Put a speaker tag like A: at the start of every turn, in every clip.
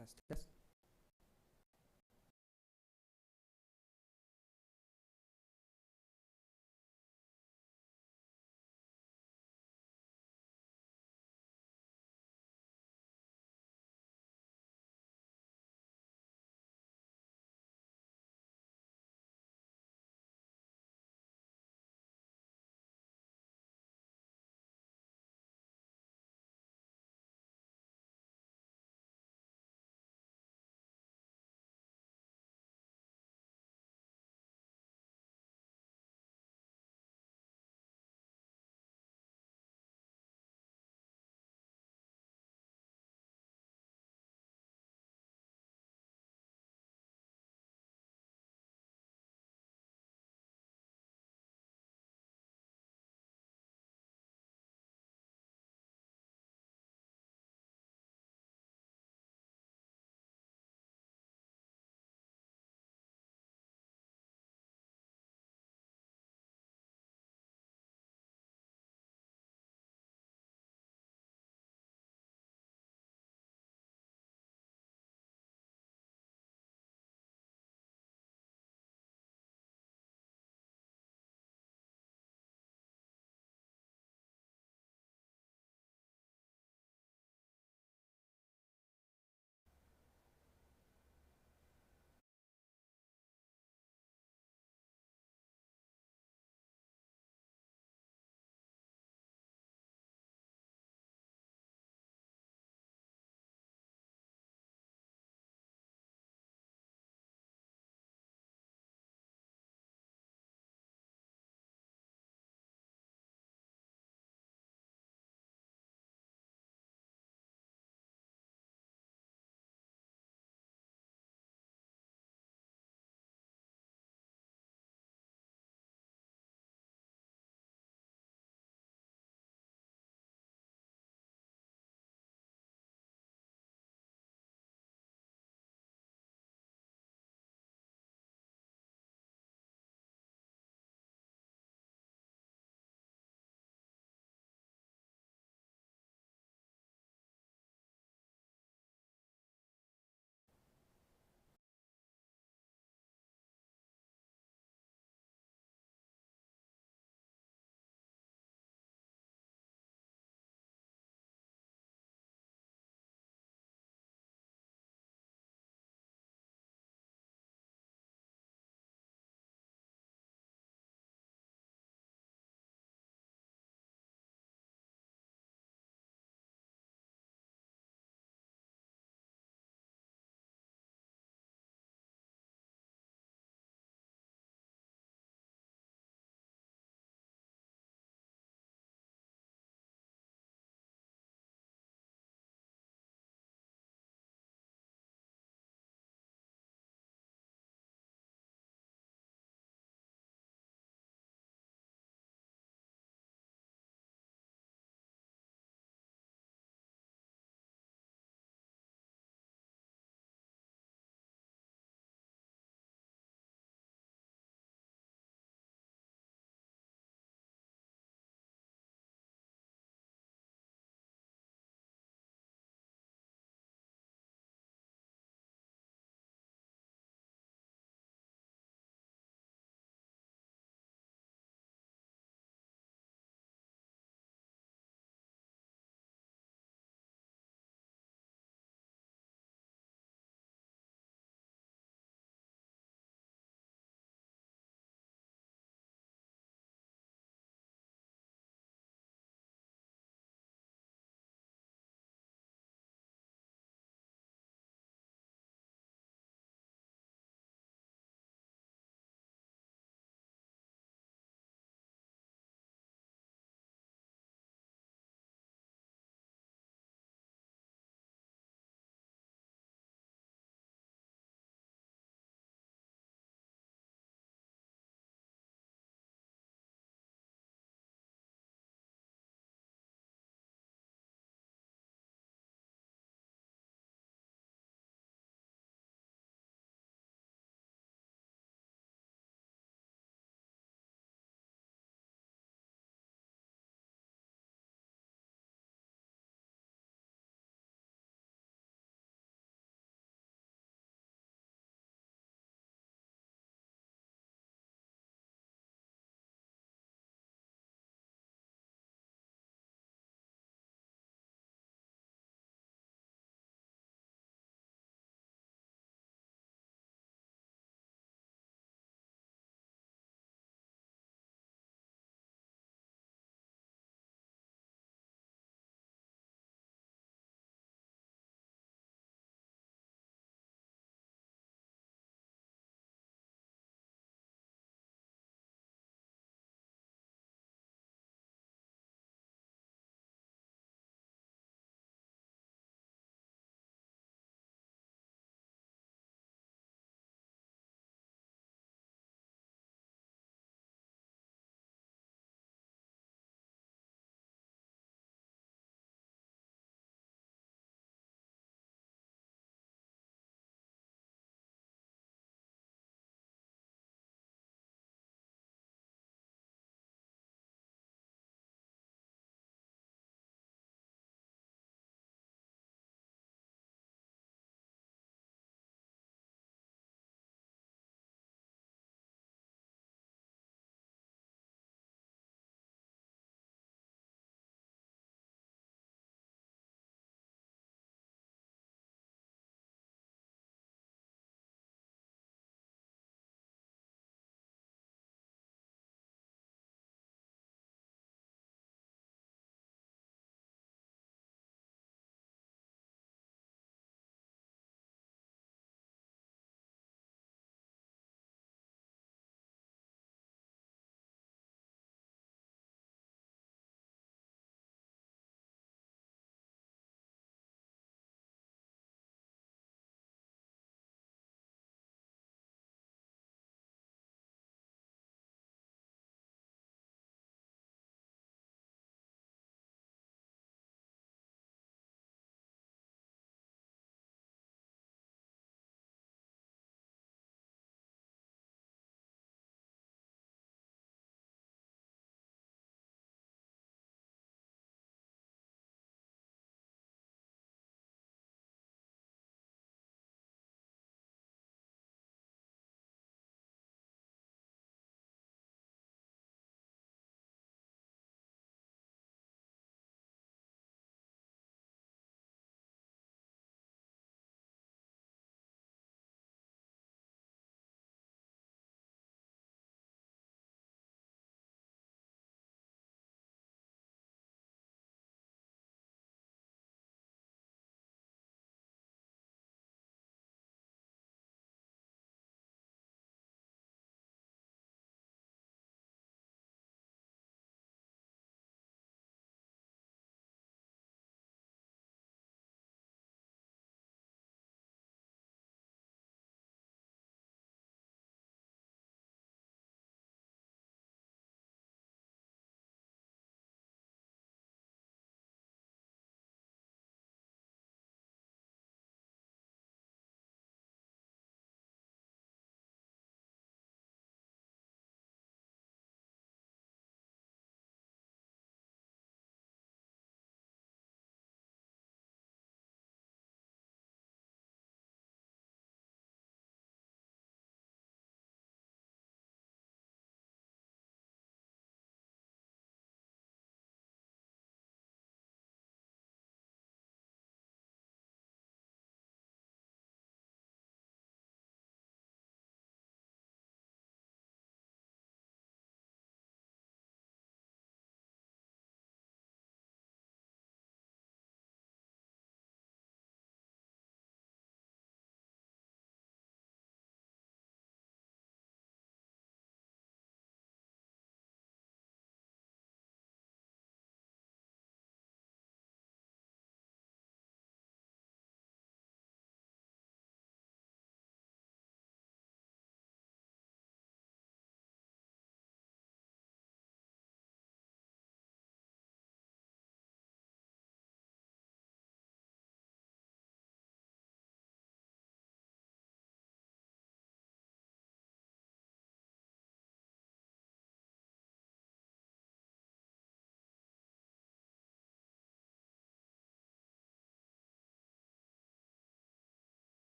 A: Test, test.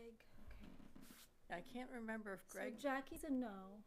A: Greg, okay.
B: I can't remember if
A: So
B: Greg,
A: Jackie's a no.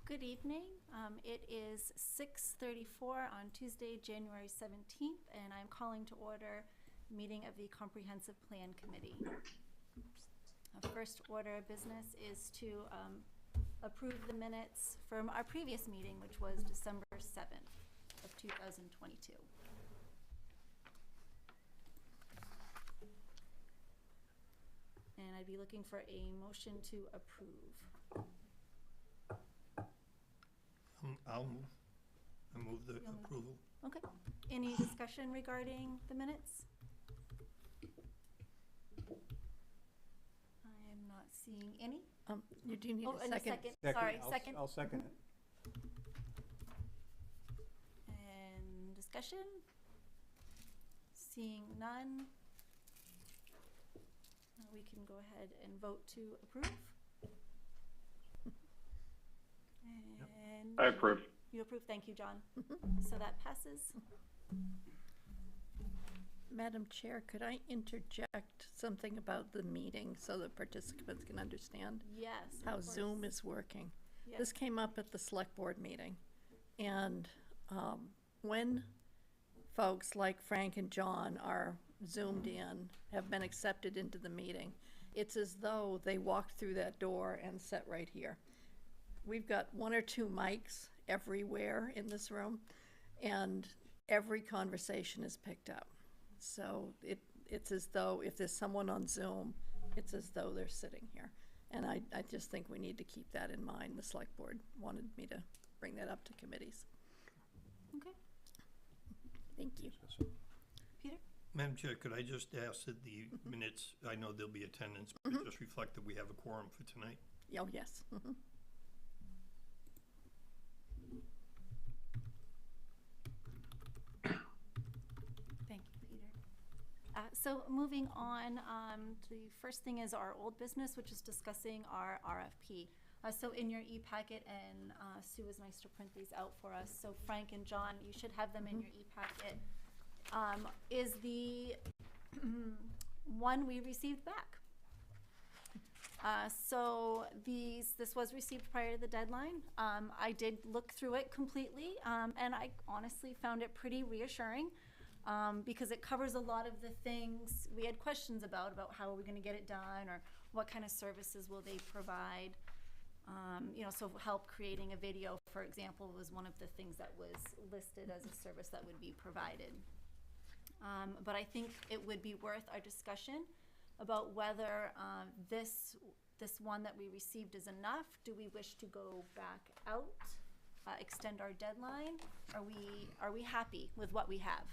A: Good evening. It is 6:34 on Tuesday, January 17th, and I'm calling to order meeting of the Comprehensive Plan Committee. Our first order of business is to approve the minutes from our previous meeting, which was December 7th of 2022. And I'd be looking for a motion to approve.
C: I move the approval.
A: Okay. Any discussion regarding the minutes? I am not seeing any.
B: You do need
A: Oh,
B: a
A: and a
B: second.
A: second. Sorry,
D: I'll,
A: second.
D: I'll second it.
A: And discussion? Seeing none. We can go ahead and vote to approve. And
E: I approve.
A: you approve. Thank you, John. So that passes.
B: Madam Chair, could I interject something about the meeting so that participants can understand
A: Yes. of
B: how
A: course.
B: Zoom is working?
A: Yes.
B: This came up at the select board meeting, and when folks like Frank and John are Zoomed in, have been accepted into the meeting, it's as though they walked through that door and sat right here. We've got one or two mics everywhere in this room, and every conversation is picked up. So it's as though if there's someone on Zoom, it's as though they're sitting here. And I just think we need to keep that in mind. The select board wanted me to bring that up to committees.
A: Okay.
B: Thank you.
A: Peter?
C: Madam Chair, could I just ask that the minutes, I know there'll be attendance, but just reflect that we have a quorum for tonight?
B: Oh, yes.
A: Thank you, Peter. So moving on, the first thing is our old business, which is discussing our RFP. So in your e-packet, and Sue was nice to print these out for us. So Frank and John, you should have them in your e-packet. Is the one we received back. So this was received prior to the deadline. I did look through it completely, and I honestly found it pretty reassuring, because it covers a lot of the things we had questions about how are we gonna get it done, or what kind of services will they provide. So help creating a video, for example, was one of the things that was listed as a service that would be provided. But I think it would be worth our discussion about whether this one that we received is enough. Do we wish to go back out, extend our deadline? Are we happy with what we have?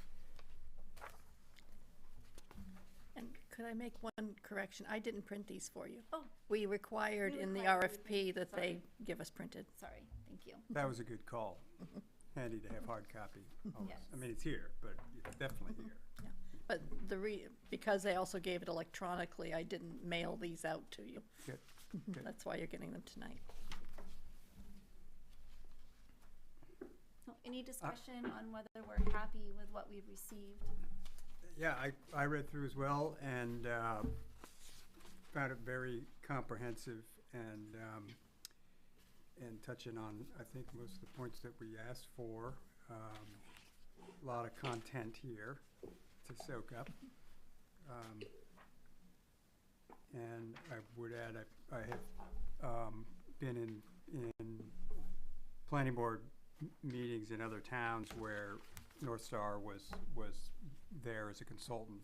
B: And could I make one correction? I didn't print these for you.
A: Oh,
B: We required
A: We
B: in the
A: required
B: RFP that
A: sorry.
B: they give us printed.
A: sorry, thank you.
D: That was a good call. Handy to have hard copy. always.
A: Yes.
D: I mean, it's here, but it's definitely here.
B: Yeah. But because they also gave it electronically, I didn't mail these out to you.
D: Good. Good.
B: That's why you're getting them tonight.
A: So any discussion on whether we're happy with what we've received?
D: Yeah, I read through as well, and found it very comprehensive, and touching on, I think, most of the points that we asked for. A lot of content here to soak up. And I would add, I have been in planning board meetings in other towns where North Star was there as a consultant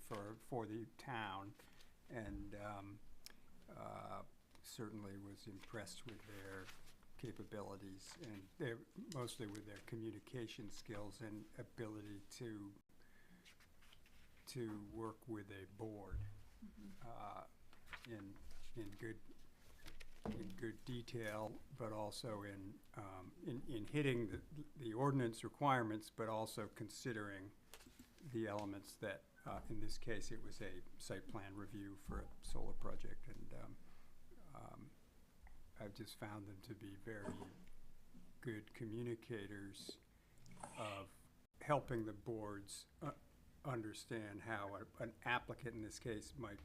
D: for the town, and certainly was impressed with their capabilities, and mostly with their communication skills and ability to work with a board in good detail, but also in hitting the ordinance requirements, but also considering the elements that, in this case, it was a site plan review for a solar project, and I've just found them to be very good communicators of helping the boards understand how an applicant in this case might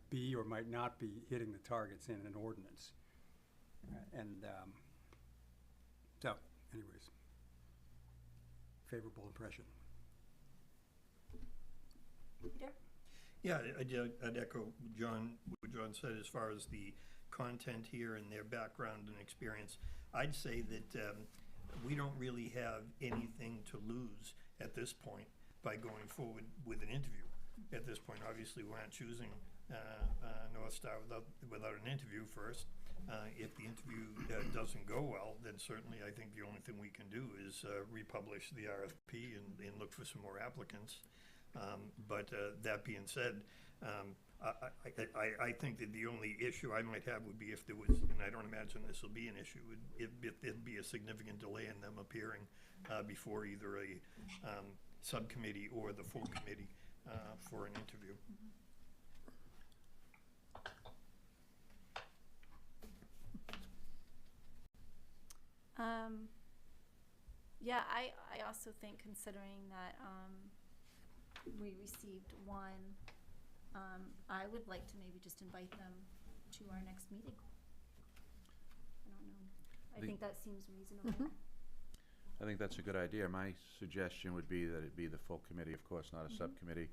D: be or might not be hitting the targets in an ordinance. And So, anyways, favorable impression.
A: Peter?
C: Yeah, I'd echo what John said as far as the content here and their background and experience. I'd say that we don't really have anything to lose at this point by going forward with an interview. At this point, obviously, we aren't choosing North Star without an interview first. If the interview doesn't go well, then certainly I think the only thing we can do is republish the RFP and look for some more applicants. But that being said, I think that the only issue I might have would be if there was, and I don't imagine this will be an issue, if there'd be a significant delay in them appearing before either a subcommittee or the full committee for an interview.
A: Yeah, I also think considering that we received one, I would like to maybe just invite them to our next meeting. I don't know. I think that seems reasonable.
E: I think that's a good idea. My suggestion would be that it be the full committee, of course, not a subcommittee.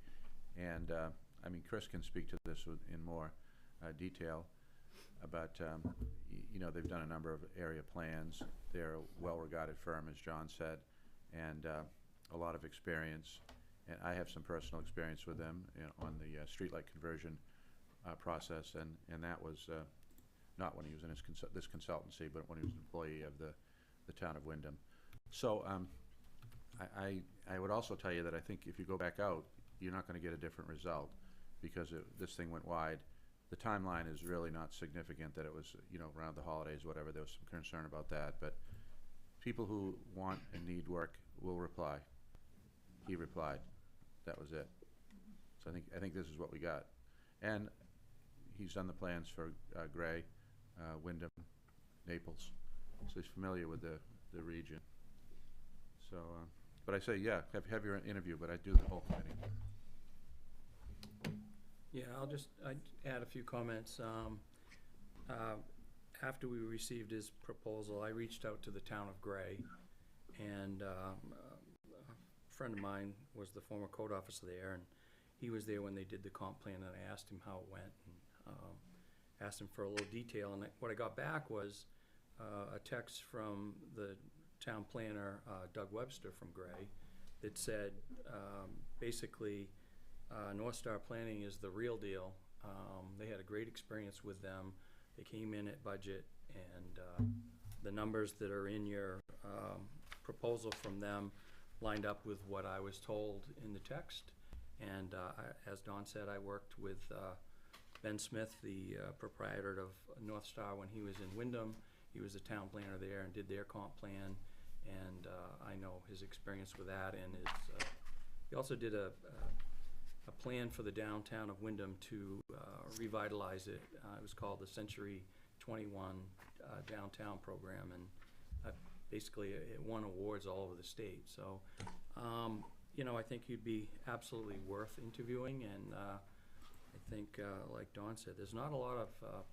E: And, I mean, Chris can speak to this in more detail, but, you know, they've done a number of area plans. They're a well-regarded firm, as John said, and a lot of experience. And I have some personal experience with them, you know, on the streetlight conversion process, and that was not when he was in this consultancy, but when he was an employee of the town of Wyndham. So I would also tell you that I think if you go back out, you're not going to get a different result because this thing went wide. The timeline is really not significant that it was, you know, around the holidays, whatever. There was some concern about that, but people who want and need work will reply. He replied. That was it. So I think this is what we got. And he's done the plans for Gray, Wyndham, Naples. So he's familiar with the region. So, but I say, yeah, have your interview, but I do the whole committee.
F: Yeah, I'd add a few comments. After we received his proposal, I reached out to the town of Gray, and a friend of mine was the former code officer there, and he was there when they did the comp plan, and I asked him how it went, and asked him for a little detail, and what I got back was a text from the town planner, Doug Webster from Gray, that said, basically, North Star Planning is the real deal. They had a great experience with them. They came in at budget, and the numbers that are in your proposal from them lined up with what I was told in the text. And as Don said, I worked with Ben Smith, the proprietor of North Star, when he was in Wyndham. He was the town planner there and did their comp plan, and I know his experience with that. And he also did a plan for the downtown of Wyndham to revitalize it. It was called the Century 21 Downtown Program, and basically it won awards all over the state. So, you know, I think he'd be absolutely worth interviewing, and I think, like Don said, there's not a lot of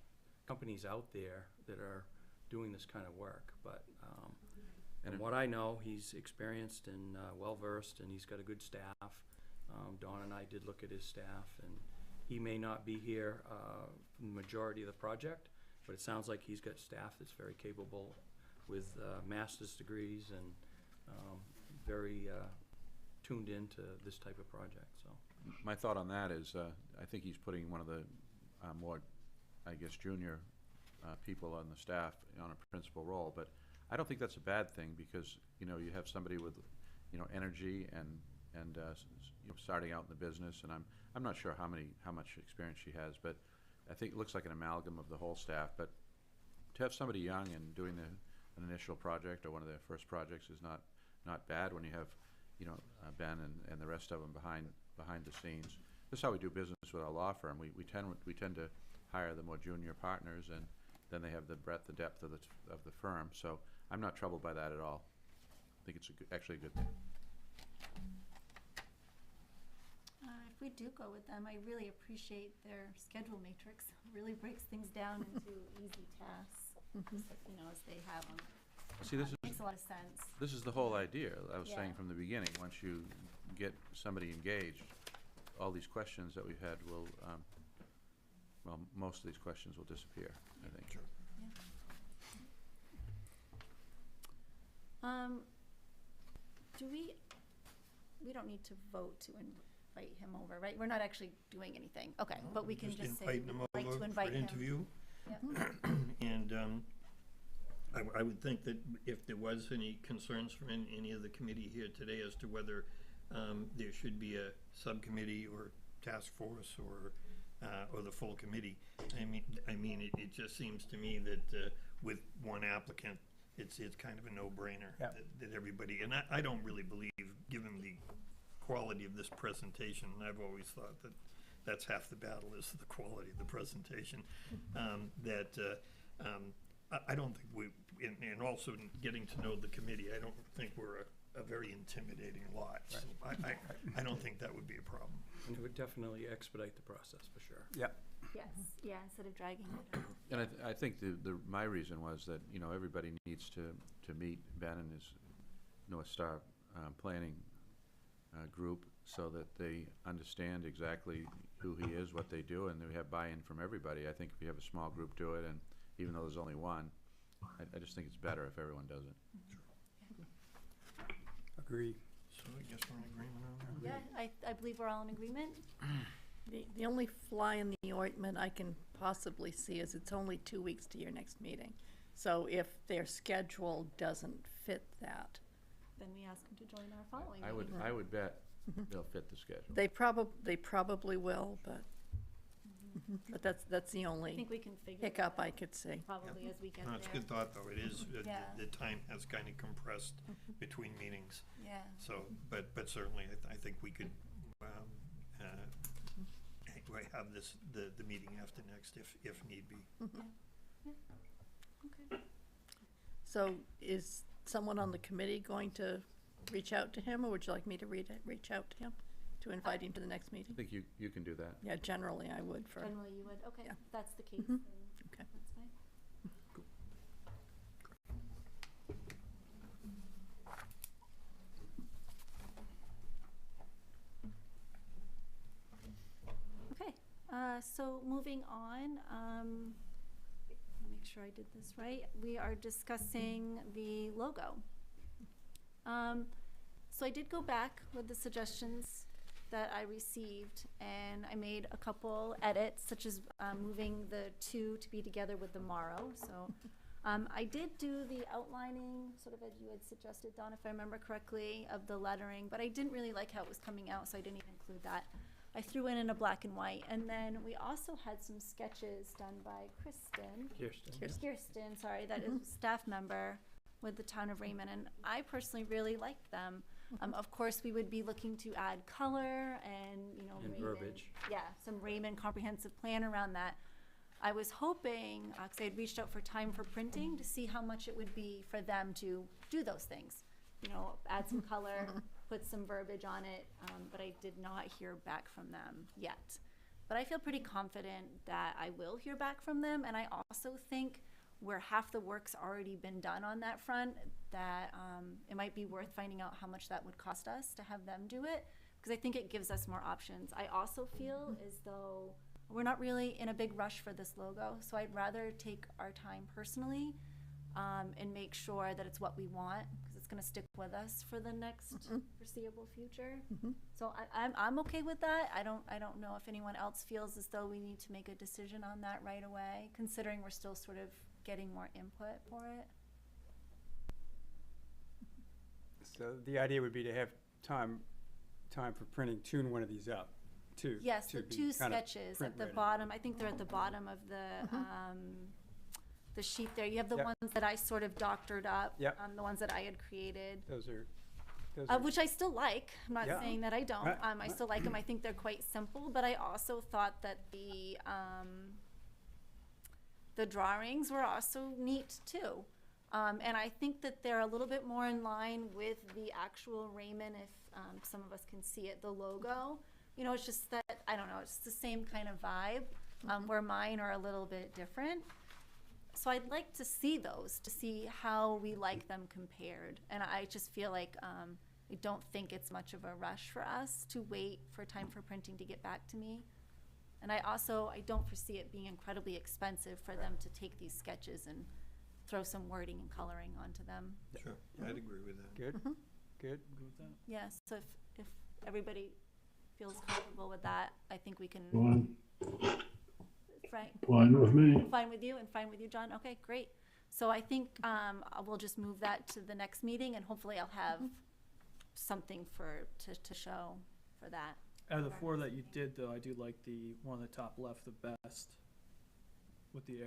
F: companies out there that are doing this kind of work, but from what I know, he's experienced and well-versed, and he's got a good staff. Don and I did look at his staff, and he may not be here for the majority of the project, but it sounds like he's got staff that's very capable with master's degrees and very tuned into this type of project. So,
E: My thought on that is I think he's putting one of the more, I guess, junior people on the staff on a principal role, but I don't think that's a bad thing because, you know, you have somebody with, you know, energy and you know, starting out in the business, and I'm not sure how much experience she has, but I think it looks like an amalgam of the whole staff. But to have somebody young and doing an initial project or one of their first projects is not bad when you have, you know, Ben and the rest of them behind the scenes. This is how we do business with our law firm. We tend to hire the more junior partners, and then they have the breadth, the depth of the firm. So I'm not troubled by that at all. I think it's actually a good thing.
A: If we do go with them, I really appreciate their schedule matrix. It really breaks things down into easy tasks, just like, you know, as they have them.
E: See, this
A: makes a lot of sense.
E: This is the whole idea, I was saying
A: Yeah.
E: from the beginning. Once you get somebody engaged, all these questions that we've had will, well, most of these questions will disappear, I think.
C: Sure.
A: Do we don't need to vote to invite him over, right? We're not actually doing anything. Okay, but we can just say
C: Inviting
A: we'd
C: him
A: like
C: over
A: to
C: for
A: invite
C: an
A: him.
C: interview.
A: Yep.
C: And I would think that if there was any concerns from any of the committee here today as to whether there should be a subcommittee or task force or the full committee, I mean, it just seems to me that with one applicant, it's kind of a no-brainer
D: Yep.
C: that everybody, and I don't really believe, given the quality of this presentation, and I've always thought that that's half the battle is the quality of the presentation, I don't think and also getting to know the committee, I don't think we're a very intimidating lot. So I don't think that would be a problem.
F: And it would definitely expedite the process, for sure.
D: Yep.
A: Yes, yeah, instead of dragging it out.
E: And I think my reason was that, you know, everybody needs to meet Ben and his North Star planning group so that they understand exactly who he is, what they do, and we have buy-in from everybody. I think if you have a small group do it, and even though there's only one, I just think it's better if everyone does it.
D: Agree.
C: So I guess we're in agreement on that?
A: Yeah, I believe we're all in agreement.
B: The only fly in the ointment I can possibly see is it's only 2 weeks to your next meeting. So if their schedule doesn't fit that,
A: Then we ask him to join our following
E: I
A: meeting.
E: would bet they'll fit the schedule.
B: they probably will, but that's the
A: I
B: only
A: think we can figure it
B: hiccup
A: out
B: I could see.
A: probably as we get
C: No,
A: there.
C: it's a good thought, though. It is,
A: Yeah.
C: the time has kind of compressed between meetings.
A: Yeah.
C: So, but certainly, I think we could have the meeting after next if need be.
A: Okay.
B: So is someone on the committee going to reach out to him, or would you like me to reach out to him to invite him to the next
E: I
B: meeting?
E: think you can do that.
B: Yeah, generally I would for,
A: Generally, you would, okay,
B: Yeah.
A: if that's the case,
B: Mhm.
A: then
B: Okay.
A: that's fine. Okay, so moving on, make sure I did this right. We are discussing the logo. So I did go back with the suggestions that I received, and I made a couple edits, such as moving the two to be together with the morrow. So I did do the outlining, sort of as you had suggested, Dawn, if I remember correctly, of the lettering, but I didn't really like how it was coming out, so I didn't even include that. I threw in a black and white, and then we also had some sketches done by Kristen. Kirsten, sorry, that is a staff member with the town of Raymond, and I personally really liked them. Of course, we would be looking to add color and, you know,
F: And
A: Raymond.
F: verbiage.
A: Yeah, some Raymond comprehensive plan around that. I was hoping, because I had reached out for time for printing, to see how much it would be for them to do those things. You know, add some color, put some verbiage on it, but I did not hear back from them yet. But I feel pretty confident that I will hear back from them, and I also think where half the work's already been done on that front, that it might be worth finding out how much that would cost us to have them do it, because I think it gives us more options. I also feel as though we're not really in a big rush for this logo, so I'd rather take our time personally and make sure that it's what we want, because it's gonna stick with us for the next foreseeable future. So I'm okay with that. I don't know if anyone else feels as though we need to make a decision on that right away, considering we're still sort of getting more input for it.
D: So the idea would be to have time for printing, tune one of these up, too.
A: Yes,
D: to
A: the
D: be
A: two
D: kind of
A: sketches
D: print
A: at the
D: ready.
A: bottom, I think they're at the bottom of the sheet there. You have the
D: Yep.
A: ones that I sort of doctored up,
D: Yep.
A: the ones that I had created.
D: Those are,
A: Which I still like. I'm not
D: Yeah.
A: saying that I don't.
D: Right,
A: I
D: right.
A: still like them. I think they're quite simple, but I also thought that the drawings were also neat too. And I think that they're a little bit more in line with the actual Raymond, if some of us can see it, the logo. You know, it's just that, I don't know, it's the same kind of vibe, where mine are a little bit different. So I'd like to see those, to see how we like them compared. And I just feel like, I don't think it's much of a rush for us to wait for time for printing to get back to me. And I don't foresee it being incredibly expensive for them to take these sketches and throw some wording and coloring onto them.
C: Sure, I'd agree with that.
D: Good,
A: Mhm.
D: good.
F: Good with that?
A: Yes, so if everybody feels comfortable with that, I think we can,
G: Fine,
A: Frank,
G: fine with me.
A: fine with you and fine with you, John? Okay, great. So I think, we'll just move that to the next meeting and hopefully I'll have something to show for that.
H: Out of the four that you did, though, I do like the one on the top left the best. With the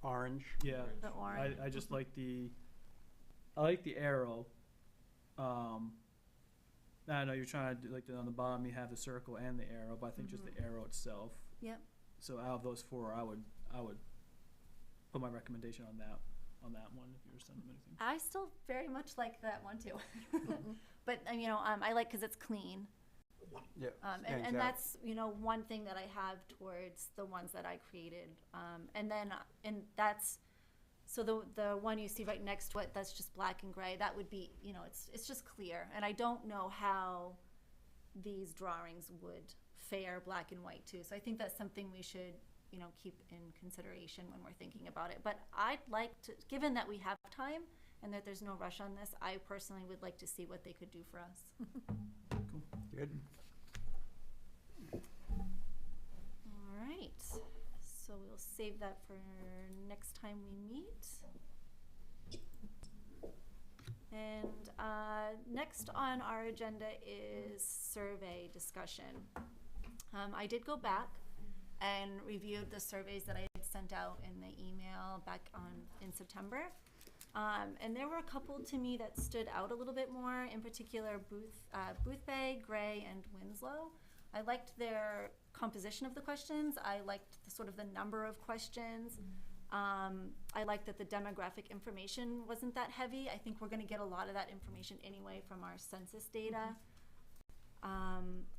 D: Orange.
H: yeah,
A: The orange.
H: I just like I like the arrow. I know you're trying to do like on the bottom you have the circle and the arrow, but I think just the arrow itself.
A: Yep.
H: So out of those four, I would put my recommendation on that one if you were sending them anything.
A: I still very much like that one too. But, I like, cause it's clean.
D: Yeah.
A: And
D: stands out.
A: that's, one thing that I have towards the ones that I created. And that's, so the one you see right next to it, that's just black and gray, that would be, it's just clear. And I don't know how these drawings would fare black and white too. So I think that's something we should, keep in consideration when we're thinking about it. But I'd like to, given that we have time and that there's no rush on this, I personally would like to see what they could do for us.
D: Good.
A: All right, so we'll save that for next time we meet. And next on our agenda is survey discussion. I did go back and reviewed the surveys that I had sent out in the email back in September. And there were a couple to me that stood out a little bit more, in particular Boothbay, Gray, and Winslow. I liked their composition of the questions. I liked the number of questions. I liked that the demographic information wasn't that heavy. I think we're going to get a lot of that information anyway from our census data.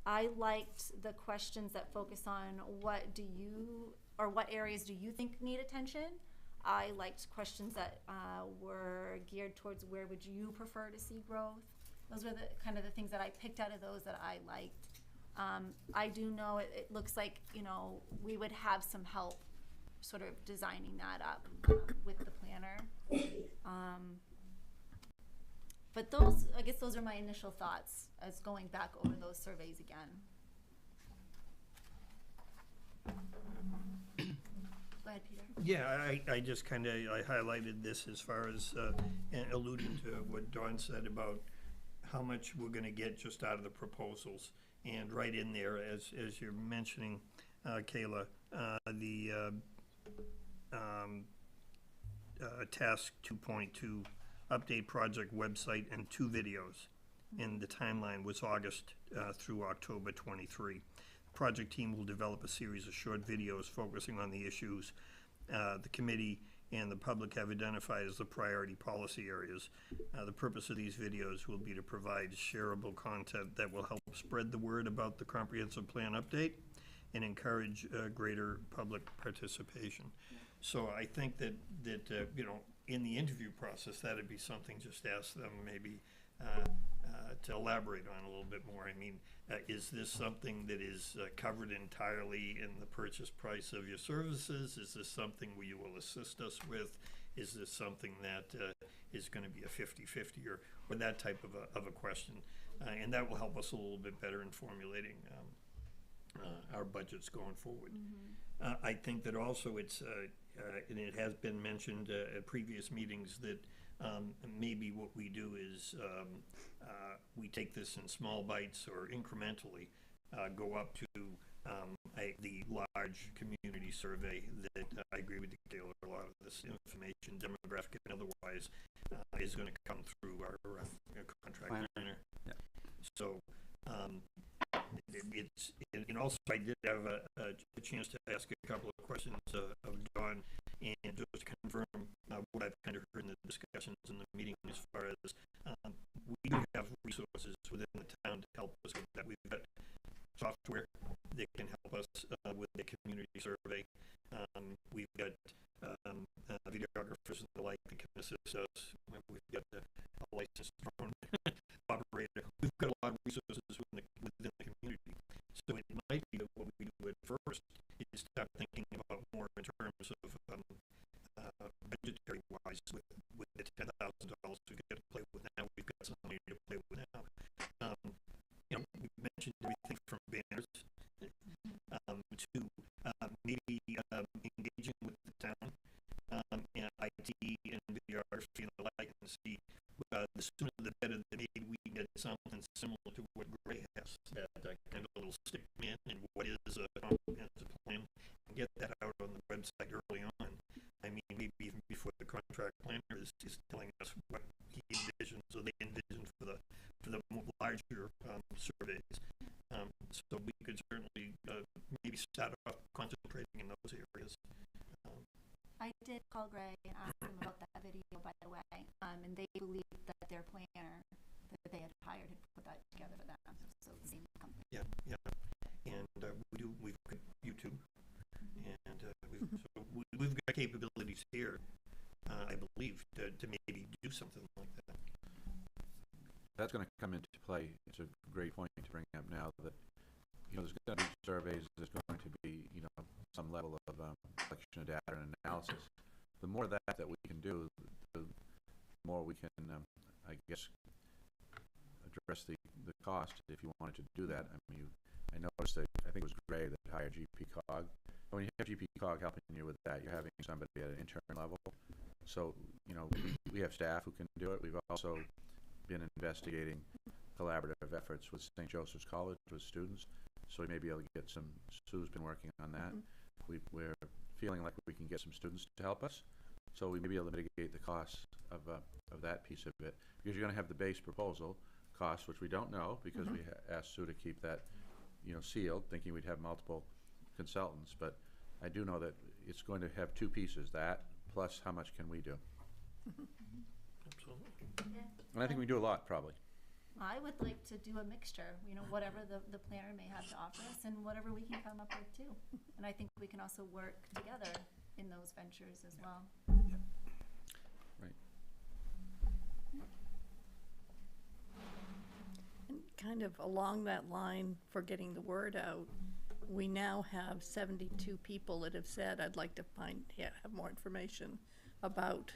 A: I liked the questions that focus on what areas do you think need attention. I liked questions that were geared towards where would you prefer to see growth. Those were the kind of the things that I picked out of those that I liked. I do know it looks like, we would have some help sort of designing that up with the planner. But I guess those are my initial thoughts as going back over those surveys again. Go ahead, Peter.
C: Yeah, I just I highlighted this as far as alluding to what Dawn said about how much we're gonna get just out of the proposals. And right in there, as you're mentioning, Kayla, the task 2.2, update project website and 2 videos. And the timeline was August through October 23. Project team will develop a series of short videos focusing on the issues the committee and the public have identified as the priority policy areas. The purpose of these videos will be to provide shareable content that will help spread the word about the comprehensive plan update and encourage greater public participation. So I think that in the interview process, that'd be something just ask them maybe to elaborate on a little bit more. I mean, is this something that is covered entirely in the purchase price of your services? Is this something where you will assist us with? Is this something that is going to be a 50-50 or that type of a question? And that will help us a little bit better in formulating our budgets going forward. Mm-hmm. I think that also it's, and it has been mentioned at previous meetings, that maybe what we do is we take this in small bites or incrementally go up to the large community survey that I agree with you, Gail, a lot of this information, demographic and otherwise, is going to come through our contract planner.
E: Yeah.
C: So and also I did have a chance to ask a couple of questions of Dawn, and just to confirm what I've kind of heard in the discussions in the meeting as far as we do have resources within the town to help us with that. We've got software that can help us with the community survey. We've got resources within the community. So it might be that what we do at first is start thinking about more in terms of budgetary wise with the $10,000 we got to play with now. We've got some money to play with now. We mentioned everything from banners to maybe engaging with the town and IT and videography and the like, and see the sooner the better that maybe we get something similar to what Gray has, that kind of little stick man and what is a comprehensive plan, and get that out on the website early on. I mean, maybe even before the contract planner is telling us what he envisions or they envision for the larger surveys. So we could certainly maybe start off concentrating in those areas.
A: I did call Gray and ask him about that video, by the way, and they believed that their planner that they had hired had put that together for them. So the same company.
C: Yeah. And we've got YouTube, and we've got capabilities here, I believe, to maybe do something like that.
E: That's going to come into play. It's a great point to bring up now that, there's going to be surveys, there's going to be, some level of collection of data and analysis. The more that we can do, the more we can, I guess, address the cost if you wanted to do that. I mean, I noticed that, I think it was Gray that hired GP Cog. When you have GP Cog helping you with that, you're having somebody at an intern level. So, we have staff who can do it. We've also been investigating collaborative efforts with St. Joseph's College with students. So we may be able to get Sue's been working on that. We're feeling like we can get some students to help us. So we may be able to mitigate the costs of that piece of it. Because you're going to have the base proposal cost, which we don't know because we asked Sue to keep that, sealed, thinking we'd have multiple consultants. But I do know that it's going to have two pieces, that plus how much can we do.
C: Absolutely.
A: Yeah.
E: And I think we do a lot, probably.
A: I would like to do a mixture, whatever the planner may have to offer us and whatever we can come up with too. And I think we can also work together in those ventures as well.
E: Right.
B: And kind of along that line for getting the word out, we now have 72 people that have said, I'd like to have more information about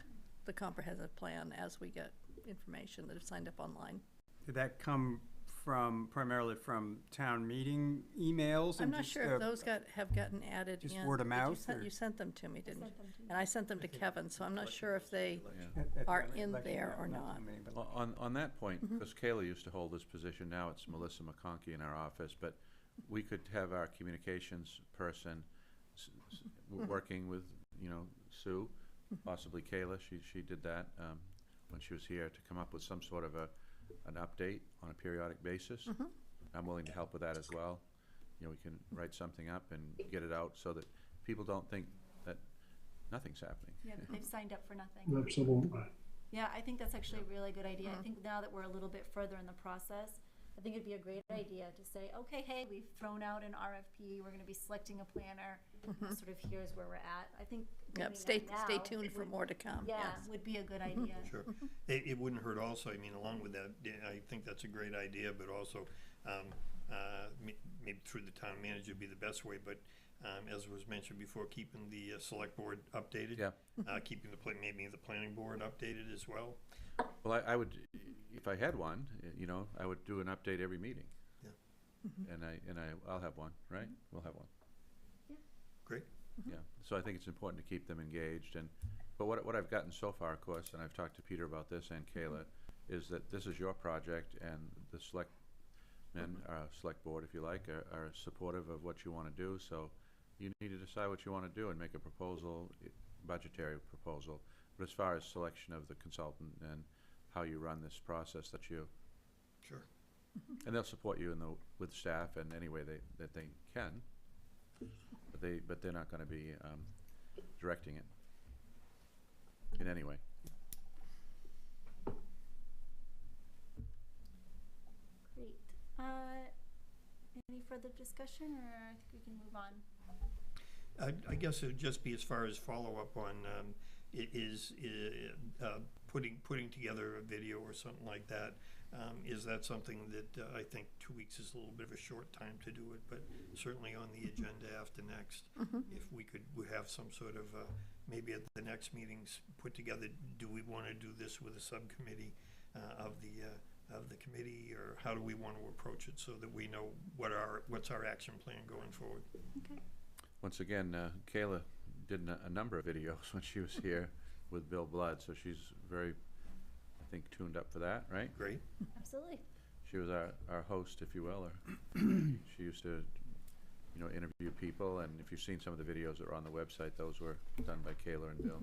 B: the comprehensive plan as we get information that have signed up online.
D: Did that come primarily from town meeting emails?
B: I'm
D: and
B: not
D: just,
B: sure if those have gotten added in.
D: just word of
B: but
D: mouth, or-
B: You sent them to me, didn't you?
A: Sent them to you.
B: And I sent them to Kevin, so I'm not sure if they
E: Yeah.
D: at the
B: are
D: election,
B: in there or
D: so
B: not.
D: many, but-
E: Well, on that point, because Kayla used to hold this position, now it's Melissa McConkey in our office, but we could have our communications person working with, Sue, possibly Kayla, she did that when she was here, to come up with some sort of an update on a periodic basis. I'm willing to help with that as well. We can write something up and get it out so that people don't think that nothing's happening.
A: Yeah, that they've signed up for nothing.
G: Absolutely.
A: Yeah, I think that's actually a really good idea. I think now that we're a little bit further in the process, I think it'd be a great idea to say, okay, hey, we've thrown out an RFP, we're gonna be selecting a planner, sort of here's where we're at. I think doing
B: Yep, stay
A: that now
B: tuned for
A: would-
B: more to come,
A: Yeah,
B: yes.
A: would be a good idea.
C: Sure. It wouldn't hurt also, I mean, along with that, I think that's a great idea, but also maybe through the town manager would be the best way, but as was mentioned before, keeping the select board updated.
E: Yeah.
C: Keeping maybe the planning board updated as well.
E: Well, I would, if I had one, I would do an update every meeting.
C: Yeah.
E: And I'll have one, right? We'll have one.
C: Great.
E: Yeah, so I think it's important to keep them engaged, but what I've gotten so far, of course, and I've talked to Peter about this and Kayla, is that this is your project, and the select board, if you like, are supportive of what you want to do, so you need to decide what you want to do and make a proposal, budgetary proposal. But as far as selection of the consultant and how you run this process, that you,
C: Sure.
E: and they'll support you with staff in any way that they can, but they're not going to be directing it in any way.
A: Great. Any further discussion, or I think we can move on?
C: I guess it would just be as far as follow-up on putting together a video or something like that Is that something that I think 2 weeks is a little bit of a short time to do it, but certainly on the agenda after next, if we could have some sort of, maybe at the next meetings put together, do we want to do this with a subcommittee of the committee, or how do we want to approach it so that we know what's our action plan going forward?
A: Okay.
E: Once again, Kayla did a number of videos when she was here with Bill Blood, so she's very, I think, tuned up for that, right?
C: Great.
A: Absolutely.
E: She was our host, if you will, or she used to, interview people, and if you've seen some of the videos that are on the website, those were done by Kayla and Bill.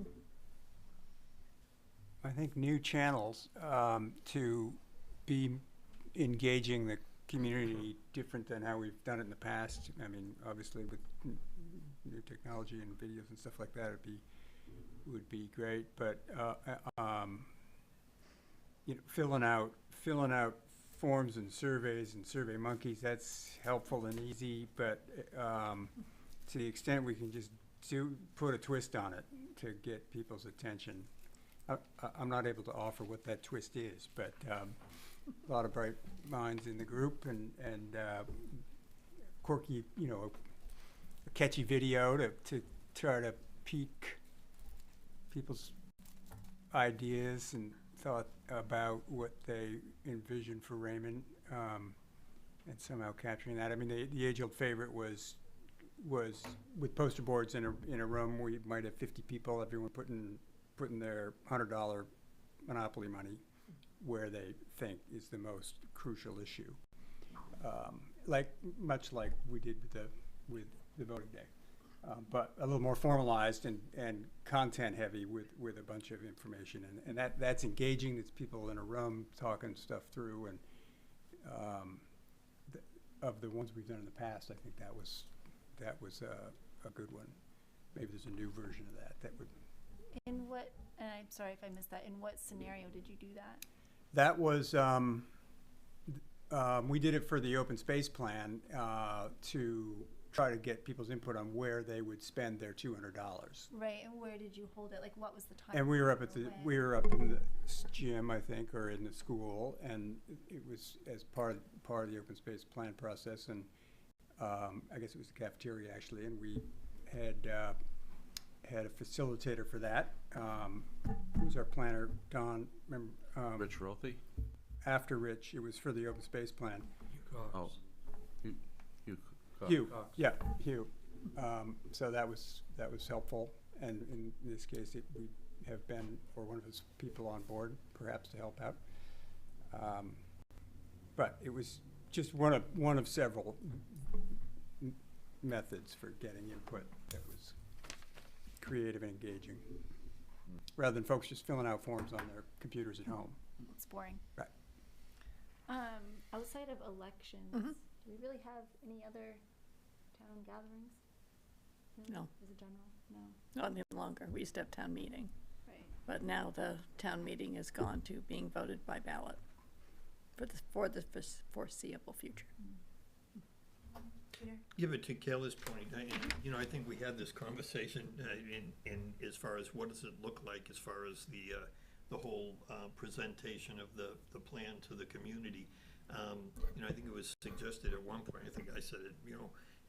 D: I think new channels to be engaging the community different than how we've done it in the past. I mean, obviously with new technology and videos and stuff like that, would be great. But filling out forms and surveys and Survey Monkeys, that's helpful and easy. But to the extent we can just put a twist on it to get people's attention. I'm not able to offer what that twist is, but a lot of bright minds in the group, and quirky, a catchy video to try to pique people's ideas and thought about what they envision for Raymond, and somehow capturing that. I mean, the age-old favorite was with poster boards in a room. We might have 50 people, everyone putting their $100 Monopoly money where they think is the most crucial issue, much like we did with the voting day, but a little more formalized and content heavy with a bunch of information, and that's engaging. It's people in a room talking stuff through, and of the ones we've done in the past, I think that was a good one. Maybe there's a new version of that would.
A: In what, and I'm sorry if I missed that, in what scenario did you do that?
D: That was, we did it for the open space plan to try to get people's input on where they would spend their $200.
A: Right, and where did you hold it? Like, what was the time?
D: And we were up in the gym, I think, or in the school, and it was as part of the open space plan process, and I guess it was the cafeteria actually, and we had a facilitator for that. Who's our planner? Don, remember?
E: Rich Rolfe?
D: After Rich, it was for the open space plan.
E: Oh,
D: Hugh, yeah, Hugh. So that was helpful, and in this case, we have Ben or one of his people on board, perhaps to help out. But it was just one of several methods for getting input that was creative and engaging, rather than folks just filling out forms on their computers at home.
A: It's boring.
D: Right.
A: Outside of elections, do we really have any other town gatherings?
B: No.
A: As a general? No.
B: Not any longer. We used to have town meeting,
A: Right.
B: but now the town meeting has gone to being voted by ballot for the foreseeable future.
A: Peter?
C: Yeah, but to Kayla's point, I think we had this conversation in as far as what does it look like as far as the whole presentation of the plan to the community. I think it was suggested at one point, I think I said it,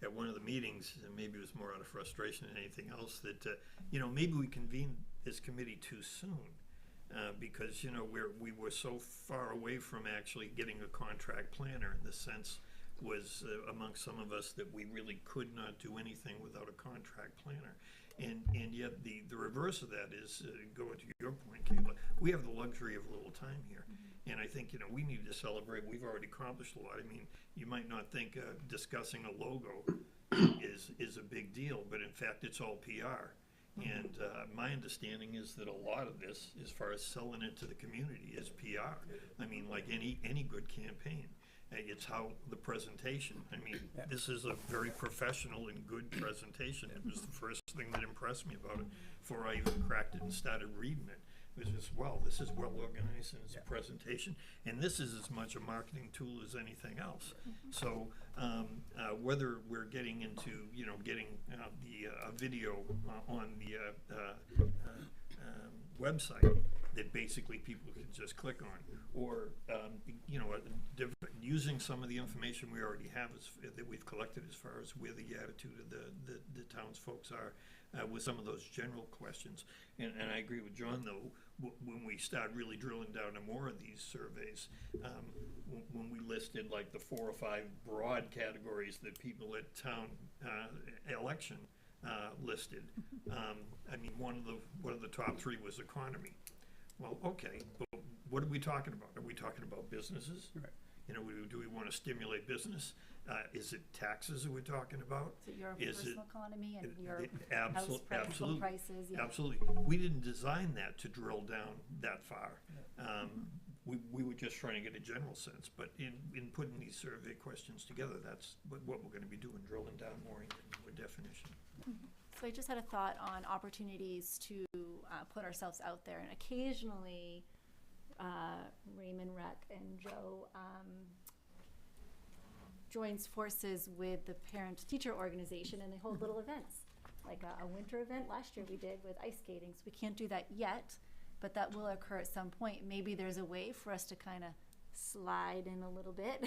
C: at one of the meetings, and maybe it was more out of frustration than anything else, that, maybe we convened this committee too soon. Because, we were so far away from actually getting a contract planner, in the sense was amongst some of us that we really could not do anything without a contract planner. And yet the reverse of that is, going to your point, Kayla, we have the luxury of a little time here. And I think, we need to celebrate. We've already accomplished a lot. I mean, you might not think discussing a logo is a big deal, but in fact, it's all PR. And my understanding is that a lot of this, as far as selling it to the community, is PR. I mean, like any good campaign. It's how the presentation. I mean, this is a very professional and good presentation. It was the first thing that impressed me about it before I even cracked it and started reading it. It was just, well, this is well organized and it's a presentation. And this is as much a marketing tool as anything else. So whether we're getting into, getting the video on the website, that basically people could just click on, or you know, using some of the information we already have that we've collected as far as where the attitude of the townsfolk are with some of those general questions. And I agree with John, though, when we start really drilling down to more of these surveys, when we listed like the 4 or 5 broad categories that people at town election listed, I mean, one of the top 3 was economy. Well, okay, but what are we talking about? Are we talking about businesses?
D: Right.
C: You know, do we want to stimulate business? Is it taxes that we're talking about?
A: So your
C: Is
A: personal economy and your house
C: Absolutely,
A: price, home
C: absolutely,
A: prices, yeah.
C: absolutely. We didn't design that to drill down that far. We were just trying to get a general sense, but in putting these survey questions together, that's what we're gonna be doing, drilling down more into more definition.
A: So I just had a thought on opportunities to put ourselves out there, and occasionally Raymond Rec and Joe joins forces with the parent-teacher organization, and they hold little events, like a winter event last year we did with ice skating. So we can't do that yet, but that will occur at some point. Maybe there's a way for us to kind of slide in a little bit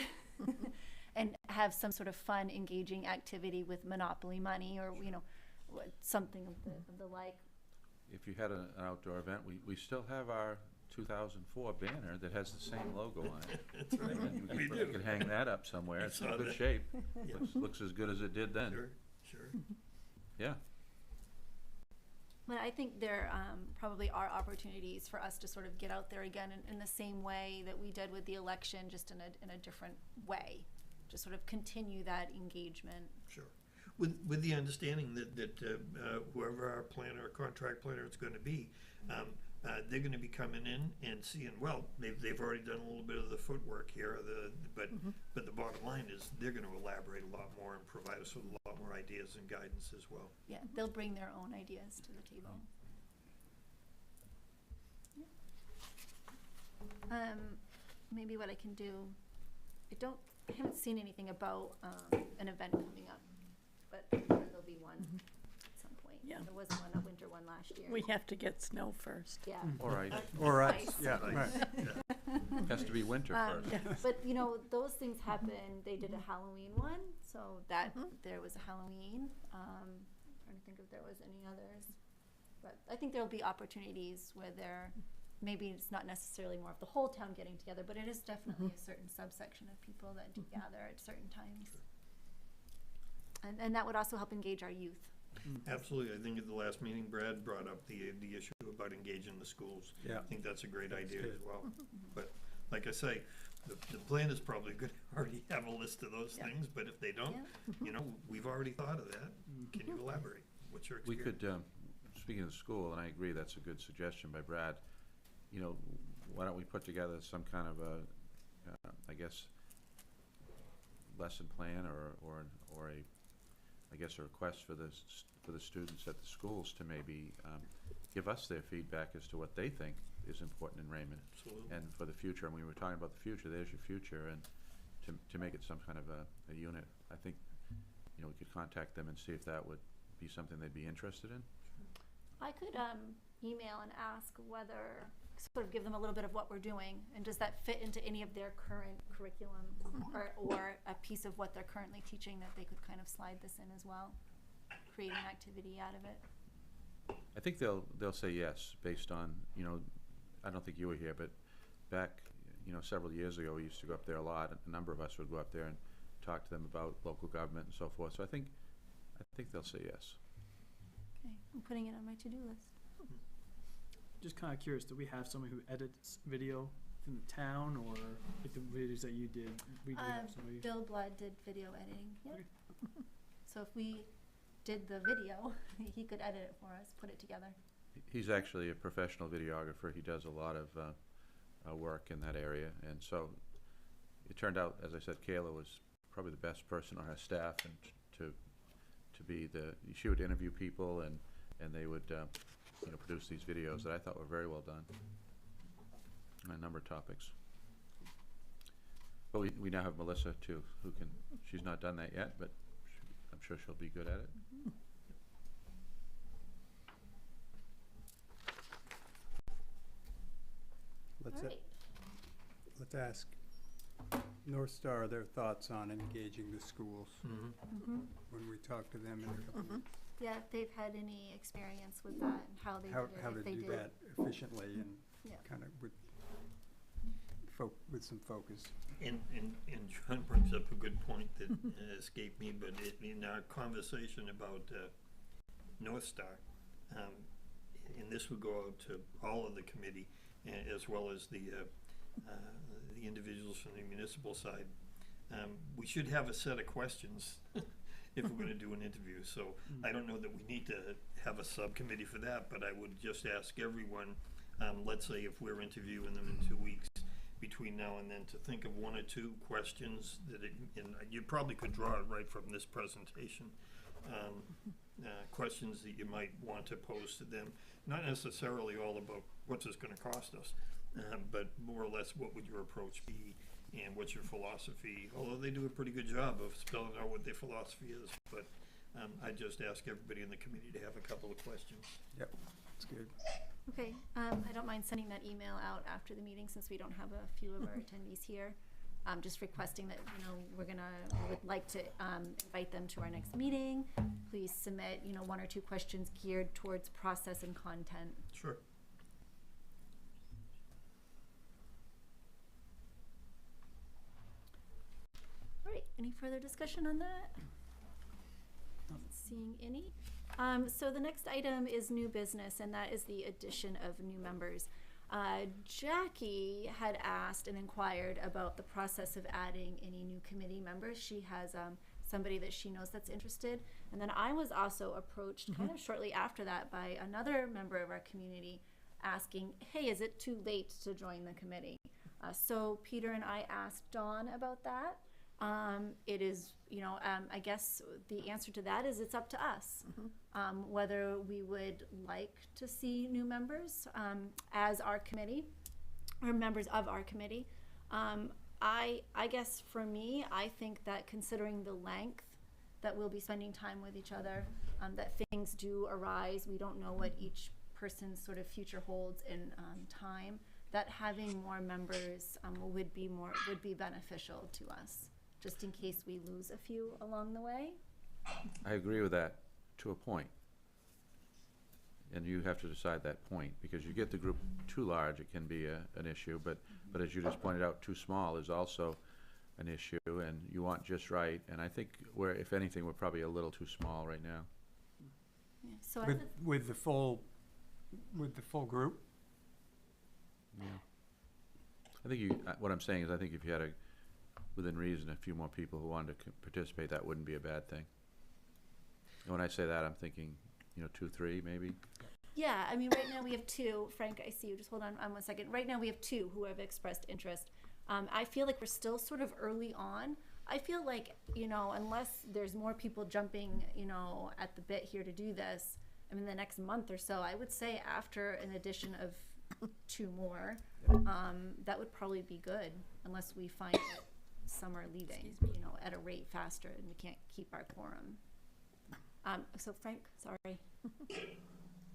A: and have some sort of fun, engaging activity with Monopoly money, or you know, something of the like.
E: If you had an outdoor event, we still have our 2004 banner that has the same logo on it.
C: That's right.
E: We could hang that up somewhere. It's in
C: saw
E: good
C: that.
E: shape.
C: Yeah.
E: Looks as good as it did then.
C: Sure.
E: Yeah.
A: But I think there probably are opportunities for us to sort of get out there again in the same way that we did with the election, just in a different way, to sort of continue that engagement.
C: Sure. With the understanding that whoever our planner or contract planner is going to be, they're going to be coming in and seeing, well, they've already done a little bit of the footwork here, but the bottom line is they're going to elaborate a lot more and provide us with a lot more ideas and guidance as well.
A: Yeah, they'll bring their own ideas to the table. Yeah. Maybe what I can do, I haven't seen anything about an event coming up, but I'm sure there'll be one at some point.
B: Yeah.
A: There was a winter one last year.
B: We have to get snow first.
A: Yeah.
E: All right.
D: All right,
A: Ice.
D: yeah, right.
E: Has to be winter first.
B: Yeah.
A: But you know, those things happen. They did a Halloween one, so that there was a Halloween. Trying to think if there was any others, but I think there will be opportunities where maybe it's not necessarily more of the whole town getting together, but it is definitely a certain subsection of people that do gather at certain times. And that would also help engage our youth.
C: Absolutely. I think at the last meeting, Brad brought up the issue about engaging the schools.
D: Yeah.
C: I think that's a great idea
D: good.
C: as well. But like I say, the plan is probably good to already have a list of those
B: Yeah.
C: things, but if they don't, you know, we've already thought of that. Can you elaborate? What's your
E: We
C: experience?
E: could, speaking of the school, and I agree, that's a good suggestion by Brad, you know, why don't we put together some kind of a, I guess, lesson plan or a, I guess, a request for the students at the schools to maybe give us their feedback as to what they think is important in Raymond.
C: Absolutely.
E: And for the future, and we were talking about the future, there's your future, and to make it some kind of a unit, I think, you know, we could contact them and see if that would be something they'd be interested in.
A: I could email and ask whether, sort of give them a little bit of what we're doing, and does that fit into any of their current curriculum, or a piece of what they're currently teaching that they could kind of slide this in as well, create an activity out of it.
E: I think they'll say yes, based on, you know, I don't think you were here, but back, you know, several years ago, we used to go up there a lot. A number of us would go up there and talk to them about local government and so forth. So I think they'll say yes.
A: Okay, I'm putting it on my to-do list.
H: Just kind of curious, do we have someone who edits video in the town, or like the videos that you did? We do have somebody.
A: Bill Blood did video editing. Yep.
H: Okay.
A: So if we did the video, he could edit it for us, put it together.
E: He's actually a professional videographer. He does a lot of work in that area, and so it turned out, as I said, Kayla was probably the best person on our staff, and to be she would interview people, and they would you know, produce these videos that I thought were very well done on a number of topics. But we now have Melissa too, who can. She's not done that yet, but I'm sure she'll be good at it.
D: Let's,
A: All right.
D: let's ask North Star their thoughts on engaging the schools
A: Mhm.
D: when we talk to them in a couple weeks.
A: Yeah, if they've had any experience with that and how they
D: How,
A: did it,
D: how to
A: if they
D: do
A: did.
D: that efficiently and
A: Yeah.
D: kind of with some focus.
C: And John brings up a good point that escaped me, but in our conversation about North Star, and this would go out to all of the committee, as well as the individuals from the municipal side, we should have a set of questions if we're gonna do an interview. So I don't know that we need to have a subcommittee for that, but I would just ask everyone, let's say if we're interviewing them in 2 weeks, between now and then, to think of 1 or 2 questions that and you probably could draw it right from this presentation. Questions that you might want to pose to them, not necessarily all about what's this gonna cost us, but more or less what would your approach be and what's your philosophy, although they do a pretty good job of spelling out what their philosophy is, but I just ask everybody in the committee to have a couple of questions.
D: Yep, that's good.
A: Okay, I don't mind sending that email out after the meeting since we don't have a few of our attendees here. Just requesting that, we would like to invite them to our next meeting. Please submit, 1 or 2 questions geared towards process and content.
C: Sure.
A: All right, any further discussion on that? Not seeing any. So the next item is new business, and that is the addition of new members. Jackie had asked and inquired about the process of adding any new committee members. She has somebody that she knows that's interested. And then I was also approached kind of shortly after that by another member of our community asking, hey, is it too late to join the committee? So Peter and I asked Dawn about that. It is, I guess the answer to that is it's up to us. Whether we would like to see new members as our committee or members of our committee. I guess for me, I think that considering the length that we'll be spending time with each other, that things do arise, we don't know what each person's sort of future holds in time, that having more members would be beneficial to us, just in case we lose a few along the way.
E: I agree with that to a point. And you have to decide that point, because you get the group too large, it can be an issue, but as you just pointed out, too small is also an issue, and you want just right, and I think if anything, we're probably a little too small right now.
A: Yeah, so
D: With the full group?
E: Yeah. I think what I'm saying is, I think if you had within reason, a few more people who wanted to participate, that wouldn't be a bad thing. And when I say that, I'm thinking, 2, 3, maybe.
A: Yeah, I mean, right now we have 2. Frank, I see you. Just hold on 1 second. Right now we have 2 who have expressed interest. I feel like we're still sort of early on. I feel like, unless there's more people jumping, at the bit here to do this, I mean, the next month or so, I would say after an addition of 2 more, that would probably be good, unless we find that some are leaving, at a rate faster and we can't keep our quorum. So Frank, sorry.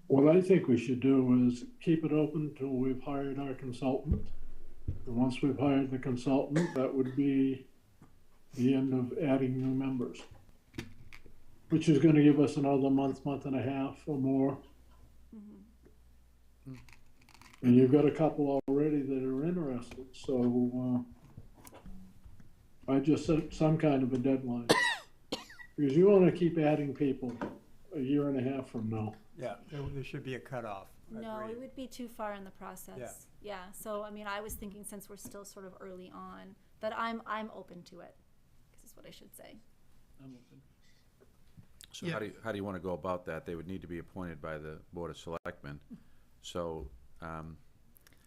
G: What I think we should do is keep it open until we've hired our consultant. And once we've hired the consultant, that would be the end of adding new members, which is going to give us another month and a half or more. And you've got a couple already that are interested, so I just set some kind of a deadline. Because you want to keep adding people a year and a half from now.
D: Yeah, there should be a cutoff.
A: No,
D: Agreed.
A: it would be too far in the process. Yeah, so I mean, I was thinking since we're still sort of early on, that I'm open to it, this is what I should say.
H: I'm open.
E: So
C: Yeah.
E: how do you want to go about that? They would need to be appointed by the Board of Selectmen. So,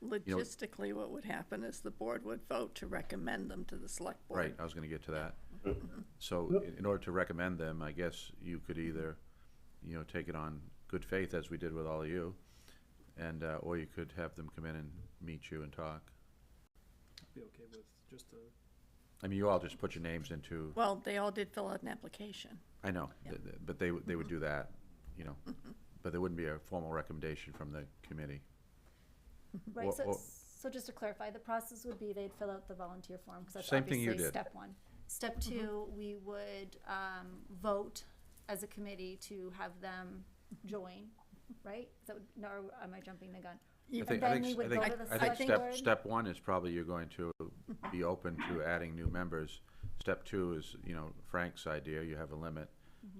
B: Logistically, what would happen is the board would vote to recommend them to the select board.
E: right, I was going to get to that. So
G: Yep.
E: in order to recommend them, I guess you could either, take it on good faith, as we did with all of you, and, or you could have them come in and meet you and talk.
H: I'd be okay with just a.
E: I mean, you all just put your names into,
B: Well, they all did fill out an application.
E: I know, but they would do that, but there wouldn't be a formal recommendation from the committee.
A: Right,
E: Or-
A: so,
E: or-
A: So just to clarify, the process would be they'd fill out the volunteer form, because that's
E: Same thing you
A: obviously
E: did.
A: step one. Step two, we would vote as a committee to have them join, right? So, no, or am I jumping the gun?
B: You-
A: And then we would go to the
E: I think
A: select board.
E: step one is probably you're going to be open to adding new members. Step two is, you know, Frank's idea, you have a limit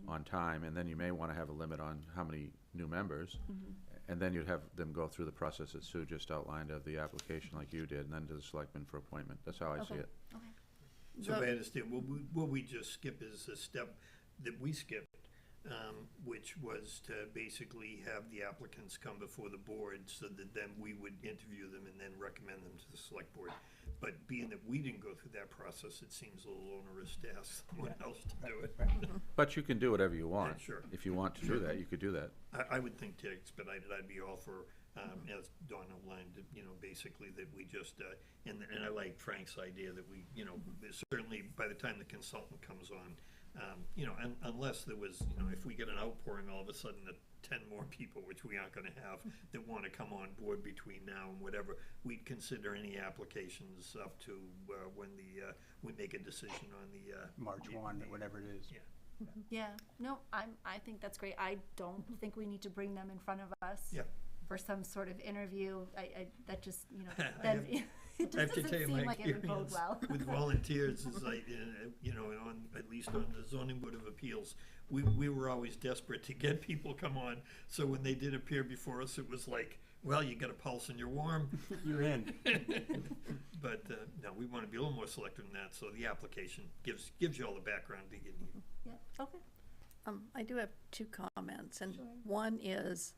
E: on time, and then you may want to have a limit on how many new members. And then you'd have them go through the process that Sue just outlined of the application like you did, and then to the selectmen for appointment. That's how I see
A: Okay.
E: it.
A: Okay.
C: So if I understand, what we just skip is a step that we skipped, which was to basically have the applicants come before the board so that then we would interview them and then recommend them to the select board. But being that we didn't go through that process, it seems a little onerous to ask someone else to do it.
E: But you can do whatever you want.
C: sure.
E: If you want to do that, you could do that.
C: I would think to expedite it, I'd be all for, as Dawn outlined, you know, basically that we just, and I like Frank's idea that we, you know, certainly by the time the consultant comes on, you know, unless there was, you know, if we get an outpouring all of a sudden that 10 more people, which we aren't gonna have, that wanna come on board between now and whatever, we'd consider any applications up to, when we make a decision on the,
D: March 1, or whatever it is.
C: Yeah.
A: Yeah, no, I think that's great. I don't think we need to bring them in front of us
C: Yeah.
A: for some sort of interview. That just, you know,
C: I
A: then
C: have-
A: it
C: I have
A: just
C: to
A: doesn't
C: tell you,
A: seem
C: my
A: like it would bode
C: experience
A: well.
C: with volunteers is like, you know, at least on the zoning board of appeals, we were always desperate to get people come on. So when they did appear before us, it was like, well, you got a pulse and you're warm.
D: You're in.
C: But, no, we want to be a little more selective than that, so the application gives you all the background that you need.
A: Yeah, okay.
B: I do have two comments, and
A: Sure.
B: one is,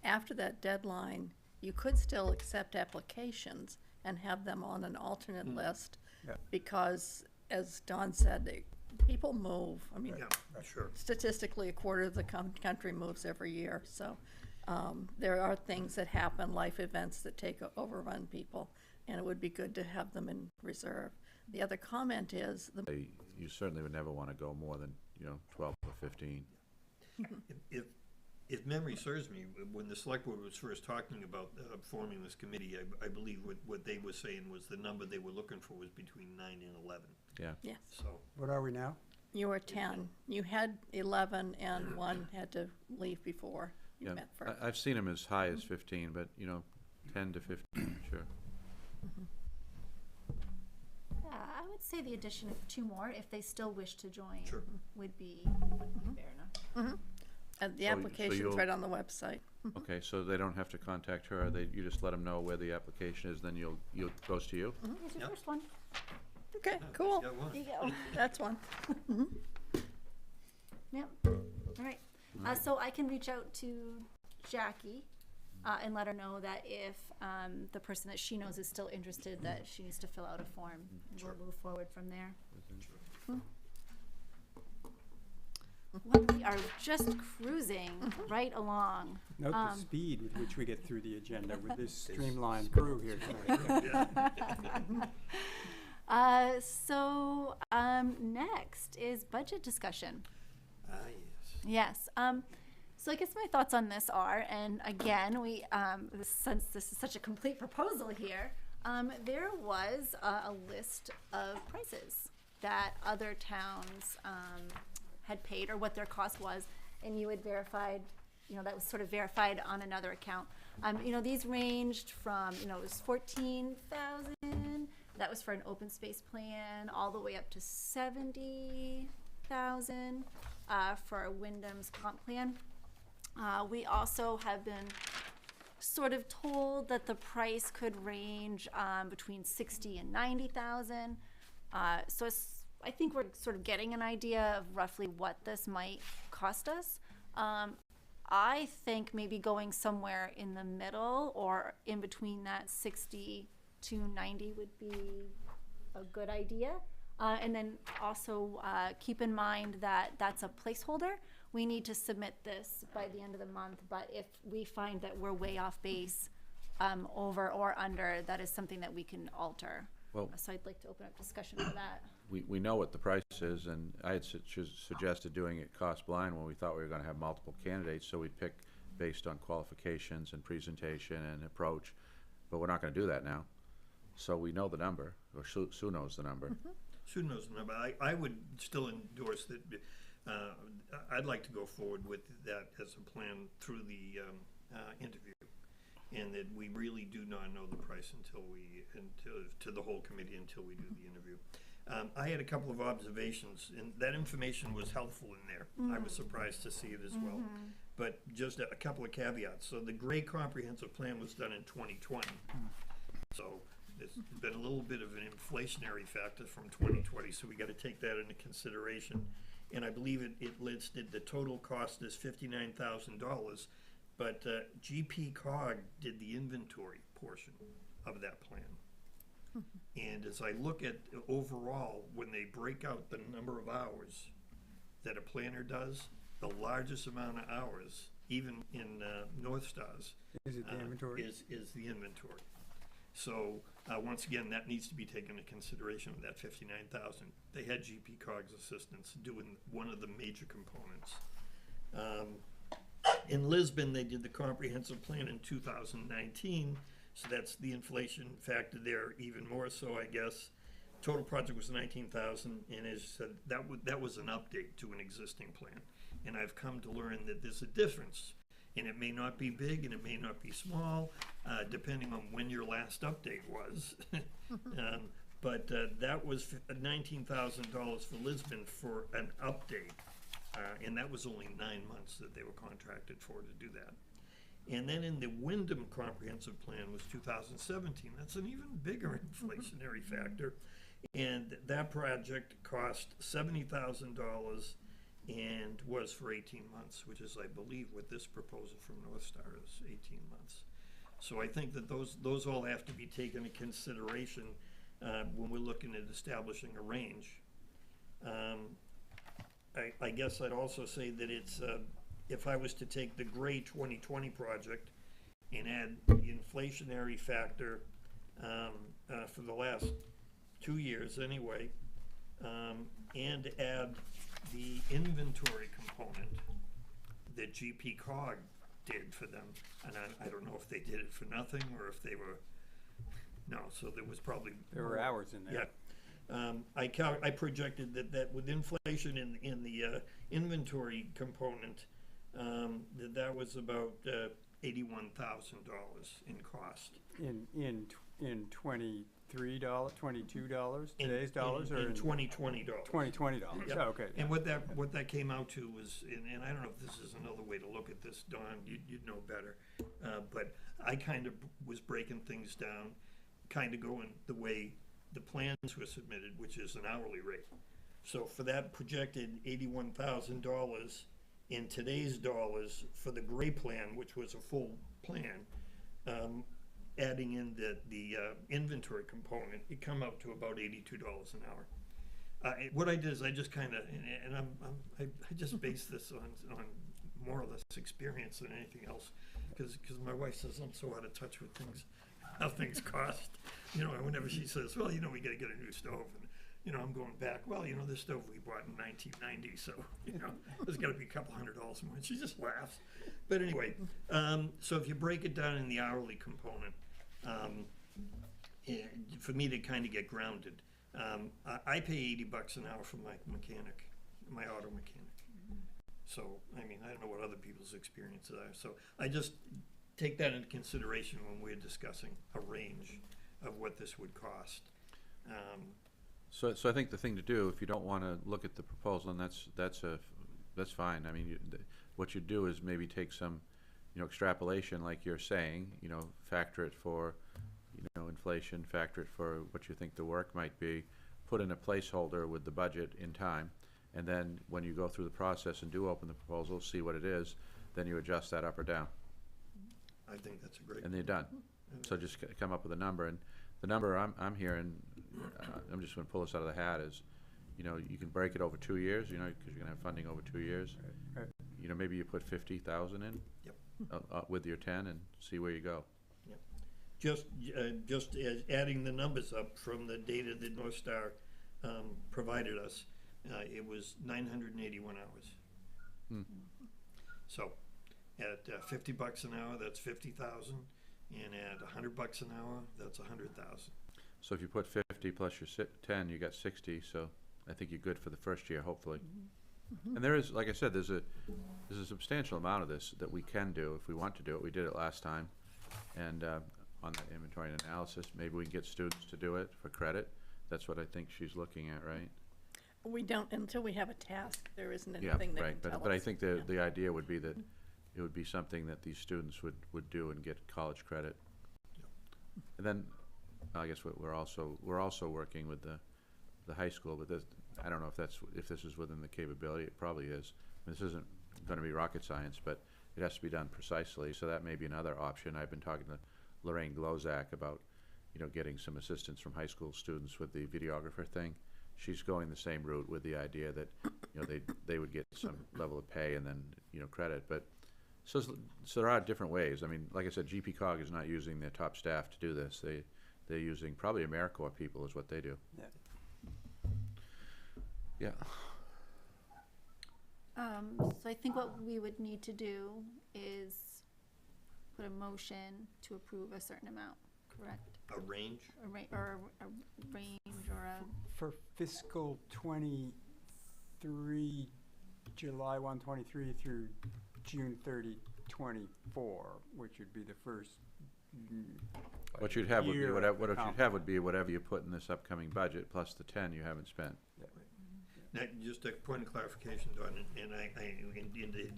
B: after that deadline, you could still accept applications and have them on an alternate list.
D: Yeah.
B: Because, as Don said, people move. I mean,
C: Yeah, sure.
B: statistically, a quarter of the country moves every year, so there are things that happen, life events that overrun people, and it would be good to have them in reserve. The other comment is,
E: You certainly would never want to go more than, you know, 12 or 15.
C: If memory serves me, when the select board was first talking about forming this committee, I believe what they were saying was the number they were looking for was between 9 and 11.
E: Yeah.
B: yes,
C: So,
D: What are we now?
B: you were 10. You had 11, and one had to leave before you
E: Yeah.
B: met first.
E: I've seen them as high as 15, but, you know, 10 to 15, sure.
A: Yeah, I would say the addition of 2 more, if they still wish to join,
C: Sure.
A: would be fair enough.
B: And the
E: So
B: application's
E: you'll-
B: right on the website.
E: Okay, so they don't have to contact her, you just let them know where the application is, then it goes to you?
A: Here's your
C: Yep.
A: first one.
B: Okay, cool.
C: got one.
A: There you go.
B: That's one.
A: Yep, all right. So I can reach out to Jackie and let her know that if the person that she knows is still interested, that she needs to fill out a form. And we'll move forward from there. Well, we are just cruising right along.
D: Note the speed with which we get through the agenda with this streamlined crew here tonight.
A: So next is budget discussion.
C: yes.
A: Yes. So I guess my thoughts on this are, and again, since this is such a complete proposal here, there was a list of prices that other towns had paid, or what their cost was, and you had verified, you know, that was sort of verified on another account. You know, these ranged from, you know, it was 14,000. That was for an open space plan, all the way up to 70,000 for a Wyndham's comp plan. We also have been sort of told that the price could range between 60 and 90,000. So I think we're sort of getting an idea of roughly what this might cost us. I think maybe going somewhere in the middle or in between that 60 to 90 would be a good idea. And then also keep in mind that that's a placeholder. We need to submit this by the end of the month, but if we find that we're way off base, over or under, that is something that we can alter.
E: Well-
A: So I'd like to open up discussion for that.
E: We know what the price is, and I had suggested doing it cost blind when we thought we were gonna have multiple candidates, so we'd pick based on qualifications and presentation and approach, but we're not gonna do that now. so we know the number, or Sue knows the number.
C: Sue knows the number. I would still endorse that. I'd like to go forward with that as a plan through the interview, and that we really do not know the price to the whole committee until we do the interview. I had a couple of observations, and that information was helpful in there. I was surprised to see it as well. But just a couple of caveats. So the Gray Comprehensive Plan was done in 2020. So there's been a little bit of an inflationary factor from 2020, so we got to take that into consideration. And I believe it listed the total cost as $59,000, but GP Cog did the inventory portion of that plan. And as I look at overall, when they break out the number of hours that a planner does, the largest amount of hours, even in North Stars,
D: Is it the inventory?
C: is the inventory. So once again, that needs to be taken into consideration of that 59,000. They had GP Cog's assistance doing one of the major components. In Lisbon, they did the comprehensive plan in 2019, so that's the inflation factor there even more so, I guess. Total project was 19,000, and as I said, that was an update to an existing plan. And I've come to learn that there's a difference, and it may not be big and it may not be small, depending on when your last update was. But that was $19,000 for Lisbon for an update, and that was only 9 months that they were contracted for to do that. And then in the Wyndham Comprehensive Plan was 2017. That's an even bigger inflationary factor. And that project cost $70,000 and was for 18 months, which is, I believe, what this proposal from North Star is, 18 months. So I think that those all have to be taken into consideration when we're looking at establishing a range. I guess I'd also say that it's, if I was to take the Gray 2020 project and add the inflationary factor for the last 2 years anyway, and add the inventory component that GP Cog did for them, and I don't know if they did it for nothing or if they were, no, so there was probably.
D: There were hours in there.
C: Yeah. I projected that with inflation in the inventory component, that was about $81,000 in cost.
D: In $22, today's dollars, or
C: in 2020 dollars.
D: $20?
C: Yeah.
D: Oh, okay.
C: And what that came out to was, and I don't know if this is another way to look at this, Don, you'd know better, but I kind of was breaking things down, kind of going the way the plans were submitted, which is an hourly rate. So for that projected $81,000 in today's dollars for the Gray plan, which was a full plan, adding in the inventory component, it come out to about $82 an hour. What I did is I just kind of, and I just based this on more or less experience than anything else, because my wife says I'm so out of touch with things, how things cost. You know, and whenever she says, well, you know, we got to get a new stove, and you know, I'm going back, well, you know, this stove we bought in 1990, so, you know, there's got to be a couple $100 more. And she just laughs. But anyway, so if you break it down in the hourly component, for me to kind of get grounded, I pay $80 an hour for my mechanic, my auto mechanic. So, I mean, I don't know what other people's experiences are. So I just take that into consideration when we're discussing a range of what this would cost.
E: So I think the thing to do, if you don't want to look at the proposal, and that's fine. I mean, what you do is maybe take some, you know, extrapolation, like you're saying, you know, factor it for, you know, inflation, factor it for what you think the work might be, put in a placeholder with the budget in time, and then when you go through the process and do open the proposal, see what it is, then you adjust that up or down,
C: I think that's a great.
E: and you're done. So just come up with a number, and the number I'm hearing, I'm just going to pull this out of the hat, is, you know, you can break it over 2 years, you know, because you're going to have funding over 2 years.
D: Right.
E: You know, maybe you put 50,000 in.
C: Yep.
E: With your 10 and see where you go.
C: Just as adding the numbers up from the data that North Star provided us, it was 981 hours. So at $50 an hour, that's 50,000, and at $100 an hour, that's 100,000.
E: So if you put 50 plus your 10, you got 60, so I think you're good for the first year, hopefully. And there is, like I said, there's a substantial amount of this that we can do if we want to do it. We did it last time, and on the inventory and analysis, maybe we can get students to do it for credit. That's what I think she's looking at, right?
B: We don't, until we have a task, there isn't
E: Yeah,
B: anything that
E: right,
B: can tell us.
E: but I think
B: Yeah.
E: the idea would be that it would be something that these students would do and get college credit. And then, I guess we're also working with the high school, but this, I don't know if this is within the capability. It probably is. This isn't gonna be rocket science, but it has to be done precisely, so that may be another option. I've been talking to Lorraine Glozak about, getting some assistance from high school students with the videographer thing. She's going the same route with the idea that, they would get some level of pay and then, credit, but so there are different ways. I mean, like I said, GPCOG is not using their top staff to do this. They're using probably AmeriCorps people is what they do.
D: Yeah.
E: Yeah.
A: So I think what we would need to do is put a motion to approve a certain amount, correct?
C: A range?
A: Or a range or a,
D: For fiscal '23, July 1, '23 through June 30, '24, which would be the first
E: What you'd have would be
D: year
E: what
D: of
E: you'd have would be whatever you put in this upcoming budget plus the 10 you haven't spent.
C: Now, just a point of clarification, Don, and in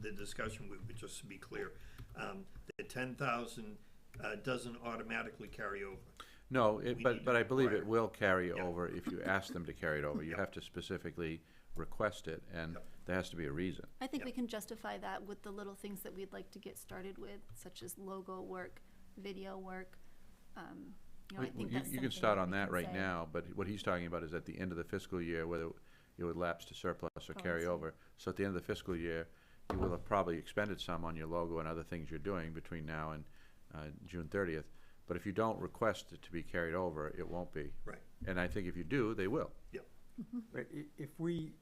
C: the discussion, just to be clear, the 10,000 doesn't automatically carry over.
E: No,
C: We need
E: but
C: to
E: I believe
C: require
E: it will carry
C: Yep.
E: over if you ask them to carry it over. You
C: Yep.
E: have to specifically request it, and
C: Yep.
E: there has to be a reason.
A: I think we
C: Yep.
A: can justify that with the little things that we'd like to get started with, such as logo work, video work. I think that's
E: You can
A: something
E: start on
A: we
E: that
A: can
E: right
A: say.
E: now, but what he's talking about is at the end of the fiscal year, whether it would lapse to surplus or carry
A: I see.
E: over. So at the end of the fiscal year, you will have probably expended some on your logo and other things you're doing between now and June 30th. But if you don't request it to be carried over, it won't be.
C: Right.
E: And I think if you do, they will.
D: But if we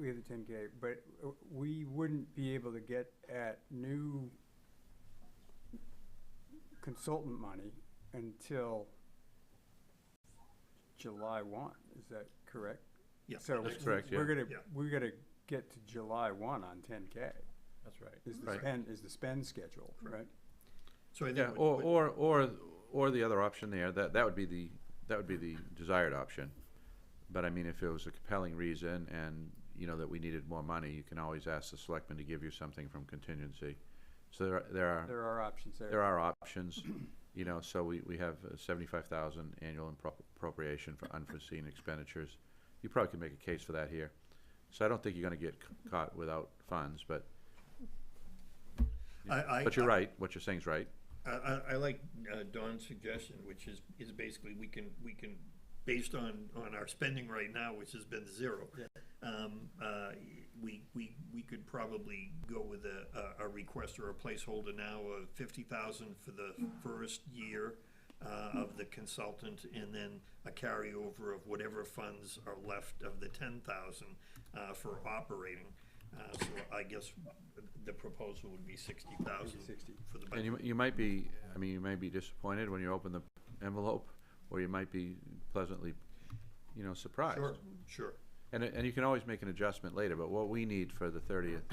D: have the 10K, but we wouldn't be able to get at new consultant money until July 1, is that correct?
C: Yeah.
D: So
E: That's correct, yeah.
C: Yeah.
D: we're gonna get to July 1 on 10K,
H: That's right.
D: is the
E: Right.
D: spend schedule, right?
C: So I think.
E: Yeah, or the other option there, that would be the desired option. But I mean, if it was a compelling reason and, that we needed more money, you can always ask the selectmen to give you something from contingency. So there
D: There are options there.
E: are options, so we have 75,000 annual appropriation for unforeseen expenditures. You probably could make a case for that here. So I don't think you're gonna get caught without funds, but
C: But
E: you're right, what you're saying is right.
C: I like Don's suggestion, which is basically we can, based on our spending right now, which has been zero, we could probably go with a request or a placeholder now of 50,000 for the first year of the consultant, and then a carryover of whatever funds are left of the 10,000 for operating. So I guess the proposal would be 60,000
D: 60.
C: for the
E: And
C: budget.
E: you might be, you may be disappointed when you open the envelope, or you might be pleasantly, surprised.
C: Sure.
E: And you can always make an adjustment later, but what we need for the 30th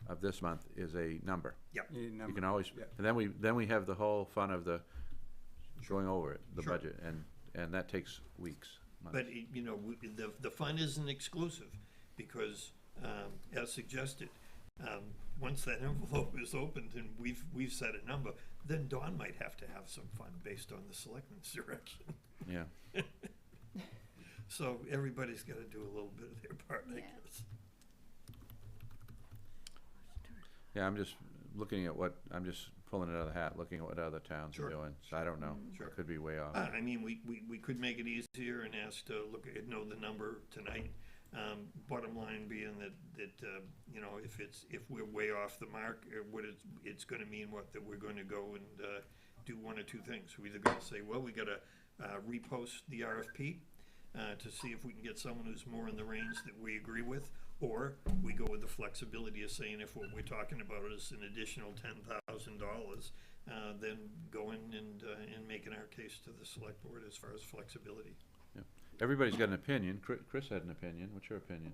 E: of this month is a number.
D: You need a
E: You
D: number.
E: can always,
D: Yeah.
E: and then we have the whole fun of the going over it, the
C: Sure.
E: budget, and that takes weeks, months.
C: But, the fund isn't exclusive, because, as suggested, once that envelope is opened and we've set a number, then Dawn might have to have some fun based on the selectmen's direction.
E: Yeah.
C: So everybody's gotta do a little bit of their part, I
A: Yeah.
C: guess.
E: Yeah, I'm just pulling it out of the hat, looking at what other towns are
C: Sure.
E: doing, so I don't know.
C: Sure.
E: It could be way off.
C: I mean, we could make it easier and ask to know the number tonight. Bottom line being that, if we're way off the mark, it's gonna mean that we're gonna go and, do one or two things. We're either gonna say, well, we gotta, repost the RFP, to see if we can get someone who's more in the range that we agree with, or we go with the flexibility of saying if what we're talking about is an additional $10,000, then going and making our case to the select board as far as flexibility.
E: Everybody's got an opinion. Chris had an opinion. What's your opinion?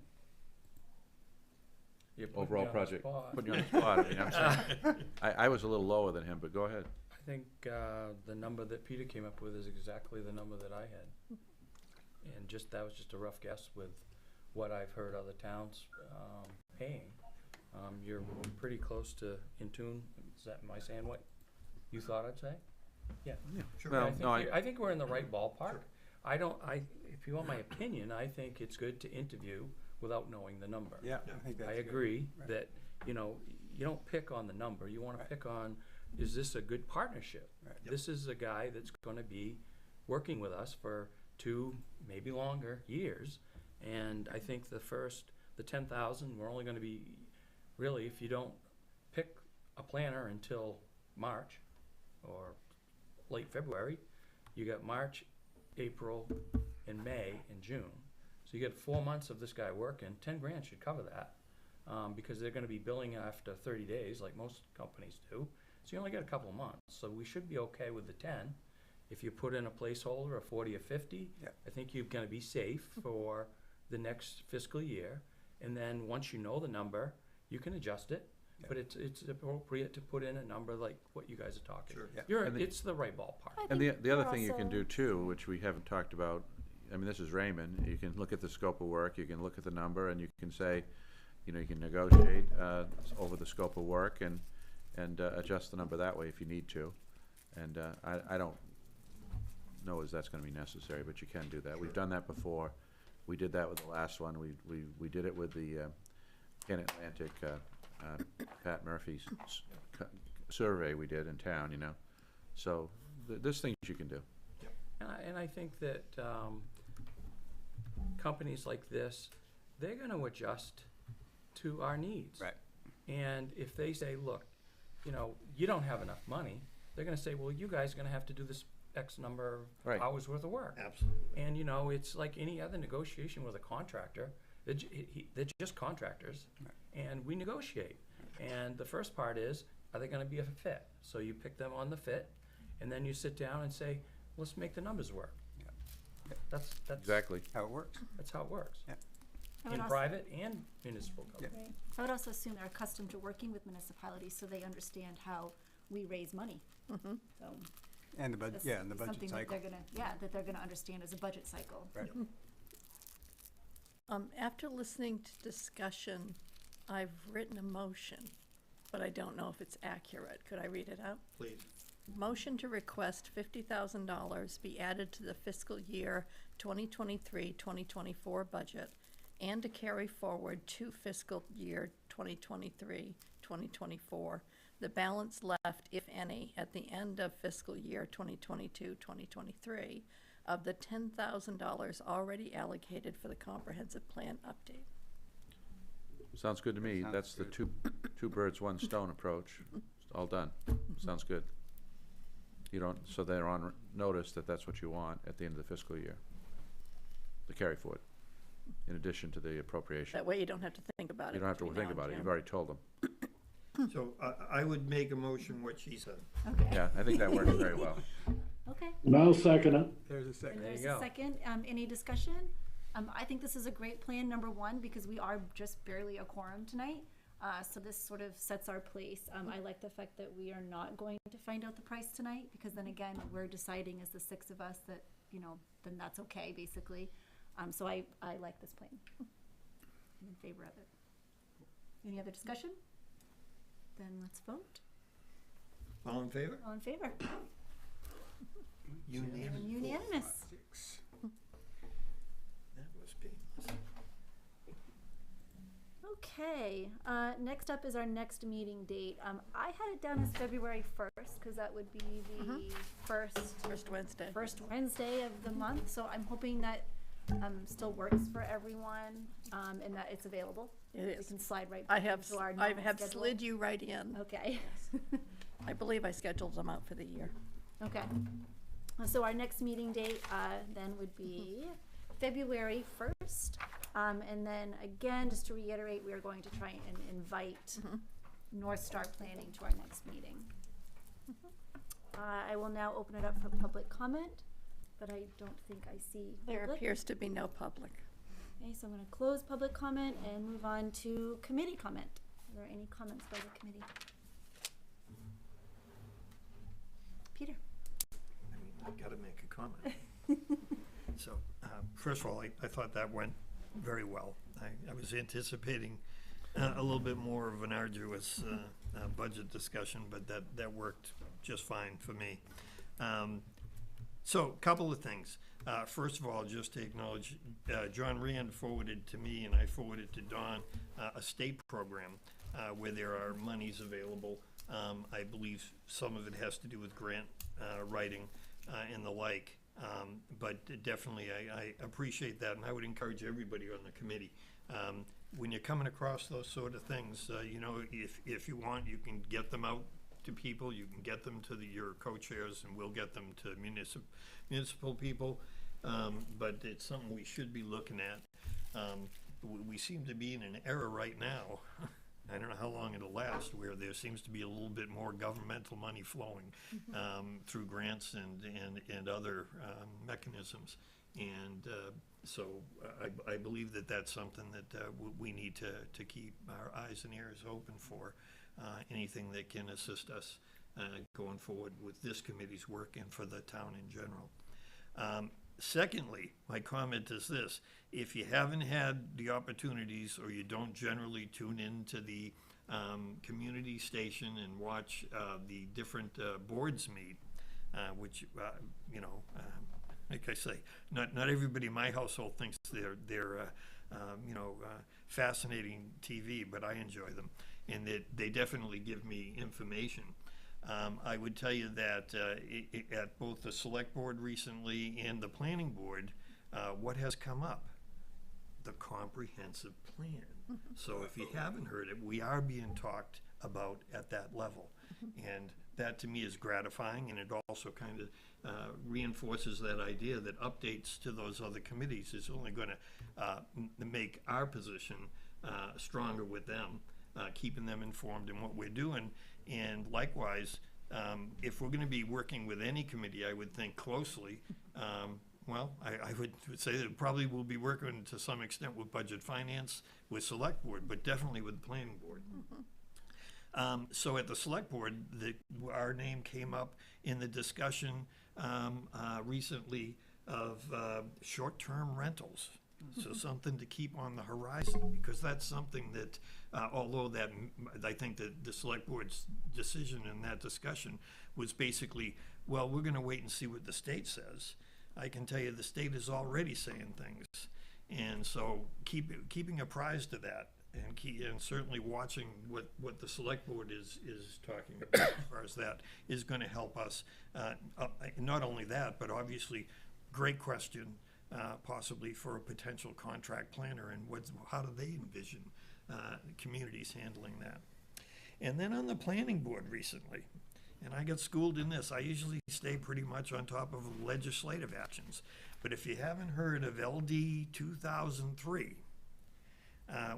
F: You put me
E: Overall
F: on the
E: project.
F: spot.
E: Putting you on the spot. I mean, I'm saying, I was a little lower than him, but go ahead.
F: I think the number that Peter came up with is exactly the number that I had. And that was just a rough guess with what I've heard other towns paying. You're pretty close to in tune. Am I saying what you thought I'd say? Yeah.
C: Sure.
E: Well,
F: I think we're in the right ballpark. If you want my opinion, I think it's good to interview without knowing the number.
D: Yeah, I think that's
F: I
D: good.
F: agree
D: Right.
F: that, you don't pick on the number. You wanna pick on, is this a good partnership?
D: Right.
C: Yep.
F: This is a guy that's gonna be working with us for 2, maybe longer, years. And I think the 10,000, we're only gonna be, really, if you don't pick a planner until March or late February, you got March, April, and May, and June. So you get 4 months of this guy working. 10 grand should cover that, because they're going to be billing after 30 days, like most companies do. So you only get a couple of months. So we should be okay with the 10. If you put in a placeholder of 40 or 50,
D: Yep.
F: I think you're going to be safe for the next fiscal year. And then once you know the number, you can adjust it.
D: Yep.
F: But it's appropriate to put in a number like what you guys are talking.
C: Sure.
D: Yeah.
E: And
F: It's the right ballpark.
A: I
E: And
A: think
E: the other
A: we're
E: thing you can
A: also-
E: do too, which we haven't talked about, I mean, this is Raymond, you can look at the scope of work, you can look at the number, and you can say, you can negotiate over the scope of work and adjust the number that way if you need to. And I don't know as that's gonna be necessary, but you can do that. We've done that before. We did that with the last one. We did it with the Pan Atlantic, Pat Murphy's survey we did in town, So there's things you can do.
F: And I think that companies like this, they're going to adjust to our needs.
D: Right.
F: And if they say, look, you don't have enough money, they're going to say, well, you guys are going to have to do this X number of
E: Right.
F: hours worth of work.
C: Absolutely.
F: And, it's like any other negotiation with a contractor. They're just contractors, and we negotiate. And the first part is, are they going to be a fit? So you pick them on the fit, and then you sit down and say, let's make the numbers work.
D: Yeah.
F: That's
E: Exactly.
D: How it works.
F: That's how it works.
D: Yeah.
A: I would
F: In
A: also-
F: private and municipal government.
A: Right. I would also assume they're accustomed to working with municipalities, so they understand how we raise money.
B: Mm-hmm.
A: So
D: And the
A: that's
D: and the budget
A: something
D: cycle.
A: that they're gonna understand as a budget cycle.
D: Right.
B: After listening to discussion, I've written a motion, but I don't know if it's accurate. Could I read it out?
C: Please.
B: Motion to request $50,000 be added to the fiscal year 2023-2024 budget and to carry forward to fiscal year 2023-2024. The balance left, if any, at the end of fiscal year 2022-2023 of the $10,000 already allocated for the comprehensive plan update.
E: Sounds good to me.
D: Sounds
E: That's the
D: good.
E: two birds, one stone approach. All done. Sounds good. So they're on notice that that's what you want at the end of the fiscal year. The carry forward, in addition to the appropriation.
B: That way you don't have to think about it.
E: You don't have to
B: between
E: think
B: now and
E: about it.
B: Jan.
E: You've already told them.
C: So I would make a motion what she said.
A: Okay.
E: Yeah, I think that works very well.
A: Okay.
G: And I'll second it.
D: There's a second.
A: And
F: There you
A: there's a
F: go.
A: second. Any discussion? I think this is a great plan, number one, because we are just barely a quorum tonight. So this sort of sets our place. I like the fact that we are not going to find out the price tonight, because then again, we're deciding as the 6 of us that, then that's okay, basically. So I like this plan. I'm in favor of it. Any other discussion? Then let's vote.
C: All in favor?
A: All in favor?
C: Unanimous.
A: Unanimous.
D: 6.
C: That was painless.
A: Okay, next up is our next meeting date. I had it down as February 1st, because that would be the first
B: First Wednesday.
A: Wednesday of the month, so I'm hoping that still works for everyone, and that it's available.
B: It
A: We
B: is.
A: can slide right
B: I
A: back
B: have,
A: into our
B: I
A: normal
B: have
A: schedule.
B: slid you right in.
A: Okay.
B: I believe I scheduled them out for the year.
A: Okay. So our next meeting date then would be February 1st. And then again, just to reiterate, we are going to try and invite North Star Planning to our next meeting. I will now open it up for public comment, but I don't think I see
B: There
A: public.
B: appears to be no public.
A: Okay, so I'm gonna close public comment and move on to committee comment. Are there any comments by the committee? Peter?
C: I gotta make a comment. So, first of all, I thought that went very well. I was anticipating a little bit more of an arduous budget discussion, but that worked just fine for me. So, couple of things. First of all, just to acknowledge, John Rand forwarded to me, and I forwarded to Don, a state program where there are monies available. I believe some of it has to do with grant writing and the like. But definitely, I appreciate that, and I would encourage everybody on the committee. When you're coming across those sort of things, you know, if you want, you can get them out to people, you can get them to your co-chairs, and we'll get them to municipal people. But it's something we should be looking at. We seem to be in an era right now, I don't know how long it'll last, where there seems to be a little bit more governmental money flowing through grants and other mechanisms. And so I believe that that's something that we need to keep our eyes and ears open for, anything that can assist us going forward with this committee's work and for the town in general. Secondly, my comment is this: if you haven't had the opportunities, or you don't generally tune into the community station and watch the different boards meet, which you know, like I say, not everybody in my household thinks they're you know, fascinating TV, but I enjoy them, and they definitely give me information. I would tell you that at both the select board recently and the planning board, what has come up? The comprehensive plan. So if you haven't heard it, we are being talked about at that level. And that to me is gratifying, and it also kind of reinforces that idea that updates to those other committees is only going to make our position stronger with them, keeping them informed in what we're doing. And likewise, if we're going to be working with any committee, I would think closely, well, I would say that probably we'll be working to some extent with budget finance, with select board, but definitely with the planning board. So at the select board, our name came up in the discussion recently of short-term rentals. So something to keep on the horizon, because that's something that, although that I think that the select board's decision in that discussion was basically, well, we're going to wait and see what the state says. I can tell you the state is already saying things, and so keeping apprised of that, and certainly watching what the select board is talking about as far as that is going to help us. Not only that, but obviously, great question. Possibly for a potential contract planner, and how do they envision communities handling that? And then on the planning board recently, and I got schooled in this, I usually stay pretty much on top of legislative actions, but if you haven't heard of LD 2003,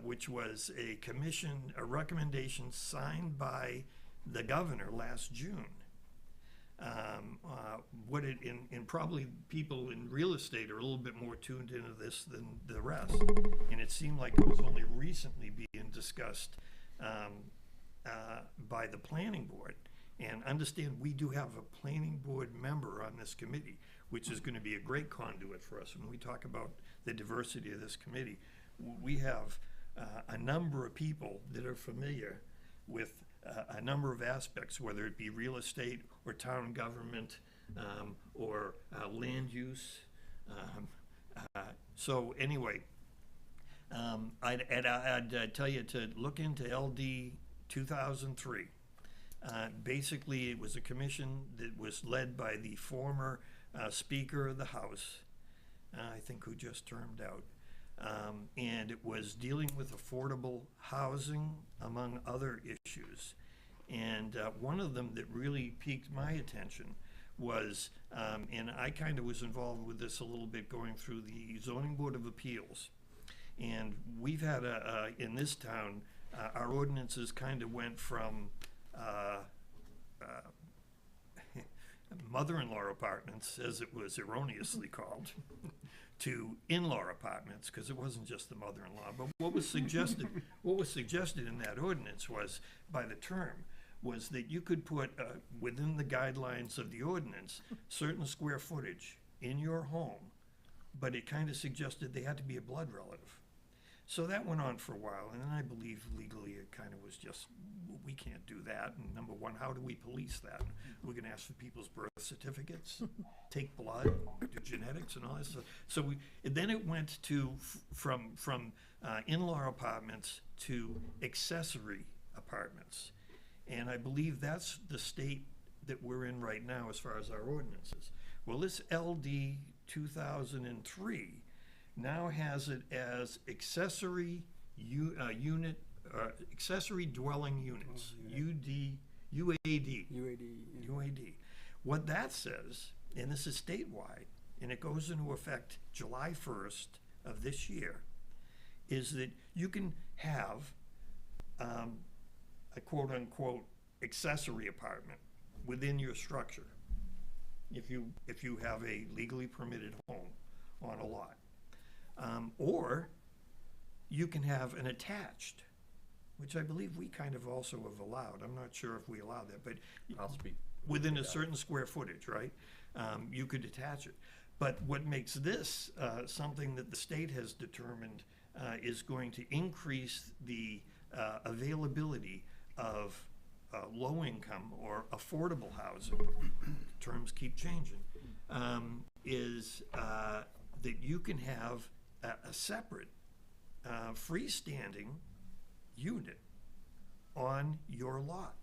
C: which was a recommendation signed by the governor last June, and probably people in real estate are a little bit more tuned into this than the rest, and it seemed like it was only recently being discussed by the planning board. And understand, we do have a planning board member on this committee, which is going to be a great conduit for us when we talk about the diversity of this committee. We have a number of people that are familiar with a number of aspects, whether it be real estate or town government or land use. So anyway, I'd tell you to look into LD 2003. Basically, it was a commission that was led by the former Speaker of the House, I think, who just termed out. And it was dealing with affordable housing, among other issues. And one of them that really piqued my attention was, and I kind of was involved with this a little bit going through the Zoning Board of Appeals. And we've had in this town, our ordinances kind of went from mother-in-law apartments, as it was erroneously called, to in-law apartments, because it wasn't just the mother-in-law. But what was suggested in that ordinance was, by the term, was that you could put, within the guidelines of the ordinance, certain square footage in your home, but it kind of suggested they had to be a blood relative. So that went on for a while, and then I believe legally it kind of was just, we can't do that. And number one, how do we police that? We're gonna ask for people's birth certificates, take blood, do genetics and all that stuff. So then it went to, from in-law apartments to accessory apartments. And I believe that's the state that we're in right now as far as our ordinances. Well, this LD 2003 now has it as accessory accessory dwelling units, UAD. UAD. What that says, and this is statewide, and it goes into effect July 1st of this year, is that you can have a quote-unquote accessory apartment within your structure if you have a legally permitted home on a lot. Or you can have an attached, which I believe we kind of also have allowed. I'm not sure if we allow that, but
F: I'll speak.
C: within a certain square footage, right? You could attach it. But what makes this something that the state has determined is going to increase the availability of low income or affordable housing, terms keep changing, is that you can have a separate freestanding unit on your lot.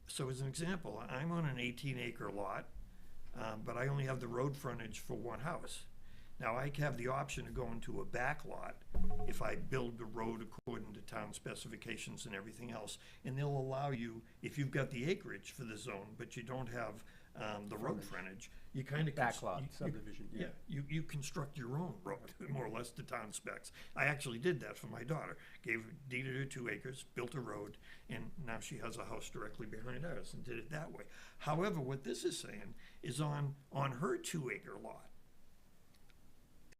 C: So as an example, I'm on an 18-acre lot, but I only have the road frontage for one house. Now, I have the option of going to a back lot if I build the road according to town specifications and everything else. And they'll allow you, if you've got the acreage for the zone, but you don't have the road frontage, you kind of...
D: Backlot subdivision, yeah.
C: You construct your own road, more or less, to town specs. I actually did that for my daughter. Deeded her 2 acres, built a road, and now she has a house directly behind ours and did it that way. However, what this is saying is on her 2-acre lot,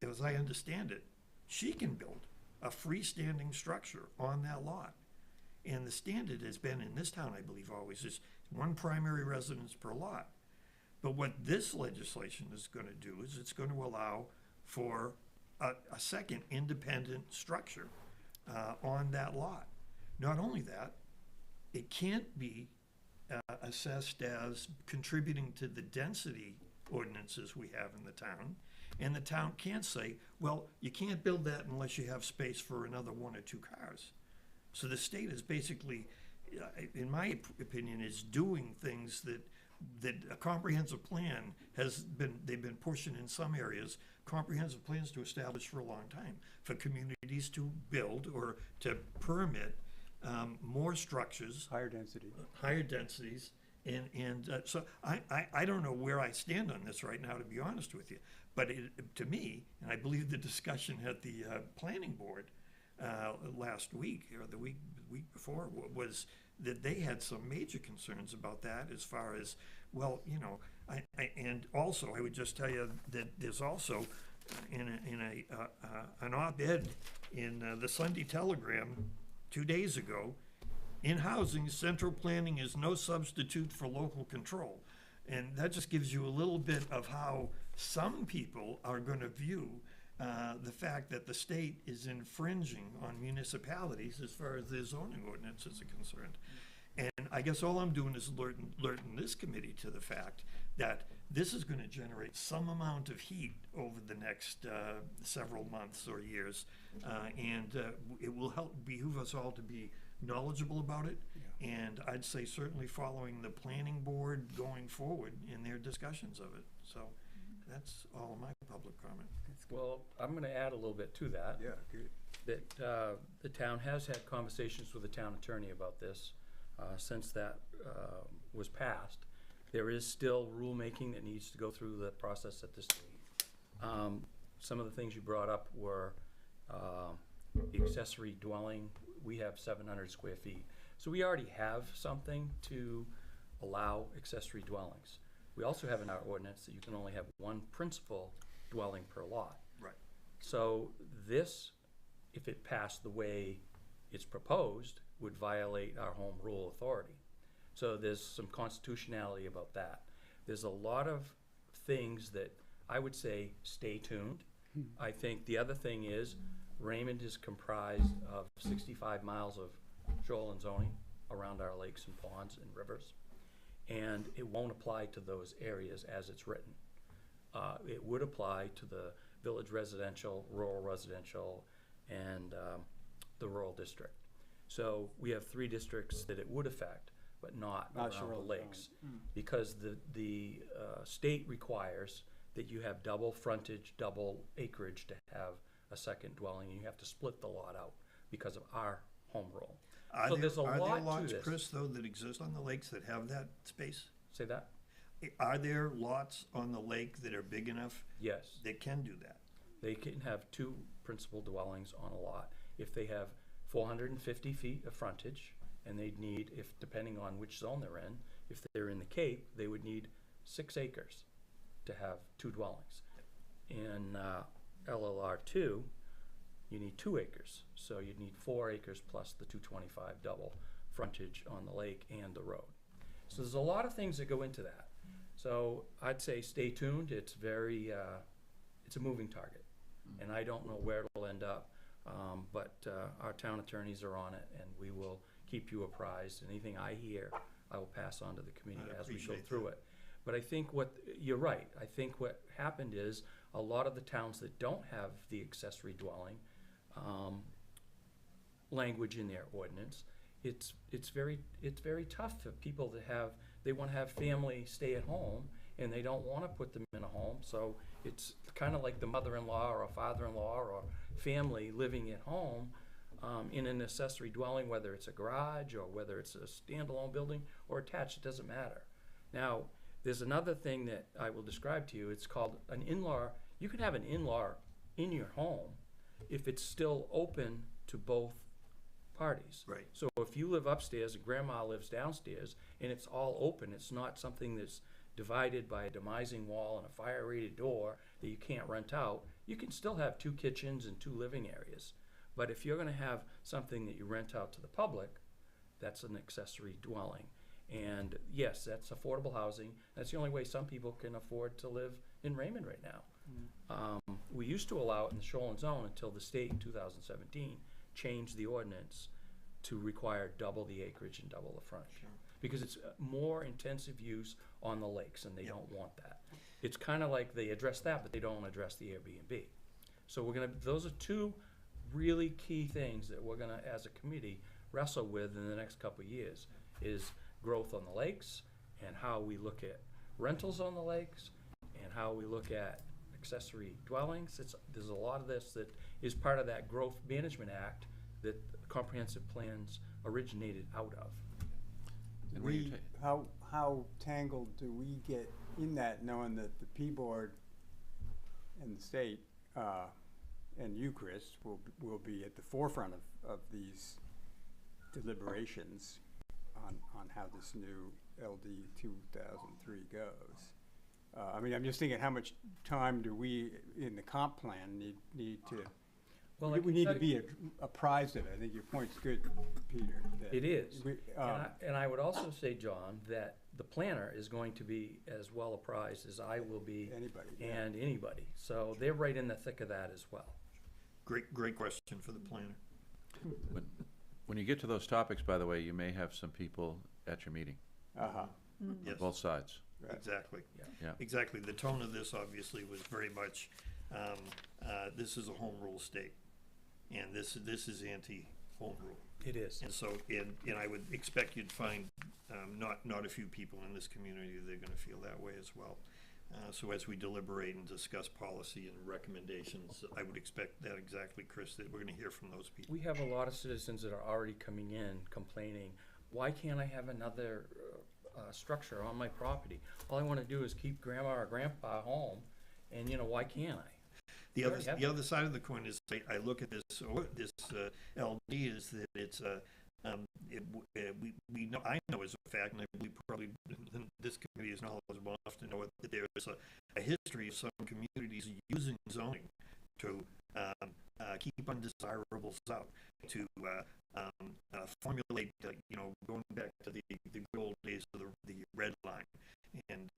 C: as I understand it, she can build a freestanding structure on that lot. And the standard has been in this town, I believe, always is 1 primary residence per lot. But what this legislation is going to do is it's going to allow for a second independent structure on that lot. Not only that, it can't be assessed as contributing to the density ordinances we have in the town. And the town can't say, well, you can't build that unless you have space for another 1 or 2 cars. So the state is basically, in my opinion, is doing things that a comprehensive plan they've been pushing in some areas, comprehensive plans to establish for a long time, for communities to build or to permit more structures.
D: Higher density.
C: Higher densities. So I don't know where I stand on this right now, to be honest with you. But to me, and I believe the discussion at the planning board last week or the week before was that they had some major concerns about that as far as, well, you know, and also I would just tell you that there's also an op-ed in the Sunday Telegram 2 days ago, in housing, central planning is no substitute for local control. And that just gives you a little bit of how some people are going to view the fact that the state is infringing on municipalities as far as their zoning ordinances are concerned. And I guess all I'm doing is alerting this committee to the fact that this is going to generate some amount of heat over the next several months or years. And it will behoove us all to be knowledgeable about it. Yeah. And I'd say certainly following the planning board going forward in their discussions of it. So that's all of my public comment.
F: Well, I'm going to add a little bit to that.
D: Yeah, good.
F: That the town has had conversations with the town attorney about this since that was passed. There is still rulemaking that needs to go through the process at the state. Some of the things you brought up were the accessory dwelling. We have 700 square feet. So we already have something to allow accessory dwellings. We also have in our ordinance that you can only have one principal dwelling per lot.
C: Right.
F: So this, if it passed the way it's proposed, would violate our home rule authority. So there's some constitutionality about that. There's a lot of things that I would say stay tuned. I think the other thing is Raymond is comprised of 65 miles of shoreline zoning around our lakes and ponds and rivers, and it won't apply to those areas as it's written. It would apply to the village residential, rural residential, and the rural district. So we have 3 districts that it would affect, but not around
D: shoreline
F: the lakes. Because the state requires that you have double frontage, double acreage to have a second dwelling, and you have to split the lot out because of our home rule.
C: Are
F: So
C: there,
F: there's a
C: are there
F: lot to
C: lots,
F: this.
C: Chris, though, that exist on the lakes that have that space?
F: Say that?
C: Are there lots on the lake that are big enough
F: Yes.
C: that can do that?
F: They can have 2 principal dwellings on a lot. If they have 450 feet of frontage, and they'd need, if depending on which zone they're in, if they're in the Cape, they would need 6 acres to have 2 dwellings. In LLR2, you need 2 acres, so you'd need 4 acres plus the 225 double frontage on the lake and the road. So there's a lot of things that go into that. So I'd say stay tuned. It's very, it's a moving target, and I don't know where it'll end up, but our town attorneys are on it, and we will keep you apprised. Anything I hear, I will pass on to the committee
C: I
F: as we go
C: appreciate
F: through it. But I think you're right. I think what happened is a lot of the towns that don't have the accessory dwelling language in their ordinance, it's very tough for people to have, they want to have family stay at home, and they don't want to put them in a home. So it's kind of like the mother-in-law or a father-in-law or family living at home in an accessory dwelling, whether it's a garage or whether it's a standalone building or attached, it doesn't matter. Now, there's another thing that I will describe to you. It's called an in-law. You can have an in-law in your home if it's still open to both parties.
C: Right.
F: So if you live upstairs and grandma lives downstairs and it's all open, it's not something that's divided by a demising wall and a fire-rated door that you can't rent out, you can still have 2 kitchens and 2 living areas. But if you're gonna have something that you rent out to the public, that's an accessory dwelling. And yes, that's affordable housing. That's the only way some people can afford to live in Raymond right now. We used to allow it in the shoreline zone until the state in 2017 changed the ordinance to require double the acreage and double the frontage.
C: Sure.
F: Because it's more intensive use on the lakes, and they
C: Yep.
F: don't want that. It's kind of like they address that, but they don't address the Airbnb. So those are 2 really key things that we're gonna, as a committee, wrestle with in the next couple of years, is growth on the lakes, and how we look at rentals on the lakes, and how we look at accessory dwellings. There's a lot of this that is part of that Growth Management Act that comprehensive plans originated out of.
E: And when you
D: We,
E: ta-
D: how tangled do we get in that, knowing that the P-board and the state, and you, Chris, will be at the forefront of these deliberations on how this new LD 2003 goes? I mean, I'm just thinking, how much time do we, in the comp plan, need to,
F: Well, I
D: we
F: can
D: need
F: tell
D: to be apprised of it. I think your point's good, Peter. that
F: It is.
D: we-
F: And I would also say, John, that the planner is going to be as well apprised as I will be,
D: Anybody, yeah.
F: and anybody. So they're right in the thick of that as well.
C: Great question for the planner.
E: When you get to those topics, by the way, you may have some people at your meeting,
D: Uh-huh,
C: Yes,
E: both sides.
D: right.
C: exactly.
E: Yeah.
C: Exactly. The tone of this obviously was very much, this is a home rule state. And this is anti-home rule.
F: It is.
C: And so, and I would expect you'd find, not a few people in this community that are gonna feel that way as well. So as we deliberate and discuss policy and recommendations, I would expect that exactly, Chris, that we're gonna hear from those people.
F: We have a lot of citizens that are already coming in complaining, why can't I have another structure on my property? All I want to do is keep grandma or grandpa home, and why can't I?
C: The
F: Very
C: other side of the coin is, I look at this LD is that it's we know, I know as a fact, and I believe probably this committee is knowledgeable enough to know that there is a history of some communities using zoning to keep undesirables out, to formulate, going back to the good old days of the red line, and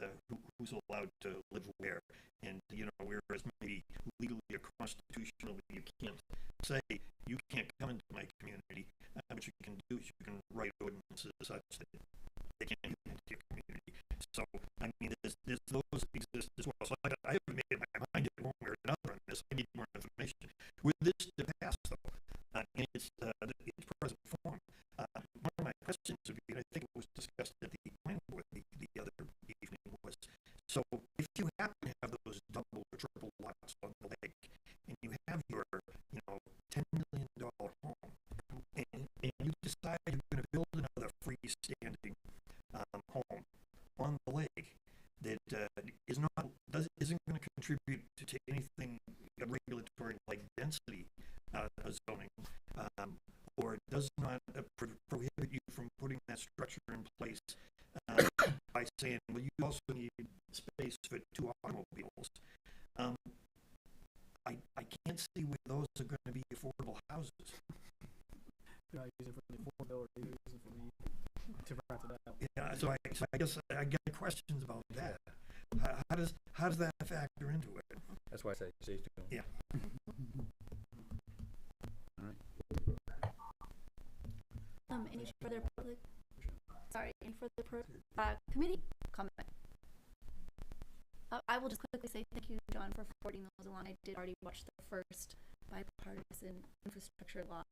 C: who's allowed to live where. And, whereas maybe legally or constitutionally you can't say, you can't come into my community, what you can do is you can write ordinances such that they can't come into your community. So, I mean, there's those exist as well. So I haven't made my mind up one way or another on this. I need more information. With this to pass, though, in its present form, one of my questions would be, and I think it was discussed at the planning board the other evening, was, so if you happen to have those double or triple lots on the lake, and you have your, $10 million home, and you decide you're going to build another freestanding home on the lake that isn't going to contribute to anything regulatory like density zoning, or does not prohibit you from putting that structure in place by saying, well, you also need space for 2 automobiles. I can't see where those are going to be affordable houses.
H: You're not using it for the affordability, you're using it for the, to rent it out.
C: Yeah, so I guess I got questions about that. How does that factor into it?
F: That's why I say stay tuned.
C: Yeah.
E: All right.
A: Any further committee comment? I will just quickly say thank you, John, for forwarding those along. I did already watch the first bipartisan infrastructure law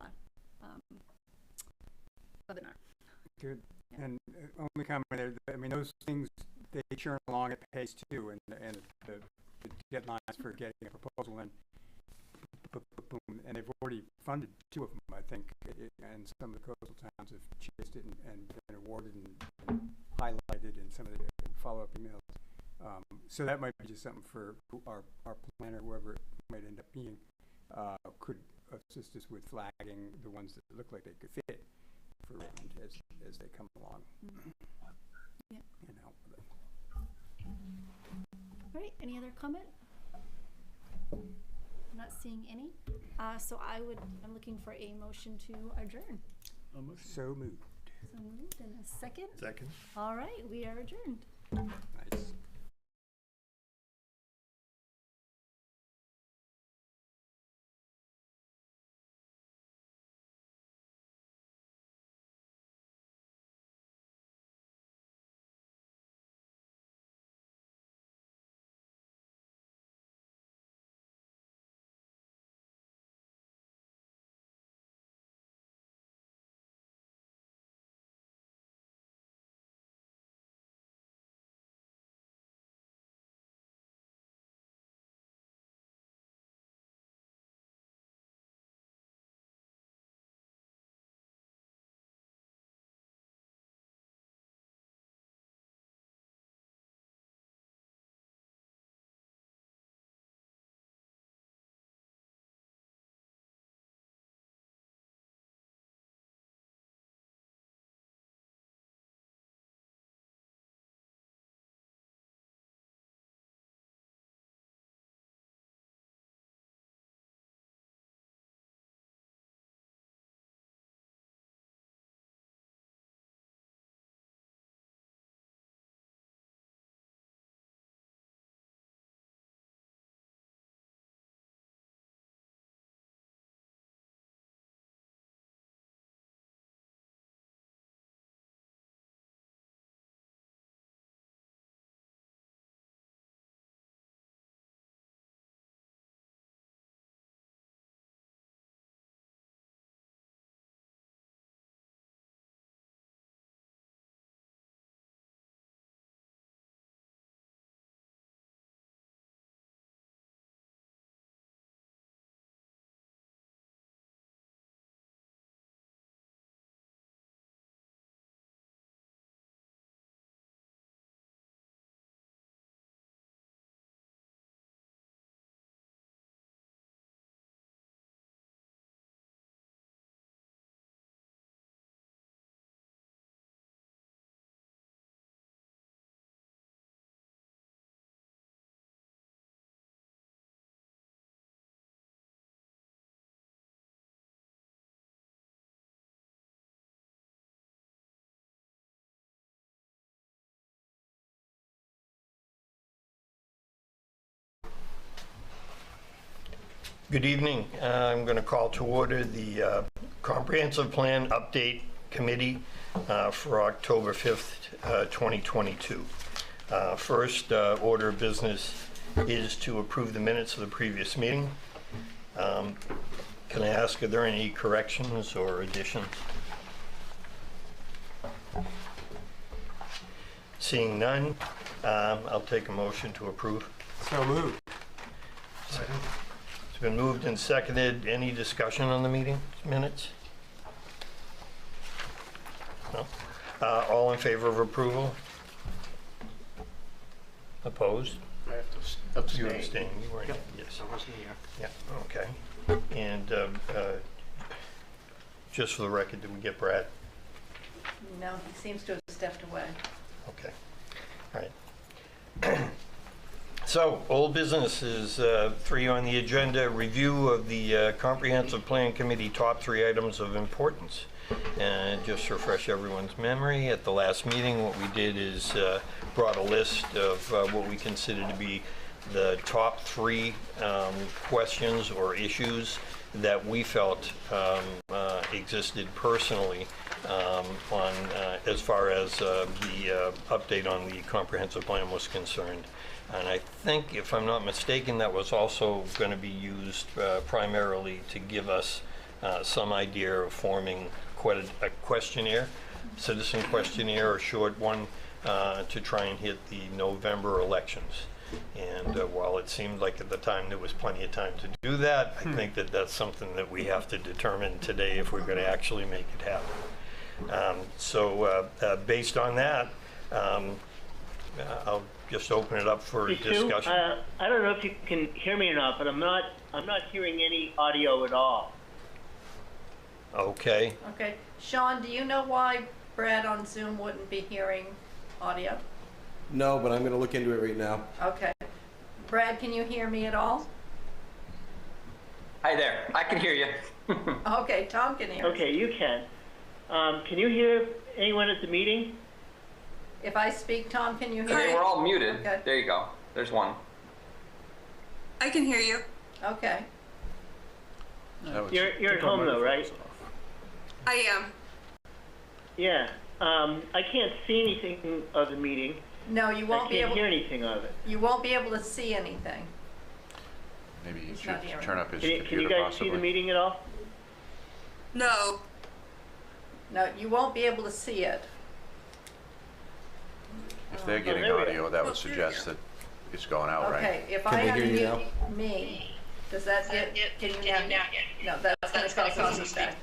A: webinar.
D: Good.
A: Yeah.
D: And only comment there, I mean, those things, they churn along at pace too, and the deadlines for getting a proposal in, boom, and they've already funded 2 of them, I think, and some of the coastal towns have chased it and been awarded and highlighted in some of the follow-up emails. So that might be just something for our planner, whoever it might end up being, could assist us with flagging the ones that look like they could fit for Raymond as they come along.
A: Mm-hmm. Yeah.
D: And help with it.
A: All right, any other comment? I'm not seeing any. So I'm looking for a motion to adjourn.
D: So moved.
A: So moved, and a second.
C: Second.
A: All right, we are adjourned.
D: Nice.
C: Good evening. I'm going to call to order the Comprehensive Plan Update Committee for October 5th, 2022. First order of business is to approve the minutes of the previous meeting. Can I ask, are there any corrections or additions? Seeing none, I'll take a motion to approve.
D: So moved.
C: It's been moved and seconded. Any discussion on the meeting minutes? No? All in favor of approval? Opposed?
I: I have to
C: You
I: abstain.
C: abstain, you weren't,
I: Yep.
C: yes.
I: I wasn't here.
C: Yeah, okay. And just for the record, did we get Brad?
B: No, he seems to have stepped away.
C: Okay, all right. So, old business is 3 on the agenda, review of the Comprehensive Plan Committee top 3 items of importance. And just to refresh everyone's memory, at the last meeting, what we did is brought a list of what we consider to be the top 3 questions or issues that we felt existed personally on as far as the update on the comprehensive plan was concerned. And I think, if I'm not mistaken, that was also going to be used primarily to give us some idea of forming quite a questionnaire, citizen questionnaire, or short one, to try and hit the November elections. And while it seemed like at the time there was plenty of time to do that, I think that that's something that we have to determine today if we're going to actually make it happen. Based on that, I'll just open it up for
J: Hey, Sue,
C: discussion.
J: I don't know if you can hear me or not, but I'm not hearing any audio at all.
C: Okay.
B: Okay, Sean, do you know why Brad on Zoom wouldn't be hearing audio?
I: No, but I'm gonna look into it right now.
B: Okay. Brad, can you hear me at all?
K: Hi there, I can hear you.
B: Okay, Tom can hear.
J: Okay, you can. Can you hear anyone at the meeting?
B: If I speak, Tom, can you hear
K: Okay,
B: me?
K: we're all muted.
B: Okay.
K: There you go. There's one.
L: I can hear you.
B: Okay.
E: That was-
J: You're at home though, right?
L: I am.
J: Yeah. I can't see anything of the meeting.
B: No, you won't
J: I
B: be
J: can't
B: able,
J: hear anything of it.
B: you won't be able to see anything.
E: Maybe he
B: He's
E: should
B: not hearing.
E: turn up his
J: Can you
E: computer
J: guys
E: possibly.
J: see the meeting at all?
L: No.
B: No, you won't be able to see it.
E: If they're getting
J: there we go.
E: audio, that would suggest that it's going out, right?
B: Okay, if
I: Can
B: I
I: they hear you
B: unmute me, does that get, can you now? No, that's gonna cause us feedback.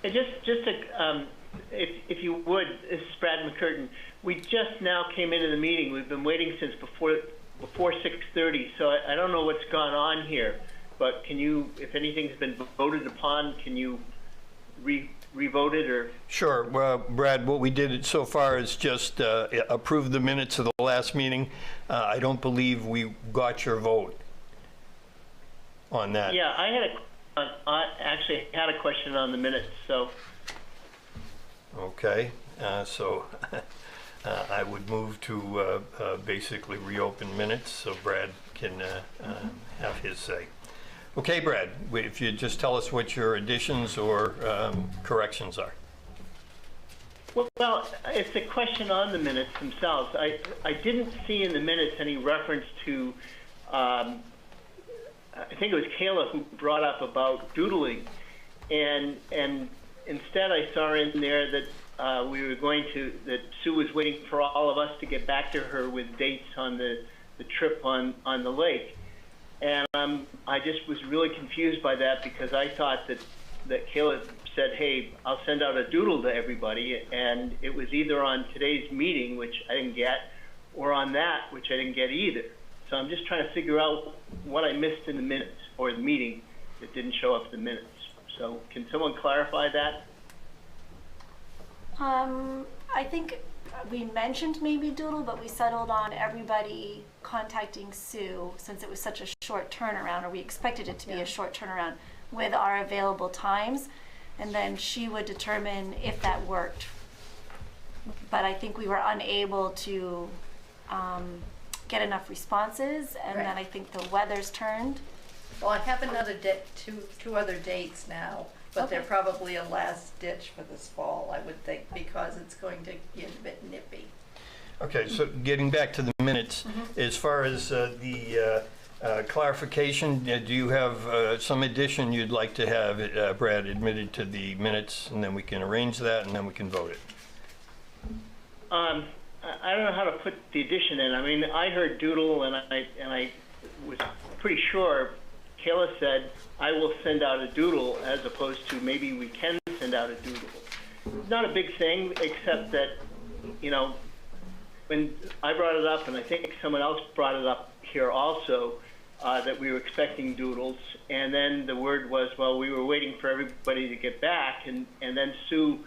J: And just to, if you would, this is Brad McCurtain. We just now came into the meeting. We've been waiting since before 6:30, so I don't know what's gone on here. But can you, if anything's been voted upon, can you re-vote it or?
C: Sure. Well, Brad, what we did so far is just approve the minutes of the last meeting. I don't believe we got your vote on that.
J: Yeah, I actually had a question on the minutes, so.
C: Okay, so I would move to basically reopen minutes so Brad can have his say. Okay, Brad, if you just tell us what your additions or corrections are.
J: Well, it's a question on the minutes themselves. I didn't see in the minutes any reference to, I think it was Kayla who brought up about doodling. And instead I saw in there that that Sue was waiting for all of us to get back to her with dates on the trip on the lake. And I just was really confused by that because I thought that Kayla said, hey, I'll send out a doodle to everybody. And it was either on today's meeting, which I didn't get, or on that, which I didn't get either. So I'm just trying to figure out what I missed in the minutes or the meeting that didn't show up in the minutes. So can someone clarify that?
A: I think we mentioned maybe doodle, but we settled on everybody contacting Sue since it was such a short turnaround, or we expected it to be a short turnaround, with our available times, and then she would determine if that worked. But I think we were unable to get enough responses, and then I think the weather's turned,
B: Well, I have another two other dates now, but they're
A: Okay.
B: probably a last ditch for this fall, I would think, because it's going to get a bit nippy.
C: Okay, so getting back to the minutes, as far as the clarification, do you have some addition you'd like to have, Brad, admitted to the minutes, and then we can arrange that, and then we can vote it?
J: I don't know how to put the addition in. I mean, I heard doodle, and I was pretty sure Kayla said, I will send out a doodle, as opposed to maybe we can send out a doodle. Not a big thing, except that, you know, when I brought it up, and I think someone else brought it up here also, that we were expecting doodles, and then the word was, well, we were waiting for everybody to get back, and then Sue,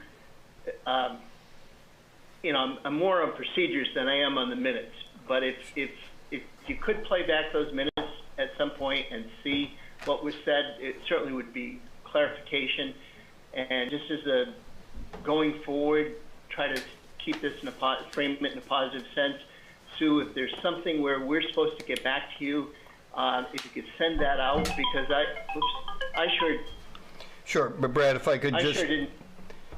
J: you know, I'm more on procedures than I am on the minutes, but if you could play back those minutes at some point and see what was said, it certainly would be clarification, and just as a going forward, try to keep this in frame it in a positive sense. Sue, if there's something where we're supposed to get back to you, if you could send that out, because I sure.
C: Sure, but Brad, if I could
J: I
C: just.
J: sure didn't.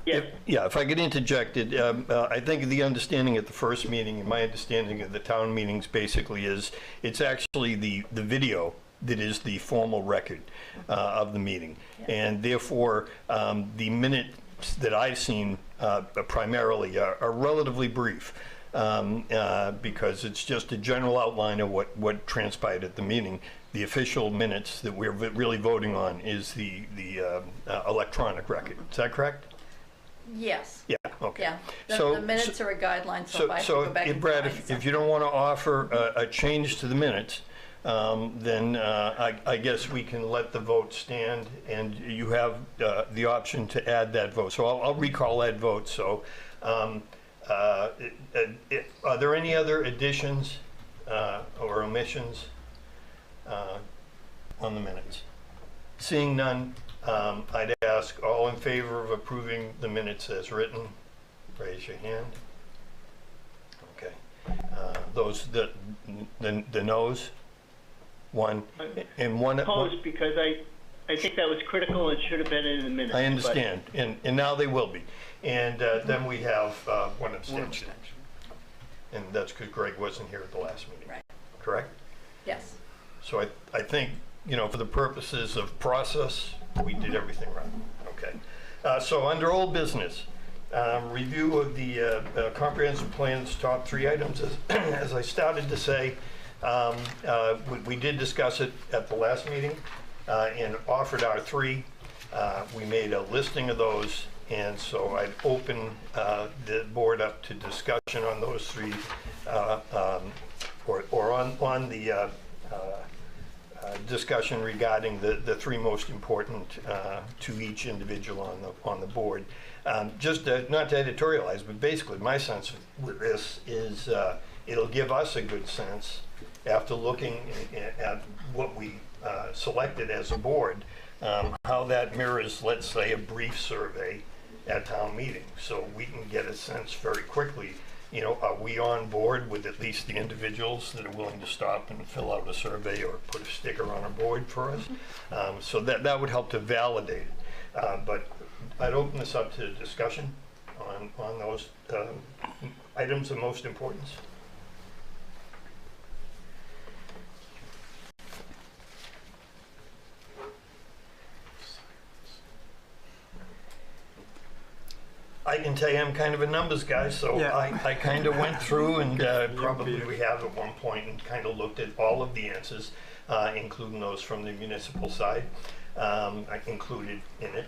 J: Yes.
C: If I could interject it, I think the understanding at the first meeting, and my understanding of the town meetings basically is, it's actually the video that is the formal record of the meeting. And therefore, the minutes that I've seen primarily are relatively brief, because it's just a general outline of what transpired at the meeting. The official minutes that we're really voting on is the electronic record. Is that correct?
B: Yes.
C: Yeah, okay.
B: Yeah, the minutes are a guideline, so if I have to go back and
C: Brad,
B: find
C: if you don't want to offer a change to the minutes, then I guess we can let the vote stand, and you have the option to add that vote. So I'll recall that vote. So are there any other additions or omissions on the minutes? Seeing none, I'd ask all in favor of approving the minutes as written, raise your hand. Okay. Those that, the noes, one, and one.
J: Opposed, because I think that was critical and should have been in the minutes.
C: I understand, and now they will be. And then we have one abstention. And that's because Greg wasn't here at the last meeting.
B: Right.
C: Correct?
B: Yes.
C: So I think, you know, for the purposes of process, we did everything right. Okay. So under old business, review of the comprehensive plan's top 3 items. As I started to say, we did discuss it at the last meeting and offered our 3. We made a listing of those, and so I'd open the board up to discussion on those 3, or on the discussion regarding the 3 most important to each individual on the board. Just not to editorialize, but basically my sense with this is it'll give us a good sense after looking at what we selected as a board, how that mirrors, let's say, a brief survey at town meeting. So we can get a sense very quickly, you know, are we on board with at least the individuals that are willing to stop and fill out a survey or put a sticker on a board for us? So that would help to validate it. But I'd open this up to discussion on those items of most importance. I can tell you I'm kind of a numbers guy, so
D: Yeah.
C: I kind of went through and probably we have at one point and kind of looked at all of the answers, including those from the municipal side. I included in it.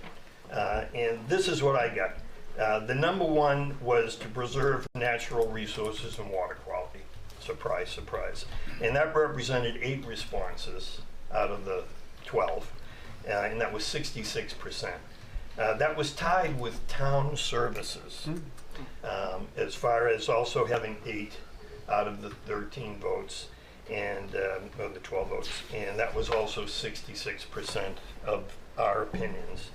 C: And this is what I got. The number 1 was to preserve natural resources and water quality. Surprise, surprise. And that represented 8 responses out of the 12, and that was 66%. That was tied with town services, as far as also having 8 out of the 13 votes, and or the 12 votes, and that was also 66% of our opinions.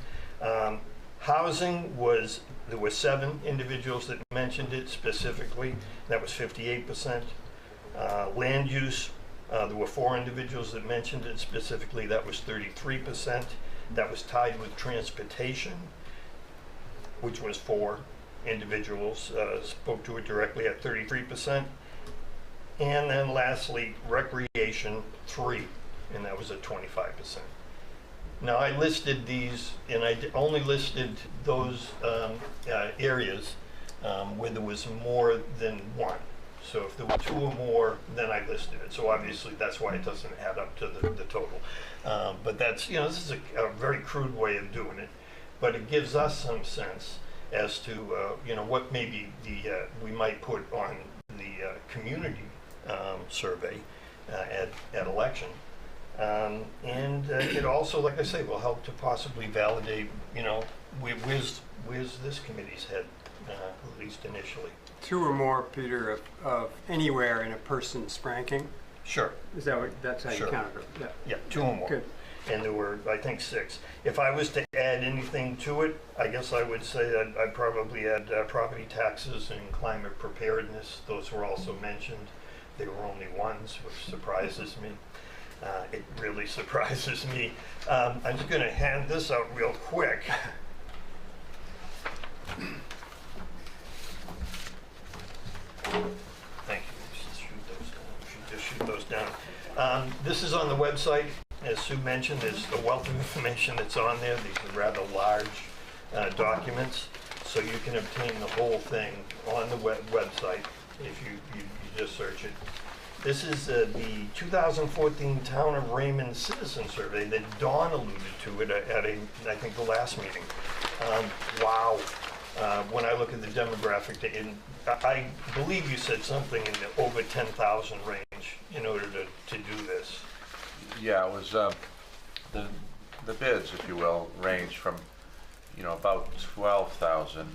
C: Housing was, there were 7 individuals that mentioned it specifically. That was 58%. Land use There were 4 individuals that mentioned it specifically. That was 33%. That was tied with transportation, which was 4 individuals spoke to it directly at 33%. And then lastly, recreation, 3, and that was at 25%. Now, I listed these, and I only listed those areas where there was more than 1. So if there were 2 or more, then I listed it. So obviously, that's why it doesn't add up to the total. But that's, this is a very crude way of doing it, but it gives us some sense as to, what maybe we might put on the community survey at election. And it also, like I say, will help to possibly validate, where's this committee's head, at least initially.
D: 2 or more, Peter, of anywhere in a person's ranking?
C: Sure.
D: Is that what, that's how you
C: Sure.
D: counted it? Yeah.
C: Yeah, 2 or more.
D: Good.
C: And there were, I think, 6. If I was to add anything to it, I guess I would say I'd probably add property taxes and climate preparedness. Those were also mentioned. They were only ones, which surprises me. It really surprises me. I'm just going to hand this out real quick. Thank you. Just shoot those down. This is on the website. As Sue mentioned, there's a wealth of information that's on there. These are rather large documents, so you can obtain the whole thing on the website if you just search it. This is the 2014 Town of Raymond Citizen Survey that Dawn alluded to it at I think the last meeting. Wow. When I look at the demographic, I believe you said something in the over 10,000 range in order to do this.
E: Yeah, it was, the bids, if you will, ranged from, about 12,000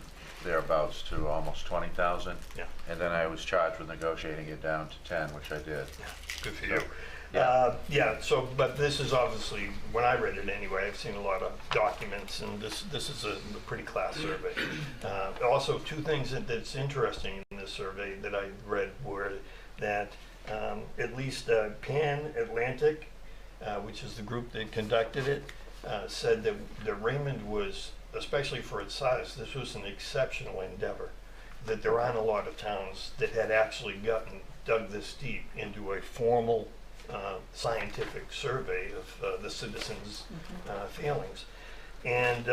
E: thereabouts to almost 20,000.
C: Yeah.
E: And then I was charged with negotiating it down to 10, which I did.
C: Yeah, good for you.
E: Yeah.
C: So, but this is obviously, when I read it anyway, I've seen a lot of documents, and this is a pretty class survey. Also, 2 things that's interesting in this survey that I read were that at least Pan Atlantic, which is the group that conducted it, said that Raymond was, especially for its size, this was an exceptional endeavor. That there aren't a lot of towns that had actually dug this deep into a formal scientific survey of the citizens' feelings. And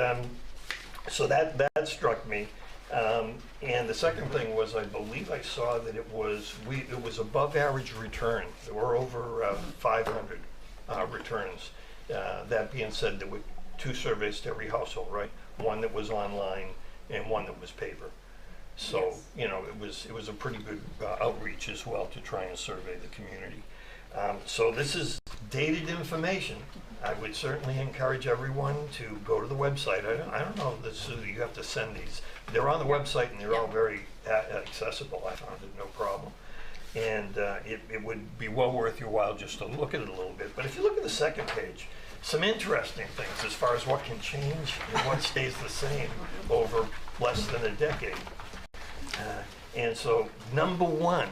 C: so that struck me. And the second thing was, I believe I saw that it was above average return. There were over 500 returns. That being said, there were 2 surveys to every household, right? One that was online and one that was paper. So, it was a pretty good outreach as well to try and survey the community. So this is dated information. I would certainly encourage everyone to go to the website. I don't know if you have to send these. They're on the website and they're all very accessible. I found it no problem. And it would be well worth your while just to look at it a little bit. But if you look at the second page, some interesting things as far as what can change and what stays the same over less than a decade. And so, number 1,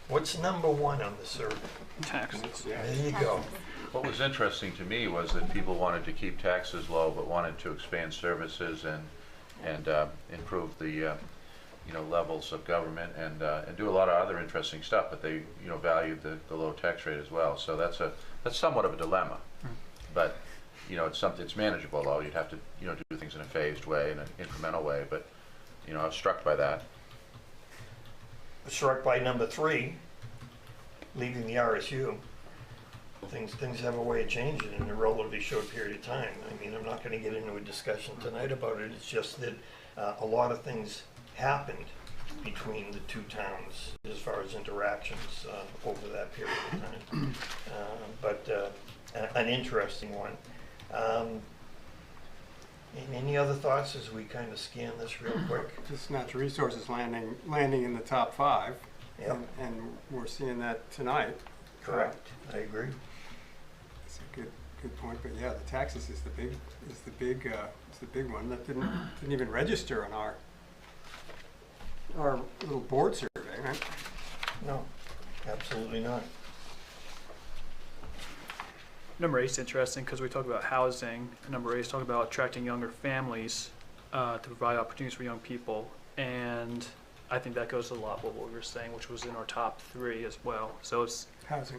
C: what's number 1 on the survey?
H: Taxes.
C: There you go.
E: What was interesting to me was that people wanted to keep taxes low, but wanted to expand services and improve the levels of government and do a lot of other interesting stuff. But they valued the low tax rate as well. So that's somewhat of a dilemma. But it's manageable though. You'd have to do things in a phased way, in an incremental way. But I was struck by that.
C: Struck by number 3, leaving the RSU. Things have a way of changing in a relatively short period of time. I mean, I'm not going to get into a discussion tonight about it. It's just that a lot of things happened between the 2 towns as far as interactions over that period of time. But an interesting one. Any other thoughts as we kind of scan this real quick?
D: Just natural resources landing in the top 5.
C: Yep.
D: And we're seeing that tonight.
C: Correct. I agree.
D: It's a good point, but yeah, the taxes is the big one that didn't even register on our little board survey, right?
C: No, absolutely not.
H: number 8's interesting because we talk about housing. And number 8 is talking about attracting younger families to provide opportunities for young people. And I think that goes a lot with what we were saying, which was in our top 3 as well. So it's
D: Housing.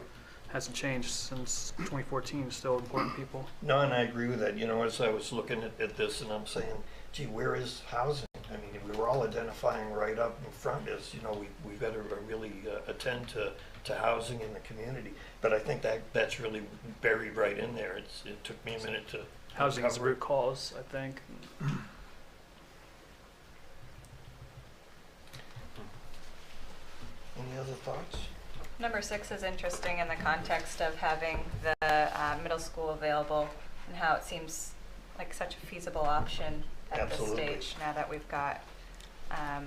H: hasn't changed since 2014. It's still important people.
C: No, and I agree with that. You know, as I was looking at this and I'm saying, gee, where is housing? I mean, we were all identifying right up in front as, you know, we've got to really attend to housing in the community. But I think that's really buried right in there. It took me a minute to
H: Housing is the
C: uncover it.
H: root cause, I think.
C: Any other thoughts?
M: Number 6 is interesting in the context of having the middle school available and how it seems like such a feasible option at
C: Absolutely.
M: this stage now that we've got a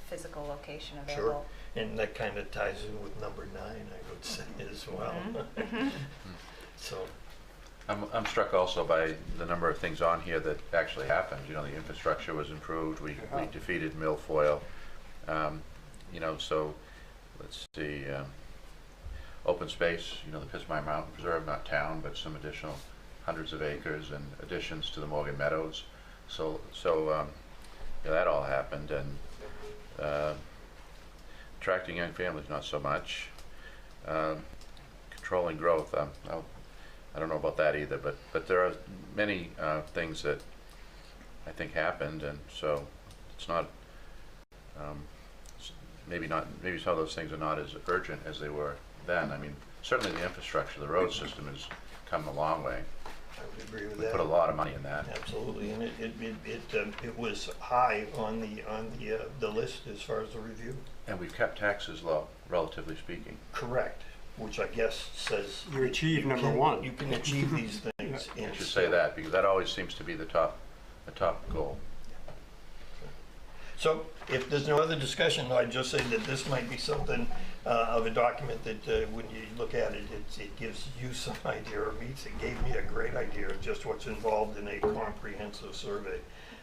M: physical location
C: Sure.
M: available.
C: And that kind of ties in with number 9, I would say, as well. So,
E: I'm struck also by the number of things on here that actually happened. You know, the infrastructure was improved, we defeated milfoil. You know, so, let's see, open space, you know, the Pismire Mountain Preserve, not town, but some additional hundreds of acres and additions to the Morgan Meadows. So yeah, that all happened, and attracting young families, not so much. Controlling growth, I don't know about that either, but there are many things that I think happened, and so it's not, maybe some of those things are not as urgent as they were then. I mean, certainly the infrastructure, the road system has come a long way.
C: I would agree with
E: We
C: that.
E: put a lot of money in that.
C: Absolutely, and it was high on the list as far as the review.
E: And we've kept taxes low, relatively speaking.
C: Correct, which I guess says.
D: You achieve number
C: can-
D: 1.
C: You can achieve these things.
E: I should say that, because that always seems to be the top goal.
C: So, if there's no other discussion, I'd just say that this might be something of a document that when you look at it, it gives you some idea, or it gave me a great idea of just what's involved in a comprehensive survey.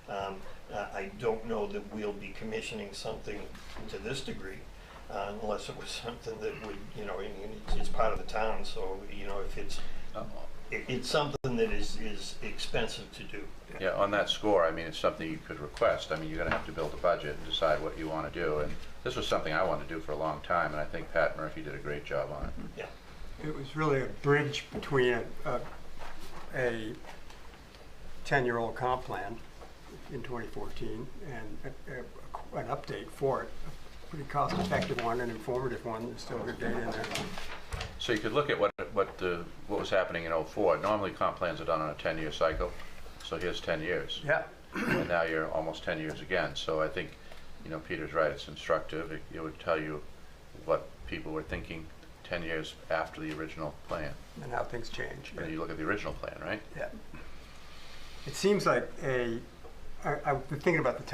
C: I don't know that we'll be commissioning something to this degree, unless it was something that would, you know, it's part of the town, so, you know, if it's something that is expensive to do.
E: Yeah, on that score, I mean, it's something you could request. I mean, you're gonna have to build a budget and decide what you wanna do, and this was something I wanted to do for a long time, and I think Pat Murphy did a great job on it.
C: Yeah.
D: It was really a bridge between a 10-year-old comp plan in 2014 and an update for it. A pretty cost-effective one, an informative one, there's still good data in there.
E: So you could look at what was happening in '04. Normally, comp plans are done on a 10-year cycle, so here's 10 years.
D: Yeah.
E: And now you're almost 10 years again. So I think, you know, Peter's right, it's instructive. It would tell you what people were thinking 10 years after the original plan.
D: And how things change.
E: And you look at the original plan, right?
D: Yeah. It seems like I've been thinking about the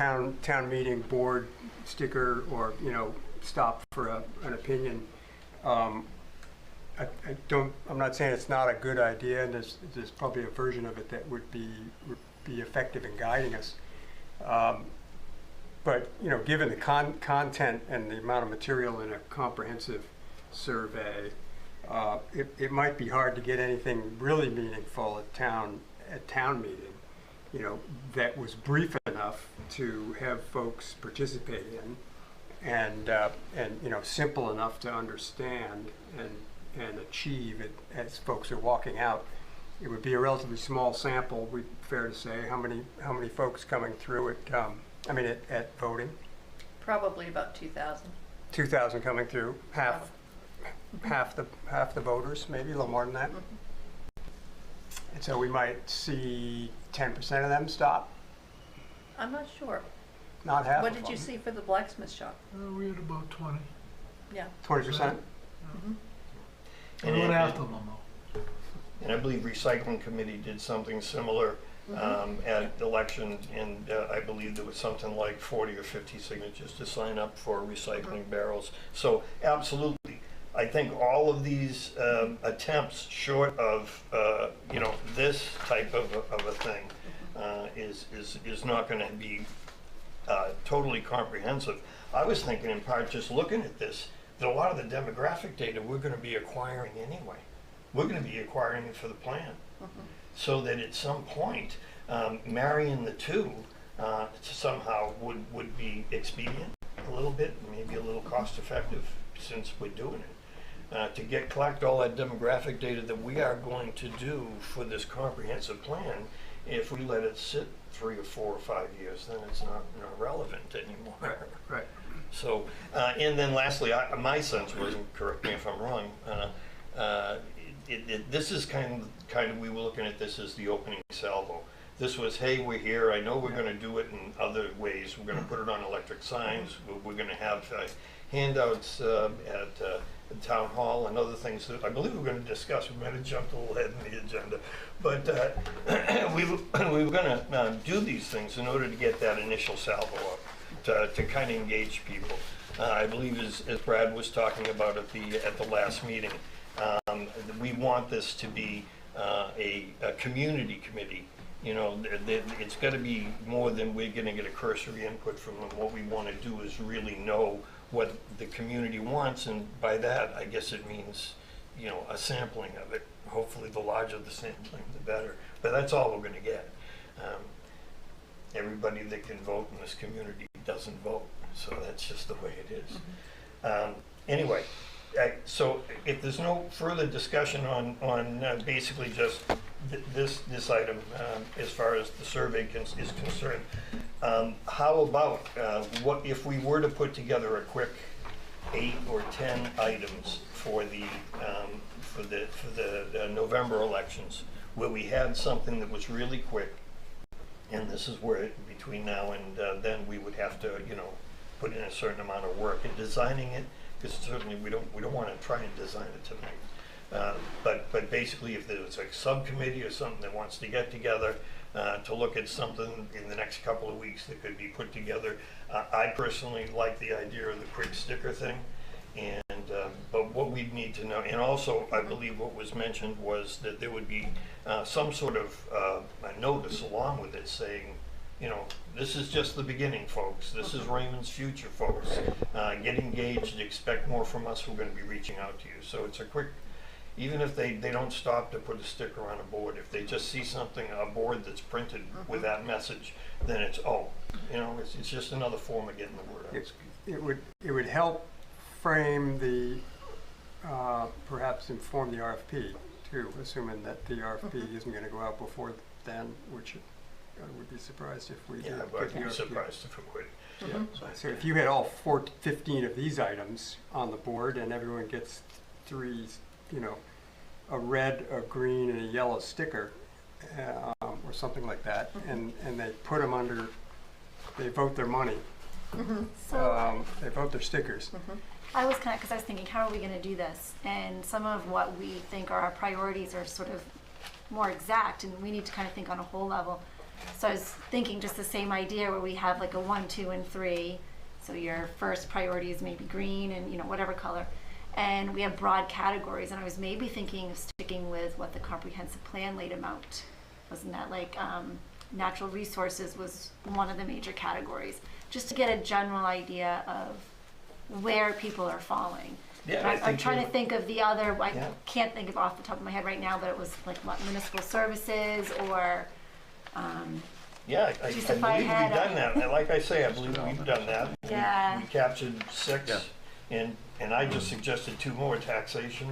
D: town meeting board sticker, or, you know, stop for an opinion. I'm not saying it's not a good idea, and there's probably a version of it that would be effective in guiding us. But, you know, given the content and the amount of material in a comprehensive survey, it might be hard to get anything really meaningful at town meeting, you know, that was brief enough to have folks participate in, and you know, simple enough to understand and achieve it as folks are walking out. It would be a relatively small sample, fair to say. How many folks coming through at voting?
B: Probably about 2,000.
D: 2,000 coming through, half the voters, maybe a little more than that. And so we might see 10% of them stop,
B: I'm not sure.
D: not half
B: What
D: of
B: did
D: them.
B: you see for the blacksmith shop?
G: We had about 20.
B: Yeah.
D: 20%?
C: And
G: We went
C: it-
G: after them though.
C: And I believe recycling committee did something similar at election, and I believe there was something like 40 or 50 signatures to sign up for recycling barrels. So absolutely, I think all of these attempts, short of you know, this type of a thing, is not going to be totally comprehensive. I was thinking, in part, just looking at this, that a lot of the demographic data we're going to be acquiring anyway. we're gonna be acquiring it for the plan. So that at some point, marrying the two, somehow would be expedient a little bit, maybe a little cost effective, since we're doing it. To collect all that demographic data that we are going to do for this comprehensive plan, if we let it sit 3 or 4 or 5 years, then it's not relevant anymore.
D: Right.
C: So, and then lastly, my sense was, and correct me if I'm wrong, this is kind of, we were looking at this as the opening salvo. This was, hey, we're here, I know we're gonna do it in other ways, we're gonna put it on electric signs, we're gonna have handouts at the town hall and other things that I believe we're gonna discuss. We might have jumped a little ahead in the agenda. But we were gonna do these things in order to get that initial salvo up, to kind of engage people. I believe as Brad was talking about at the last meeting, we want this to be a community committee. You know, it's got to be more than we're going to get a cursory input from them. What we want to do is really know what the community wants, and by that, I guess it means, you know, a sampling of it. Hopefully, the larger the sampling, the better. But that's all we're going to get. Everybody that can vote in this community doesn't vote, so that's just the way it is. Anyway, so if there's no further discussion on basically just this item as far as the survey is concerned, how about what if we were to put together a quick 8 or 10 items for the November elections, where we had something that was really quick, and this is where between now and then we would have to, you know, put in a certain amount of work in designing it, because certainly we don't want to try and design it tonight. But basically, if there's a subcommittee or something that wants to get together to look at something in the next couple of weeks that could be put together, I personally like the idea of the quick sticker thing. And but what we'd need to know, and also I believe what was mentioned was that there would be some sort of a notice along with it saying, you know, this is just the beginning, folks. This is Raymond's future, folks. Get engaged, expect more from us. We're going to be reaching out to you. So it's a quick, even if they don't stop to put a sticker on a board, if they just see something, a board that's printed with that message, then it's, oh, you know, it's just another form of getting the word out.
D: It would help frame the, perhaps inform the RFP too, assuming that the RFP isn't going to go out before then, which I would be surprised if we did.
C: Yeah, I'd be surprised if it would.
D: Yeah. So if you had all 15 of these items on the board and everyone gets 3, you know, a red, a green, and a yellow sticker, or something like that, and they put them under, they vote their money. They vote their stickers.
A: I was because I was thinking, how are we going to do this? And some of what we think are our priorities are sort of more exact, and we need to kind of think on a whole level. So I was thinking just the same idea where we have like a 1, 2, and 3. So your first priority is maybe green and, you know, whatever color. And we have broad categories, and I was maybe thinking of sticking with what the comprehensive plan laid them out. Wasn't that like natural resources was one of the major categories, just to get a general idea of where people are falling.
C: Yeah,
A: I'm trying to think of the other, I can't think of off the top of my head right now, but it was like what, municipal services or
C: yeah, I believe we've done that. Like I say, I believe we've done that.
A: Yeah.
C: We captured 6, and I just suggested 2 more, taxation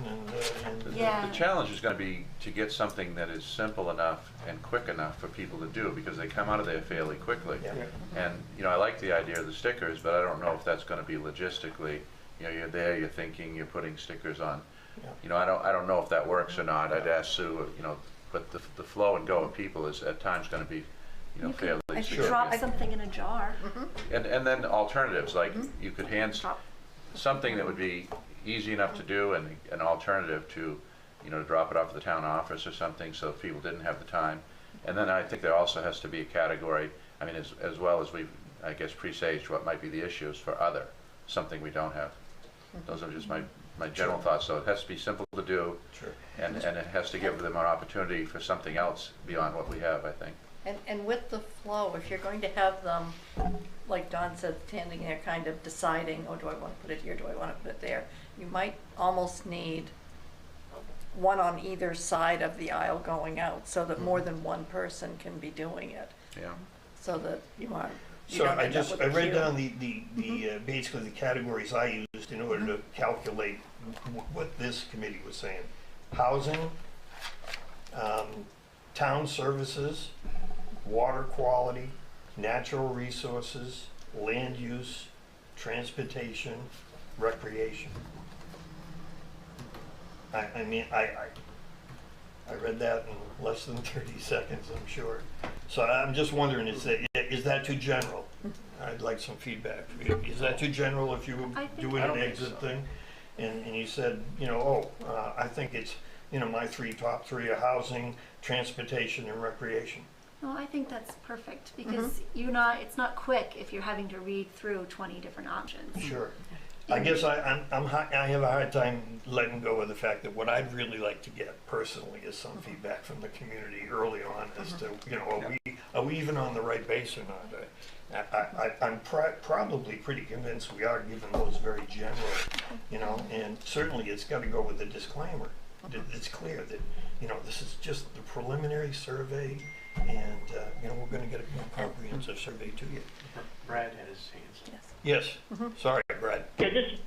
C: and
E: The challenge is going to be to get something that is simple enough and quick enough for people to do, because they come out of there fairly quickly. And, you know, I like the idea of the stickers, but I don't know if that's going to be logistically, you know, you're there, you're thinking, you're putting stickers on. You know, I don't know if that works or not. I'd ask Sue, you know, but the flow and go of people is at times going to be, you know, fairly significant.
A: Drop something in a jar.
E: And then alternatives, like you could hand something that would be easy enough to do and an alternative to, you know, drop it off at the town office or something, so if people didn't have the time. And then I think there also has to be a category, I mean, as well as we've, I guess, presaged what might be the issues for other, something we don't have. Those are just my general thoughts. So it has to be simple to do, and it has to give them an opportunity for something else beyond what we have, I think.
B: And with the flow, if you're going to have them, like Don said, standing there kind of deciding, oh, do I want to put it here, do I want to put it there? You might almost need one on either side of the aisle going out, so that more than one person can be doing it,
E: Yeah.
B: so that you aren't. you
C: So
B: don't
C: I
B: end up
C: just,
B: with
C: I
B: a
C: read
B: queue.
C: down basically the categories I used in order to calculate what this committee was saying. Housing, town services, water quality, natural resources, land use, transportation, recreation. I mean, I read that in less than 30 seconds, I'm sure. So I'm just wondering, is that too general? I'd like some feedback. Is that too general if you
A: I
C: were
A: think-
C: doing
E: I
C: an
E: don't think
C: exit
E: so.
C: thing? And you said, I think it's, my top three are housing, transportation, and recreation.
A: No, I think that's perfect because it's not quick if you're having to read through 20 different options.
C: Sure. I guess I have a hard time letting go of the fact that what I'd really like to get personally is some feedback from the community early on as to, are we even on the right base or not? I'm probably pretty convinced we are, given those very general, and certainly it's got to go with a disclaimer. It's clear that, this is just the preliminary survey, and, we're going to get a more comprehensive survey to you.
I: Brad had his hands.
C: Yes, sorry, Brad.
J: Yeah, just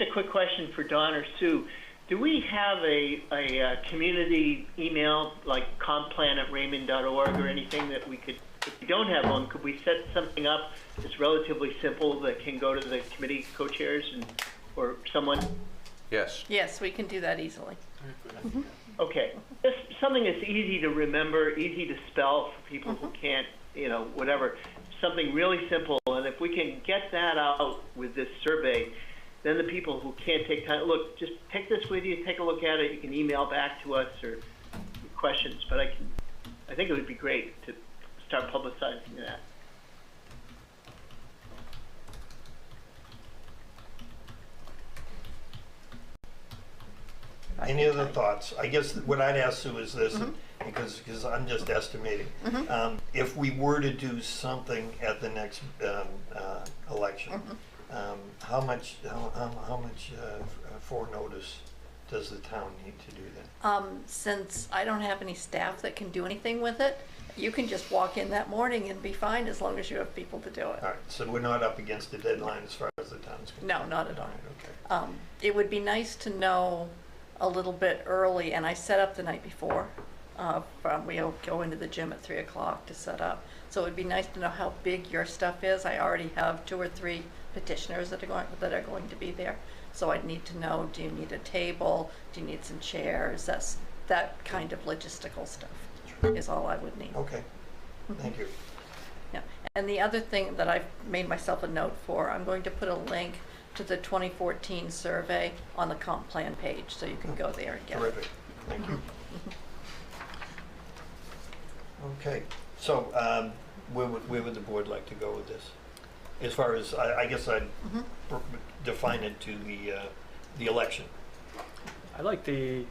J: a quick question for Don or Sue. Do we have a community email like complan@raymond.org or anything that we could, if we don't have one, could we set something up that's relatively simple that can go to the committee co-chairs or someone?
E: Yes.
B: Yes, we can do that easily.
J: Okay, just something that's easy to remember, easy to spell for people who can't, whatever. Something really simple, and if we can get that out with this survey, then the people who can't take time, look, just take this with you, take a look at it. You can email back to us or questions, but I think it would be great to start publicizing that.
C: Any other thoughts? I guess what I'd ask Sue is this, because I'm just estimating. If we were to do something at the next election, how much foreknotice does the town need to do that?
B: Since I don't have any staff that can do anything with it, you can just walk in that morning and be fine as long as you have people to do it.
C: All right, so we're not up against the deadline as far as the town's concerned?
B: No, not at all.
C: All right, okay.
B: It would be nice to know a little bit early, and I set up the night before. We go into the gym at 3 o'clock to set up. So it would be nice to know how big your stuff is. I already have 2 or 3 petitioners that are going to be there. So I'd need to know, do you need a table? Do you need some chairs? That kind of logistical stuff is all I would need.
C: Okay, thank you.
B: Yeah, and the other thing that I've made myself a note for, I'm going to put a link to the 2014 survey on the comp plan page, so you can go there and get it.
C: Terrific, thank you. Okay, so where would the board like to go with this? As far as, I guess I'd define it to the election.
H: I like the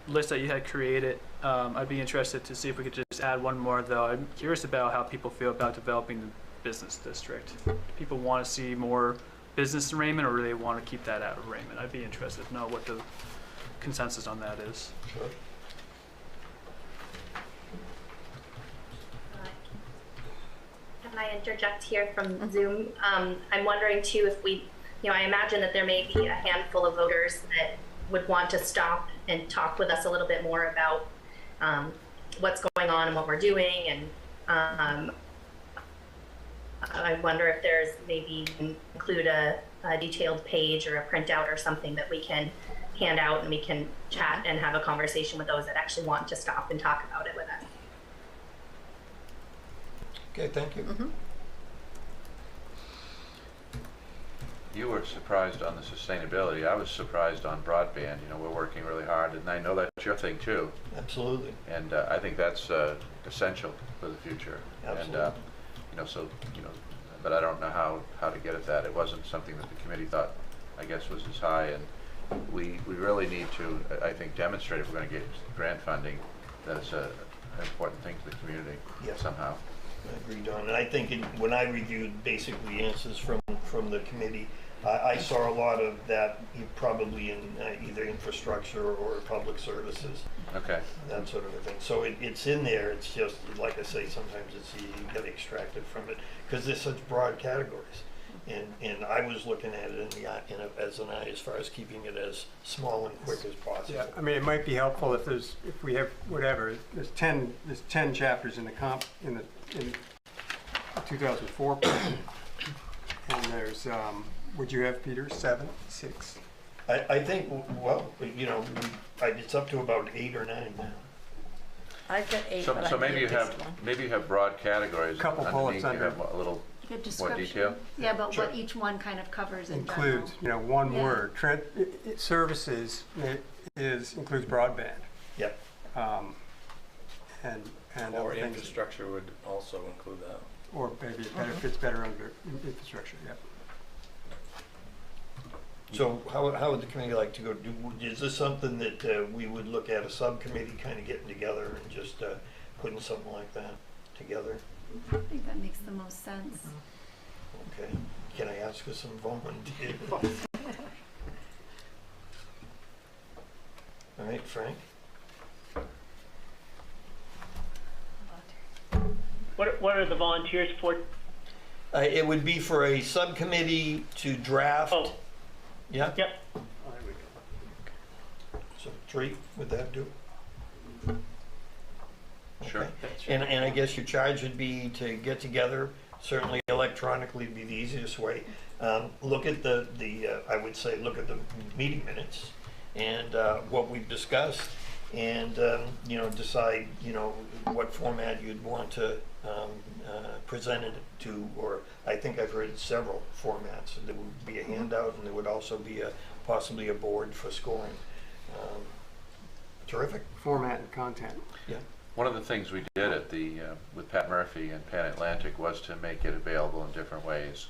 H: list that you had created. I'd be interested to see if we could just add one more, though. I'm curious about how people feel about developing the business district. Do people want to see more business in Raymond, or do they want to keep that out of Raymond? I'd be interested to know what the consensus on that is.
C: Sure.
N: Can I interject here from Zoom? I'm wondering too if we, I imagine that there may be a handful of voters that would want to stop and talk with us a little bit more about what's going on and what we're doing. And I wonder if there's maybe include a detailed page or a printout or something that we can hand out and we can chat and have a conversation with those that actually want to stop and talk about it with us.
C: Okay, thank you.
E: You were surprised on the sustainability. I was surprised on broadband. We're working really hard, and I know that's your thing too.
C: Absolutely.
E: And I think that's essential for the future.
C: Absolutely.
E: And but I don't know how to get at that. It wasn't something that the committee thought, I guess, was as high. And we really need to, I think, demonstrate if we're going to get grant funding that it's an important thing to the community somehow.
C: I agree, Don. And I think when I reviewed basically answers from the committee, I saw a lot of that probably in either infrastructure or public services,
E: Okay.
C: that sort of a thing. So it's in there, it's just, like I say, sometimes you get extracted from it, because there's such broad categories. And I was looking at it as an eye, as far as keeping it as small and quick as possible.
D: Yeah, I mean, it might be helpful if we have, whatever, there's 10 chapters in the 2004 plan. And there's, would you have, Peter, 7, 6?
C: I think, well, you know, it's up to about 8 or 9 now.
B: I've got 8,
E: So,
B: but
E: so
B: I
E: maybe
B: need
E: you
B: this
E: have,
B: one.
E: maybe you have broad categories.
D: Couple bullets
E: Underneath, you
D: under.
E: have a little
A: Good
E: more
A: description.
E: detail.
A: Yeah, but
C: Sure.
A: what each one kind of covers in general.
D: Includes, you know, one
A: Yeah.
D: word, services includes broadband.
C: Yep.
D: And
F: Or
D: other things,
F: infrastructure would also include that.
D: or maybe it better, fits better under infrastructure, yeah.
C: So how would the committee like to go? Is this something that we would look at, a subcommittee kind of getting together and just putting something like that together?
A: I think that makes the most sense.
C: Okay. Can I ask for some volunteers? All right, Frank?
J: What are the volunteers for?
C: It would be for a subcommittee to draft.
J: Oh.
C: Yeah?
J: Yep.
C: So 3, would that do?
E: Sure.
C: Okay. And I guess your charge would be to get together, certainly electronically would be the easiest way. Look at I would say, look at the meeting minutes and what we've discussed, and, you know, decide, you know, what format you'd want to present it to, or I think I've heard several formats. There would be a handout, and there would also be possibly a board for scoring. Terrific.
D: Format and content.
C: Yeah.
E: One of the things we did at with Pat Murphy and Pan Atlantic was to make it available in different ways.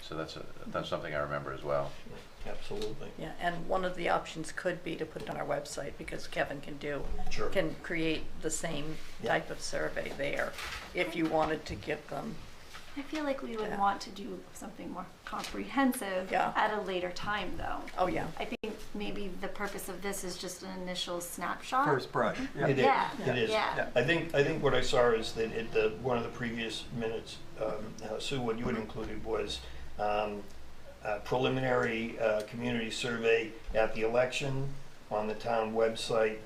E: So that's something I remember as well.
C: Absolutely.
B: Yeah, and one of the options could be to put it on our website, because Kevin
C: Sure.
B: can create the same
C: Yeah.
B: type of survey there, if you wanted to get them.
A: I feel like we would
B: Yeah.
A: want to do something more comprehensive
B: Yeah.
A: at a later time, though.
B: Oh, yeah.
A: I think maybe the purpose of this is just an initial snapshot.
D: First brush, yeah.
C: It is.
A: Yeah.
C: It is.
A: Yeah.
C: I think what I saw is that one of the previous minutes, Sue, what you had included was preliminary community survey at the election, on the town website,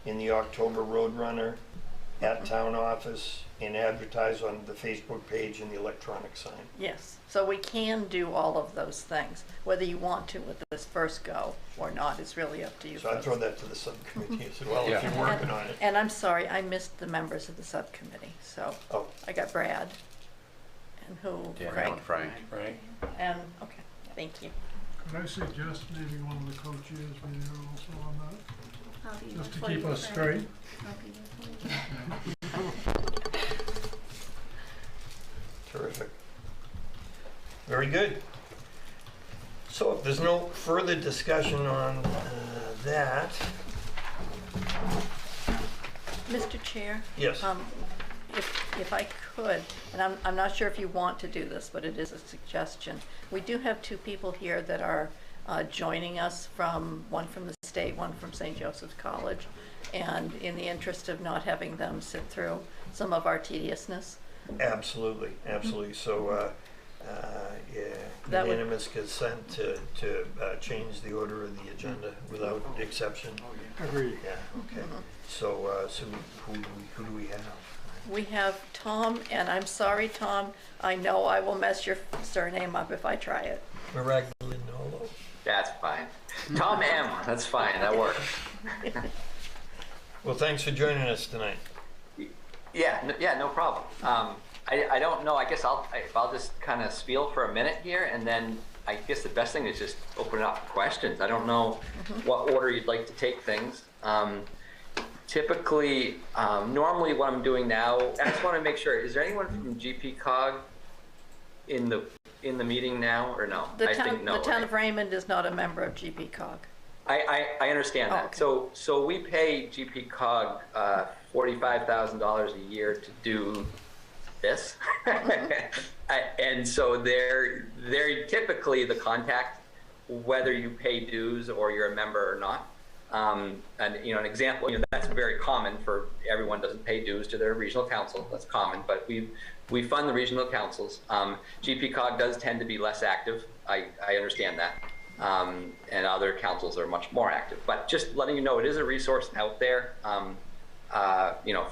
C: in the October Roadrunner, at town office, and advertise on the Facebook page and the electronic sign.
B: Yes, so we can do all of those things. Whether you want to with this first go or not, it's really up to you
C: So I'd
B: folks.
C: throw that to the subcommittee as well, if
E: Yeah.
C: you're working on it.
B: And I'm sorry, I missed the members of the subcommittee, so
C: Oh.
B: I got Brad and who,
E: Danielle
B: Craig,
E: and Frank.
F: Right.
B: and, okay, thank you.
G: Could I suggest maybe one of the co-chairs be there also on that,
A: I'll be
G: just to
A: there for
G: keep
A: you,
G: us
A: Fran.
G: straight?
A: I'll be there for you.
C: Terrific. Very good. So if there's no further discussion on that,
B: Mr. Chair?
C: yes.
B: If I could, and I'm not sure if you want to do this, but it is a suggestion. We do have 2 people here that are joining us one from the state, one from St. Joseph's College. And in the interest of not having them sit through some of our tediousness.
C: Absolutely, absolutely. So,
B: That would-
C: unanimous consent to change the order of the agenda without exception.
D: Agreed.
C: Yeah, okay. So, who do we have?
B: We have Tom, and I'm sorry, Tom, I know I will mess your surname up if I try it.
C: Maraglindolo.
K: That's fine. Tom M, that's fine, that works.
C: Well, thanks for joining us tonight.
K: Yeah, no problem. I don't know, I guess I'll just kind of spiel for a minute here, and then I guess the best thing is just open it up for questions. I don't know what order you'd like to take things. Typically, normally what I'm doing now, I just want to make sure, is there anyone from GP Cog in the meeting now, or no?
B: The
K: I
B: town,
K: think no,
B: the town
K: right?
B: of Raymond is not a member of GP Cog.
K: I understand
B: Oh,
K: that.
B: okay.
K: So we pay GP Cog $45,000 a year to do this. And so they're typically the contact, whether you pay dues or you're a member or not. And you know, an example, you know, that's very common for everyone doesn't pay dues to their regional council. That's common, but we fund the regional councils. GPCOG does tend to be less active. I understand that. And other councils are much more active. But just letting you know, it is a resource out there, you know,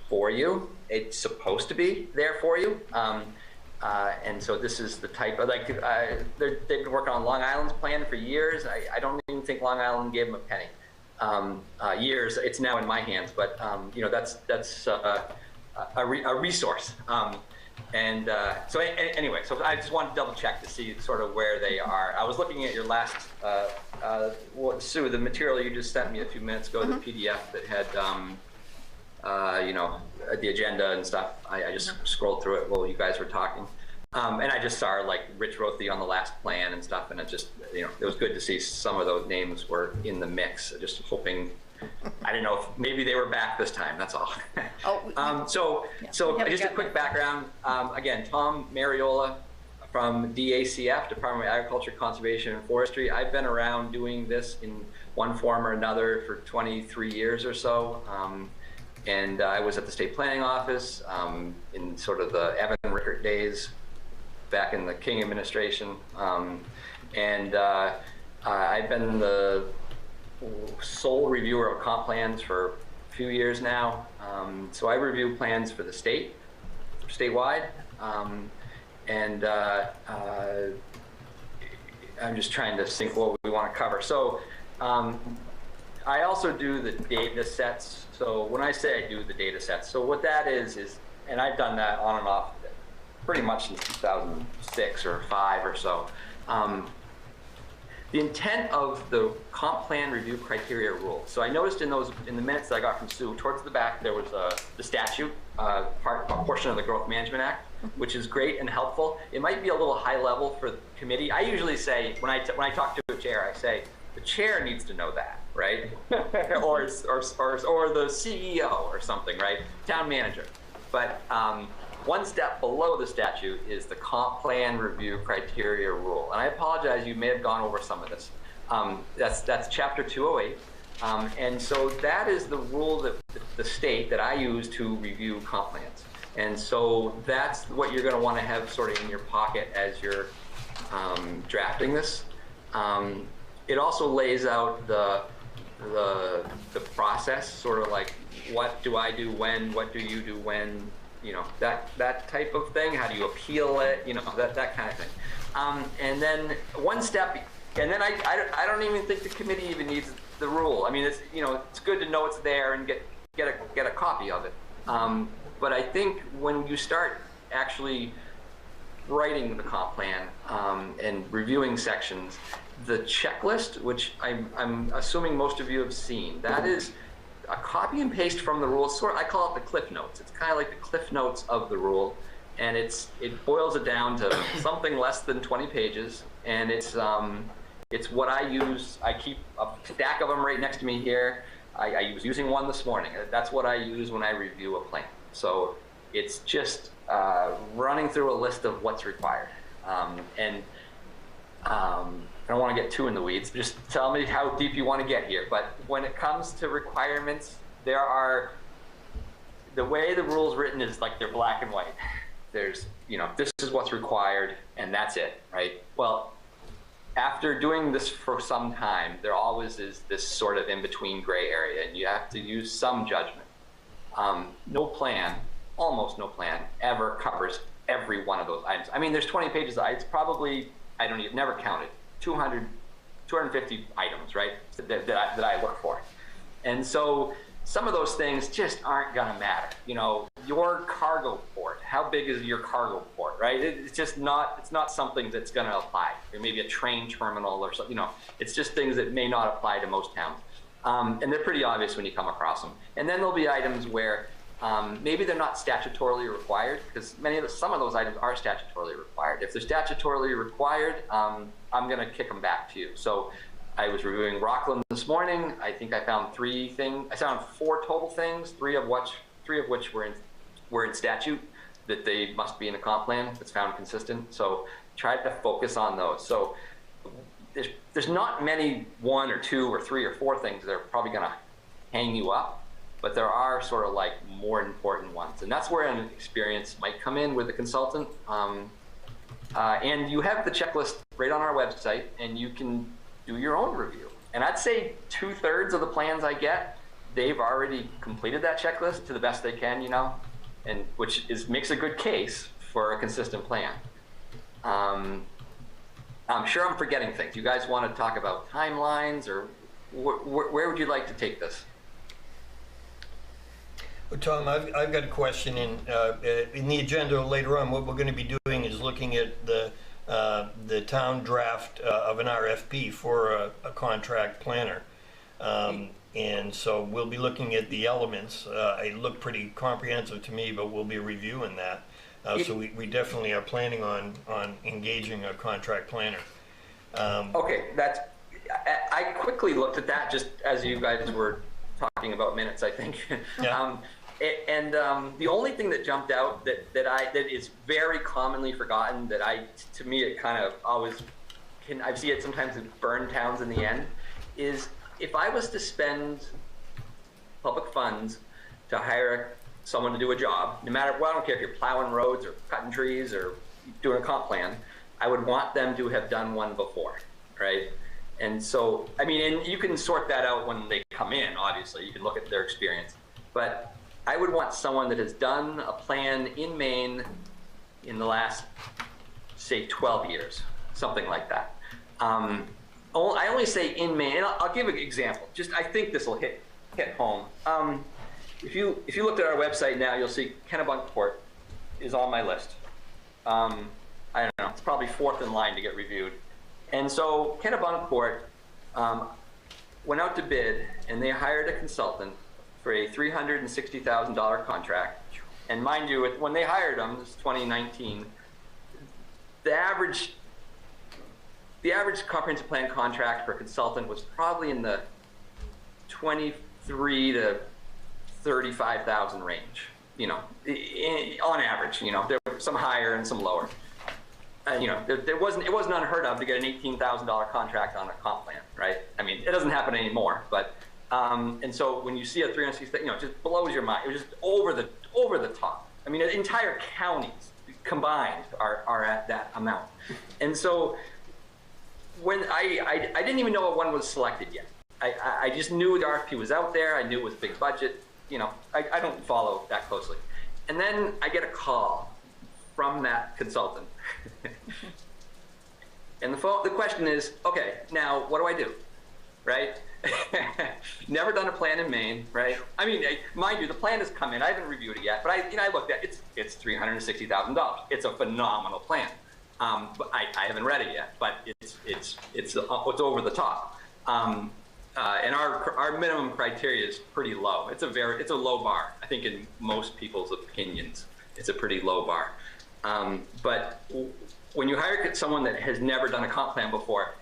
K: for you. It's supposed to be there for you. And so this is the type of, like, they've been working on Long Island's plan for years. I don't even think Long Island gave them a penny. Years, it's now in my hands, but you know, that's a resource. So anyway, so I just wanted to double check to see sort of where they are. I was looking at your last, Sue, the material you just sent me a few minutes ago, the PDF that had, you know, the agenda and stuff. I just scrolled through it while you guys were talking. And I just saw like Rich Rothy on the last plan and stuff, and it just, you know, it was good to see some of those names were in the mix. Just hoping, I didn't know if maybe they were back this time, that's all. So just a quick background. Again, Tom Mariola from DACF, Department of Agriculture, Conservation and Forestry. I've been around doing this in one form or another for 23 years or so. And I was at the State Planning Office in sort of the Evan Rickert days back in the King administration. I've been the sole reviewer of comp plans for a few years now. So I review plans for the statewide. I'm just trying to think what we want to cover. So I also do the data sets. So when I say I do the data sets, so what that is, and I've done that on and off pretty much since 2006 or 5 or so. The intent of the comp plan review criteria rule. So I noticed in the minutes that I got from Sue, towards the back there was the statute, a portion of the Growth Management Act, which is great and helpful. It might be a little high level for the committee. I usually say, when I talk to a chair, I say, the chair needs to know that, right? or the CEO or something, right? Town manager. But one step below the statute is the comp plan review criteria rule. And I apologize, you may have gone over some of this. That's chapter 208. And so that is the rule that the state that I use to review comp plans. And so that's what you're gonna wanna have sort of in your pocket as you're drafting this. It also lays out the process, sort of like, what do I do when, what do you do when, you know, that type of thing. How do you appeal it? You know, that kind of thing. And then one step, and then I don't even think the committee even needs the rule. I mean, it's, you know, it's good to know it's there and get a copy of it. But I think when you start actually writing the comp plan and reviewing sections, the checklist, which I'm assuming most of you have seen, that is a copy and paste from the rules. Sort of, I call it the cliff notes. It's kind of like the cliff notes of the rule, and it boils it down to something less than 20 pages, and it's what I use. I keep a stack of them right next to me here. I was using one this morning. That's what I use when I review a plan. So it's just running through a list of what's required, I don't want to get too in the weeds. Just tell me how deep you want to get here. But when it comes to requirements, there are, the way the rule's written is like they're black and white. There's, you know, this is what's required and that's it, right? Well, after doing this for some time, there always is this sort of in-between gray area, and you have to use some judgment. No plan, almost no plan, ever covers every one of those items. I mean, there's 20 pages. It's probably, I don't even, never counted, 250 items, right, that I look for. And so some of those things just aren't gonna matter. You know, your cargo port, how big is your cargo port, right? It's just not, it's not something that's gonna apply. Or maybe a train terminal or something, you know, it's just things that may not apply to most towns. And they're pretty obvious when you come across them. And then there'll be items where maybe they're not statutorily required, because some of those items are statutorily required. If they're statutorily required, I'm gonna kick them back to you. So I was reviewing Rockland this morning. I think I found 3 things. I found 4 total things, 3 of which were in statute. that they must be in a comp plan that's found consistent. So try to focus on those. So there's not many 1 or 2 or 3 or 4 things that are probably going to hang you up, but there are sort of like more important ones. And that's where an experience might come in with a consultant. And you have the checklist right on our website, and you can do your own review. And I'd say 2/3 of the plans I get, they've already completed that checklist to the best they can, you know, and which makes a good case for a consistent plan. I'm sure I'm forgetting things. You guys want to talk about timelines, or where would you like to take this?
C: Well, Tom, I've got a question. In the agenda later on, what we're going to be doing is looking at the town draft of an RFP for a contract planner. And so we'll be looking at the elements. It looked pretty comprehensive to me, but we'll be reviewing that. So we definitely are planning on engaging a contract planner.
K: Okay, I quickly looked at that just as you guys were talking about minutes, I think.
C: Yeah.
K: The only thing that jumped out that is very commonly forgotten, to me it kind of always I see it sometimes in burn towns in the end, is if I was to spend public funds to hire someone to do a job, no matter, well, I don't care if you're plowing roads or cutting trees or doing a comp plan, I would want them to have done one before, right? And so, I mean, and you can sort that out when they come in, obviously. You can look at their experience. But I would want someone that has done a plan in Maine in the last, say, 12 years, something like that. I only say in Maine, and I'll give an example. I think this will hit home. If you looked at our website now, you'll see Kennebunkport is on my list. I don't know, it's probably 4th in line to get reviewed. And so Kennebunkport went out to bid, and they hired a consultant for a $360,000 contract. And mind you, when they hired him, this is 2019, the average comprehensive plan contract for a consultant was probably in the 23 to 35,000 range, you know, on average. You know, there were some higher and some lower. You know, it wasn't unheard of to get an $18,000 contract on a comp plan, right? I mean, it doesn't happen anymore, but and so when you see a 360, you know, it just blows your mind. It was just over the top. I mean, entire counties combined are at that amount, and so when I didn't even know what one was selected yet. I just knew the RFP was out there. I knew it was a big budget. You know, I don't follow that closely. And then I get a call from that consultant. And the question is, okay, now what do I do, right? Never done a plan in Maine, right? I mean, mind you, the plan has come in. I haven't reviewed it yet, but I looked at it. It's $360,000. It's a phenomenal plan. But I haven't read it yet, but it's over the top. And our minimum criteria is pretty low. It's a low bar. I think in most people's opinions, it's a pretty low bar. But when you hire someone that has never done a comp plan before,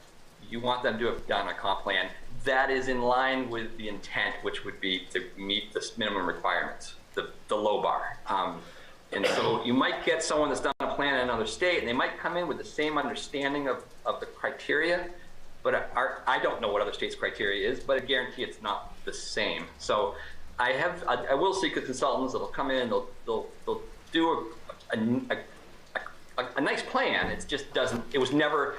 K: you want them to have done a comp plan that is in line with the intent, which would be to meet the minimum requirements, the low bar. And so you might get someone that's done a plan in another state, and they might come in with the same understanding of the criteria, but I don't know what other states' criteria is, but I guarantee it's not the same. So I will seek consultants that'll come in, they'll do a nice plan. It just doesn't. There was never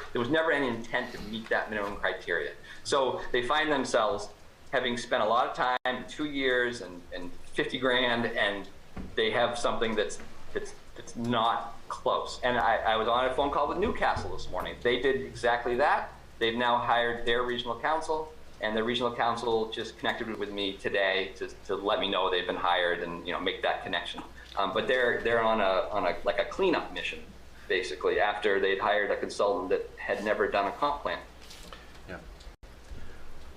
K: any intent to meet that minimum criteria. So they find themselves having spent a lot of time, 2 years and 50 grand, and they have something that's not close. And I was on a phone call with Newcastle this morning. They did exactly that. They've now hired their regional counsel, and the regional counsel just connected with me today to let me know they've been hired and make that connection. But they're on a cleanup mission, basically, after they'd hired a consultant that had never done a comp plan.
E: Yeah.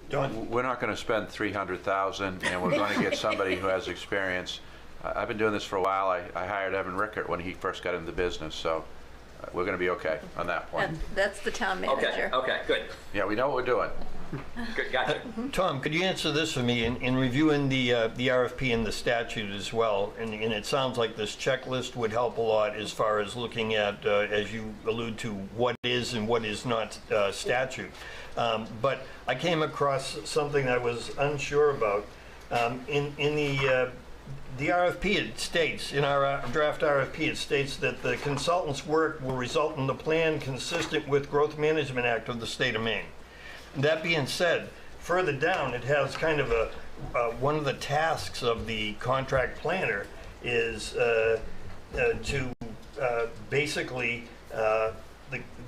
C: Don?
E: We're not going to spend $300,000, and we're going to get somebody who has experience. I've been doing this for a while. I hired Evan Rickert when he first got into the business, so we're going to be okay on that point.
B: And that's the town manager.
K: Okay, good.
E: Yeah, we know what we're doing.
K: Good, gotcha.
C: Tom, could you answer this for me? In reviewing the RFP and the statute as well, and it sounds like this checklist would help a lot as far as looking at, as you allude to, what is and what is not statute. But I came across something that I was unsure about. In the RFP, it states, in our draft RFP, it states that the consultant's work will result in the plan consistent with Growth Management Act of the state of Maine. That being said, further down, it has kind of one of the tasks of the contract planner is to basically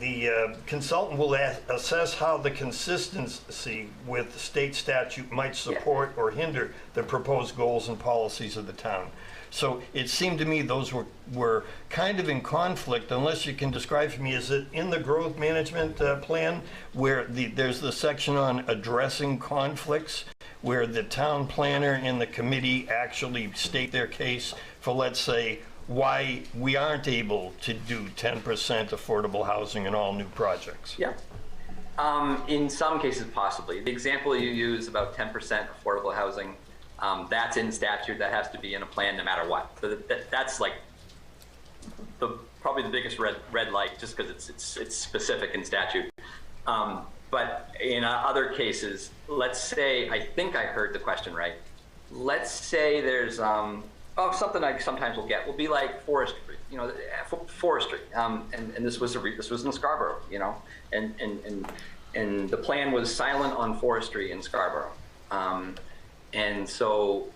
C: the consultant will assess how the consistency with state statute might support or hinder the proposed goals and policies of the town. So it seemed to me those were kind of in conflict, unless you can describe for me, is it in the growth management plan where there's the section on addressing conflicts, where the town planner and the committee actually state their case for, let's say, why we aren't able to do 10% affordable housing in all new projects?
K: Yeah. In some cases, possibly. The example you use about 10% affordable housing, that's in statute. That has to be in a plan no matter what. So that's like probably the biggest red light, just because it's specific in statute. But in other cases, let's say, I think I heard the question right. Let's say there's something I sometimes will get will be like forestry, forestry. And this was in Scarborough, and the plan was silent on forestry in Scarborough. And so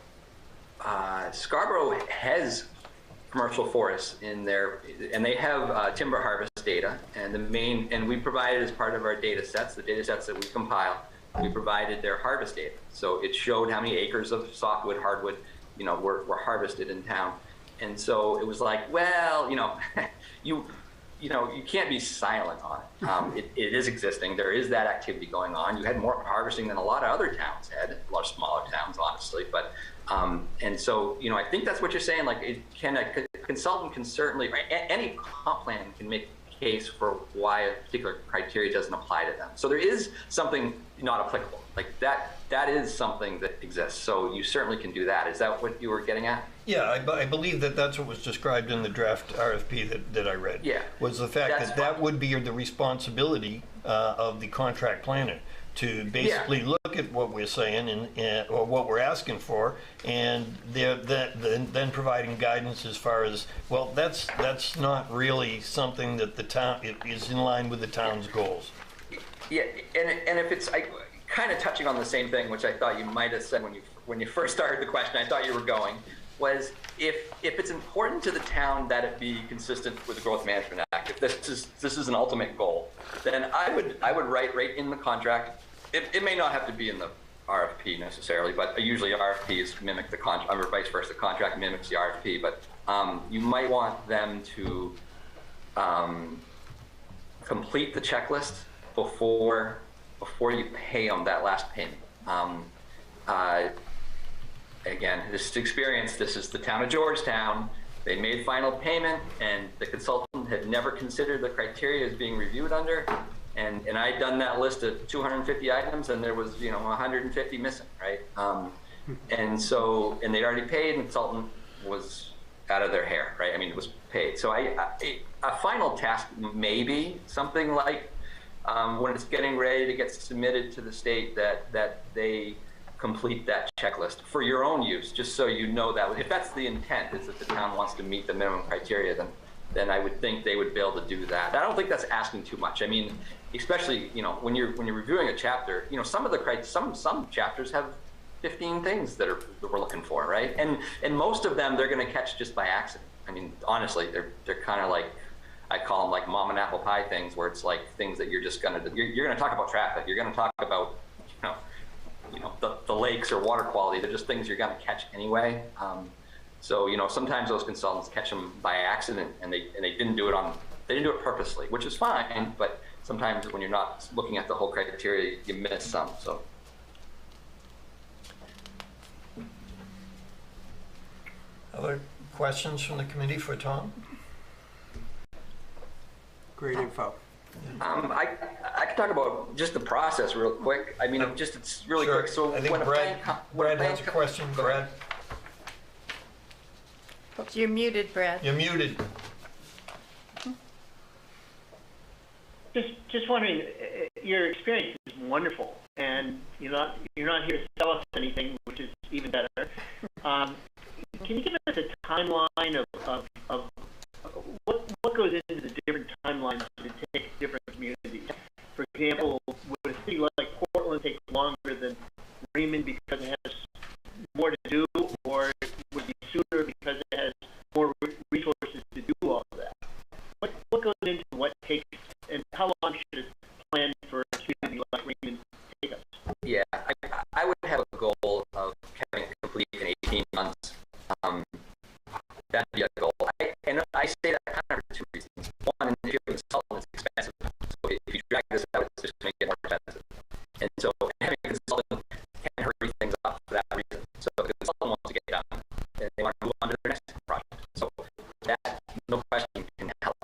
K: Scarborough has commercial forests in there, and they have timber harvest data, and we provided as part of our data sets, the data sets that we compile, we provided their harvest data. So it showed how many acres of softwood, hardwood, were harvested in town. And so it was like, well, you can't be silent on it. It is existing. There is that activity going on. You had more harvesting than a lot of other towns had, a lot of smaller towns, honestly. But and so, I think that's what you're saying. Like, a consultant can certainly, any comp plan can make a case for why a particular criteria doesn't apply to them. So there is something not applicable. Like that is something that exists. So you certainly can do that. Is that what you were getting at?
C: Yeah, I believe that's what was described in the draft RFP that I read.
K: Yeah.
C: Was the fact that would be the responsibility of the contract planner to basically look at what we're saying or what we're asking for, and then providing guidance as far as, well, that's not really something that the town is in line with the town's goals.
K: Yeah, and if it's kind of touching on the same thing, which I thought you might have said when you first started the question, I thought you were going, was if it's important to the town that it be consistent with the Growth Management Act, if this is an ultimate goal, then I would write right in the contract. It may not have to be in the RFP necessarily, but usually RFPs mimic the contract, or vice versa. The contract mimics the RFP, but you might want them to complete the checklist before you pay them that last payment. Again, this experience, this is the town of Georgetown. They made final payment, and the consultant had never considered the criteria as being reviewed under. And I'd done that list of 250 items, and there was 150 missing, right? And they'd already paid, and the consultant was out of their hair, right? I mean, it was paid. So a final task may be something like when it's getting ready to get submitted to the state, that they complete that checklist for your own use, just so you know that if that's the intent, is that the town wants to meet the minimum criteria, then I would think they would be able to do that. I don't think that's asking too much. I mean, especially when you're reviewing a chapter, some chapters have 15 things that we're looking for, right? And most of them they're going to catch just by accident. I mean, honestly, they're kind of like, I call them like mom and apple pie things, where it's like things that you're just going to you're going to talk about traffic, you're going to talk about the lakes or water quality. They're just things you're going to catch anyway. So sometimes those consultants catch them by accident, and they didn't do it purposely, which is fine. But sometimes when you're not looking at the whole criteria, you miss some. So.
C: Other questions from the committee for Tom?
D: Great info.
K: I can talk about just the process real quick. I mean, it's really
C: Sure.
K: quick. So
C: I think
K: when a
C: Brad
K: when
C: has a question.
K: Go ahead.
C: Brad,
B: You're muted, Brad.
C: you're muted.
J: Just wondering, your experience is wonderful, and you're not here to sell us anything, which is even better. Can you give us a timeline of what goes into the different timelines to take different communities? For example, would a city like Portland take longer than Raymond because it has more to do, or would it be sooner because it has more resources to do all of that? What goes into what takes, and how long should a plan for a community like Raymond take us?
K: Yeah, I would have a goal of having it complete in 18 months. That'd be a goal. And I say that kind of for two reasons. One, if you're a consultant, it's expensive. So if you drag this out, it's just going to get more expensive. And so having a consultant can hurry things up for that reason. So the consultant wants to get it done, and they want to move on to their next project. So that, no question, can help.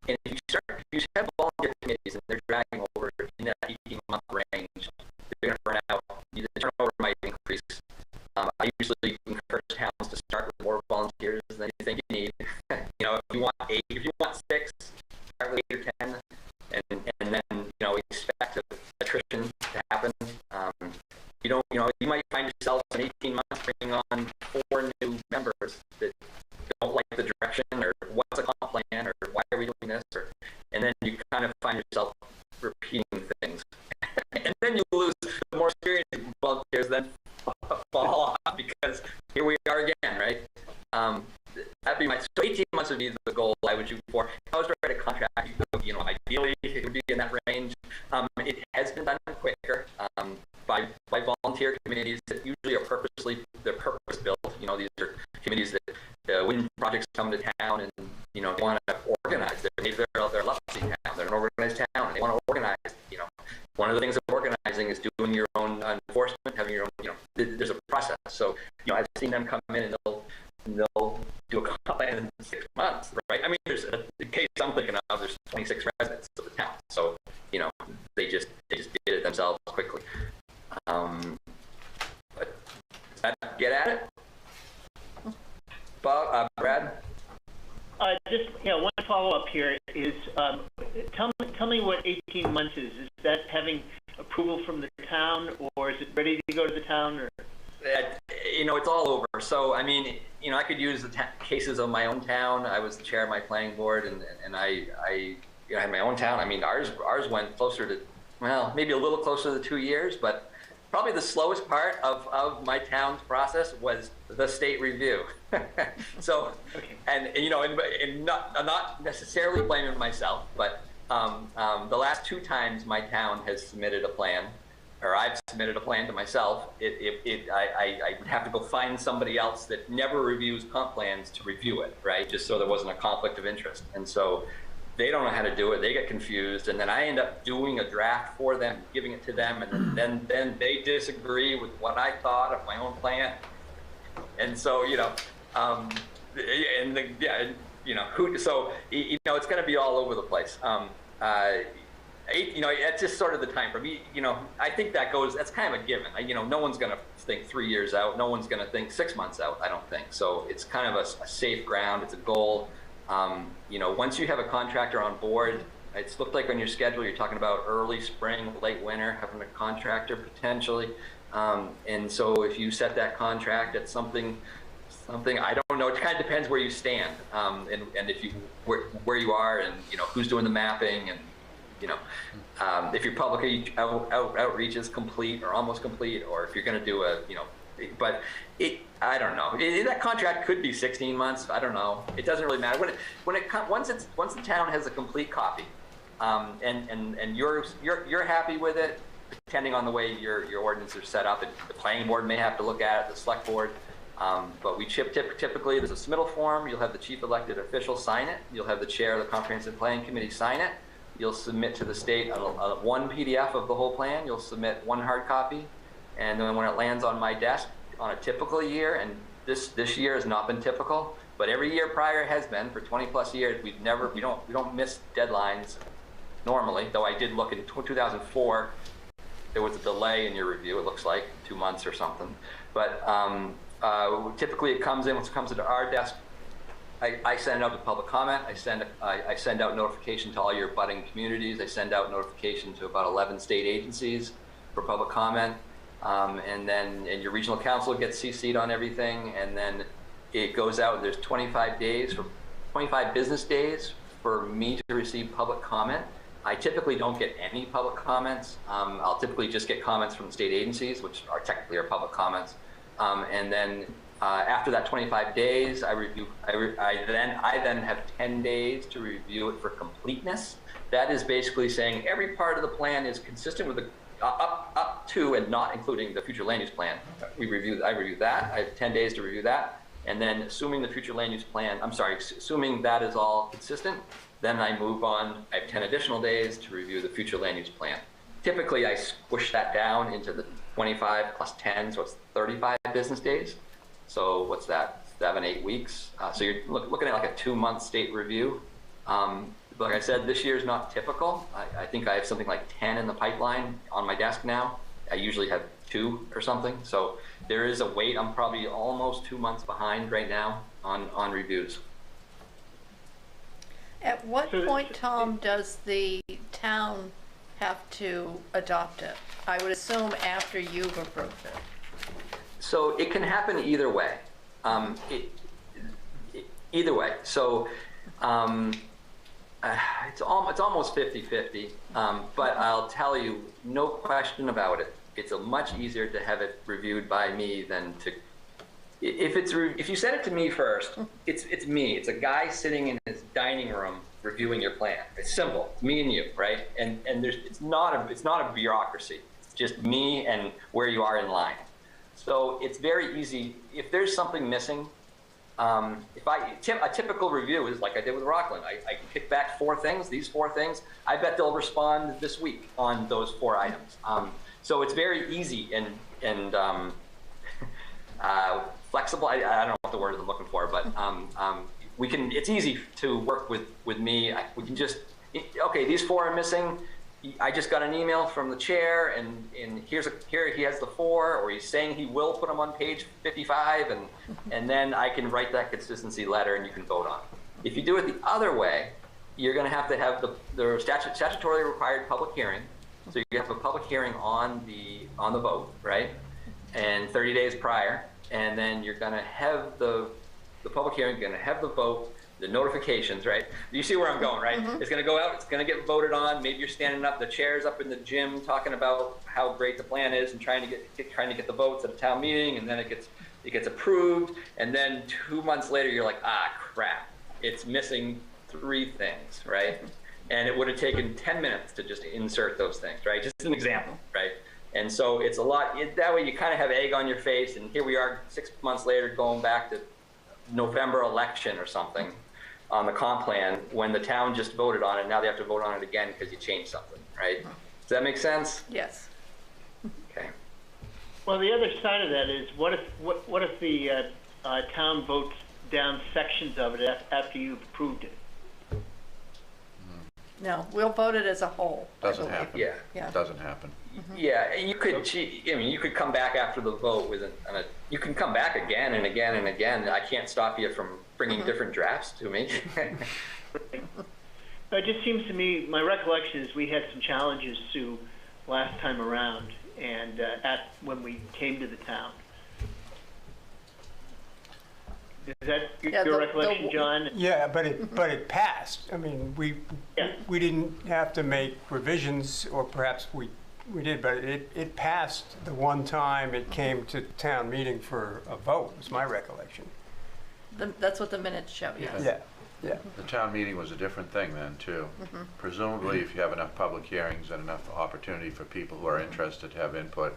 K: And if you have volunteer committees and they're dragging over in that 18-month range, they're going to burn out. The turnover might increase. I usually encourage towns to start with more volunteers than you think you need. If you want 8, if you want 6, start with 8 or 10, and then expect attrition to happen. You might find yourself in 18 months bringing on 4 new members that don't like the direction, or what's a comp plan, or why are we doing this, and then you kind of find yourself repeating things, and then you lose the more experienced volunteers then fall off because here we are again, right? That'd be so 18 months would be the goal I would shoot for. If I was to write a contract, ideally it would be in that range. It has been done quicker by volunteer committees that usually are they're purpose built. These are committees that when projects come to town and want to organize. Maybe they're Lufsey town, they're an organized town, and they want to organize. One of the things of organizing is doing your own enforcement, having your own. There's a process. So I've seen them come in and they'll do a comp plan in 6 months, right? I mean, there's a case I'm thinking of. There's 26 residents of the town, so they just did it themselves quickly. But does that get at it? Bob, Brad?
J: Just one follow-up here is, tell me what 18 months is. Is that having approval from the town, or is it ready to go to the town? Or
K: it's all over. So I mean, I could use the cases of my own town. I was the chair of my planning board, and I had my own town. I mean, ours went closer to, well, maybe a little closer to 2 years, but probably the slowest part of my town's process was the state review. So, and not necessarily blaming myself, but the last 2 times my town has submitted a plan, or I've submitted a plan to myself, I would have to go find somebody else that never reviews comp plans to review it, right? Just so there wasn't a conflict of interest. And so they don't know how to do it. They get confused, and then I end up doing a draft for them, giving it to them, and then they disagree with what I thought of my own plan. And so it's going to be all over the place. It's just sort of the time for me. I think that's kind of a given. No one's going to think 3 years out. No one's going to think 6 months out, I don't think. So it's kind of a safe ground. It's a goal. Once you have a contractor on board, it's looked like on your schedule, you're talking about early spring, late winter, having a contractor potentially. And so if you set that contract at something, I don't know, it kind of depends where you stand, and if where you are, and who's doing the mapping, and if your public outreach is complete or almost complete, or if you're going to do but I don't know. That contract could be 16 months. I don't know. It doesn't really matter. Once the town has a complete copy, and you're happy with it, depending on the way your ordinance are set up, and the planning board may have to look at it, the select board. But we typically, there's a submittal form. You'll have the chief elected official sign it. You'll have the chair of the comprehensive planning committee sign it. You'll submit to the state one PDF of the whole plan. You'll submit 1 hard copy. And then when it lands on my desk on a typical year, and this year has not been typical, but every year prior has been, for 20+ years, we don't miss deadlines normally, though I did look in 2004, there was a delay in your review, it looks like, 2 months or something. But typically it comes in, once it comes into our desk, I send out the public comment, I send out notification to all your budding communities, I send out notification to about 11 state agencies for public comment, and your regional council gets CC'd on everything, and then it goes out, there's 25 business days for me to receive public comment. I typically don't get any public comments. I'll typically just get comments from the state agencies, which are technically our public comments. And then after that 25 days, I then have 10 days to review it for completeness. That is basically saying every part of the plan is consistent with the up to and not including the future land use plan. I review that. I have 10 days to review that. And then assuming the future land use plan, assuming that is all consistent, then I move on. I have 10 additional days to review the future land use plan. Typically, I squish that down into the 25 plus 10, so it's 35 business days. So what's that, 7, 8 weeks? So you're looking at like a 2-month state review. Like I said, this year is not typical. I think I have something like 10 in the pipeline on my desk now. I usually have 2 or something. So there is a wait. I'm probably almost 2 months behind right now on reviews.
B: At what point, Tom, does the town have to adopt it? I would assume after you've approved it.
K: So it can happen either way. Either way. So it's almost 50-50, but I'll tell you, no question about it, it's much easier to have it reviewed by me than to. If you send it to me first, it's me. It's a guy sitting in his dining room reviewing your plan. It's simple. It's me and you, right? And it's not a bureaucracy. It's just me and where you are in line. So it's very easy. If there's something missing, a typical review is like I did with Rockland. I pick back 4 things. These 4 things. I bet they'll respond this week on those 4 items. So it's very easy and flexible. I don't know what the word I'm looking for, but we can. It's easy to work with me. We can just okay. These 4 are missing. I just got an email from the chair, and here he has the 4, or he's saying he will put them on page 55, and then I can write that consistency letter, and you can vote on it. If you do it the other way, you're going to have the statutorily required public hearing. So you have a public hearing on the vote, right? And 30 days prior, and then you're going to have the public hearing, you're going to have the vote, the notifications, right? You see where I'm going, right? It's going to go out, it's going to get voted on. Maybe you're standing up, the chair's up in the gym talking about how great the plan is and trying to get the votes at a town meeting, and then it gets approved, and then 2 months later you're like, ah, crap, it's missing 3 things, right? And it would have taken 10 minutes to just insert those things, right? Just an example, right? And so it's a lot, that way you kind of have egg on your face, and here we are 6 months later going back to November election or something on the comp plan when the town just voted on it. Now they have to vote on it again because you changed something, right? Does that make sense?
B: Yes.
K: Okay.
J: Well, the other side of that is, what if the town votes down sections of it after you've approved it?
B: No, we'll vote it as a whole.
E: Doesn't happen.
K: Yeah.
E: Doesn't happen.
K: Yeah, and you could come back after the vote with you can come back again and again and again. I can't stop you from bringing different drafts to me.
J: It just seems to me, my recollection is we had some challenges, Sue, last time around, and when we came to the town. Is that your recollection, John?
D: Yeah, but it passed. I mean, we didn't have to make revisions, or perhaps we did, but it passed the one time it came to town meeting for a vote, was my recollection.
B: That's what the minutes show, yes.
D: Yeah.
E: The town meeting was a different thing then, too. Presumably, if you have enough public hearings and enough opportunity for people who are interested to have input,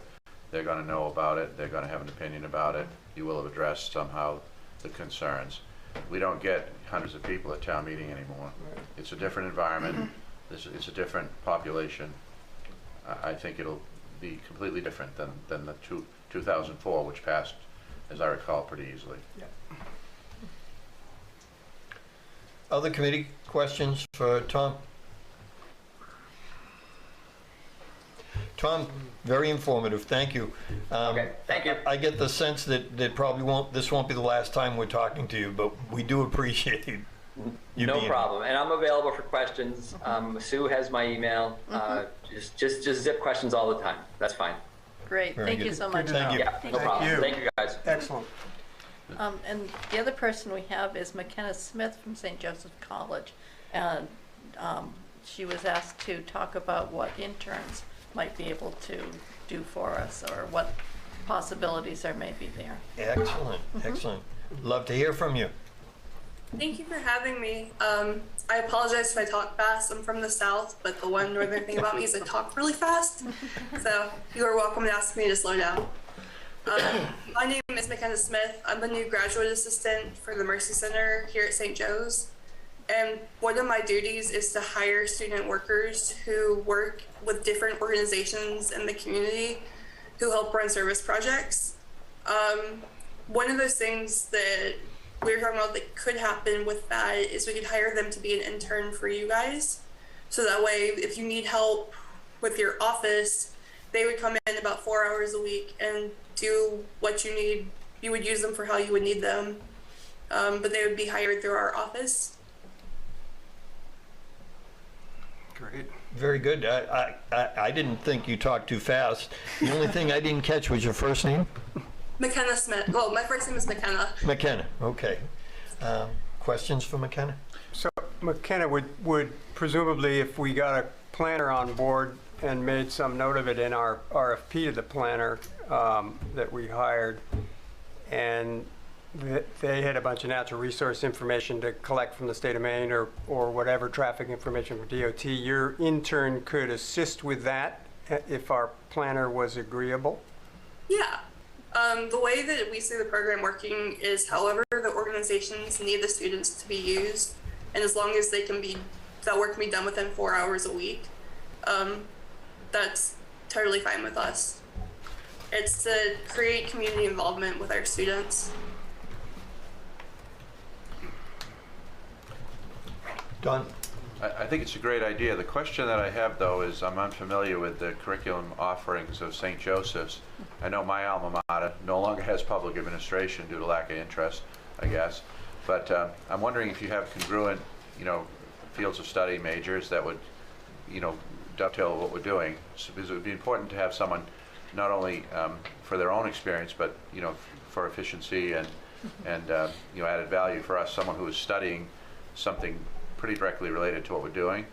E: they're going to know about it, they're going to have an opinion about it, you will have addressed somehow the concerns. We don't get hundreds of people at town meeting anymore. It's a different environment. It's a different population. I think it'll be completely different than the 2004, which passed, as I recall, pretty easily.
C: Other committee questions for Tom? Tom, very informative, thank you.
K: Okay, thank you.
C: I get the sense that this won't be the last time we're talking to you, but we do appreciate you
K: No
C: being here.
K: problem, and I'm available for questions. Sue has my email. Just zip questions all the time. That's fine.
B: Great,
C: Very
B: thank you
C: good.
B: so much.
C: Thank you.
K: Yeah, no problem.
D: you.
K: Thank you, guys.
D: Excellent.
B: And the other person we have is McKenna Smith from St. Joseph College. And she was asked to talk about what interns might be able to do for us, or what possibilities there may be there.
C: Excellent, excellent. Love to hear from you.
L: Thank you for having me. I apologize if I talk fast. I'm from the South, but the one northern thing about me is I talk really fast. So you are welcome to ask me to slow down. My name is McKenna Smith. I'm the new graduate assistant for the Mercy Center here at St. Joe's. And one of my duties is to hire student workers who work with different organizations in the community who help run service projects. One of those things that we were talking about that could happen with that is we could hire them to be an intern for you guys. So that way, if you need help with your office, they would come in about 4 hours a week and do what you need. You would use them for how you would need them, but they would be hired through our office.
D: Great.
C: Very good. I didn't think you talked too fast. The only thing I didn't catch was your first name?
L: McKenna Smith. Well, my first name is McKenna.
C: McKenna, okay. Questions for McKenna?
D: So McKenna, would presumably, if we got a planner on board and made some note of it in our RFP to the planner that we hired, and they had a bunch of natural resource information to collect from the state of Maine or whatever traffic information from DOT, your intern could assist with that if our planner was agreeable?
L: Yeah. The way that we see the program working is however the organizations need the students to be used, and as long as that work can be done within 4 hours a week, that's totally fine with us. It's to create community involvement with our students.
C: Don?
E: I think it's a great idea. The question that I have, though, is I'm unfamiliar with the curriculum offerings of St. Joseph's. I know my alma mater no longer has public administration due to lack of interest, I guess. But I'm wondering if you have congruent, fields of study majors that would, dovetail with what we're doing. Because it would be important to have someone not only for their own experience, but, for efficiency and added value for us, someone who is studying something pretty directly related to what we're doing.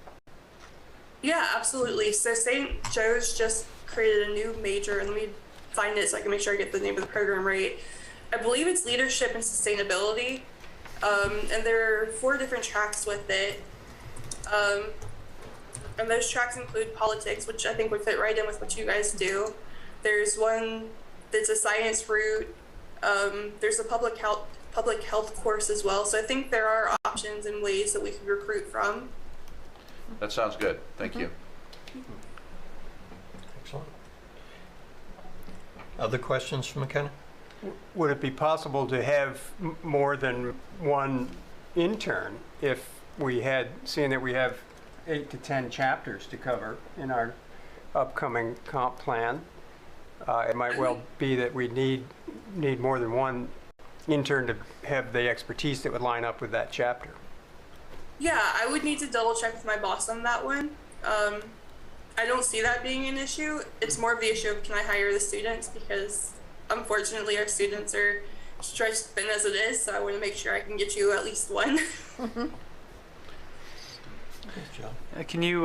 L: Yeah, absolutely. So St. Joe's just created a new major, and let me find it so I can make sure I get the name of the program right. I believe it's Leadership and Sustainability, and there are 4 different tracks with it. And those tracks include politics, which I think would fit right in with what you guys do. There's one that's a science route. There's a public health course as well. So I think there are options and ways that we could recruit from.
E: That sounds good. Thank you.
C: Excellent. Other questions for McKenna?
D: Would it be possible to have more than one intern if we had, seeing that we have 8 to 10 chapters to cover in our upcoming comp plan? It might well be that we need more than one intern to have the expertise that would line up with that chapter.
L: Yeah, I would need to double check with my boss on that one. I don't see that being an issue. It's more of the issue of can I hire the students, because unfortunately our students are stretched thin as it is, so I want to make sure I can get you at least one.
H: Can you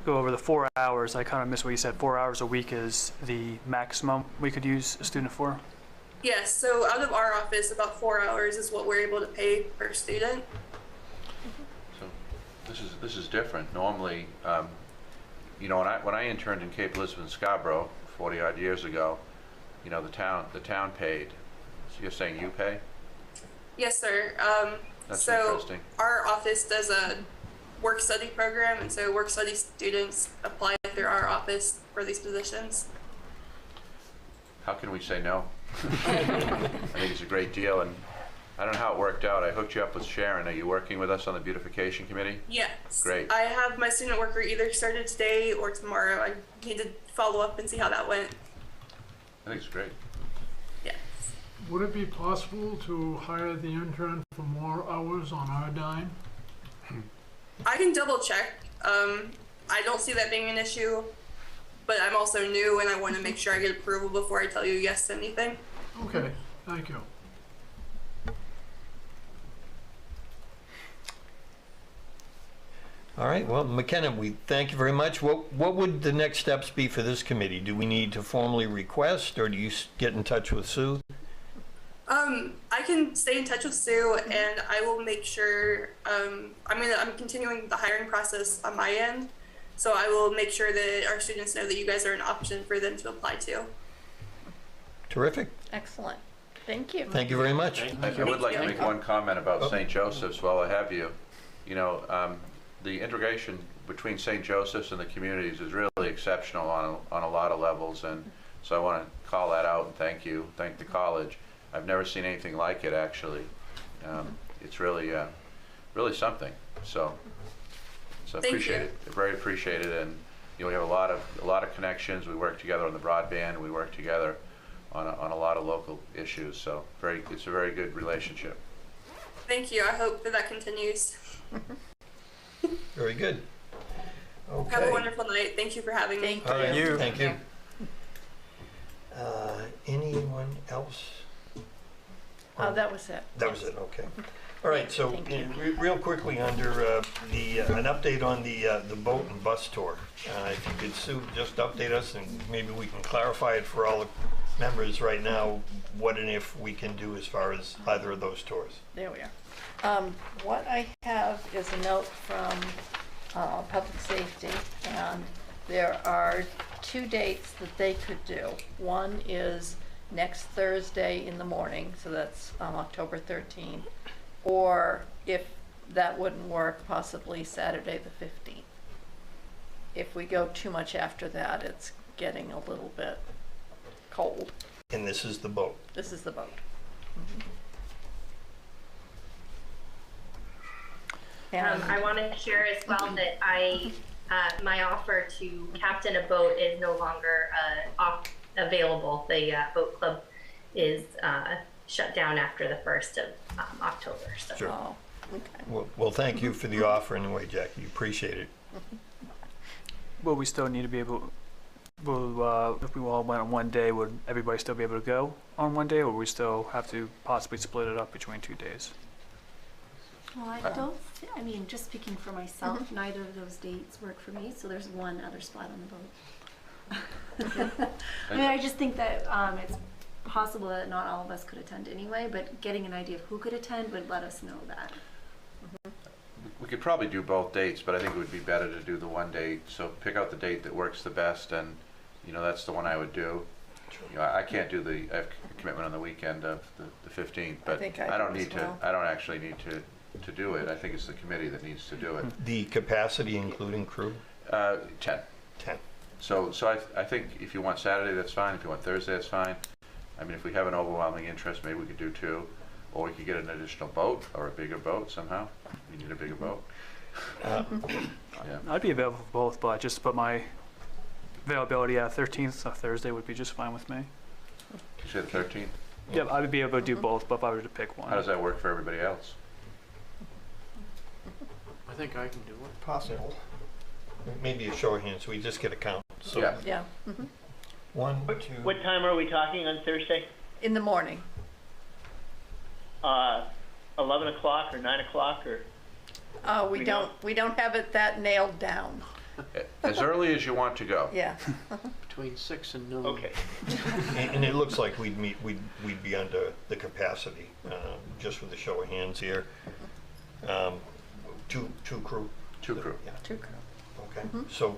H: go over the 4 hours? I kind of missed what you said. 4 hours a week is the maximum we could use a student for?
L: Yes, so out of our office, about 4 hours is what we're able to pay per student.
E: So this is different. Normally, when I interned in Cape Elizabeth and Scarborough 40-odd years ago, the town paid. So you're saying you pay?
L: Yes, sir.
E: That's
L: so
E: interesting.
L: Our office does a work-study program, and so work-study students apply through our office for these positions.
E: How can we say no? I think it's a great deal, and I don't know how it worked out. I hooked you up with Sharon. Are you working with us on the beautification committee?
L: Yes.
E: Great.
L: I have my student worker either started today or tomorrow. I need to follow up and see how that went.
E: I think it's great.
L: Yes.
G: Would it be possible to hire the intern for more hours on our dime?
L: I can double check. I don't see that being an issue, but I'm also new and I want to make sure I get approval before I tell you yes to anything.
G: Okay, thank you.
C: All right, well, McKenna, we thank you very much. What would the next steps be for this committee? Do we need to formally request, or do you get in touch with Sue?
L: I can stay in touch with Sue and I will make sure, I'm continuing the hiring process on my end. So I will make sure that our students know that you guys are an option for them to apply to.
C: Terrific.
B: Excellent. Thank you.
C: Thank you very much.
E: I would like to make one comment about St. Joseph's while I have you. You know, the integration between St. Joseph's and the communities is really exceptional on a lot of levels, and so I want to call that out and thank the college. I've never seen anything like it, actually. It's really, really something. So appreciate it. Very appreciated, and you know, we have a lot of connections. We work together on the broadband. We work together on a lot of local issues. So it's a very good relationship.
L: Thank you. I hope that continues.
C: Very good. Okay.
L: Have a wonderful night. Thank you for having me.
B: Thank
C: All right,
B: you.
C: thank you. Anyone else?
B: That was it.
C: That was it, okay. All right, so real quickly under an update on the boat and bus tour. If you could, Sue, just update us and maybe we can clarify it for all the members right now, what and if we can do as far as either of those tours.
B: There we are. What I have is a note from Public Safety, and there are 2 dates that they could do. One is next Thursday in the morning, so that's October 13th, or if that wouldn't work, possibly Saturday the 15th. If we go too much after that, it's getting a little bit cold.
C: And this is the boat.
B: This is the boat.
N: I want to share as well that my offer to captain a boat is no longer available. The boat club is shut down after the 1st of October. So.
C: Sure.
B: Oh, okay.
C: Well, thank you for the offer anyway, Jackie. Appreciate it.
H: Will we still need to be able, if we all went on one day, would everybody still be able to go on one day, or would we still have to possibly split it up between 2 days?
A: Well, I mean, just speaking for myself, neither of those dates work for me, so there's one other spot on the boat. I mean, I just think that it's possible that not all of us could attend anyway, but getting an idea of who could attend would let us know that.
E: We could probably do both dates, but I think it would be better to do the one date. So pick out the date that works the best, and you know, that's the one I would do. You know, I can't do I have a commitment on the weekend of the 15th, but I don't need to. I don't actually need to do it. I think it's the committee that needs to do it.
C: The capacity including crew?
E: 10.
C: 10.
E: So I think if you want Saturday, that's fine. If you want Thursday, that's fine. I mean, if we have an overwhelming interest, maybe we could do 2. Or we could get an additional boat or a bigger boat somehow. We need a bigger boat.
H: I'd be available for both, but just to put my availability at 13th, so Thursday would be just fine with me.
E: You said the 13th?
H: Yeah, I would be able to do both, but if I were to pick one.
E: How does that work for everybody else?
I: I think I can do it.
C: Possible. Maybe a show of hands, we just get a count. So
E: Yeah.
B: Yeah.
C: 1, 2.
J: What time are we talking on Thursday?
B: In the morning.
J: 11 o'clock or 9 o'clock or?
B: We don't have it that nailed down.
E: As early as you want to go.
B: Yeah.
I: Between 6 and noon.
J: Okay.
C: And it looks like we'd be under the capacity, just with the show of hands here. 2 crew.
E: 2 crew.
C: Yeah.
B: 2 crew.
C: Okay. So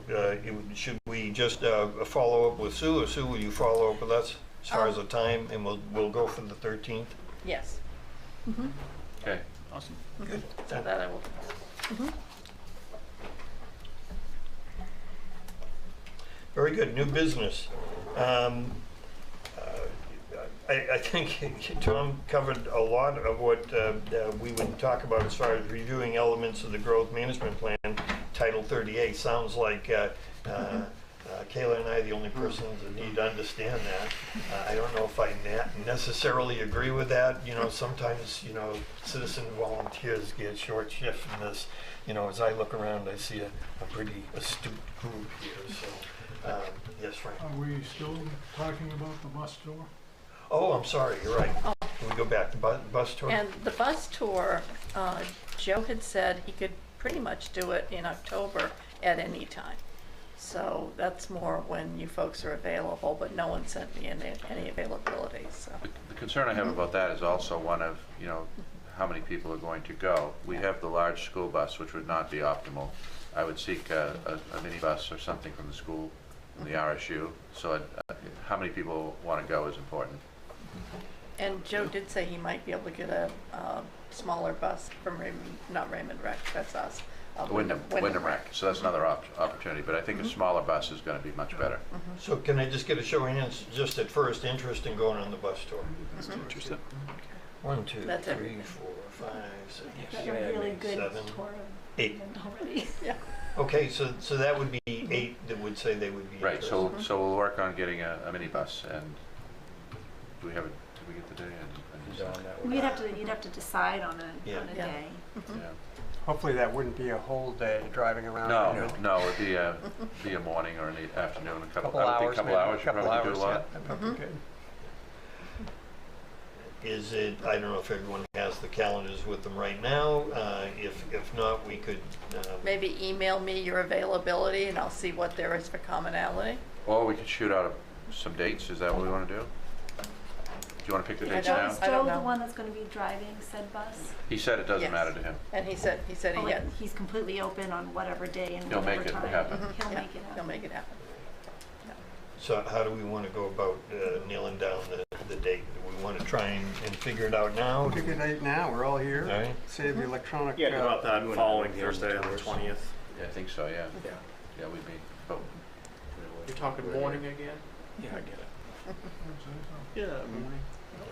C: should we just follow up with Sue, or Sue, will you follow up with us as far as the time, and we'll go for the 13th?
B: Yes.
E: Okay.
H: Awesome.
C: Good.
B: So that I will.
C: Very good. New business. I think Tom covered a lot of what we would talk about as far as reviewing elements of the growth management plan, Title 38. Sounds like Kayla and I are the only persons that need to understand that. I don't know if I necessarily agree with that. You know, sometimes, you know, citizen volunteers get short shift in this. You know, as I look around, I see a pretty astute group here. So, yes, Frank.
G: Are we still talking about the bus tour?
C: Oh, I'm sorry, you're right. Can we go back to bus tour?
B: And the bus tour, Joe had said he could pretty much do it in October at any time. So that's more when you folks are available, but no one sent me any availability, so.
E: The concern I have about that is also one of, you know, how many people are going to go. We have the large school bus, which would not be optimal. I would seek a minibus or something from the school, from the RSU. So how many people want to go is important.
B: And Joe did say he might be able to get a smaller bus from Raymond Rec, that's us.
E: Wyndham Rec, so that's another opportunity, but I think a smaller bus is going to be much better.
C: So can I just get a show of hands, just at first, interest in going on the bus tour?
F: Interested?
C: 1, 2,
B: That's
C: 3,
B: everything.
C: 4, 5, 6,
A: Got a really good
C: 7,
A: tour of
C: 8.
A: England already.
B: Yeah.
C: Okay, so that would be 8 that would say they would be
E: Right,
C: interested.
E: so we'll work on getting a minibus, and do we have did we get the day?
A: You'd have to decide on a
C: Yeah.
A: on a
B: Yeah.
A: day.
E: Yeah.
D: Hopefully that wouldn't be a whole day driving around.
E: No,
D: you know.
E: no, it'd be a morning or an afternoon, a couple
D: Couple
E: I would think
D: hours,
E: couple
D: maybe.
E: hours, you
D: Couple
E: probably do
D: hours,
E: a lot.
D: yeah, that'd probably be good.
C: Is it, I don't know if everyone has the calendars with them right now. If not, we could,
B: Maybe email me your availability and I'll see what there is for commonality.
E: Or we could shoot out some dates, is that what we want to do? Do you want to pick the
B: Yeah,
E: dates
B: I
E: now?
A: Is
B: I don't
A: Joe
B: know.
A: the one that's gonna be driving said bus?
E: He said it doesn't
B: Yes.
E: matter to him.
B: And he said
A: Oh,
B: he
A: like,
B: had,
A: he's completely open on whatever day and
E: He'll
A: whatever
E: make it
A: time.
E: happen.
A: He'll
B: yeah,
A: make it happen.
B: he'll make it happen.
C: so how do we want to go about nailing down the date? Do we want to try and figure it out now?
D: Pick a date now, we're all here.
C: All right.
D: Save the electronic.
O: Yeah, how about that
F: You and I
O: following
F: would be on the
O: Thursday on the
F: tours.
O: 20th?
E: Yeah, I think so, yeah.
F: Yeah.
E: Yeah, we'd be, oh,
I: You're talking morning again?
F: Yeah, I get it.
O: Yeah, morning.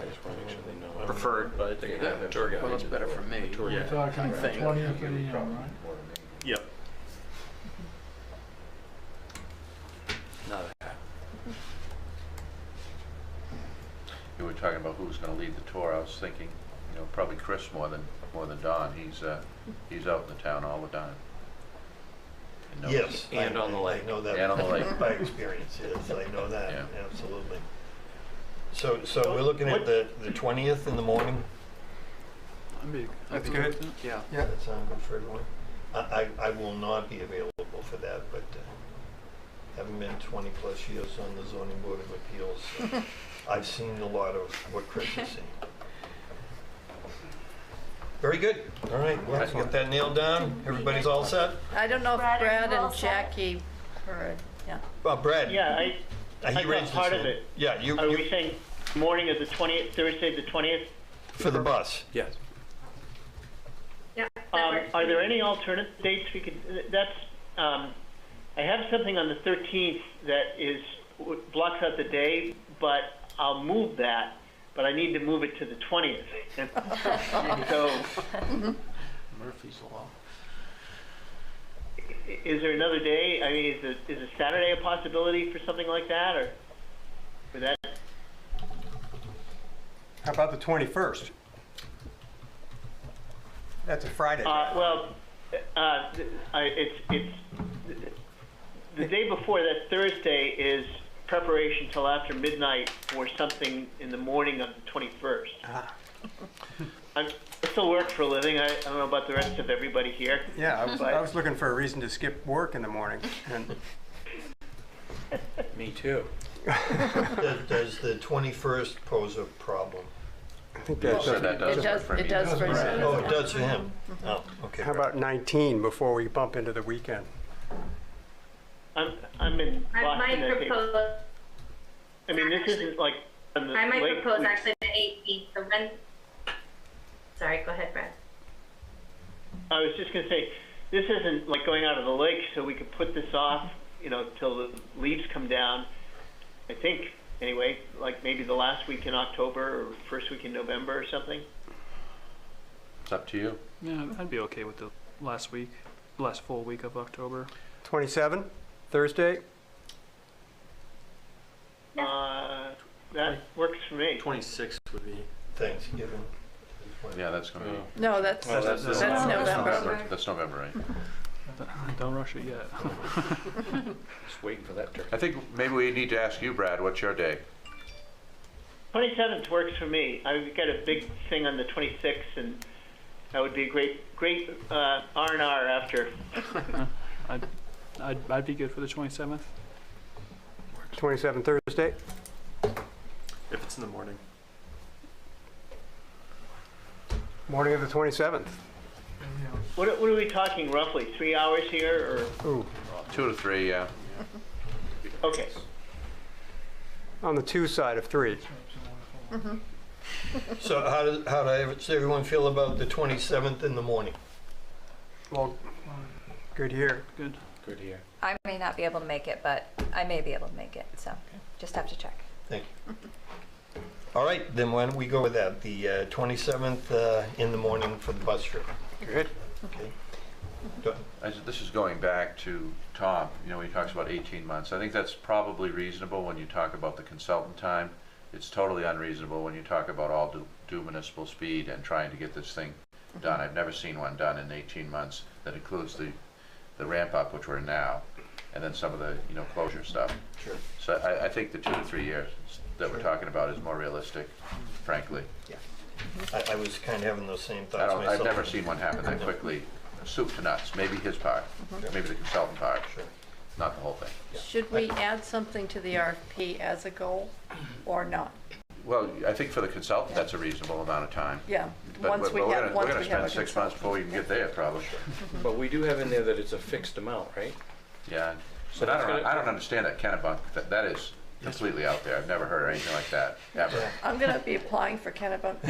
F: I just want to make sure they know.
O: Preferred, but
F: They
O: yeah,
F: have a
O: tour guide.
I: Well, it's better for me.
F: Tour
O: Yeah.
F: guide.
G: We're talking
O: I think.
G: 20th AM, right?
O: Yep.
F: Not a hat.
E: you were talking about who's going to lead the tour. I was thinking, you know, probably Chris more than Don. He's out in the town all the time. And knows-
C: Yes.
F: And on the lake.
C: I know that.
E: And on the lake.
C: By experience, yes, I know that,
E: Yeah.
C: absolutely. So we're looking at the 20th in the morning?
D: That's good.
O: Yeah.
D: Yeah.
C: That sound good for everyone? I will not be available for that, but having been 20 plus years on the zoning board of appeals, I've seen a lot of what Chris has seen. Very good, all right, we'll have to get that nailed down, everybody's all set?
B: I don't know if
A: Brad, are
B: Brad
A: you all
B: and
A: set?
B: Jackie heard, yeah.
C: Well, Brad.
J: Yeah,
C: he
J: I thought
C: raised his
J: part of
C: hand.
J: it.
C: Yeah, you,
J: Are we saying morning of the 20th, Thursday the 20th?
C: for the bus.
F: Yes.
N: Yeah, that works.
J: Are there any alternate dates we could, that's, I have something on the 13th that blocks out the day, but I'll move that, but I need to move it to the 20th. So,
I: Murphy's Law.
J: is there another day? I mean, is a Saturday a possibility for something like that, or for that?
D: How about the 21st? That's a Friday.
J: Well, it's the day before that Thursday is preparation till after midnight for something in the morning of the 21st. I still work for a living. I don't know about the rest of everybody here.
D: Yeah,
J: but
D: I was looking for a reason to skip work in the morning. And
F: Me too.
C: Does the 21st pose a problem?
D: I think
E: Bill
D: that
E: said
D: does.
E: that does work for me.
B: It does for him.
C: Oh, it does for him? Oh, okay.
D: How about 19 before we bump into the weekend?
J: I'm in
N: I
J: Boston.
N: might
J: that day.
N: propose.
J: I mean, this isn't like on the
N: I might
J: lake
N: propose
J: weeks.
N: actually the 18th. Sorry, go ahead, Brad.
J: I was just gonna say, this isn't like going out of the lake, so we could put this off, till the leaves come down. I think anyway, like maybe the last week in October or first week in November or something?
E: It's up to you.
H: Yeah, I'd be okay with the last full week of October.
D: 27, Thursday?
J: That works for me.
O: 26 would be.
C: Thanksgiving.
E: Yeah, that's gonna be.
B: No, that's
H: that's
B: November.
E: That's November, right?
H: Don't rush it yet.
F: Just waiting for that turkey.
E: I think maybe we need to ask you, Brad, what's your day?
J: 27th works for me. I've got a big thing on the 26th, and that would be a great R&R after.
H: I'd be good for the 27th.
D: 27 Thursday?
O: If it's in the morning.
D: Morning of the 27th.
J: What are we talking roughly? 3 hours here, or?
D: Ooh,
E: 2 to 3, yeah.
J: Okay.
D: on the 2 side of 3.
C: So how does everyone feel about the 27th in the morning?
D: Well, good here.
H: Good.
F: Good here.
M: I may not be able to make it, but I may be able to make it, so just have to check.
C: Thank you. All right, then why don't we go with that, the 27th in the morning for the bus trip.
D: Good.
C: Okay. Go ahead.
E: This is going back to Tom, when he talks about 18 months. I think that's probably reasonable when you talk about the consultant time. It's totally unreasonable when you talk about all due municipal speed and trying to get this thing done. I've never seen one done in 18 months that includes the ramp up, which we're in now, and then some of the closure stuff.
C: Sure.
E: So I think the 2 to 3 years that we're talking about is more realistic, frankly.
C: Yeah. I was kind of having those same thoughts myself.
E: I've never seen one happen that quickly, soup to nuts. Maybe his part, maybe the consultant part, not the whole thing.
B: Should we add something to the RFP as a goal or not?
E: Well, I think for the consultant, that's a reasonable amount of time.
B: Yeah,
E: But
B: once we have
E: we're gonna
B: a
E: spend 6 months before we even get there, probably.
F: But we do have in there that it's a fixed amount, right?
E: Yeah,
F: So
E: but
F: that's
E: I don't understand that Kennebunk, that is completely out there. I've never heard anything like that, ever.
B: I'm gonna be applying for Kennebunk.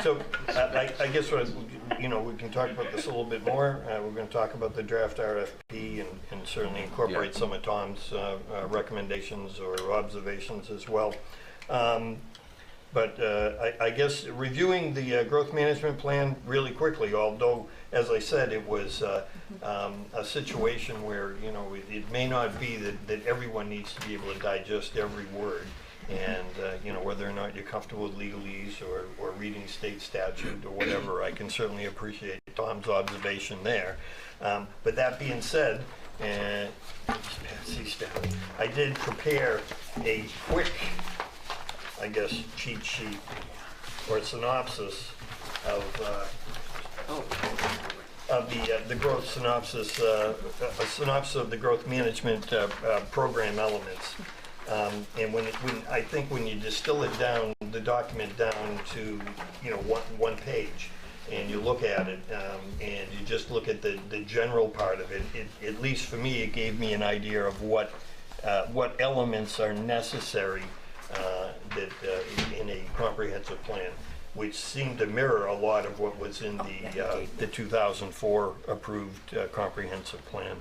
C: So I guess we can talk about this a little bit more. We're going to talk about the draft RFP and certainly incorporate some of Tom's recommendations or observations as well. But I guess reviewing the growth management plan really quickly, although, as I said, it was a situation where, it may not be that everyone needs to be able to digest every word. And, whether or not you're comfortable with legalese or reading state statute or whatever, I can certainly appreciate Tom's observation there. But that being said, I did prepare a quick, I guess, cheat sheet or synopsis of the growth synopsis, a synopsis of the growth management program elements. And I think when you distill it down, the document down to one page, and you look at it, and you just look at the general part of it, at least for me, it gave me an idea of what elements are necessary that in a comprehensive plan, which seemed to mirror a lot of what was in the 2004 approved comprehensive plan.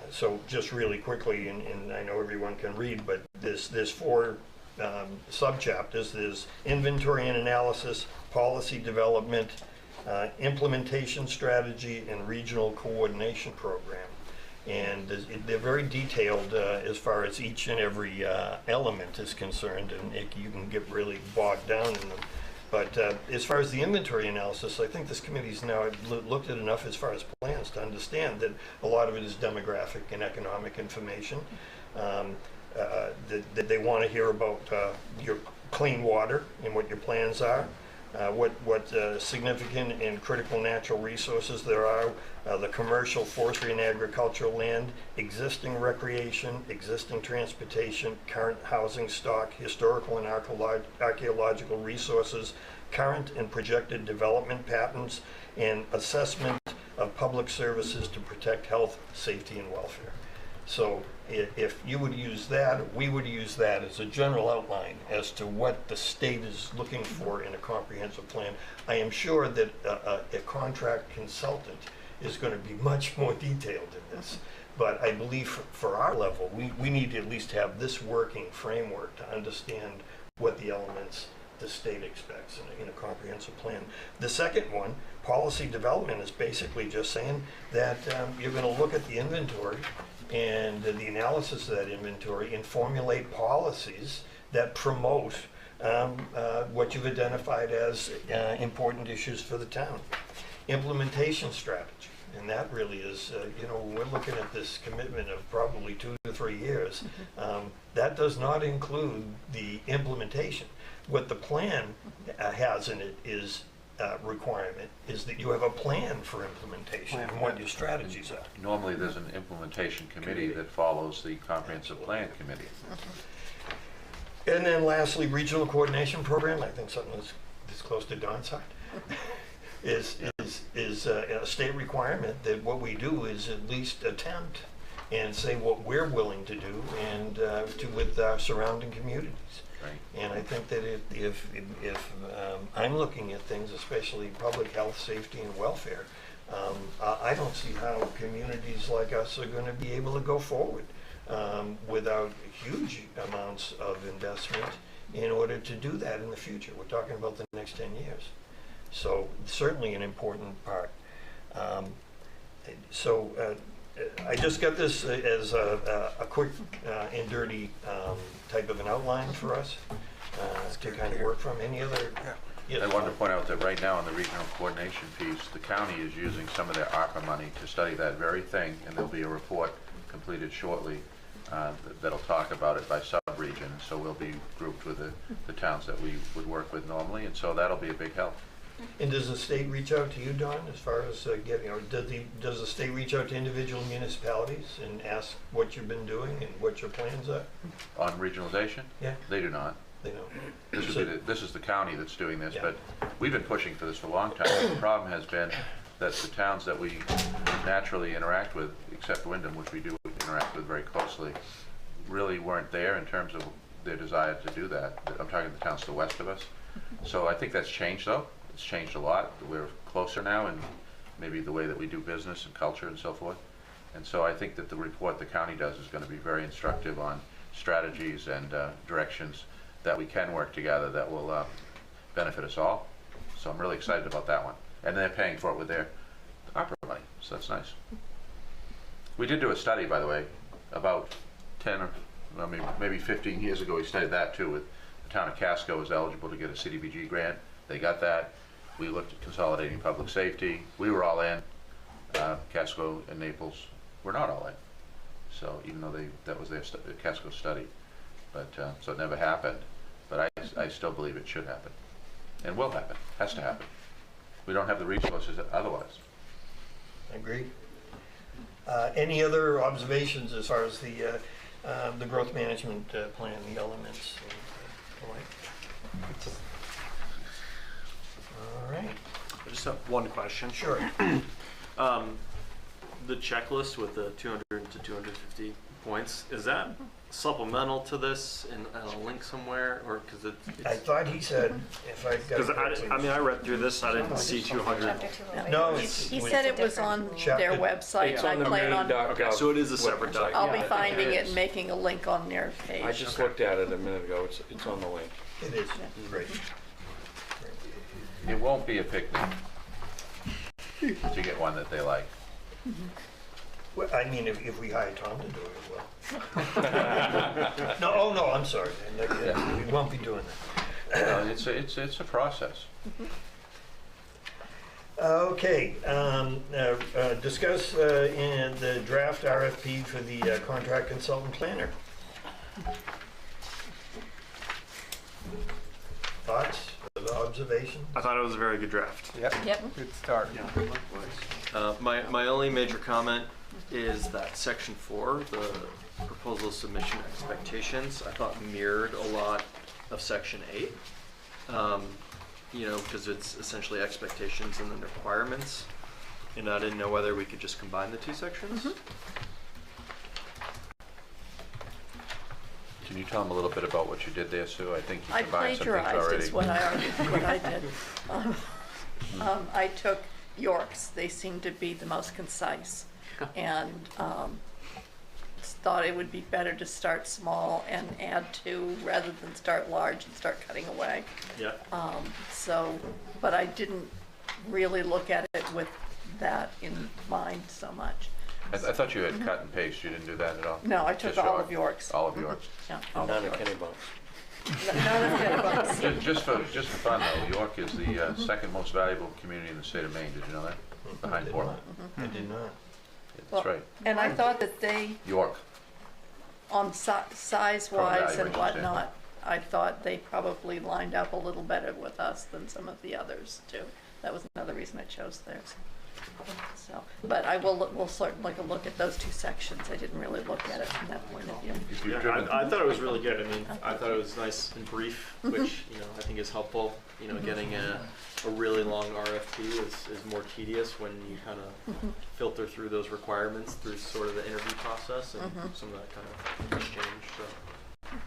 C: So just really quickly, and I know everyone can read, but there's 4 subchapters. There's inventory and analysis, policy development, implementation strategy, and regional coordination program. And they're very detailed as far as each and every element is concerned, and you can get really bogged down in them. But as far as the inventory analysis, I think this committee's now looked at enough as far as plans to understand that a lot of it is demographic and economic information. That they want to hear about your clean water and what your plans are, what significant and critical natural resources there are, the commercial, forestry, and agricultural land, existing recreation, existing transportation, current housing stock, historical and archaeological resources, current and projected development patterns, and assessment of public services to protect health, safety, and welfare. So if you would use that, we would use that as a general outline as to what the state is looking for in a comprehensive plan. I am sure that a contract consultant is going to be much more detailed in this. But I believe for our level, we need to at least have this working framework to understand what the elements the state expects in a comprehensive plan. The second one, policy development, is basically just saying that you're going to look at the inventory and the analysis of that inventory and formulate policies that promote what you've identified as important issues for the town. Implementation strategy. And that really is, we're looking at this commitment of probably 2 to 3 years. That does not include the implementation. What the plan has in it is requirement is that you have a plan for implementation and what your strategies are.
E: Normally, there's an implementation committee that follows the comprehensive plan committee.
C: And then lastly, regional coordination program, I think something that's close to Don's heart, is a state requirement that what we do is at least attempt and say what we're willing to do and with our surrounding communities. Right. And I think that if I'm looking at things, especially public health, safety, and welfare, I don't see how communities like us are going to be able to go forward without huge amounts of investment in order to do that in the future. We're talking about the next 10 years. So certainly an important part. I just got this as a quick and dirty type of an outline for us to kind of work from. Any other? Yes.
E: I wanted to point out that right now in the regional coordination piece, the county is using some of their ARPA money to study that very thing, and there'll be a report completed shortly that'll talk about it by sub-region. So we'll be grouped with the towns that we would work with normally, and so that'll be a big help.
C: And does the state reach out to you, Don, as far as getting, or does the state reach out to individual municipalities and ask what you've been doing and what your plans are?
E: On regionalization?
C: Yeah.
E: They do not.
C: They don't.
E: This is the county that's doing this,
C: Yeah.
E: but we've been pushing for this for a long time. The problem has been that the towns that we naturally interact with, except Wyndham, which we do interact with very closely, really weren't there in terms of their desire to do that. I'm talking the towns to the west of us. So I think that's changed, though. It's changed a lot. We're closer now in maybe the way that we do business and culture and so forth. And so I think that the report the county does is going to be very instructive on strategies and directions that we can work together that will benefit us all. So I'm really excited about that one. And they're paying for it with their ARPA money, so that's nice. We did do a study, by the way, about 10 or maybe 15 years ago. We studied that too. With the town of Casco was eligible to get a CDBG grant. They got that. We looked at consolidating public safety. We were all in. Casco and Naples were not all in. So even though that was their Casco study, but so it never happened. But I still believe it should happen, and will happen. Has to happen. We don't have the resources otherwise.
C: I agree. Any other observations as far as the growth management plan, the elements? All right.
O: I just have one question.
C: Sure.
O: The checklist with the 200 to 250 points, is that supplemental to this in a link somewhere, or because it's
C: I thought he said, if I got
O: because I read through this, I didn't see 200.
C: No,
B: He said it was on their website.
F: It's
B: I
F: on the
B: plan on,
O: Okay, so it is a separate document.
B: I'll be finding it and making a link on their page.
F: I just looked at it a minute ago. It's on the link.
C: it is. Great.
E: It won't be a picnic to get one that they like.
C: Well, I mean, if we hire Tom to do it as well. No, oh no, I'm sorry. We won't be doing that.
E: No, it's a process.
C: Okay, discuss in the draft RFP for the contract consultant planner. Thoughts, observations?
O: I thought it was a very good draft.
D: Yep. Good start.
O: My only major comment is that section 4, the proposal submission expectations, I thought mirrored a lot of section 8. Because it's essentially expectations and then requirements. And I didn't know whether we could just combine the two sections.
E: Can you tell them a little bit about what you did there, Sue? I think you
B: I
E: combined some things
B: plagiarized
E: already.
B: is what I did. I took Yorks. They seem to be the most concise. And thought it would be better to start small and add to rather than start large and start cutting away.
O: Yeah.
B: So, but I didn't really look at it with that in mind so much.
E: I thought you had cut and paste, you didn't do that at all?
B: No, I took
E: Just
B: all
E: York?
B: of York's.
E: All of York's?
B: Yeah, all
F: None
B: of
F: of
B: York's.
F: Kennebunk's.
B: None of Kennebunk's.
E: Just for fun though, York is the second most valuable community in the state of Maine, did you know that? Behind Portland.
C: I did not.
E: That's right.
B: And I thought that they,
E: York.
B: on size-wise
E: value,
B: and
E: I should say.
B: whatnot, I thought they probably lined up a little better with us than some of the others too. That was another reason I chose theirs. So, but I will, we'll sort of like a look at those two sections. I didn't really look at it from that point of view.
E: If you've
O: Yeah,
E: driven-
O: I thought it was really good. I mean, I thought it was nice and brief, which, I think is helpful. Getting a really long RFP is more tedious when you kind of filter through those requirements through sort of the interview process and some of that kind of exchange, so.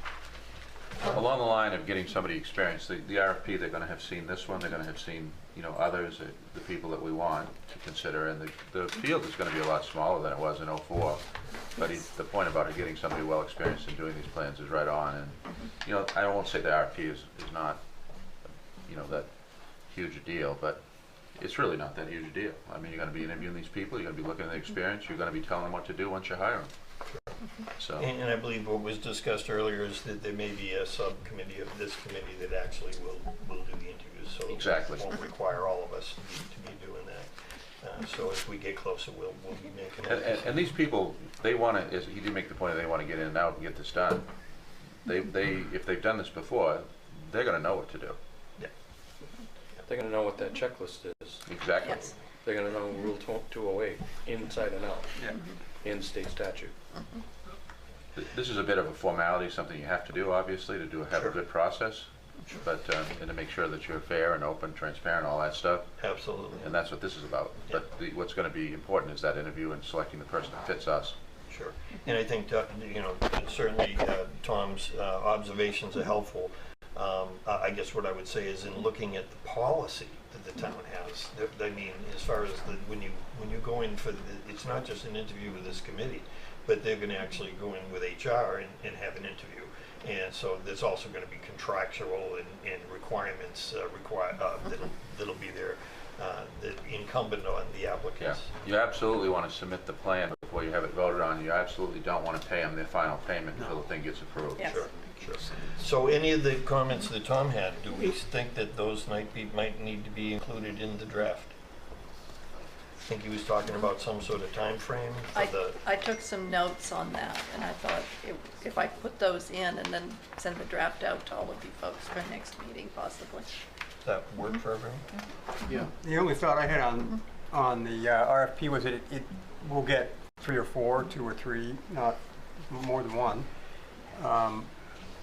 E: Along the line of getting somebody experienced, the RFP, they're gonna have seen this one, they're gonna have seen, others, the people that we want to consider, and the field is gonna be a lot smaller than it was in '04. But the point about it, getting somebody well experienced in doing these plans is right on, and, I won't say the RFP is not, that huge a deal, but it's really not that huge a deal. I mean, you're gonna be interviewing these people, you're gonna be looking at the experience, you're gonna be telling them what to do once you hire them. So.
C: And I believe what was discussed earlier is that there may be a subcommittee of this committee that actually will do the interviews, so
E: Exactly.
C: it won't require all of us to be doing that. So as we get closer, we'll be making that.
E: And these people, they wanna, he did make the point, they wanna get in and out and get this done. If they've done this before, they're gonna know what to do.
F: They're gonna know what that checklist is.
E: Exactly.
B: Yes.
F: They're gonna know Rule 208, inside and out,
E: Yeah.
F: in state statute.
E: This is a bit of a formality, something you have to do, obviously, to have a good process, but, and to make sure that you're fair and open, transparent, all that stuff,
C: Absolutely.
E: and that's what this is about. But what's gonna be important is that interview and selecting the person that fits us.
C: Sure. And I think, certainly Tom's observations are helpful. I guess what I would say is in looking at the policy that the town has, I mean, as far as when you go in for, it's not just an interview with this committee, but they're gonna actually go in with HR and have an interview. And so there's also gonna be contractual and requirements that'll be there, that incumbent on the
E: Yeah,
C: applicants.
E: you absolutely wanna submit the plan before you have it voted on. You absolutely don't wanna pay them their final payment until the thing gets approved.
B: Yes.
C: Sure. So any of the comments that Tom had, do we think that those might need to be included in the draft? I think he was talking about some sort of time frame for the.
B: I took some notes on that, and I thought if I put those in and then send the draft out to all of you folks for next meeting possibly.
C: Does that work for everyone?
I: Yeah.
D: The only thought I had on the RFP was that it will get 3 or 4, 2 or 3, not more than one.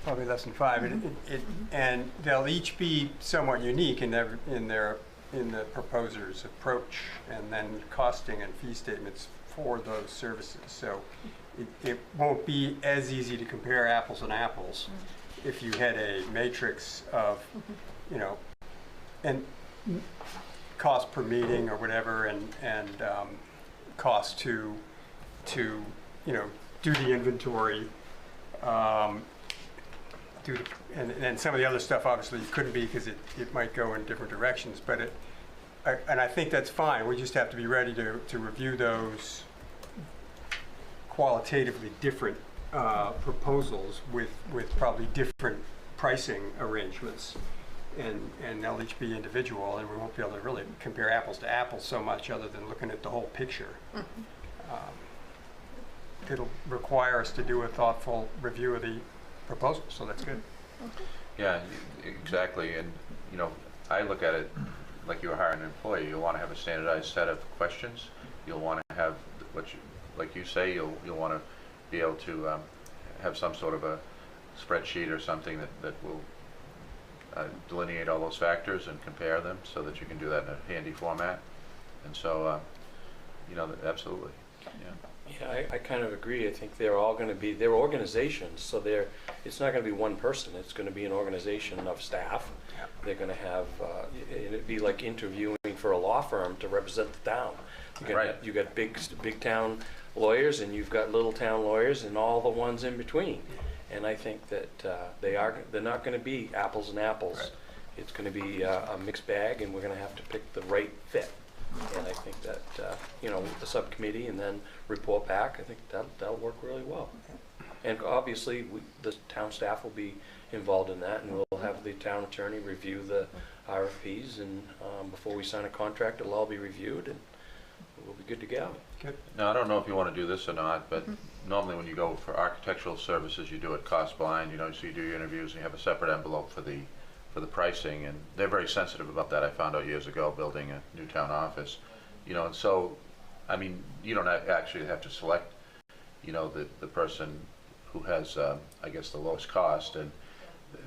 D: Probably less than 5, and they'll each be somewhat unique in the proposer's approach, and then costing and fee statements for those services. So it won't be as easy to compare apples and apples if you had a matrix of, and cost per meeting or whatever, and cost to do the inventory. And some of the other stuff obviously couldn't be because it might go in different directions, but and I think that's fine. We just have to be ready to review those qualitatively different proposals with probably different pricing arrangements, and they'll each be individual, and we won't be able to really compare apples to apples so much other than looking at the whole picture. It'll require us to do a thoughtful review of the proposal, so that's good.
E: Yeah, exactly, and, I look at it like you're hiring an employee. You'll wanna have a standardized set of questions. You'll wanna have like you say, you'll wanna be able to, have some sort of a spreadsheet or something that will delineate all those factors and compare them so that you can do that in a handy format. And so, absolutely.
F: Yeah, I kind of agree. I think they're all going to be, they're organizations, so it's not going to be one person. It's going to be an organization of staff. They're going to have, it'd be like interviewing for a law firm to represent the town. You got big town lawyers, and you've got little town lawyers, and all the ones in between. And I think that they're not going to be apples and apples.
C: Right.
F: It's going to be a mixed bag, and we're going to have to pick the right fit. And I think that, with the subcommittee and then report back, I think that'll work really well. And obviously, the town staff will be involved in that, and we'll have the town attorney review the RFPs, and before we sign a contract, it'll all be reviewed, and we'll be good to go.
C: Good.
E: Now, I don't know if you want to do this or not, but normally when you go for architectural services, you do it cost blind, so you do your interviews, and you have a separate envelope for the pricing, and they're very sensitive about that. I found out years ago building a new town office, and so, I mean, you don't actually have to select, the person who has, I guess, the lowest cost, and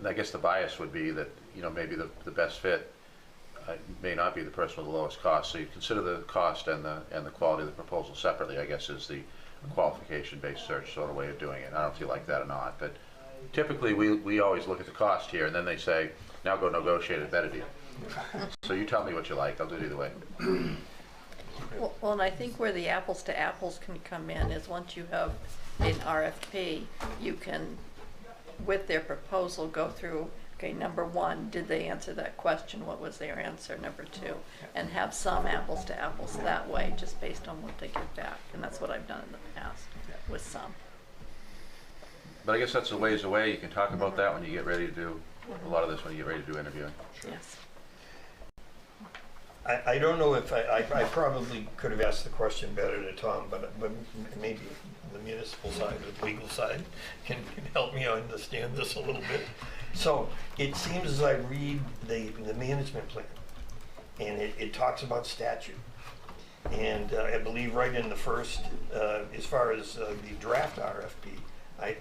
E: I guess the bias would be that, maybe the best fit may not be the person with the lowest cost. So you consider the cost and the quality of the proposal separately, I guess, is the qualification-based search sort of way of doing it. I don't know if you like that or not, but typically we always look at the cost here, and then they say, now go negotiate a better deal. So you tell me what you like, I'll do it either way.
B: Well, and I think where the apples to apples can come in is once you have an RFP, you can, with their proposal, go through, okay, number one, did they answer that question? What was their answer? Number two, and have some apples to apples that way, just based on what they get back. And that's what I've done in the past with some.
E: But I guess that's a ways away. You can talk about that when you get ready to do a lot of this when you get ready to do interviewing.
B: Yes.
C: I don't know if I probably could have asked the question better to Tom, but maybe the municipal side or the legal side can help me understand this a little bit. So it seems as I read the management plan, and it talks about statute. And I believe right in the first, as far as the draft RFP,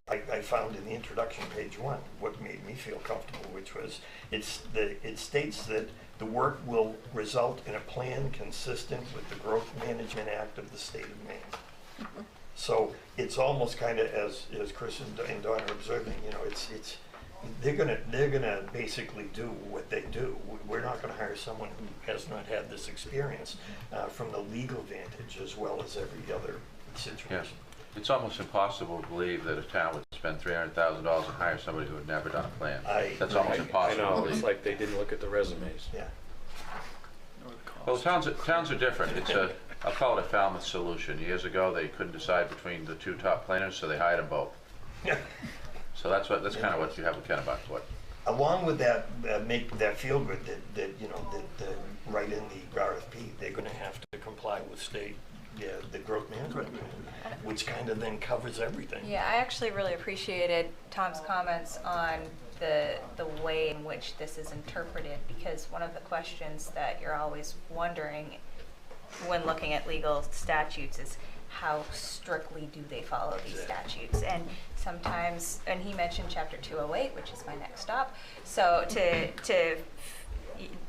C: I found in the introduction, page 1, what made me feel comfortable, which was it states that the work will result in a plan consistent with the Growth Management Act of the state of Maine. So it's almost kind of as Chris and Don are observing, it's they're gonna basically do what they do. We're not gonna hire someone who has not had this experience from the legal vantage as well as every other situation.
E: Yeah. It's almost impossible to believe that a town would spend $300,000 and hire somebody who had never done a plan. That's almost impossible.
F: I know,
E: to believe.
F: it's like they didn't look at the resumes.
C: Yeah.
E: Well, towns are different. It's I'll call it a Falmouth solution. Years ago, they couldn't decide between the two top planners, so they hired them both. So that's kind of what you have with Kennebunkport.
C: Along with that, make that feel good that right in the RFP, they're going to have to comply with state, the growth management, which kind of then covers everything.
M: Yeah, I actually really appreciated Tom's comments on the way in which this is interpreted, because one of the questions that you're always wondering when looking at legal statutes is how strictly do they follow these statutes. And sometimes, and he mentioned chapter 208, which is my next stop, so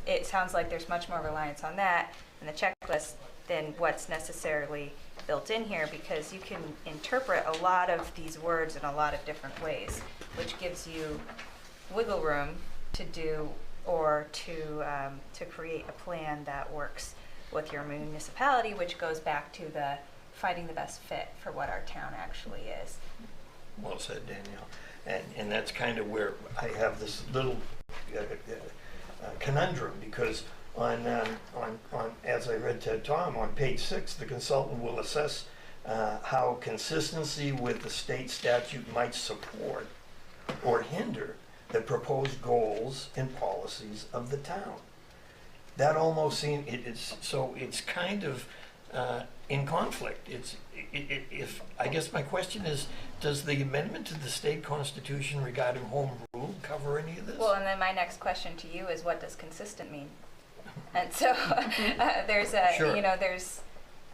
M: it sounds like there's much more reliance on that in the checklist than what's necessarily built in here, because you can interpret a lot of these words in a lot of different ways, which gives you wiggle room to do or to create a plan that works with your municipality, which goes back to the finding the best fit for what our town actually is.
C: Well said, Danielle. And that's kind of where I have this little conundrum, because on as I read to Tom, on page 6, the consultant will assess how consistency with the state statute might support or hinder the proposed goals and policies of the town. That almost seems, it's kind of in conflict. If I guess my question is, does the amendment to the state constitution regarding home rule cover any of this?
M: Well, and then my next question to you is, what does consistent mean? And so there's a,
C: Sure.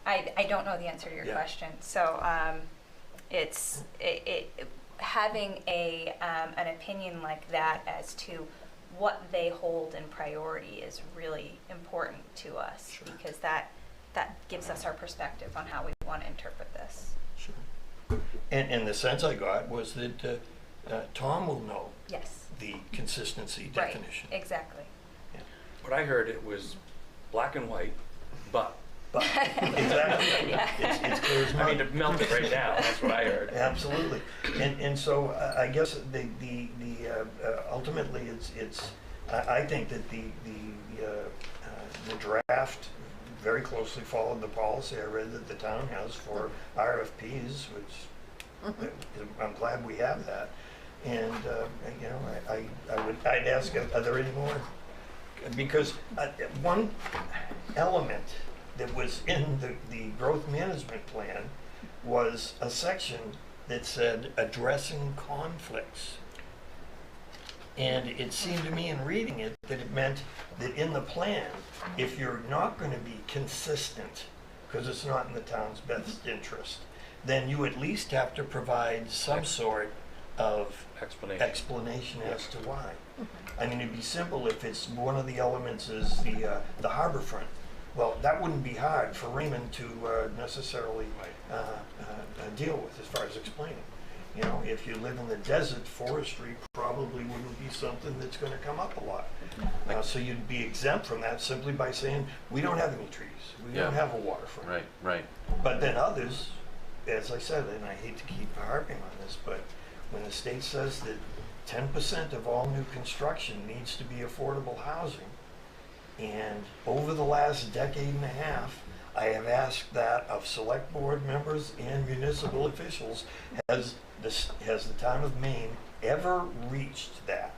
M: I don't know the answer to your question. So it's having an opinion like that as to what they hold in priority is really important to us, because that that gives us our perspective on how we want to interpret this.
C: Sure. And the sense I got was that Tom will know
M: Yes.
C: the consistency
M: Right,
C: definition.
M: exactly.
F: What I heard, it was black and white, but.
C: But, exactly.
M: Yeah.
C: It's clear as
F: I
C: mud.
F: mean, to melt it right down, that's what I heard.
C: Absolutely. And so I guess ultimately I think that the draft very closely followed the policy I read that the town has for RFPs, which I'm glad we have that. And, you know, I'd ask, are there any more? Because one element that was in the growth management plan was a section that said addressing conflicts. And it seemed to me in reading it that it meant that in the plan, if you're not going to be consistent, because it's not in the town's best interest, then you at least have to provide some sort of explanation as to why. I mean, it'd be simple if it's one of the elements is the harbor front. Well, that wouldn't be hard for Raymond to necessarily deal with as far as explaining. You know, if you live in the desert, forestry probably wouldn't be something that's going to come up a lot. So you'd be exempt from that simply by saying, we don't have any trees. We don't have a waterfront.
E: Right, right.
C: But then others, as I said, and I hate to keep harping on this, but when the state says that 10% of all new construction needs to be affordable housing, and over the last decade and a half, I have asked that of select board members and municipal officials, has the town of Maine ever reached that?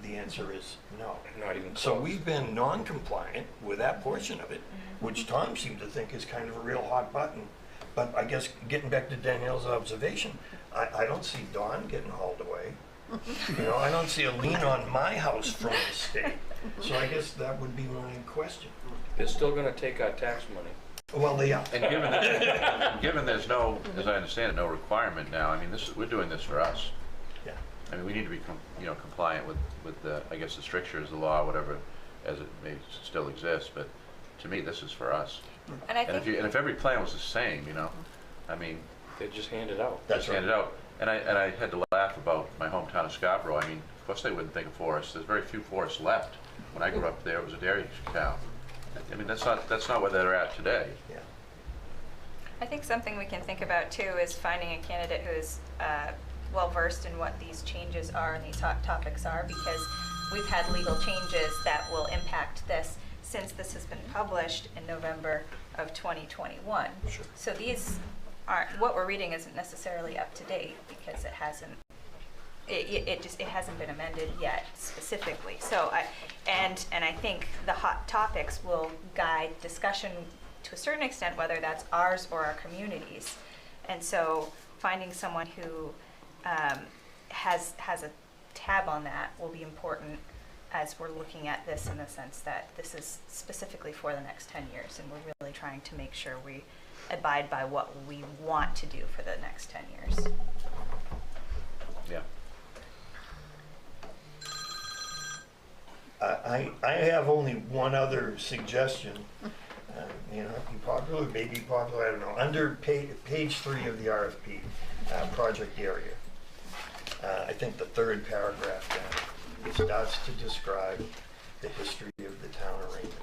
C: The answer is no.
F: Not even
C: So
F: close.
C: we've been non-compliant with that portion of it, which Tom seemed to think is kind of a real hot button. But I guess getting back to Danielle's observation, I don't see Dawn getting hauled away. You know, I don't see a lien on my house from the state. So I guess that would be my question.
F: They're still gonna take our tax money.
C: Well, they are.
E: And given there's no, as I understand it, no requirement now, I mean, we're doing this for us.
C: Yeah.
E: I mean, we need to be, compliant with the, I guess, the strictures, the law, whatever, as it may still exist, but to me, this is for us.
M: And I think.
E: And if every plan was the same, I mean.
F: They just hand it out.
C: That's
E: Just hand it out. And I had to laugh about my hometown of Scarborough. I mean, of course they wouldn't think of forests. There's very few forests left. When I grew up there, it was a dairy town. I mean, that's not where they're at today.
C: Yeah.
M: I think something we can think about too is finding a candidate who's well versed in what these changes are and these hot topics are, because we've had legal changes that will impact this since this has been published in November of 2021.
C: Sure.
M: So these aren't, what we're reading isn't necessarily up to date because it hasn't hasn't been amended yet specifically. So I think the hot topics will guide discussion to a certain extent, whether that's ours or our communities. And so finding someone who has a tab on that will be important as we're looking at this, in the sense that this is specifically for the next 10 years, and we're really trying to make sure we abide by what we want to do for the next 10 years.
E: Yeah.
C: I have only one other suggestion. Be popular, maybe popular, I don't know. Under page 3 of the RFP, project area, I think the third paragraph down, it starts to describe the history of the town of Raymond.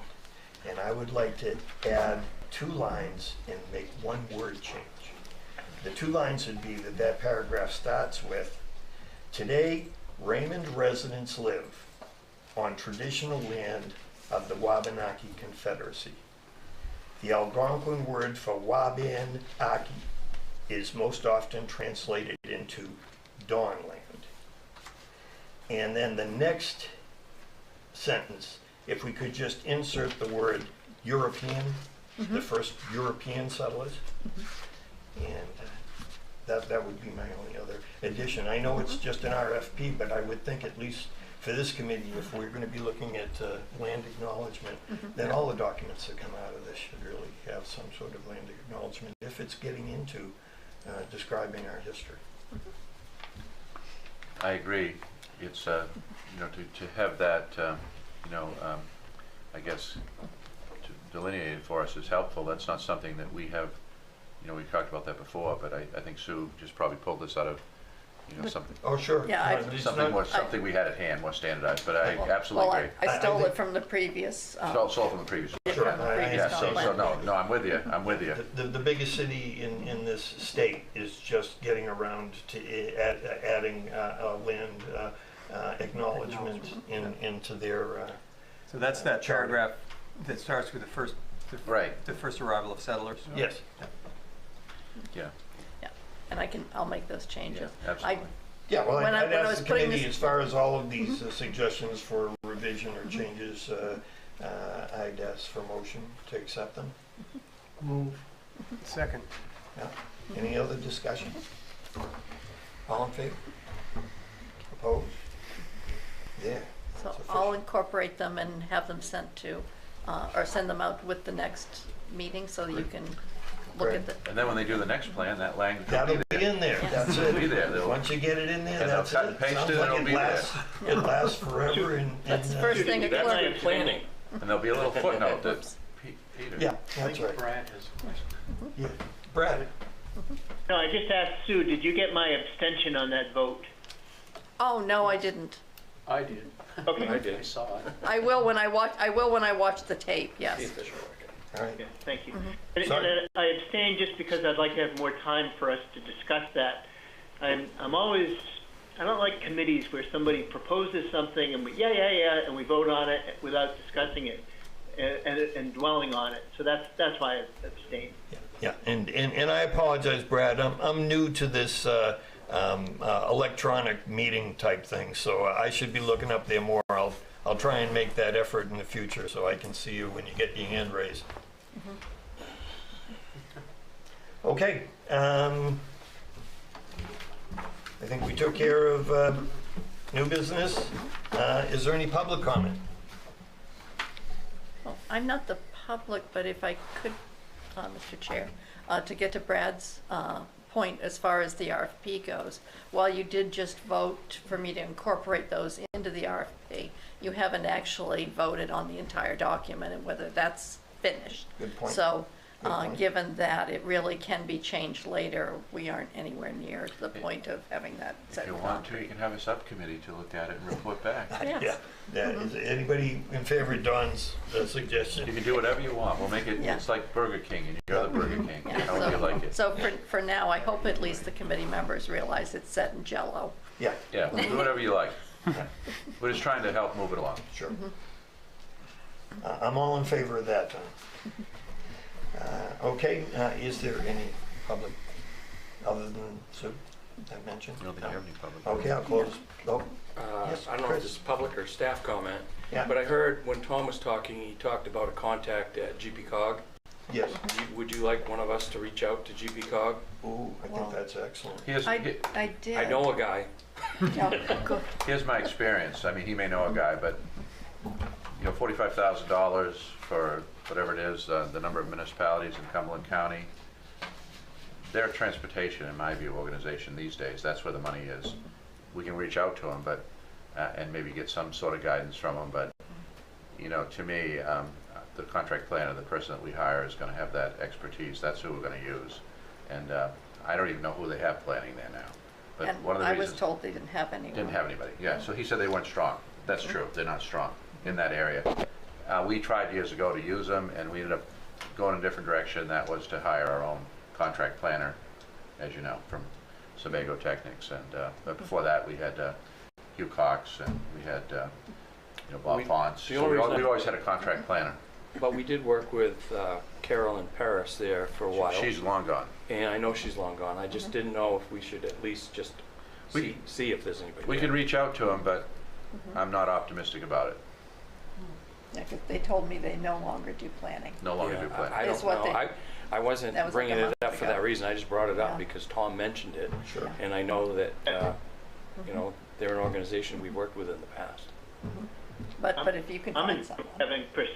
C: And I would like to add 2 lines and make 1 word change. The 2 lines would be that paragraph starts with, today Raymond residents live on traditional land of the Wabanaki Confederacy. The Algonquin word for Wabanaki is most often translated into Dawn Land. And then the next sentence, if we could just insert the word European, the first European settlers, and that would be my only other addition. I know it's just an RFP, but I would think at least for this committee, if we're going to be looking at land acknowledgement, then all the documents that come out of this should really have some sort of land acknowledgement if it's getting into describing our history.
E: I agree. It's, to have that, I guess, delineated for us is helpful. That's not something that we have, we've talked about that before, but I think Sue just probably pulled this out of, something.
C: Oh, sure.
B: Yeah,
E: Something we had at hand, more standardized, but I absolutely agree.
B: I stole it from the previous.
E: Stole from the previous.
C: Sure.
B: From the previous
E: Yeah, so
B: complaint.
E: no, I'm with you, I'm with you.
C: The biggest city in this state is just getting around to adding land acknowledgement into their.
P: So that's that
C: charter.
P: paragraph that starts with
E: Right.
P: the first arrival of settlers?
C: Yes.
E: Yeah,
B: And I'll make those changes.
E: absolutely.
C: Yeah, well,
B: When I
C: I'd
B: was
C: ask the
B: putting
C: committee,
B: this-
C: as far as all of these suggestions for revision or changes, I'd ask for motion to accept them.
P: Move. Second.
C: Yeah. Any other discussion? All in favor? Opposed? There.
B: So
C: It's
B: I'll
C: official.
B: incorporate them and have them sent to, or send them out with the next meeting so that you can look at the,
E: And then when they do the next plan, that language will
C: That'll
E: be
C: be
E: there.
C: in there,
B: Yes.
C: that's
E: It'll
C: it.
E: be there.
C: Once you get it in there,
E: And they'll
C: that's
E: cut
C: it.
E: and paste
C: Sounds
E: it, and
C: like
E: it'll be there.
C: It lasts forever and.
B: that's the first thing a
F: That's
B: clerk.
F: good planning.
E: And there'll be a little footnote that, Peter.
C: Yeah, that's right.
I: Brad has a question.
C: Yeah. Brad?
J: No, I just asked Sue, did you get my abstention on that vote?
B: Oh, no, I didn't.
I: I did.
J: Okay.
F: I did.
I: I saw it.
B: I will when I watch the tape, yes.
F: The official record.
C: All right.
J: Okay, thank you.
B: Mm-hmm.
J: And
C: Sorry.
J: I abstain just because I'd like to have more time for us to discuss that. I don't like committees where somebody proposes something and we, and we vote on it without discussing it and dwelling on it. So that's why I abstain.
C: Yeah, and I apologize, Brad, I'm new to this electronic meeting type thing, so I should be looking up there more. I'll try and make that effort in the future so I can see you when you get your hand raised. Okay, I think we took care of new business. Is there any public comment?
B: Well, I'm not the public, but if I could, Mr. Chair, to get to Brad's point as far as the RFP goes, while you did just vote for me to incorporate those into the RFP, you haven't actually voted on the entire document and whether that's finished.
C: Good point.
B: So,
C: Good point.
B: given that it really can be changed later, we aren't anywhere near the point of having that set
E: If
B: in
E: you want to, you
B: concrete.
E: can have a subcommittee to look at it and report back.
B: Yes.
C: Yeah, is anybody in favor of Don's suggestion?
E: You can do whatever you want. We'll make it,
B: Yeah.
E: it's like Burger King, and you're the Burger King.
B: Yeah,
E: How you like it.
B: So for now, I hope at least the committee members realize it's set in Jell-O.
C: Yeah,
E: Yeah, do whatever you like. We're just trying to help move it along.
C: sure. I'm all in favor of that, Don. Okay, is there any public, other than Sue, I mentioned?
E: I don't think you have any public.
C: Okay, I'll close. Oh, Yes,
F: I don't know if
C: Chris.
F: this is public or staff comment,
C: Yeah.
F: but I heard when Tom was talking, he talked about a contact at GPCOG.
C: yes.
F: Would you like one of us to reach out to GPCOG?
C: Ooh, I think that's excellent.
B: I did.
F: I know a guy.
B: Yeah, good.
E: Here's my experience. I mean, he may know a guy, but, $45,000 for whatever it is, the number of municipalities in Cumberland County. They're a transportation, in my view, organization these days. That's where the money is. We can reach out to them, but, and maybe get some sort of guidance from them, but, to me, the contract planner, the person that we hire is gonna have that expertise. That's who we're gonna use. And, I don't even know who they have planning there now. But
B: And
E: one of the
B: I was
E: reasons.
B: told they didn't have anyone.
E: Didn't have anybody, yeah, so he said they weren't strong. That's true, they're not strong in that area. We tried years ago to use them, and we ended up going a different direction. That was to hire our own contract planner, as you know, from Sebago Technics. And, but before that, we had Hugh Cox, and we had, Bob Fonts.
F: the
E: So
F: only reason
E: we've always had a contract planner.
F: But we did work with Carolyn Paris there for a while.
E: She's long gone.
F: And I know she's long gone. I just didn't know if we should at least just see if there's anybody
E: We
F: there.
E: can reach out to them, but I'm not optimistic about it.
B: Yeah, 'cause they told me they no longer do planning.
E: No longer
F: Yeah,
E: do planning.
F: I
B: Is
F: don't
B: what
F: know.
B: they-
F: I wasn't
B: That was like a
F: bringing it
B: month
F: up for
B: ago.
F: that reason. I just brought it up
B: Yeah.
F: because Tom mentioned it.
C: Sure.
F: And I know that, they're an organization we've worked with in the past.
B: But if you can
J: I'm
B: find
J: in
B: someone.
J: having Chris.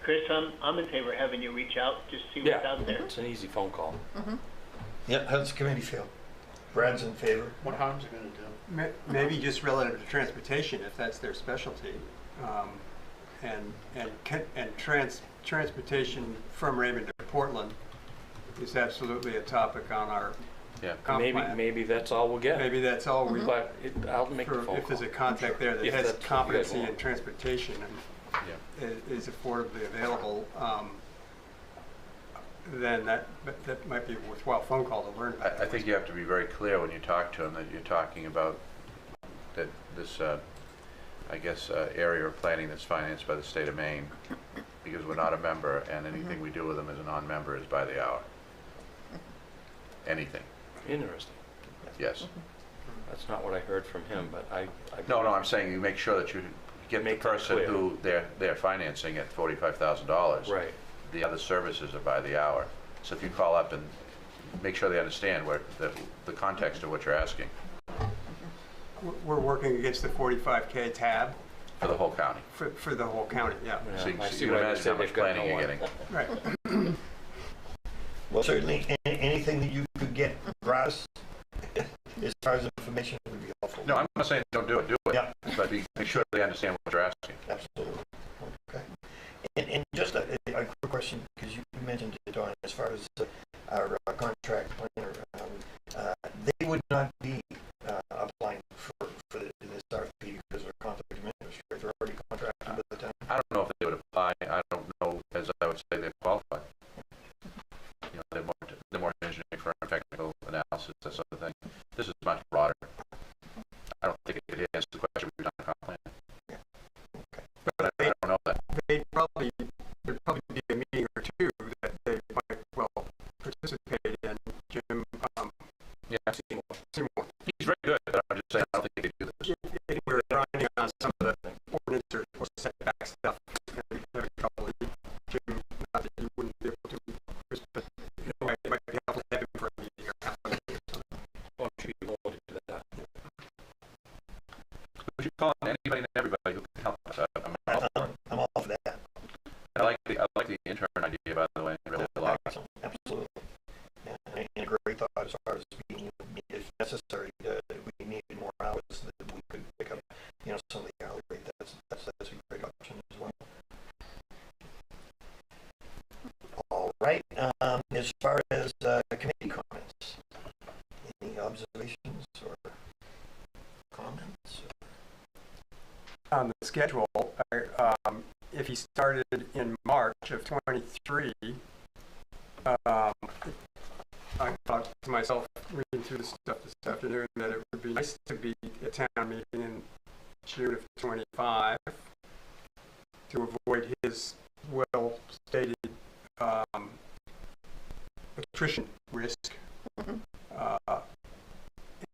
J: Chris, I'm in favor of having you reach out, just see what's out there.
F: It's an easy phone call.
C: Yeah, how's the committee feel? Brad's in favor?
I: What harm's it gonna do?
P: Maybe just relative to transportation, if that's their specialty. transportation from Raymond to Portland is absolutely a topic on our
E: Yeah.
P: comp plan.
F: Maybe that's all we'll get.
P: Maybe that's all we,
F: But I'll make the
P: for,
F: phone
P: if there's a
F: call.
P: contact there that
F: If
P: has
F: that's what you guys
P: competency
F: want.
P: in transportation
E: Yeah.
P: and is affordably available, then that might be a worthwhile phone call to learn about.
E: I think you have to be very clear when you talk to them that you're talking about that this, I guess, area of planning that's financed by the state of Maine, because we're not a member, and anything we do with them as a non-member is by the hour. Anything,
F: Interesting.
E: yes.
F: That's not what I heard from him, but I.
E: No, I'm saying you make sure that you get the
F: Make that
E: person
F: clear.
E: who they're financing at $45,000.
F: Right.
E: The other services are by the hour. So if you call up and make sure they understand where the context of what you're asking
P: We're working against the 45K tab
E: for the whole county.
P: for the whole county, yeah.
E: So you
F: I
E: so
F: see
E: you can
F: why they
E: imagine
F: say
E: how much
F: they've got
E: planning
F: no
E: you're
F: one.
E: getting.
P: Right.
C: Well, certainly, anything that you could get across as far as information would be helpful.
E: No, I'm not saying don't do it,
C: Yeah.
E: but make sure they understand what you're asking.
C: Absolutely. Okay. And just a quick question, because you mentioned it, Don, as far as our contract planner, they would not be applying for this RFP because of conflict of interest, right? They're already contracted with the town.
E: I don't know if they would apply. I don't know, as I would say, they're qualified. You know, they're more engineering firm, technical analysis, that sort of thing. This is much broader. I don't think it answers the question we've done comp plan. But I don't know that.
P: There'd probably be a meeting or two that they might well participate in. Jim,
E: Yeah,
P: Seymour,
E: he's very good, but I'm just saying I don't think they could do this.
P: if we're running on some of the ordinance or setback stuff every couple of years, Jim, not that you wouldn't be able to, but anyway, it might be helpful to have him for a meeting or half a meeting or something.
F: Well, I'm sure you will do that.
E: We should call on anybody and everybody who can help us.
C: I'm all for that.
E: I like the intern idea, by the way. I really like it.
C: Absolutely. Yeah, and a great thought as far as being, if necessary, we need more hours that we could pick up, some of the hourly rate. That's a great option as well. All right. As far as committee comments, any observations or comments?
P: On the schedule, if he started in March of 23, I thought to myself, reading through the stuff this afternoon, that it would be nice to be at town meeting in June of 25 to avoid his well-stated attrition risk.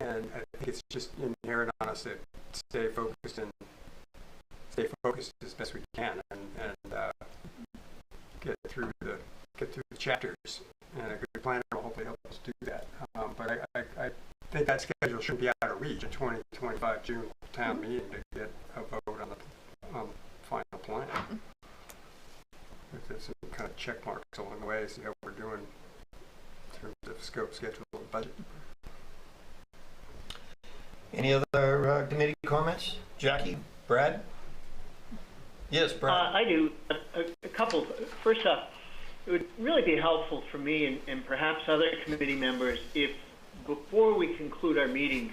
P: And I think it's just inherent on us to stay focused as best we can and get through the chapters. And a good planner will hopefully help us do that. But I think that schedule shouldn't be out of reach. A 2025 June town meeting to get a vote on the final plan. If there's some kind of check marks along the way, see how we're doing in terms of scope, schedule, and budget.
C: Any other committee comments? Jackie? Brad? Yes, Brad.
J: I do. A couple. First off, it would really be helpful for me and perhaps other committee members if, before we conclude our meetings,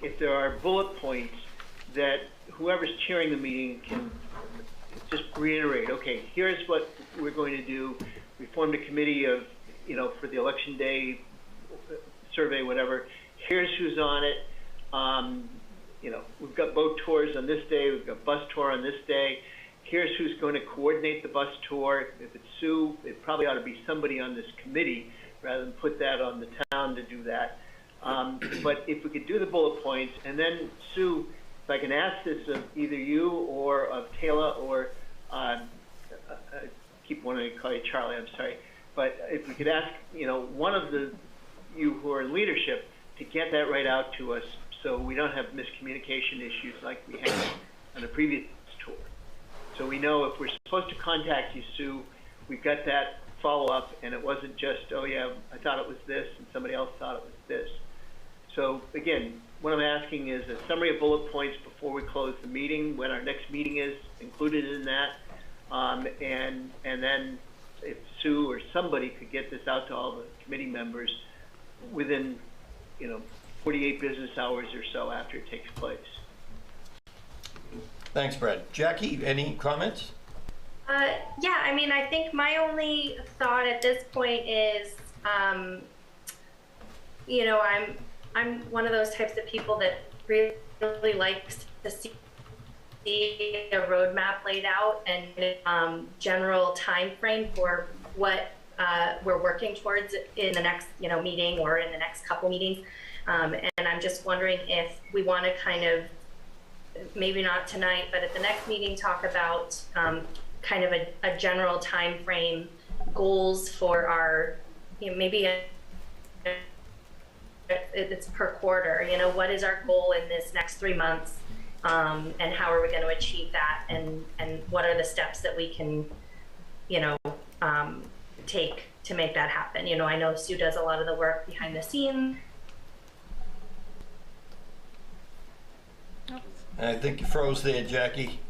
J: if there are bullet points that whoever's chairing the meeting can just reiterate, okay, here's what we're going to do. We formed a committee of, for the election day survey, whatever. Here's who's on it. We've got boat tours on this day. We've got bus tour on this day. Here's who's going to coordinate the bus tour. If it's Sue, it probably ought to be somebody on this committee rather than put that on the town to do that. But if we could do the bullet points, and then Sue, if I can ask this of either you or of Taylor or keep wanting to call you Charlie, I'm sorry. But if we could ask, one of you who are in leadership to get that right out to us so we don't have miscommunication issues like we had on the previous tour. So we know if we're supposed to contact you, Sue, we've got that follow-up, and it wasn't just, oh yeah, I thought it was this, and somebody else thought it was this. So again, what I'm asking is a summary of bullet points before we close the meeting, when our next meeting is, included in that. And then if Sue or somebody could get this out to all the committee members within, 48 business hours or so after it takes place.
C: Thanks, Brad. Jackie, any comments?
N: Yeah, I mean, I think my only thought at this point is, I'm one of those types of people that really likes to see a roadmap laid out and general time frame for what we're working towards in the next, meeting or in the next couple meetings. And I'm just wondering if we want to kind of, maybe not tonight, but at the next meeting, talk about kind of a general time frame, goals for our, maybe it's per quarter, what is our goal in this next 3 months, and how are we going to achieve that, and what are the steps that we can, take to make that happen. I know Sue does a lot of the work behind the scenes.
C: I think you froze there, Jackie.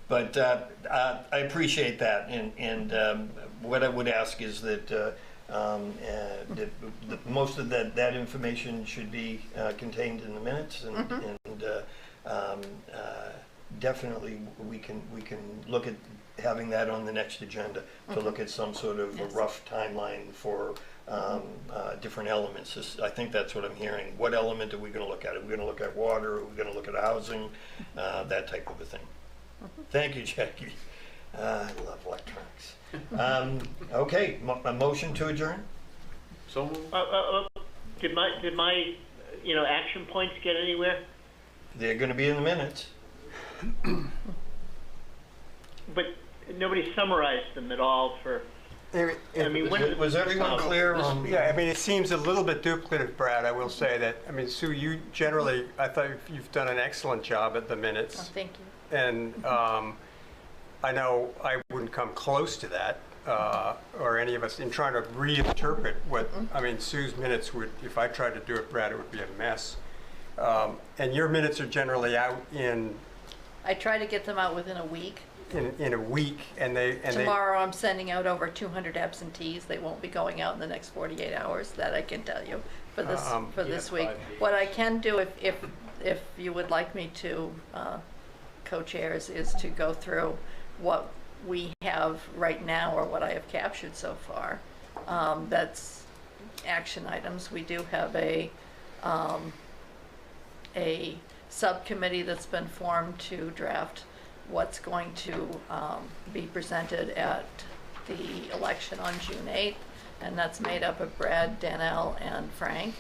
C: But I appreciate that, and what I would ask is that most of that information should be contained in the minutes, and definitely we can look at having that on the next agenda to look at some sort of a rough timeline for different elements. I think that's what I'm hearing. What element are we going to look at? Are we going to look at water? Are we going to look at housing? That type of a thing. Thank you, Jackie. I love electronics. Okay, a motion to adjourn?
O: So
J: Did my action points get anywhere?
C: They're going to be in the minutes.
J: But nobody summarized them at all for. Was everyone clear on?
P: Yeah, it seems a little bit duplicative, Brad. I will say that. Sue, you generally, I thought you've done an excellent job at the minutes.
B: Oh, thank you.
P: And I know I wouldn't come close to that, or any of us, in trying to reinterpret what, Sue's minutes would, if I tried to do it, Brad, it would be a mess. And your minutes are generally out in...
B: I try to get them out within a week.
P: In a week, and
B: Tomorrow I'm sending out over 200 absentees. They won't be going out in the next 48 hours, that I can tell you, for this week. What I can do, if you would like me to, co-chairs, is to go through what we have right now, or what I have captured so far. That's action items. We do have a subcommittee that's been formed to draft what's going to be presented at the election on June 8th, and that's made up of Brad, Danelle, and Frank.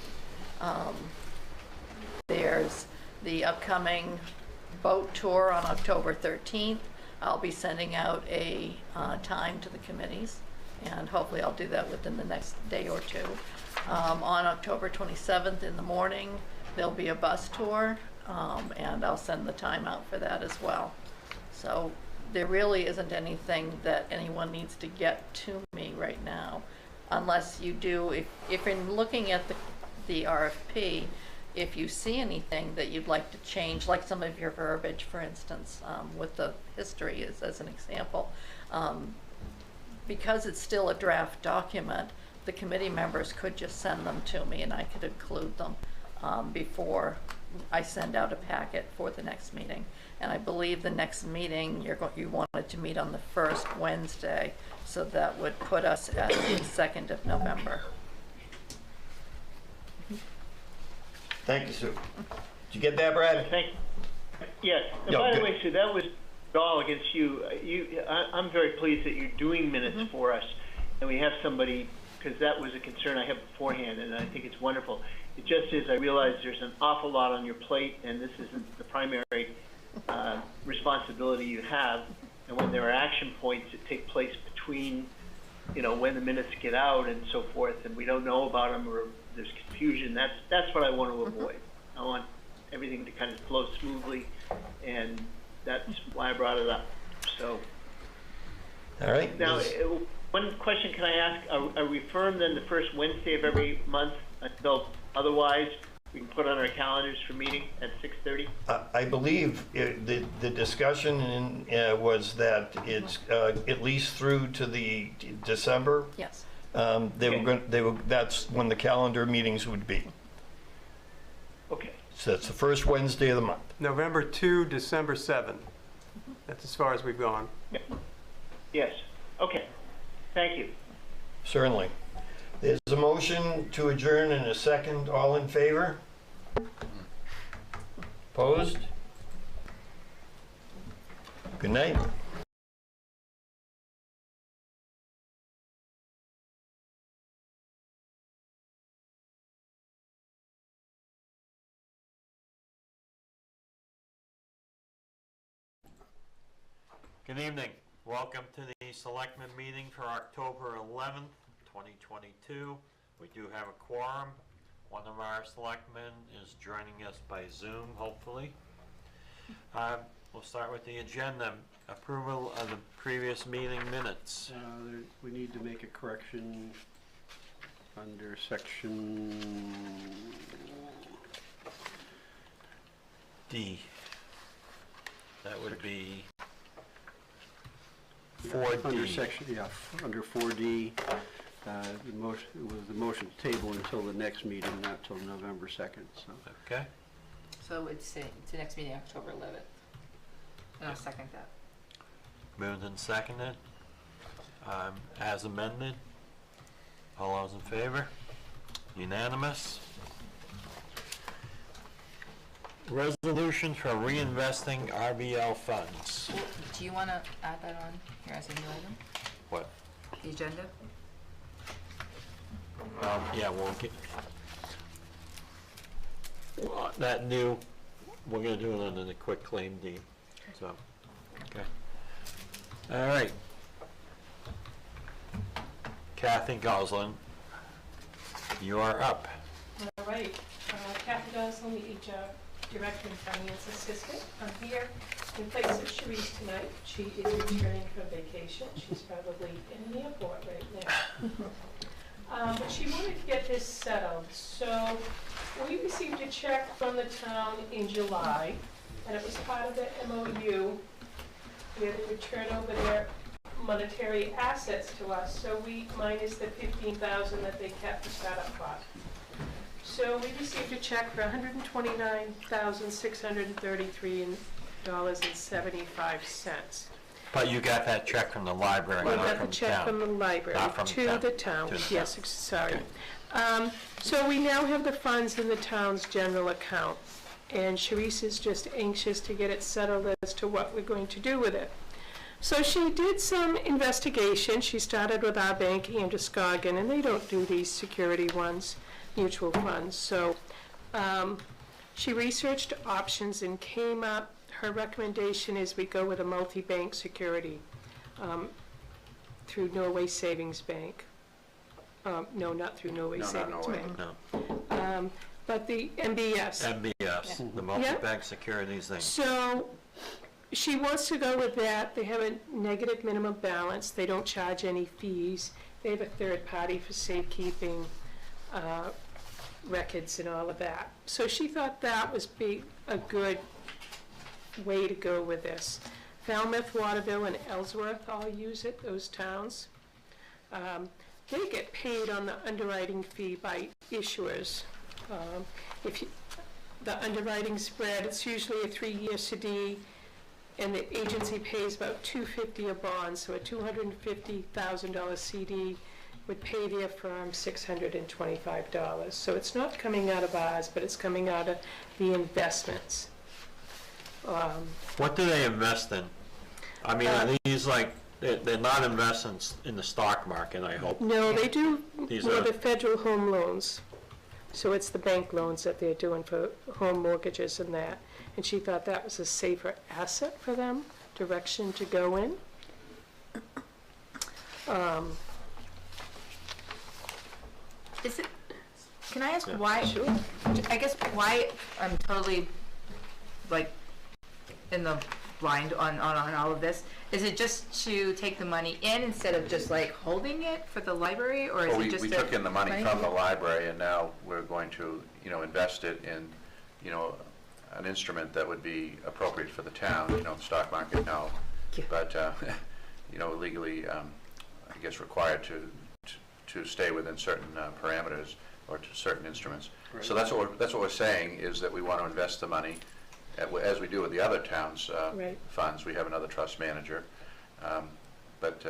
B: There's the upcoming boat tour on October 13th. I'll be sending out a time to the committees, and hopefully I'll do that within the next day or two. On October 27th in the morning, there'll be a bus tour, and I'll send the time out for that as well. So there really isn't anything that anyone needs to get to me right now, unless you do, if in looking at the RFP, if you see anything that you'd like to change, like some of your verbiage, for instance, with the history as an example, because it's still a draft document, the committee members could just send them to me and I could include them before I send out a packet for the next meeting. And I believe the next meeting, you wanted to meet on the first Wednesday, so that would put us at the 2nd of November.
C: Thank you, Sue. Did you get that, Brad?
J: Thank you. Yes. And by the way, Sue, that was all against you. I'm very pleased that you're doing minutes for us, and we have somebody, because that was a concern I had beforehand, and I think it's wonderful. It just is, I realize there's an awful lot on your plate, and this isn't the primary responsibility you have. And when there are action points that take place between, when the minutes get out and so forth, and we don't know about them, or there's confusion, that's what I want to avoid. I want everything to kind of flow smoothly, and that's why I brought it up. So,
C: all right.
J: Now, One question can I ask? Are we firm then the first Wednesday of every month until otherwise we can put on our calendars for meeting at 6:30?
C: I believe the discussion was that it's at least through to the December.
B: Yes.
C: That's when the calendar meetings would be.
J: Okay.
C: So that's the first Wednesday of the month.
P: November 2, December 7. That's as far as we've gone.
J: Yeah. Yes. Okay. Thank you.
C: Certainly. There's a motion to adjourn in a second. All in favor? Opposed? Good night.
Q: Good evening. Welcome to the Selectmen meeting for October 11th, 2022. We do have a quorum. One of our selectmen is joining us by Zoom, hopefully. We'll start with the agenda. Approval of the previous meeting minutes.
I: We need to make a correction under section
Q: D. That would be 4D.
I: Under section, yeah, under 4D, the motion, it was the motion to table until the next meeting, not till November 2nd, so.
Q: Okay.
M: So it's the next meeting, October 11th. And I'll second that.
Q: Moved and seconded. As amended. All those in favor? Unanimous. Resolution for reinvesting RBL funds.
M: Do you want to add that on here as a new item?
Q: What?
M: The agenda?
Q: Yeah, we'll get that new, we're gonna do it under the quick claim deed, so, okay. All right. Kathy Goslin, you are up.
R: All right, Kathy Goslin, the Director and Finance Assistant. I'm here in place of Sharice tonight. She is returning from vacation. She's probably in the airport right now. But she wanted to get this settled. So we received a check from the town in July, and it was part of the MOU where they would turn over their monetary assets to us. So we minus the $15,000 that they kept for startup costs. So we received a check for $129,633.75.
Q: But you got that check from the library,
R: We
Q: not
R: got
Q: from
R: the
Q: the
R: check
Q: town.
R: from the library
Q: Not from
R: to the town.
Q: To the
R: Yes,
Q: town.
R: sorry.
Q: Okay.
R: So we now have the funds in the town's general account, and Sharice is just anxious to get it settled as to what we're going to do with it. So she did some investigation. She started with our bank, Androscoggin, and they don't do these security ones, mutual funds. So she researched options and came up, her recommendation is we go with a multi-bank security through Norway Savings Bank. No, not through Norway Savings Bank.
Q: No.
R: But the MBS.
Q: MBS, the multi-bank securities thing.
R: So she wants to go with that. They have a negative minimum balance. They don't charge any fees. They have a third party for safekeeping records and all of that. So she thought that was a good way to go with this. Falmouth, Waterville, and Ellsworth all use it, those towns. They get paid on the underwriting fee by issuers. The underwriting spread, it's usually a 3-year CD, and the agency pays about $250 a bond, so a $250,000 CD would pay their firm $625. So it's not coming out of ours, but it's coming out of the investments.
Q: What do they invest in? I mean, are these like, they're not investments in the stock market, I hope?
R: No, they do
Q: These
R: more
Q: are-
R: the federal home loans. So it's the bank loans that they're doing for home mortgages and that. And she thought that was a safer asset for them, direction to go in.
M: Is it, can I ask
Q: Yeah.
M: why, I guess why I'm totally, like, in the blind on all of this. Is it just to take the money in instead of just like holding it for the library, or is
E: Well,
M: it just
E: we took in the money from the library, and now we're going to, invest it in, an instrument that would be appropriate for the town. The stock market, no.
M: Yeah.
E: But, legally, I guess required to stay within certain parameters or to certain instruments.
I: Right.
E: So that's what we're saying, is that we want to invest the money, as we do with the other towns'
R: Right.
E: funds. We have another trust manager. But,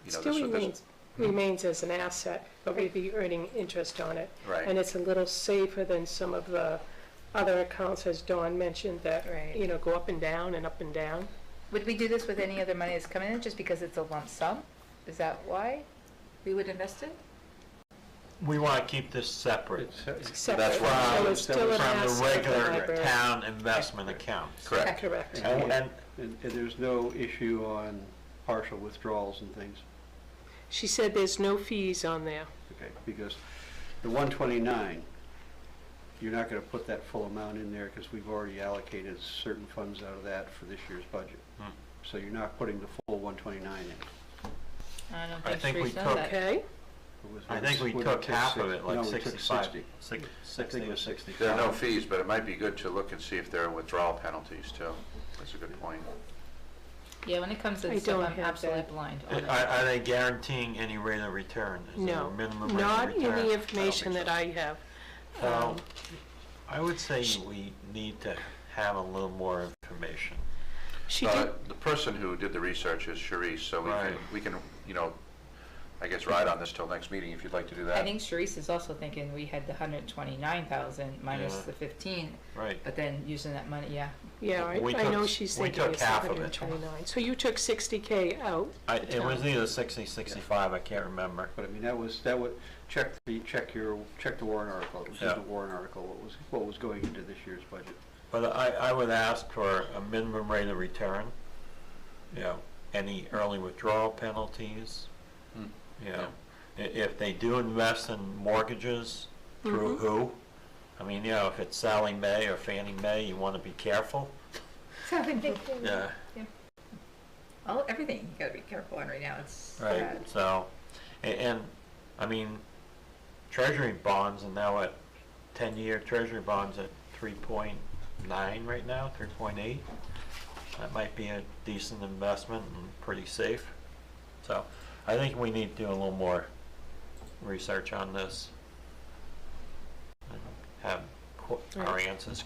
R: Still remains as an asset, but we'd be earning interest on it.
E: Right.
R: And it's a little safer than some of the other accounts, as Dawn mentioned, that,
M: Right.
R: Go up and down and up and down.
M: Would we do this with any other money that's coming in, just because it's a lump sum? Is that why we would invest it?
Q: We want to keep this separate
R: Separate.
E: That's why-
R: So it's still an
Q: from the
R: asset of the
Q: regular
R: library.
Q: town investment accounts.
E: Correct.
R: Correct.
Q: And
I: And there's no issue on partial withdrawals and things,
R: She said there's no fees on there.
I: okay? Because the 129, you're not going to put that full amount in there because we've already allocated certain funds out of that for this year's budget. So you're not putting the full 129 in.
M: I don't
Q: I
M: think
Q: think we
M: Sharice knows
Q: took-
M: that.
R: Okay?
Q: I think we
I: What
Q: took
I: did it
Q: half
I: take?
Q: of it, like
I: No, we took
Q: 65,
I: 60.
Q: 60
I: I think it
Q: or
I: was
Q: 65.
E: There are no fees, but it might be good to look and see if there are withdrawal penalties too. That's a good point.
M: Yeah, when it comes to
R: I
M: this stuff,
R: don't
M: I'm
R: have
M: absolutely
R: that.
M: blind on it.
Q: Are they guaranteeing any rate of return? Is there
R: No,
Q: a minimum rate
R: not
Q: of return?
R: any information that I have.
Q: Well, I would say we need to have a little more information.
R: She did,
E: The person who did the research is Sharice, so
Q: Right.
E: we can, I guess ride on this till next meeting if you'd like to do that.
M: I think Sharice is also thinking we had the 129,000 minus
Q: Yeah.
M: the 15,
Q: Right.
M: but then using that money, yeah.
R: yeah, I
Q: We
R: know
Q: took-
R: she's
Q: we
R: thinking
Q: took
R: it's
Q: half of it.
R: 129. So you took 60K out.
Q: It was either 60, 65, I can't remember.
I: But I mean, that would, check the warrant article. It was in
Q: Yeah.
I: the warrant article, what was going into this year's budget.
Q: But I would ask for a minimum rate of return, any early withdrawal penalties, if they do invest in mortgages, through who? I mean, if it's Sally Mae or Fannie Mae, you want to be careful. Yeah.
M: Well, everything you gotta be careful on right now, it's
Q: Right,
M: bad.
Q: so, and, I mean, treasury bonds, and now at 10-year treasury bonds at 3.9 right now, 3.8. That might be a decent investment and pretty safe. So, I think we need to do a little more research on this. And have our answers,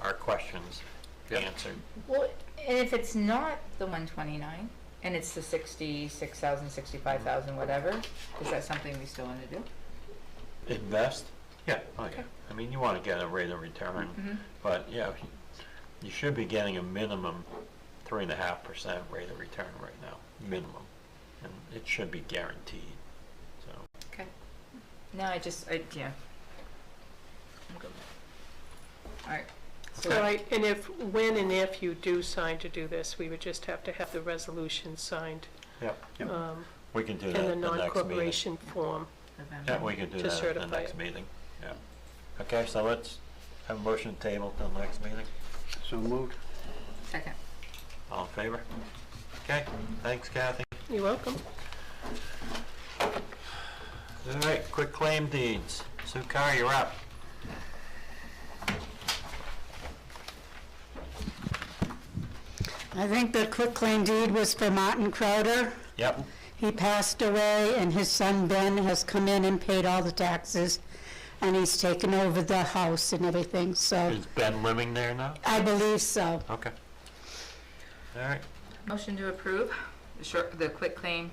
Q: our questions answered.
M: Well, and if it's not the 129, and it's the 66,000, 65,000, whatever, is that something we still want to do?
Q: Invest? Yeah, okay. I mean, you want to get a rate of return, but you should be getting a minimum 3.5% rate of return right now, minimum. And it should be guaranteed, so.
M: Okay. No, yeah. I'm good. All right.
R: So and when and if you do sign to do this, we would just have to have the resolution signed.
Q: Yep. We can do
R: And
Q: that
R: the
Q: at the next meeting.
R: non-corporation form.
Q: Yeah, we can do
R: to
Q: that at the
R: certify
Q: next
R: it.
Q: meeting, yeah. Okay, so let's have a motion table till next meeting.
I: So moved.
M: Second.
Q: All in favor? Okay, thanks Kathy.
R: You're welcome.
Q: All right, quick claim deeds. Sue Carr, you're up.
S: I think the quitclaim deed was for Martin Crowder.
Q: Yep.
S: He passed away, and his son Ben has come in and paid all the taxes, and he's taken over the house and everything, so
Q: Is Ben living there now?
S: I believe so.
Q: Okay. All right.
M: Motion to approve the short quitclaim.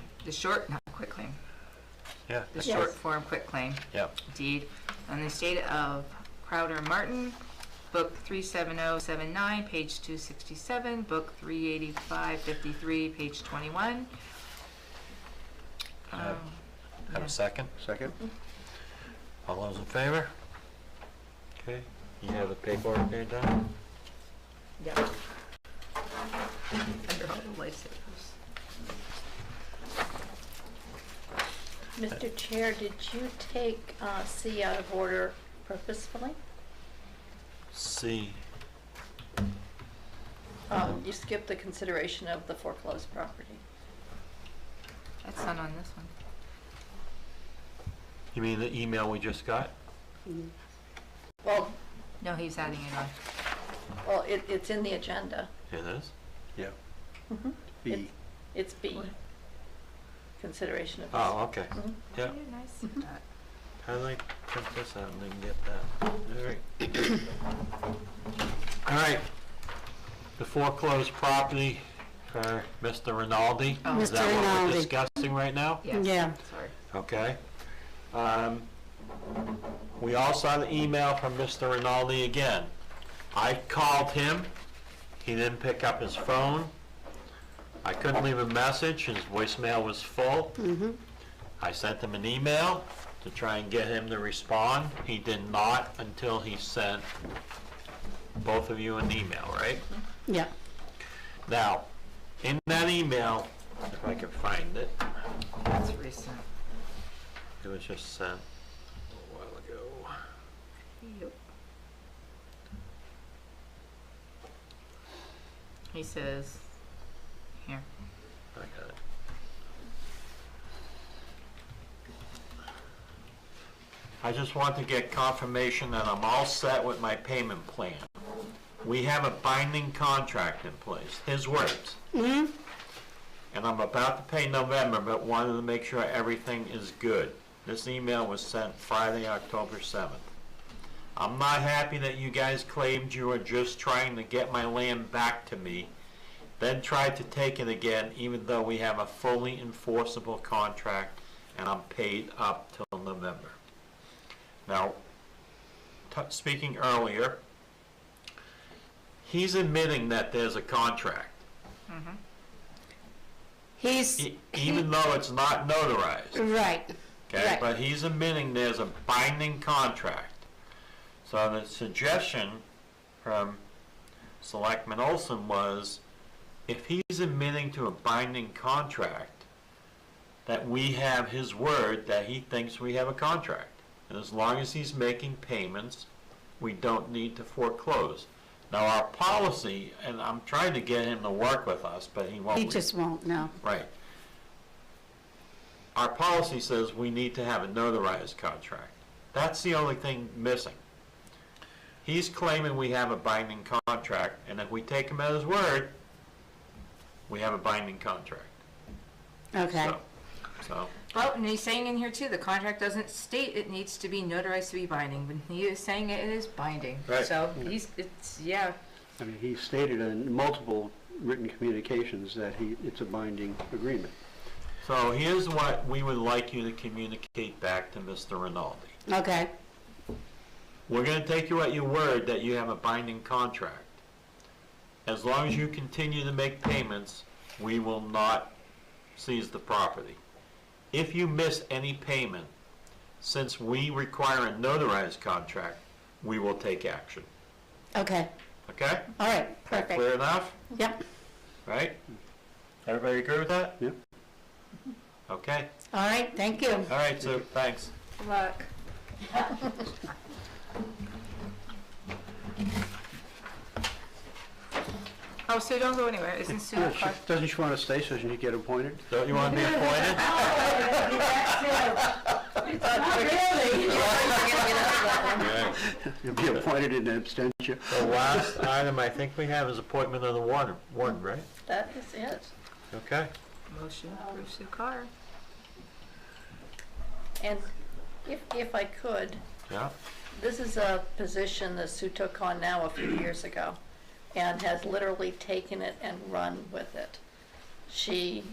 Q: Yeah.
M: The short form quitclaim
Q: Yep.
M: deed on the estate of Crowder Martin, Book 37079, page 267, Book 38553, page 21.
Q: Have a second?
I: Second.
Q: All those in favor? Okay, you have the paperwork there done?
M: Yep. Under all the lifesavers.
B: Mr. Chair, did you take C out of order purposefully?
Q: C.
B: You skipped the consideration of the foreclosed property.
M: That's not on this one.
Q: You mean the email we just got?
B: Well,
M: No, he's adding it on.
B: well, it's in the agenda.
Q: It is?
I: Yeah.
B: Mhm.
I: B.
B: It's B. Consideration of.
Q: Oh, okay.
B: Mhm.
Q: Yeah.
M: Nice.
Q: How do I print this out and then get that? All right. All right. The foreclosed property for Mr. Rinaldi.
S: Oh.
Q: Is
S: Mr.
Q: that what we're
S: Rinaldi.
Q: discussing right now?
M: Yes.
S: Yeah.
M: Sorry.
Q: Okay. We all saw the email from Mr. Rinaldi again. I called him. He didn't pick up his phone. I couldn't leave a message. His voicemail was full. I sent him an email to try and get him to respond. He did not until he sent both of you an email, right?
S: Yeah.
Q: Now, in that email, if I can find it,
M: That's recent.
Q: it was just sent a while ago.
M: Yep. He says, here.
Q: I got it. I just want to get confirmation that I'm all set with my payment plan. We have a binding contract in place, his words. And I'm about to pay November, but wanted to make sure everything is good. This email was sent Friday, October 7th. I'm not happy that you guys claimed you were just trying to get my land back to me, then tried to take it again, even though we have a fully enforceable contract and I'm paid up till November. Now, speaking earlier, he's admitting that there's a contract.
S: He's,
Q: Even though it's not notarized.
S: right,
Q: Okay,
S: Right.
Q: but he's admitting there's a binding contract. So the suggestion from Selectman Olson was, if he's admitting to a binding contract, that we have his word that he thinks we have a contract. And as long as he's making payments, we don't need to foreclose. Now, our policy, and I'm trying to get him to work with us, but he won't.
S: he just won't, no.
Q: Right. Our policy says we need to have a notarized contract. That's the only thing missing. He's claiming we have a binding contract, and if we take him at his word, we have a binding contract.
S: Okay.
Q: So,
M: Well, and he's saying in here too, the contract doesn't state it needs to be notarized to be binding, but he is saying it is binding.
Q: Right.
M: So it's, yeah.
I: I mean, he stated in multiple written communications that it's a binding agreement.
Q: so here's what we would like you to communicate back to Mr. Rinaldi.
S: Okay,
Q: We're going to take you at your word that you have a binding contract. As long as you continue to make payments, we will not seize the property. If you miss any payment, since we require a notarized contract, we will take action.
S: okay,
Q: Okay?
S: all right, perfect.
Q: Clear enough?
S: Yep,
Q: Right? Everybody agree with that?
I: Yep.
Q: Okay.
S: all right, thank you.
Q: All right, so thanks.
M: Good luck. Oh, Sue, don't go anywhere. Isn't Sue
I: Yeah,
M: a car?
I: doesn't she want to stay so she can get appointed?
Q: Don't you want to be appointed?
I: You'll be appointed in abstention.
Q: The last item I think we have is appointment of the warden, right?
B: That is it.
Q: Okay.
M: Motion to approve Sue Carr.
B: And if I could,
Q: Yeah.
B: this is a position that Sue took on now a few years ago and has literally taken it and run with it. She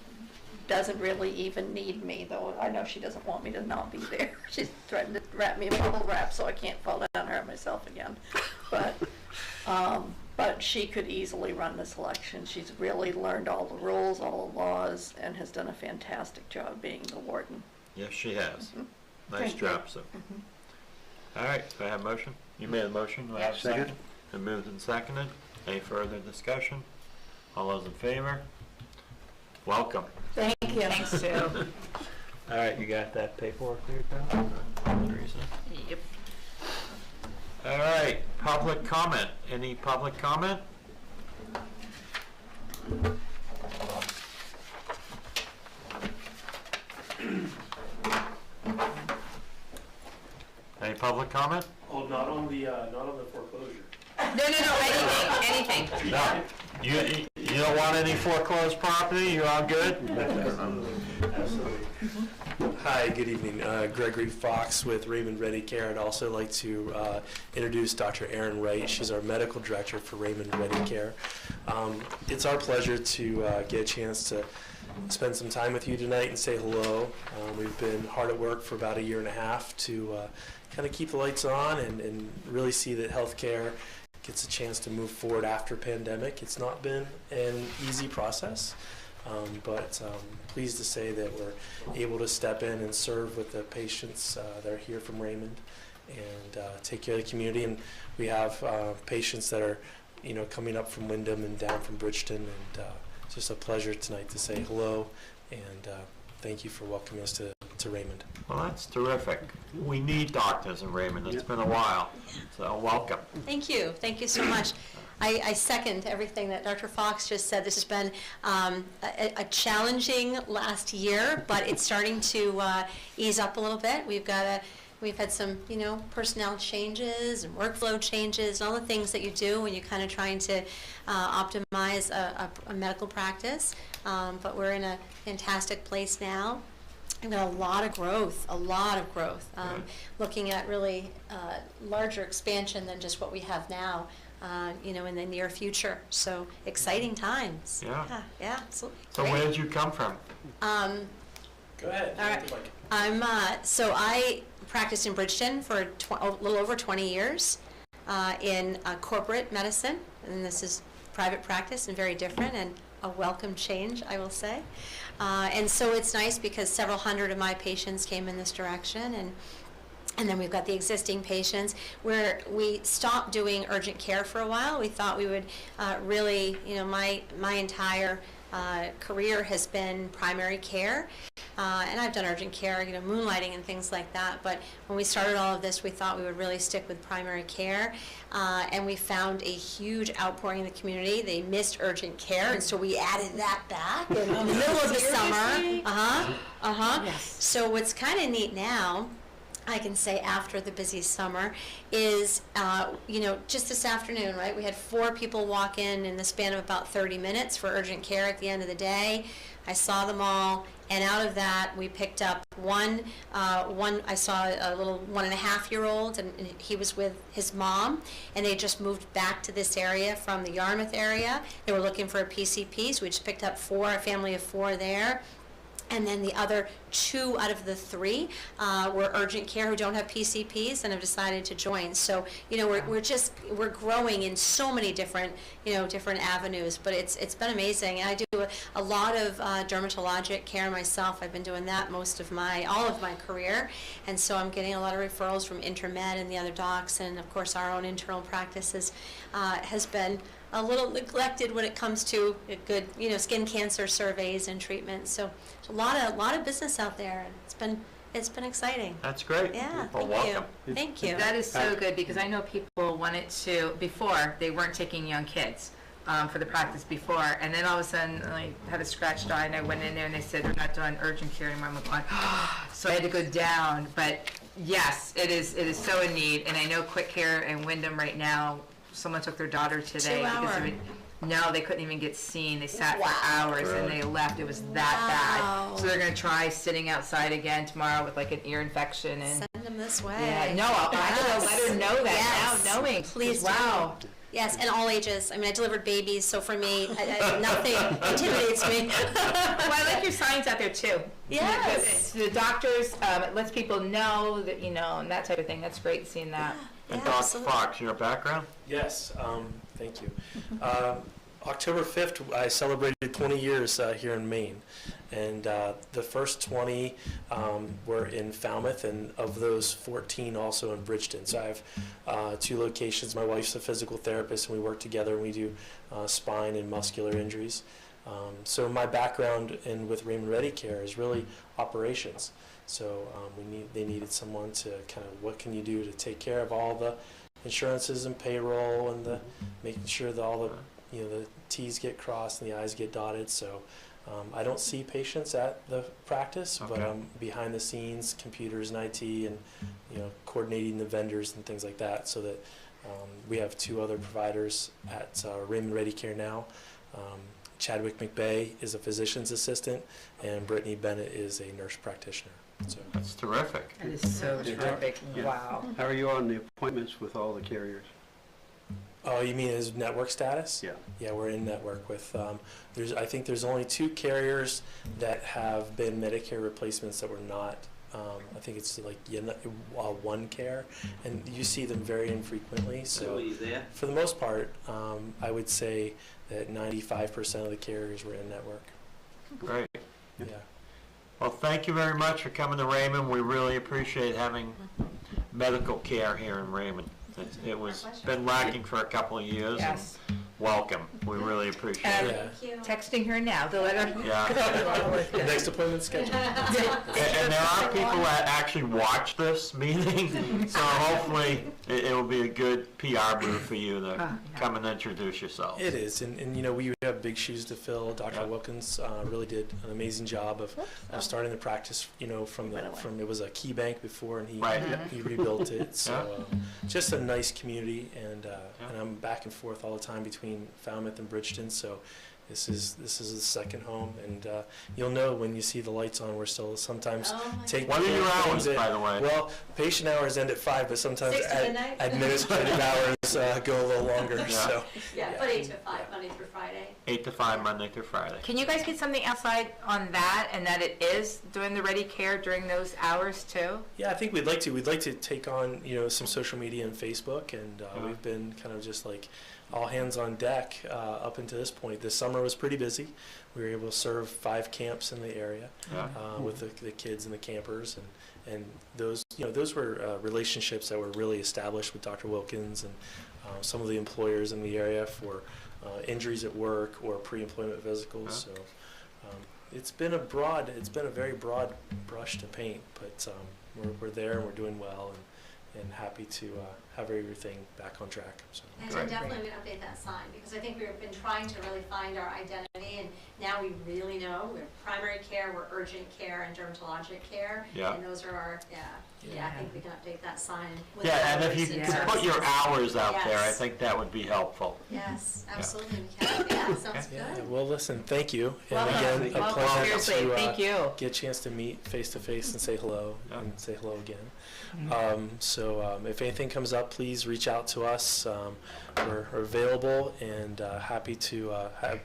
B: doesn't really even need me, though I know she doesn't want me to not be there. She's trying to wrap me in a little wrap so I can't fall down and hurt myself again. But she could easily run this election. She's really learned all the rules, all the laws, and has done a fantastic job being the warden.
Q: Yes, she has. Nice
B: Thank you.
Q: job, Sue. All right, do I have a motion? You made a motion, do I have a second?
I: Second.
Q: Been moved and seconded. Any further discussion? All those in favor? Welcome.
B: Thank you.
M: Thanks, Sue.
Q: All right, you got that paperwork there, pal? Teresa?
M: Yep.
Q: All right, public comment. Any public comment? Any public comment?
T: Oh, not on the foreclosure.
M: No, anything.
Q: No. You don't want any foreclosed property? You're all good?
T: Absolutely. Hi, good evening. Gregory Fox with Raymond Ready Care. I'd also like to introduce Dr. Erin Wright. She's our medical director for Raymond Ready Care. It's our pleasure to get a chance to spend some time with you tonight and say hello. We've been hard at work for about 1.5 years to kind of keep the lights on and really see that healthcare gets a chance to move forward after pandemic. It's not been an easy process, but pleased to say that we're able to step in and serve with the patients that are here from Raymond and take care of the community. And we have patients that are, coming up from Wyndham and down from Bridgeton, and it's just a pleasure tonight to say hello and thank you for welcoming us to Raymond.
Q: Well, that's terrific. We need doctors in Raymond. It's been a while, so welcome.
U: Thank you. Thank you so much. I second everything that Dr. Fox just said. This has been a challenging last year, but it's starting to ease up a little bit. We've had some, personnel changes and workflow changes and all the things that you do when you're kind of trying to optimize a medical practice. But we're in a fantastic place now. We've got a lot of growth, looking at really larger expansion than just what we have now, in the near future. So exciting times. Yeah, absolutely.
Q: So where did you come from?
T: Go ahead.
U: All right. So I practiced in Bridgeton for a little over 20 years in corporate medicine, and this is private practice and very different and a welcome change, I will say. And so it's nice because several hundred of my patients came in this direction, and then we've got the existing patients where we stopped doing urgent care for a while. We thought we would really, my entire career has been primary care, and I've done urgent care, moonlighting and things like that. But when we started all of this, we thought we would really stick with primary care, and we found a huge outpouring in the community. They missed urgent care, and so we added that back in the middle of the summer. Yes. So what's kind of neat now, I can say after the busy summer, is, just this afternoon, right, we had 4 people walk in the span of about 30 minutes for urgent care at the end of the day. I saw them all, and out of that, we picked up one, I saw a little 1.5-year-old, and he was with his mom, and they just moved back to this area from the Yarmouth area. They were looking for a PCP, so we just picked up 4, a family of 4 there. And then the other 2 out of the 3 were urgent care who don't have PCPs and have decided to join. So, we're growing in so many different, different avenues, but it's been amazing. And I do a lot of dermatologic care myself. I've been doing that all of my career. And so I'm getting a lot of referrals from Intermed and the other docs, and of course our own internal practices has been a little neglected when it comes to good, skin cancer surveys and treatments. So a lot of business out there, and it's been exciting.
Q: That's great.
U: Yeah,
Q: Well,
U: thank you. Thank you.
V: That is so good, because I know people wanted to, before, they weren't taking young kids for the practice before, and then all of a sudden, I had a scratched eye, and I went in there, and they said, they're not doing urgent care anymore. I'm like, so I had to go down, but yes, it is so in need, and I know Quick Care in Wyndham right now, someone took their daughter today.
U: 2 hours.
V: No, they couldn't even get seen. They sat for hours and they left. It was that bad. So they're going to try sitting outside again tomorrow with like an ear infection. And
U: send them this way.
V: Yeah, no, I have to let her know that now, knowing.
U: Please
V: wow.
U: do. Yes, and all ages. I mean, I delivered babies, so for me, nothing intimidates me.
V: Well, I like your signs out there too.
U: Yes.
V: The doctors, it lets people know that, and that type of thing. That's great seeing that.
Q: And Dr. Fox, your background?
T: Yes, thank you. October 5th, I celebrated 20 years here in Maine, and the first 20 were in Falmouth, and of those 14 also in Bridgeton. So I have 2 locations. My wife's a physical therapist, and we work together, and we do spine and muscular injuries. So my background with Raymond Ready Care is really operations. So they needed someone to kind of, what can you do to take care of all the insurances and payroll and making sure that all the the T's get crossed and the I's get dotted. So I don't see patients at the practice, but
Q: Okay.
T: I'm behind the scenes, computers and IT, and coordinating the vendors and things like that, so that we have 2 other providers at Raymond Ready Care now. Chadwick McBay is a physician's assistant, and Brittany Bennett is a nurse practitioner. So
Q: That's terrific.
V: That is so terrific.
I: Yeah.
V: Wow.
I: How are you on the appointments with all the carriers?
T: Oh, you mean his network status?
I: Yeah.
T: Yeah, we're in network with, I think there's only 2 carriers that have been Medicare replacements that were not, I think it's like One Care, and you see them very infrequently. So
I: there?
T: for the most part, I would say that 95% of the carriers were in network.
Q: Great.
T: Yeah.
Q: Well, thank you very much for coming to Raymond. We really appreciate having medical care here in Raymond. It was been lacking for a couple of years.
V: Yes.
Q: And welcome. We really appreciate
V: And
Q: it.
V: texting her now to let her.
Q: Yeah.
T: Next appointment scheduled.
Q: And there are people that actually watch this meeting, so hopefully it will be a good PR move for you to come and introduce yourself.
T: It is, and we have big shoes to fill. Dr. Wilkins really did an amazing job of starting the practice. From it was a key bank before, and he rebuilt it. So just a nice community, and I'm back and forth all the time between Falmouth and Bridgeton. So this is the second home, and you'll know when you see the lights on. We're still sometimes take.
Q: What are your hours, by the way?
T: Well, patient hours end at 5, but sometimes
U: 6 to midnight?
T: administrative hours go a little longer.
Q: Yeah.
T: So
U: But 8 to 5, Monday through Friday.
Q: 8 to 5, Monday through Friday.
V: Can you guys get something outside on that, and that it is doing the ready care during those hours too?
T: yeah, I think we'd like to. We'd like to take on some social media and Facebook, and we've been kind of just like all hands on deck up until this point. This summer was pretty busy. We were able to serve 5 camps in the area with the kids and the campers, and those those were relationships that were really established with Dr. Wilkins and some of the employers in the area for injuries at work or pre-employment physicals. So it's been a very broad brush to paint, but we're there and we're doing well, and happy to have everything back on track. So.
U: And to definitely update that sign, because I think we've been trying to really find our identity, and now we really know we're primary care, we're urgent care, and dermatologic care.
Q: Yeah.
U: And those are our, I think we can update that sign. with
Q: Yeah, and if
U: hours
Q: you
U: and
Q: could put your
U: services.
Q: hours out there, I
U: Yes.
Q: think that would be helpful.
U: Yes, absolutely, we can. Yeah, sounds
T: Yeah,
U: good.
T: well, listen, thank you. And
V: Welcome.
T: again, a
V: Welcome.
T: pleasure
V: Seriously,
T: to
V: thank you.
T: get a chance to meet face to face and say hello and say hello again. If anything comes up, please reach out to us. We're available and happy to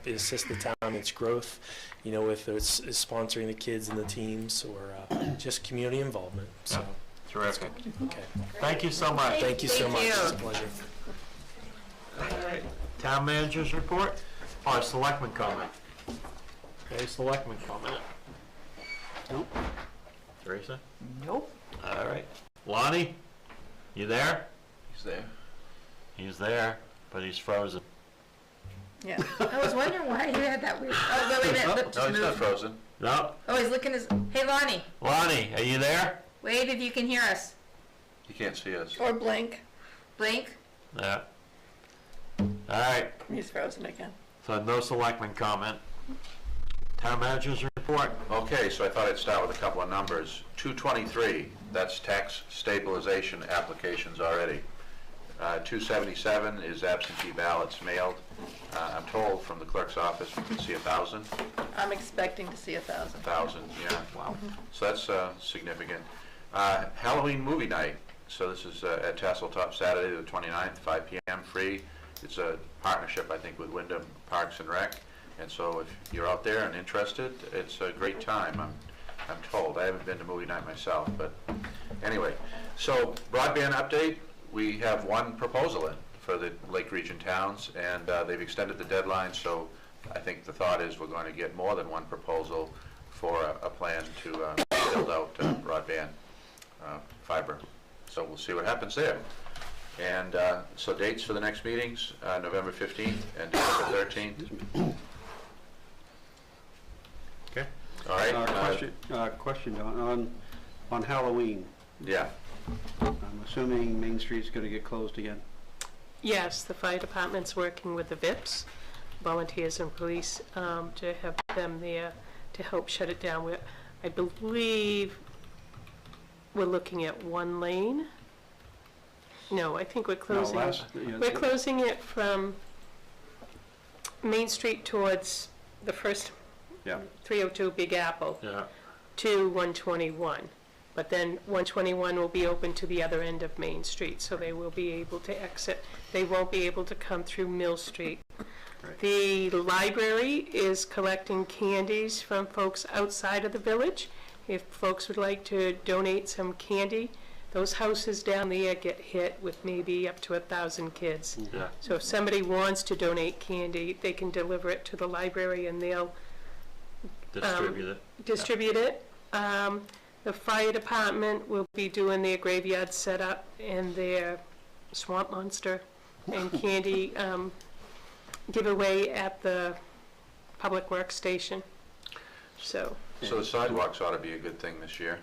T: assist the town in its growth, whether it's sponsoring the kids and the teams or just community involvement. So,
Q: Terrific.
T: okay.
Q: Thank you so much.
T: Thank you so
V: Thank
T: much.
V: you.
T: It's a pleasure.
Q: All right. Town manager's report or selectman comment? Okay, selectman comment.
I: Nope.
Q: Teresa?
V: Nope.
Q: All right. Lonnie, you there?
E: He's there.
Q: He's there, but he's frozen.
V: Yeah. I was wondering why you had that weird. Oh, wait a minute. Look,
E: No,
V: just
E: he's not
V: move.
E: frozen.
Q: No.
V: Oh, he's looking his. Hey, Lonnie.
Q: Lonnie, are you there?
V: Wave if you can hear us.
E: You can't see us.
B: Or blink.
V: Blink.
Q: Yeah. All right.
B: He's frozen again.
Q: So no selectman comment. Town manager's report.
E: Okay, so I thought I'd start with a couple of numbers. 223, that's tax stabilization applications already. 277 is absentee ballots mailed. I'm told from the clerk's office we can see 1,000.
B: I'm expecting to see 1,000.
E: 1,000, yeah, wow. So that's significant. Halloween movie night. So this is at Tasseltop Saturday the 29th, 5 p.m. free. It's a partnership, I think, with Wyndham Parks and Rec. And so if you're out there and interested, it's a great time, I'm told. I haven't been to movie night myself, but anyway. So broadband update, we have one proposal in for the Lake Region towns, and they've extended the deadline, so I think the thought is we're going to get more than one proposal for a plan to build out broadband fiber. So we'll see what happens there. And so dates for the next meetings, November 15th and December 13th. Okay. All right.
I: Question, Don, on Halloween.
E: Yeah.
I: I'm assuming Main Street's gonna get closed again?
R: Yes, the fire department's working with the VIPs volunteers and police, to have them there to help shut it down. I believe we're looking at one lane. No, I think we're closing, we're closing it from Main Street towards the first 302 Big Apple to 121. But then 121 will be open to the other end of Main Street, so they will be able to exit. They won't be able to come through Mill Street. Right. The library is collecting candies from folks outside of the village. If folks would like to donate some candy, those houses down there get hit with maybe up to 1,000 kids. Yeah. So if somebody wants to donate candy, they can deliver it to the library and they'll distribute it. The fire department will be doing their graveyard setup and their swamp monster and candy giveaway at the public works station. So
E: the sidewalks ought to be a good thing this year.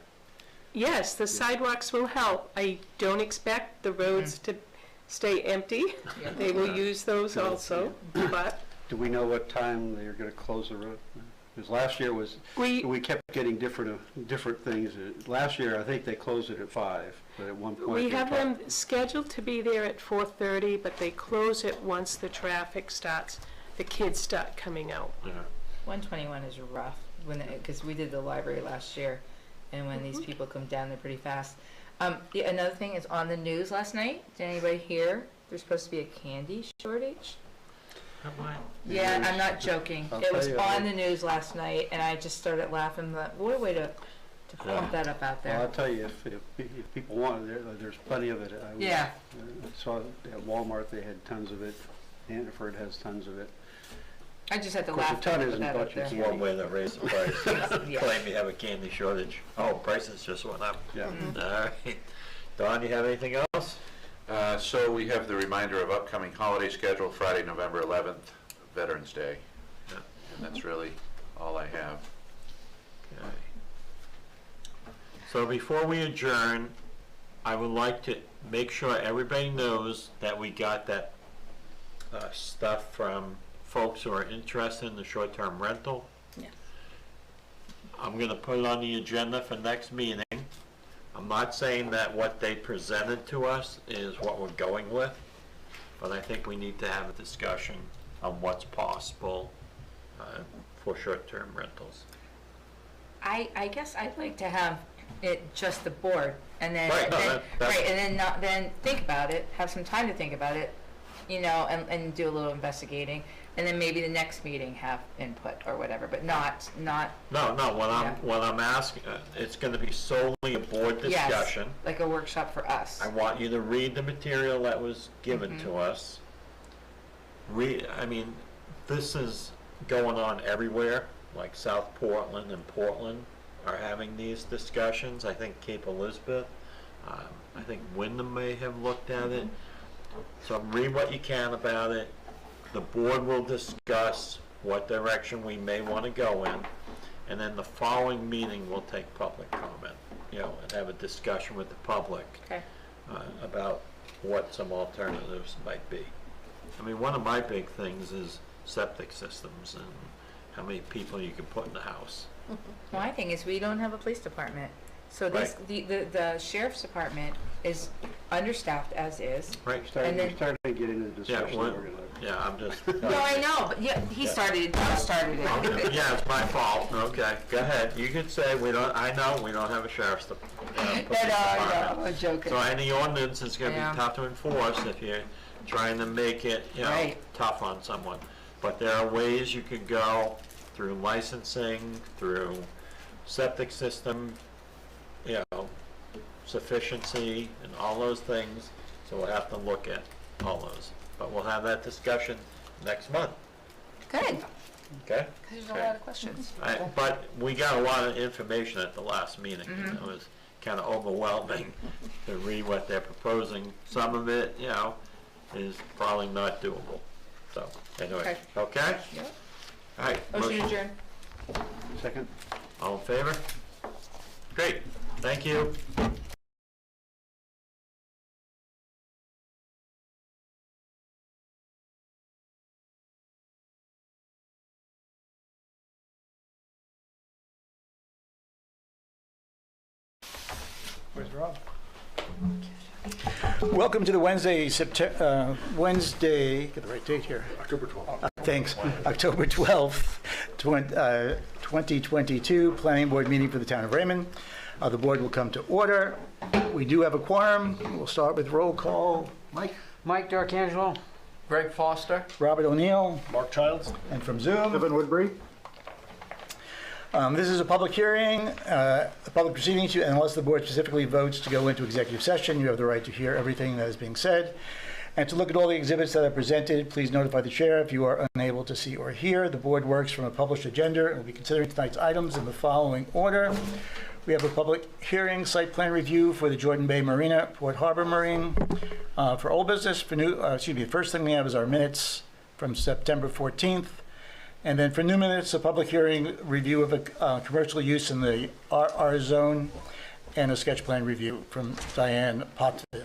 R: Yes, the sidewalks will help. I don't expect the roads to stay empty. They will use those also, but.
I: Do we know what time they're going to close the road? Because last year we kept getting different things. Last year, I think they closed it at 5, but at one point.
R: We have them scheduled to be there at 4:30, but they close it once the traffic starts, the kids start coming out.
V: Yeah. 121 is rough, because we did the library last year, and when these people come down, they're pretty fast. Another thing is on the news last night. Did anybody hear there's supposed to be a candy shortage? Yeah, I'm not joking. It was on the news last night, and I just started laughing. What a way to pump that up out there.
I: Well, I'll tell you, if people want it, there's plenty of it. I saw at Walmart they had tons of it. Hannaford has tons of it.
V: I just had to laugh.
I: A ton isn't much.
Q: It's one way to raise the price. Claim you have a candy shortage. Oh, prices just went up. Yeah. All right. Don, you have anything else?
E: So we have the reminder of upcoming holiday schedule, Friday, November 11th, Veterans Day. Yeah. And that's really all I have.
Q: Okay. So before we adjourn, I would like to make sure everybody knows that we got that stuff from folks who are interested in the short-term rental.
B: Yeah.
Q: I'm going to put it on the agenda for next meeting. I'm not saying that what they presented to us is what we're going with, but I think we need to have a discussion on what's possible for short-term rentals.
V: I guess I'd like to have it just the board, and then then think about it, have some time to think about it, and do a little investigating. And then maybe the next meeting have input or whatever, but not. No.
Q: What I'm asking, it's going to be solely a board discussion.
V: Yes, like a workshop for us.
Q: I want you to read the material that was given to us. I mean, this is going on everywhere. Like South Portland and Portland are having these discussions. I think Cape Elizabeth. I think Wyndham may have looked at it. So read what you can about it. The board will discuss what direction we may want to go in, and then the following meeting we'll take public comment, and have a discussion with the public about what some alternatives might be. I mean, one of my big things is septic systems and how many people you can put in the house.
V: My thing is we don't have a police department. So this, the sheriff's department is understaffed as is.
Q: Right.
I: We're starting to get into the discussion.
Q: I'm just.
V: No, I know, but he started it.
Q: Yeah, it's my fault. Okay, go ahead. You can say we don't. I know we don't have a sheriff's department.
V: No, I'm joking.
Q: So any ordinance is going to be tough to enforce if you're trying to make it, tough on someone. But there are ways you can go through licensing, through septic system, sufficiency, and all those things. So we'll have to look at all those. But we'll have that discussion next month.
V: Good.
Q: Okay?
V: There's a lot of questions.
Q: But we got a lot of information at the last meeting. It was kind of overwhelming to read what they're proposing. Some of it, is probably not doable. So, anyway. Okay?
V: Yep.
Q: All right.
V: Motion adjourned.
I: Second.
Q: All in favor? Great. Thank you.
C: Where's Rob?
K: Welcome to the Wednesday, get the right date here.
P: October 12th.
K: Thanks. October 12th, 2022, Planning Board meeting for the Town of Raymond. The board will come to order. We do have a quorum. We'll start with roll call. Mike?
L: Mike D'Arcangelo.
F: Greg Foster.
K: Robert O'Neill.
L: Mark Childs.
K: And from Zoom.
L: Evan Woodbury.
K: This is a public hearing, a public proceeding, unless the board specifically votes to go into executive session, you have the right to hear everything that is being said. And to look at all the exhibits that are presented, please notify the chair if you are unable to see or hear. The board works from a published agenda and will be considering tonight's items in the following order. We have a public hearing, site plan review for the Jordan Bay Marina, Port Harbor Marine. For old business, the first thing we have is our minutes from September 14th. And then for new minutes, a public hearing review of a commercial use in the RR zone and a sketch plan review from Diane Potvin.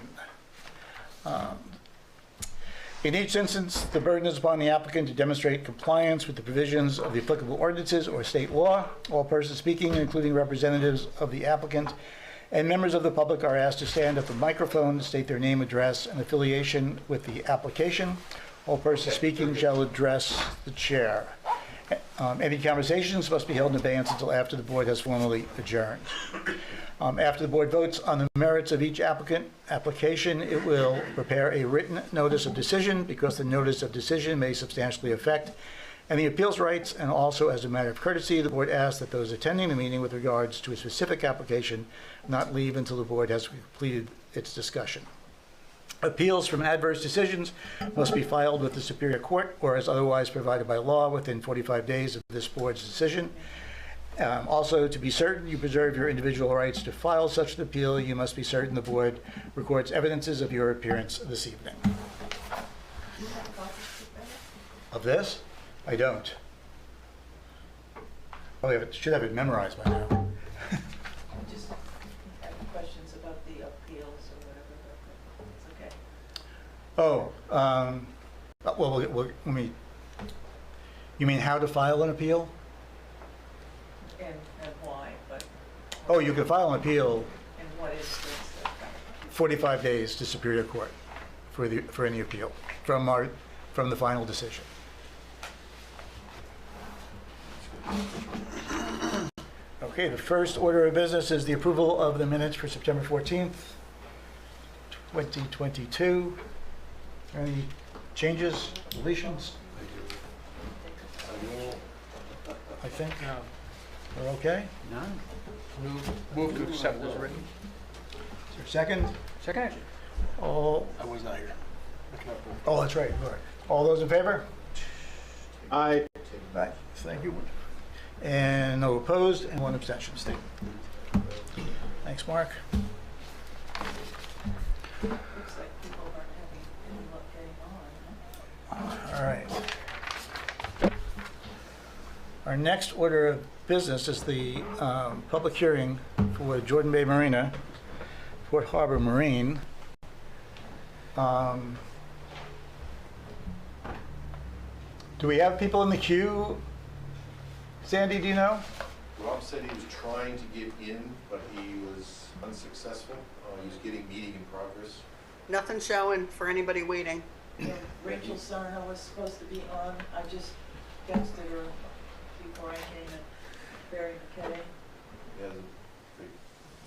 K: In each instance, the burden is upon the applicant to demonstrate compliance with the provisions of the applicable ordinances or state law. All persons speaking, including representatives of the applicant and members of the public, are asked to stand at the microphone, state their name, address, and affiliation with the application. All persons speaking shall address the chair. Any conversations must be held in abeyance until after the board has formally adjourned. After the board votes on the merits of each application, it will prepare a written notice of decision, because the notice of decision may substantially affect any appeals rights, and also as a matter of courtesy, the board asks that those attending the meeting with regards to a specific application not leave until the board has completed its discussion. Appeals from adverse decisions must be filed with the Superior Court or as otherwise provided by law within 45 days of this board's decision. Also, to be certain you preserve your individual rights to file such an appeal, you must be certain the board records evidences of your appearance this evening. Of this? I don't. Oh, I should have it memorized by now.
B: Just have questions about the appeals or whatever, but it's okay.
K: Well, let me, you mean how to file an appeal?
B: And why, but.
K: Oh, you can file an appeal
B: And what is this?
K: 45 days to Superior Court for any appeal from the final decision. Okay, the first order of business is the approval of the minutes for September 14th, 2022. Any changes, deletions? I think we're okay.
L: None.
F: Move to accept as written.
K: Is there a second?
L: Second.
K: All.
P: I was not here.
K: Oh, that's right. All right. All those in favor?
L: Aye.
K: Aye. Thank you. And no opposed and one abstention. Stay. Thanks, Mark.
B: Looks like people aren't having any luck getting on, huh?
K: All right. Our next order of business is the public hearing for Jordan Bay Marina, Port Harbor Marine. Do we have people in the queue? Sandy, do you know?
W: Rob said he was trying to get in, but he was unsuccessful. He was getting meeting in progress.
X: Nothing showing for anybody waiting.
B: Yeah, Rachel Sarno was supposed to be on. I just texted her before I came and Barry McKay.
W: Yeah,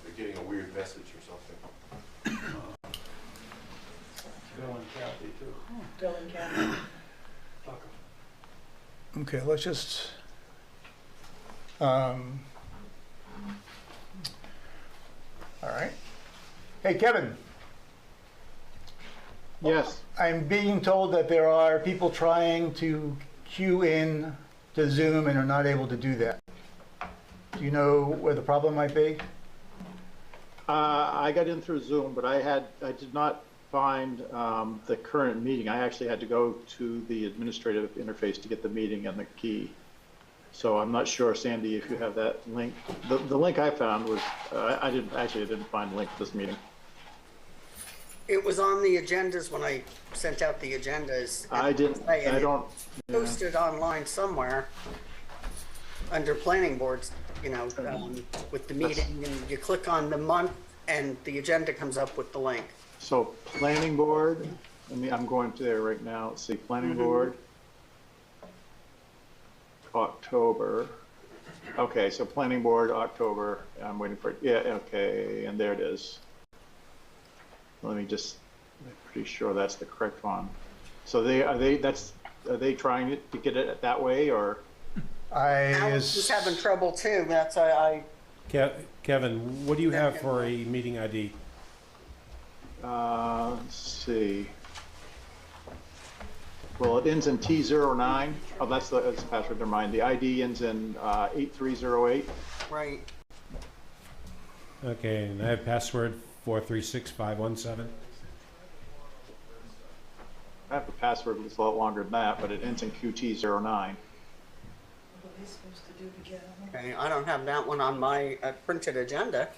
W: they're getting a weird message or something.
P: Bill and Kathy, too.
B: Bill and Kathy.
K: Okay, let's just. All right. Hey, Kevin.
L: Yes.
K: I'm being told that there are people trying to queue in to Zoom and are not able to do that. Do you know where the problem might be?
L: I got in through Zoom, but I did not find the current meeting. I actually had to go to the administrative interface to get the meeting and the key. So I'm not sure, Sandy, if you have that link. The link I found was, I didn't find the link to this meeting.
X: It was on the agendas when I sent out the agendas.
L: I don't.
X: Posted online somewhere under planning boards, with the meeting, and you click on the month and the agenda comes up with the link.
L: So planning board, I'm going to there right now. Let's see, planning board, October. Okay, so planning board, October. I'm waiting for it. Yeah, okay, and there it is. Let me just, I'm pretty sure that's the correct one. So are they trying to get it that way, or?
X: Alex was having trouble too. That's I.
A: Kevin, what do you have for a meeting ID?
L: Let's see. Well, it ends in T09. Oh, that's the password. Never mind. The ID ends in 8308.
X: Right.
A: Okay, and I have password 436517.
L: I have the password that's a lot longer than that, but it ends in QT09.
X: Okay, I don't have that one on my printed agenda.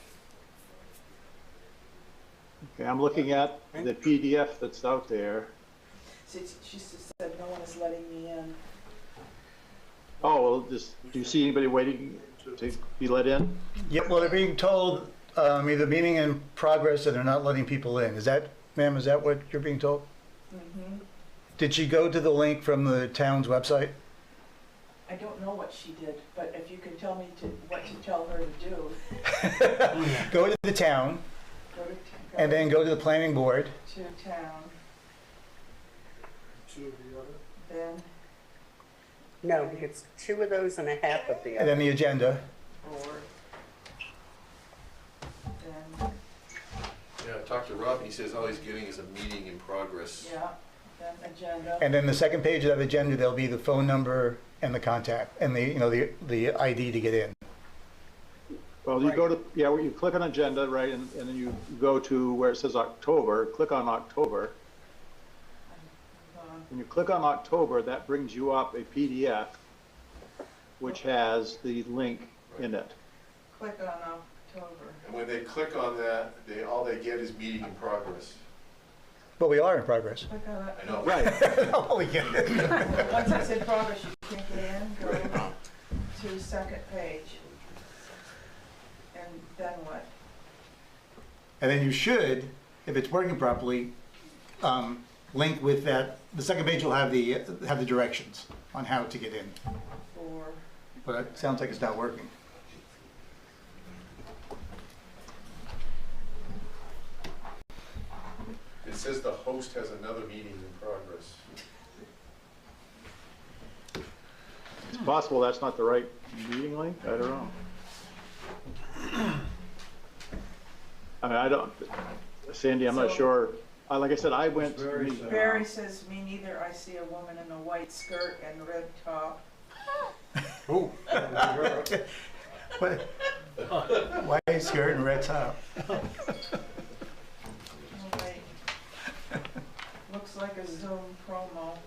L: Okay, I'm looking at the PDF that's out there.
D: She just said no one is letting me in.
L: Oh, well, do you see anybody waiting to be let in?
K: Yep, well, they're being told either meeting in progress or they're not letting people in. Is that, ma'am, is that what you're being told?
D: Mm-hmm.
K: Did she go to the link from the town's website?
D: I don't know what she did, but if you can tell me what to tell her to do.
K: Go to the town, and then go to the planning board.
D: To town. Then.
X: No, it's 2 of those and a half of the other.
K: And then the agenda.
D: Then.
W: Yeah, I talked to Rob, and he says all he's getting is a meeting in progress.
D: Yeah, then agenda.
K: And then the second page of that agenda, there'll be the phone number and the contact, and the ID to get in.
L: Well, you go to, where you click on agenda, right, and then you go to where it says October, click on October. When you click on October, that brings you up a PDF which has the link in it.
D: Click on October.
W: And when they click on that, all they get is meeting in progress.
K: But we are in progress.
D: Click on it.
W: I know.
L: Right.
K: Oh, we get it.
D: Once it's in progress, you can't get in, go to second page. And then what?
K: And then you should, if it's working properly, link with that. The second page will have the directions on how to get in. But it sounds like it's not working.
W: It says the host has another meeting in progress.
L: It's possible that's not the right meeting link. I don't know. I mean, I don't, Sandy, I'm not sure. Like I said, I went.
D: Barry says, me neither. I see a woman in a white skirt and red top.
K: Oh. White skirt and red top.
D: Oh, wait. Looks like a Zoom promo.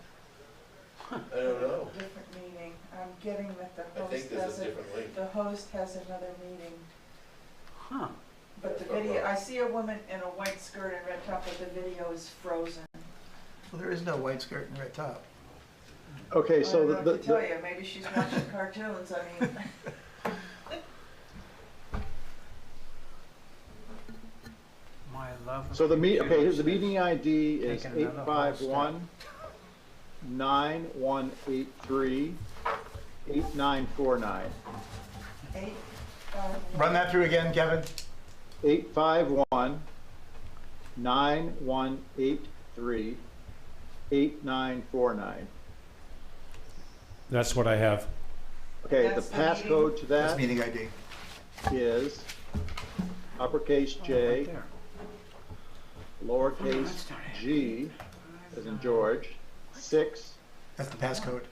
W: I don't know.
D: Different meeting. I'm getting that the
W: I
D: host
W: think there's
D: has
W: a different link.
D: the host has another meeting.
K: Huh.
D: But the video, I see a woman in a white skirt and red top, but the video is frozen.
K: Well, there is no white skirt and red top.
L: Okay,
D: I
L: so
D: don't know what to tell you. Maybe she's watching cartoons. I mean.
G: My love.
L: So the meeting ID is 851-9183-8949.
D: 851.
K: Run that through again, Kevin.
L: 851-9183-8949.
A: That's what I have.
L: Okay, the passcode to that
K: That's meeting ID.
L: is uppercase J, lowercase g, as in George, 6.
K: That's the passcode.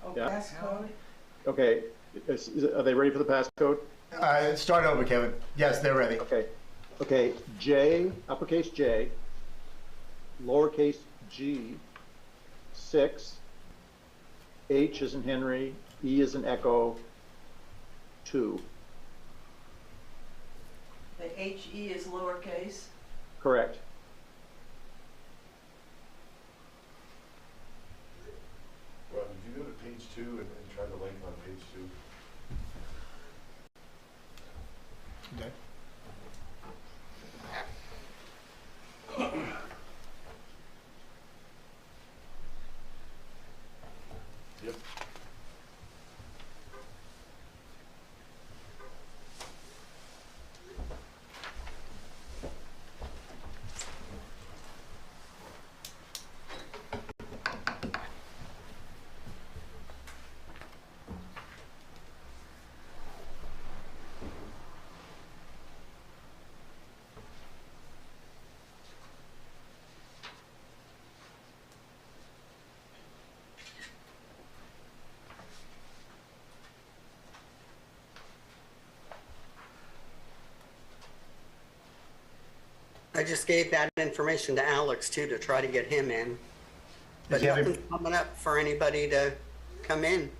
D: Oh,
L: Yeah.
D: passcode?
L: Okay, are they ready for the passcode?
K: Start over, Kevin. Yes, they're ready.
L: Okay. Okay, J, uppercase J, lowercase g, 6, H as in Henry, E as in Echo, 2.
D: The HE is lowercase.
L: Correct.
W: Rob, did you go to page 2 and try the link on page 2?
K: Okay.
X: just gave that information to Alex too, to try to get him in. But
K: he having-
X: nothing's coming up for anybody to come in.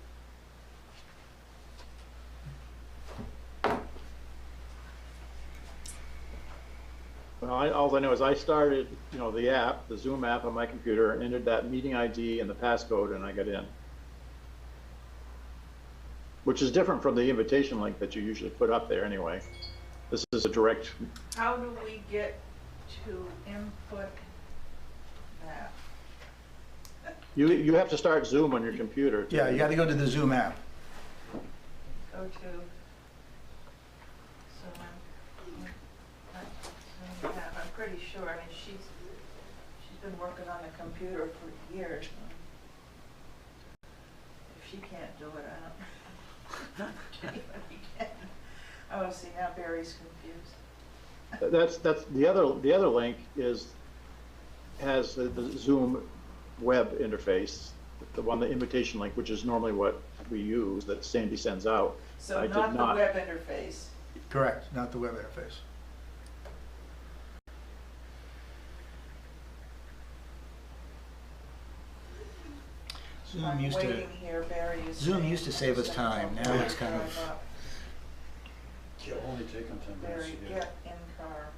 L: Well, all I know is I started, the app, the Zoom app on my computer, and entered that meeting ID and the passcode, and I got in. Which is different from the invitation link that you usually put up there anyway. This is a direct.
D: How do we get to input that?
L: You have to start Zoom on your computer.
K: Yeah, you got to go to the Zoom app.
D: Go to Zoom. I'm pretty sure, I mean, she's been working on the computer for years. If she can't do it, I don't. Anybody can. Oh, see, now Barry's confused.
L: That's the other link has the Zoom web interface, the invitation link, which is normally what we use that Sandy sends out.
D: So
L: I
D: not
L: did
D: the
L: not.
D: web interface.
K: Correct, not the web interface.
D: I'm waiting here, Barry is
K: Zoom
D: saying
K: used to save us time. Now it's kind of.
E: It'll only take them 10 minutes
D: Barry,
E: to get
D: get in car.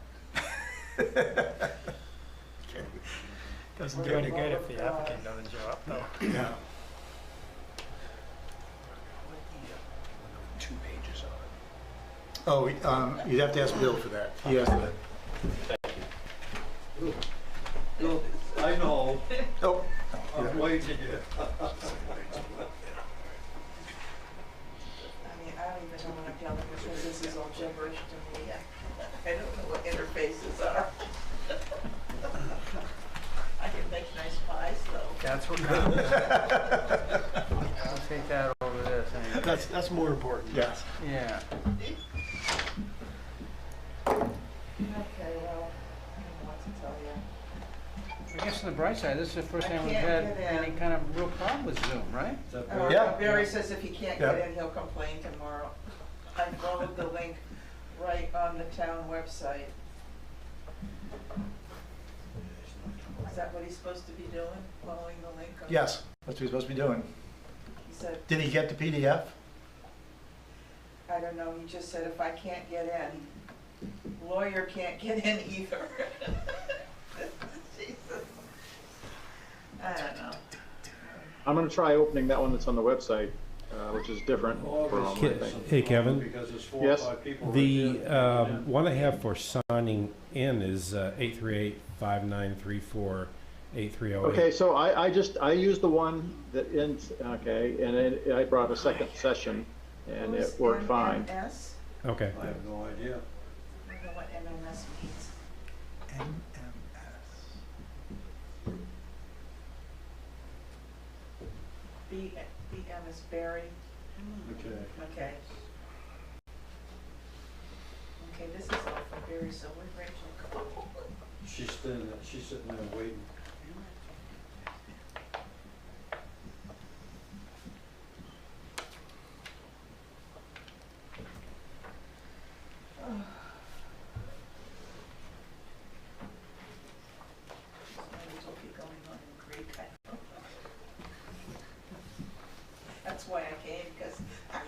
G: Doesn't do any good if the applicant doesn't show up, though.
K: Yeah.
E: 2 pages on it.
K: Oh, you'd have to ask Bill for that. He asked that.
C: Bill, I know.
K: Oh.
C: I'm waiting here.
D: I mean, I don't even know what I'm telling you, because this is all gibberish to me. I don't know what interfaces are. I can make nice pies, though.
G: That's what counts. I'll take that over this.
P: That's more important.
K: Yes.
G: Yeah.
D: Okay, well, I don't know what to tell you.
G: I guess on the bright side, this is the first
D: I
G: time we've
D: can't
G: had
D: get in.
G: any kind of real problem with Zoom, right?
K: Yeah.
D: Barry says if he can't
K: Yeah.
D: get in, he'll complain tomorrow. I followed the link right on the town website. Is that what he's supposed to be doing, following the link?
K: Yes, that's what he's supposed to be doing.
D: He said,
K: Did he get the PDF?
D: I don't know, he just said if I can't get in, lawyer can't get in either. Jesus. I don't know.
L: I'm going to try opening that one that's on the website, which is different from, I think.
A: Hey, Kevin,
E: Because there's 4
L: Yes.
E: or 5 people.
A: the
E: right there.
A: one I have for signing in is 838-5934-8308.
L: Okay, so I used the one that ends, okay, and then I brought a second session, and
D: Who's
L: it worked fine.
D: MMS?
A: Okay.
E: I have no idea.
D: I don't know what MMS means. BM is Barry.
E: Okay.
D: Okay. Okay, this is all from Barry, so where'd Rachel go?
E: She's sitting there waiting.
D: That's why I came, because I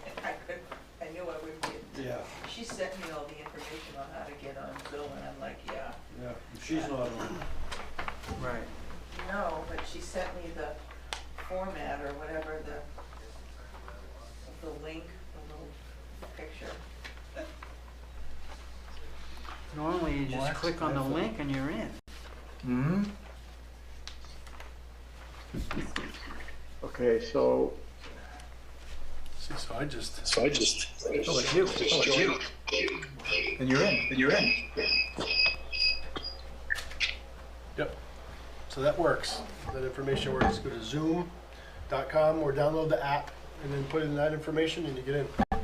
D: knew I would get.
E: Yeah.
D: She sent me all the information on how to get on Zoom, and I'm like, yeah.
E: Yeah, she's not on.
G: Right.
D: No, but she sent me the format or whatever, the link, the little picture.
G: Normally, you just click on the link and you're in.
K: Mm-hmm.
L: Okay, so
P: See, so I just.
K: Oh, it's you. Oh, it's you. And you're in. And you're in.
P: Yep. So that works. That information works. Go to zoom.com or download the app and then put in that information and you get in.
E: There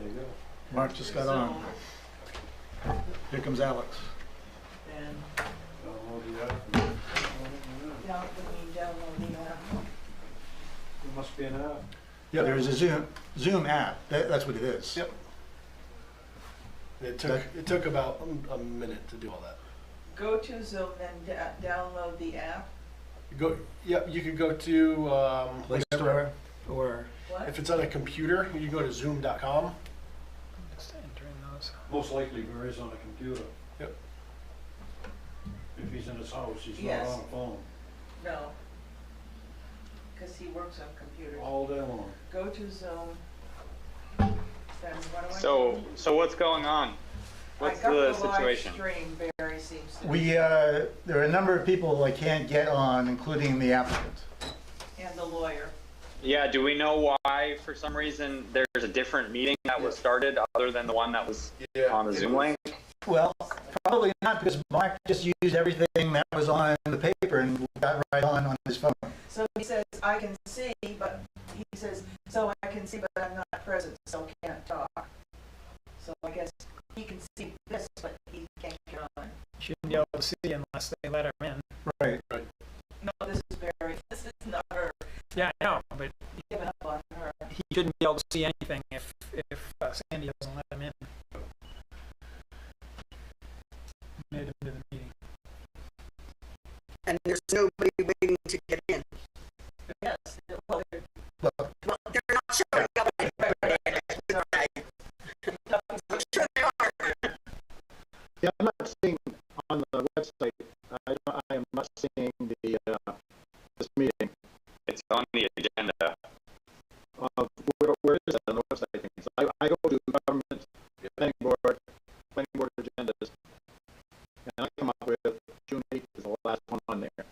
E: you go.
K: Mark just got on. Here comes Alex.
D: And
E: Download the app.
D: download the app.
E: There must be an app.
K: Yeah, there is a Zoom app. That's what it is.
P: Yep. It took about a minute to do all that.
D: Go to Zoom, then download the app.
H: Go, yeah, you could go to,
K: Play
H: whatever,
K: Store.
H: or
D: What?
H: if it's on a computer, you go to zoom.com.
K: Just entering those.
J: Most likely Barry's on a computer.
H: Yep.
J: If he's in his house, he's not
D: Yes.
J: on a phone
D: No. Because he works on computers.
J: all day long.
D: Go to Zoom. Then what do I do?
N: So what's going on? What's
D: I
N: the
D: got the live
N: situation?
D: stream, Barry seems to.
K: There are a number of people I can't get on, including the applicant.
D: And the lawyer.
N: Yeah, do we know why, for some reason, there's a different meeting that was started other than the one that was on the Zoom link?
K: Well, probably not, because Mark just used everything that was on the paper and got right on his phone.
D: So he says, I can see, but he says, so I can see, but I'm not present, so can't talk. So I guess he can see this, but he can't get on.
O: Shouldn't be able to see unless they let her in.
K: Right.
D: No, this is Barry. This is not her.
O: Yeah, I know, but
D: Give up on her.
O: he shouldn't be able to see anything if Sandy doesn't let him in. Made him to the meeting.
X: And there's nobody waiting to get in.
D: Yes. Well, they're
X: Well, they're not showing up. I'm sure they are.
L: Yeah, I'm not seeing on the website, I am not seeing the, this meeting.
N: It's on the agenda.
L: Where is that on the website? So I go to government, planning board agendas, and I come up with June 8th is the last one on there.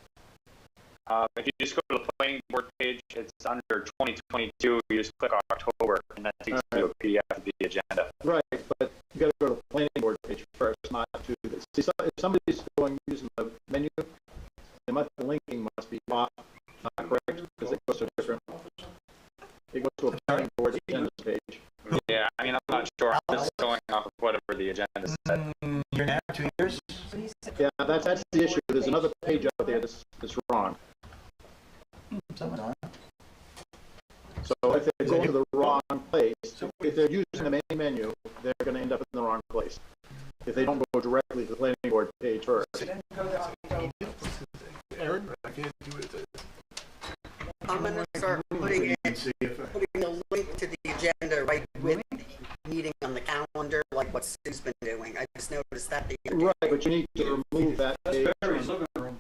N: If you just go to the planning board page, it's under 2022. You just click on October, and that takes you to a PDF of the agenda.
L: Right, but you gotta go to the planning board page first, not to the, see, if somebody's using the menu, the linking must be off, not correct, because it goes to a different, it goes to a planning board agenda page.
N: Yeah, I mean, I'm not sure. I'm just going off of whatever the agenda said.
K: Year and a half, 2 years?
L: Yeah, that's the issue. There's another page out there that's wrong.
K: Something on it.
L: So if they're going to the wrong place, if they're using the main menu, they're gonna end up in the wrong place. If they don't go directly to the planning board page first.
D: then go to October.
H: Aaron, I can't do it.
X: I'm gonna start putting the link to the agenda right with the meeting on the calendar, like what Sue's been doing. I just noticed that the other day.
L: Right, but you need to remove that page.
J: Barry's living room.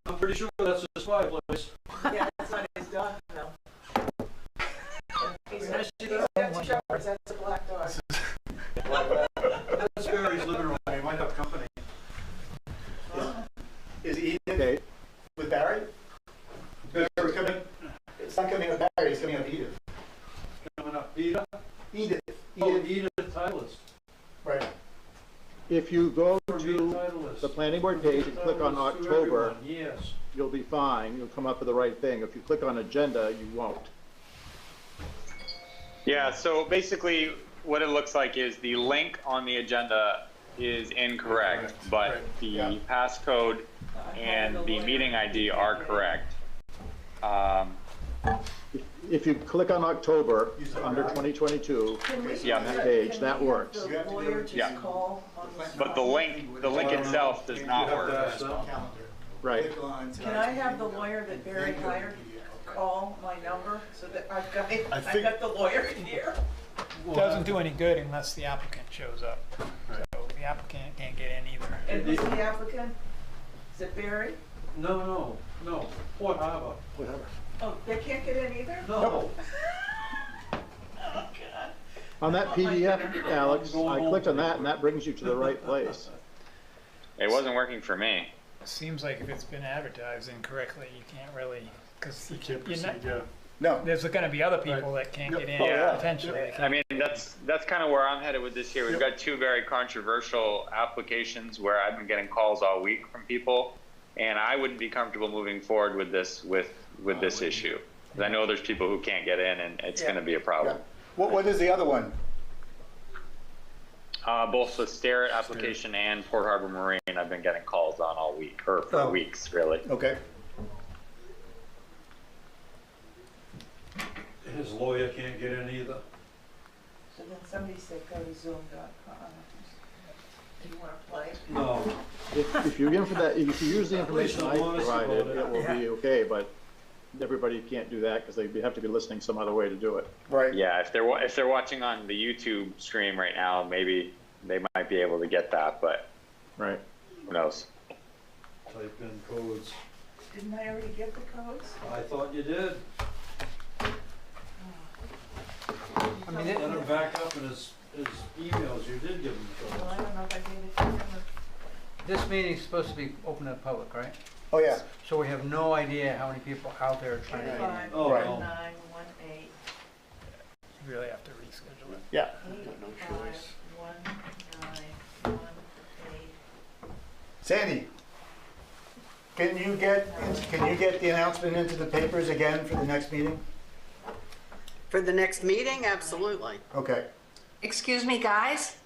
J: I'm pretty sure that's his fireplace.
D: Yeah, that's not his dog, no. He's got two showers, that's a black dog.
J: That's Barry's living room. He might have company.
K: Is Edith
L: Okay.
K: with Barry? Barry coming? It's not coming with Barry, it's coming with Edith.
J: Coming up, Peter?
K: Edith.
J: Oh, Edith Titleist.
K: Right.
L: If you go to the planning board page and click on October,
J: Yes.
L: you'll be fine. You'll come up with the right thing. If you click on agenda, you won't.
N: Yeah, so basically what it looks like is the link on the agenda is incorrect, but the passcode and the meeting ID are correct.
L: If you click on October under 2022,
N: Yeah.
L: that page, that works.
D: The lawyer just
N: Yeah.
D: call on the spot.
N: But the link itself does not work.
L: Right.
D: Can I have the lawyer that Barry hired call my number so that I've got the lawyer in here?
O: Doesn't do any good unless the applicant shows up. So the applicant can't get in either.
D: And who's the applicant? Is it Barry?
J: No. Port Harbor.
D: Oh, they can't get in either?
J: No.
D: Oh, God.
L: On that PDF, Alex, I clicked on that and that brings you to the right place.
N: It wasn't working for me.
O: It seems like if it's been advertised incorrectly, you can't really, because
K: No.
O: there's going to be other people that can't get in
N: Yeah.
O: potentially. They
N: I
O: can't.
N: mean, that's kind of where I'm headed with this here. We've got two very controversial applications where I've been getting calls all week from people, and I wouldn't be comfortable moving forward with this this issue. 'Cause I know there's people who can't get in, and it's going to be a problem.
K: What is the other one?
N: Both the Starrett application and Port Harbor Marine, I've been getting calls on all week, or for weeks, really.
K: Okay.
J: His lawyer can't get in either.
D: So then somebody said go to zoom.com. Do you want to play?
J: No.
L: If you give for that, if you use the
J: At least
L: information I
J: I'm honest
L: provided,
J: about
L: it will be okay, but everybody can't do that because they have to be listening some other way to do it.
K: Right.
N: Yeah, if they're watching on the YouTube stream right now, maybe they might be able to get that, but
L: Right.
N: who knows?
J: Type in codes.
D: Didn't I already get the codes?
J: I thought you did.
G: I mean,
J: Let him back up in his emails. You did give him
D: Well, I
J: codes.
D: don't know if I gave it to him or.
G: this meeting's supposed to be open to the public, right?
K: Oh, yeah.
G: So we have no idea how many people out there are trying to get in.
D: 5,
J: Oh,
D: 1,
J: no.
D: 9, 1, 8,
O: You really have to reschedule it.
K: Yeah.
D: 8,
I: No
D: 5,
I: choice.
D: 1, 9, 1, 8.
K: Sandy, can you get the announcement into the papers again for the next meeting?
X: For the next meeting, absolutely.
K: Okay.
M: Excuse me, guys.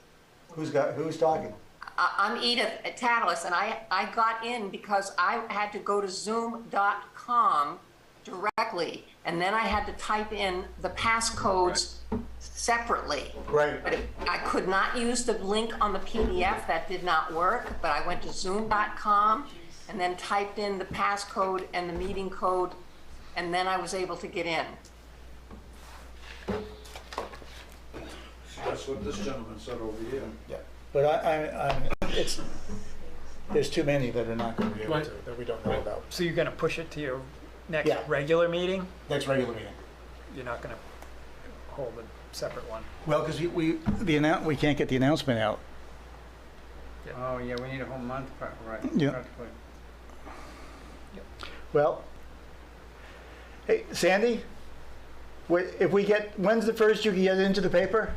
K: Who's talking?
M: I'm Edith at Tattles, and I got in because I had to go to zoom.com directly, and then I had to type in the passcodes separately.
K: Right.
M: But I could not use the link on the PDF. That did not work, but I went to zoom.com and then typed in the passcode and the meeting code, and then I was able to get in.
J: That's what this gentleman said over here.
K: Yeah. But there's too many that are not going to be able to, that we don't know about.
O: So you're gonna push it to your next
K: Yeah.
O: regular meeting?
K: Next regular meeting.
O: You're not gonna hold a separate one?
K: Well, because we can't get the announcement out.
G: Oh, yeah, we need a whole month, right?
K: Yeah.
G: practically.
K: Well, hey, Sandy, when's the first you can get it into the paper?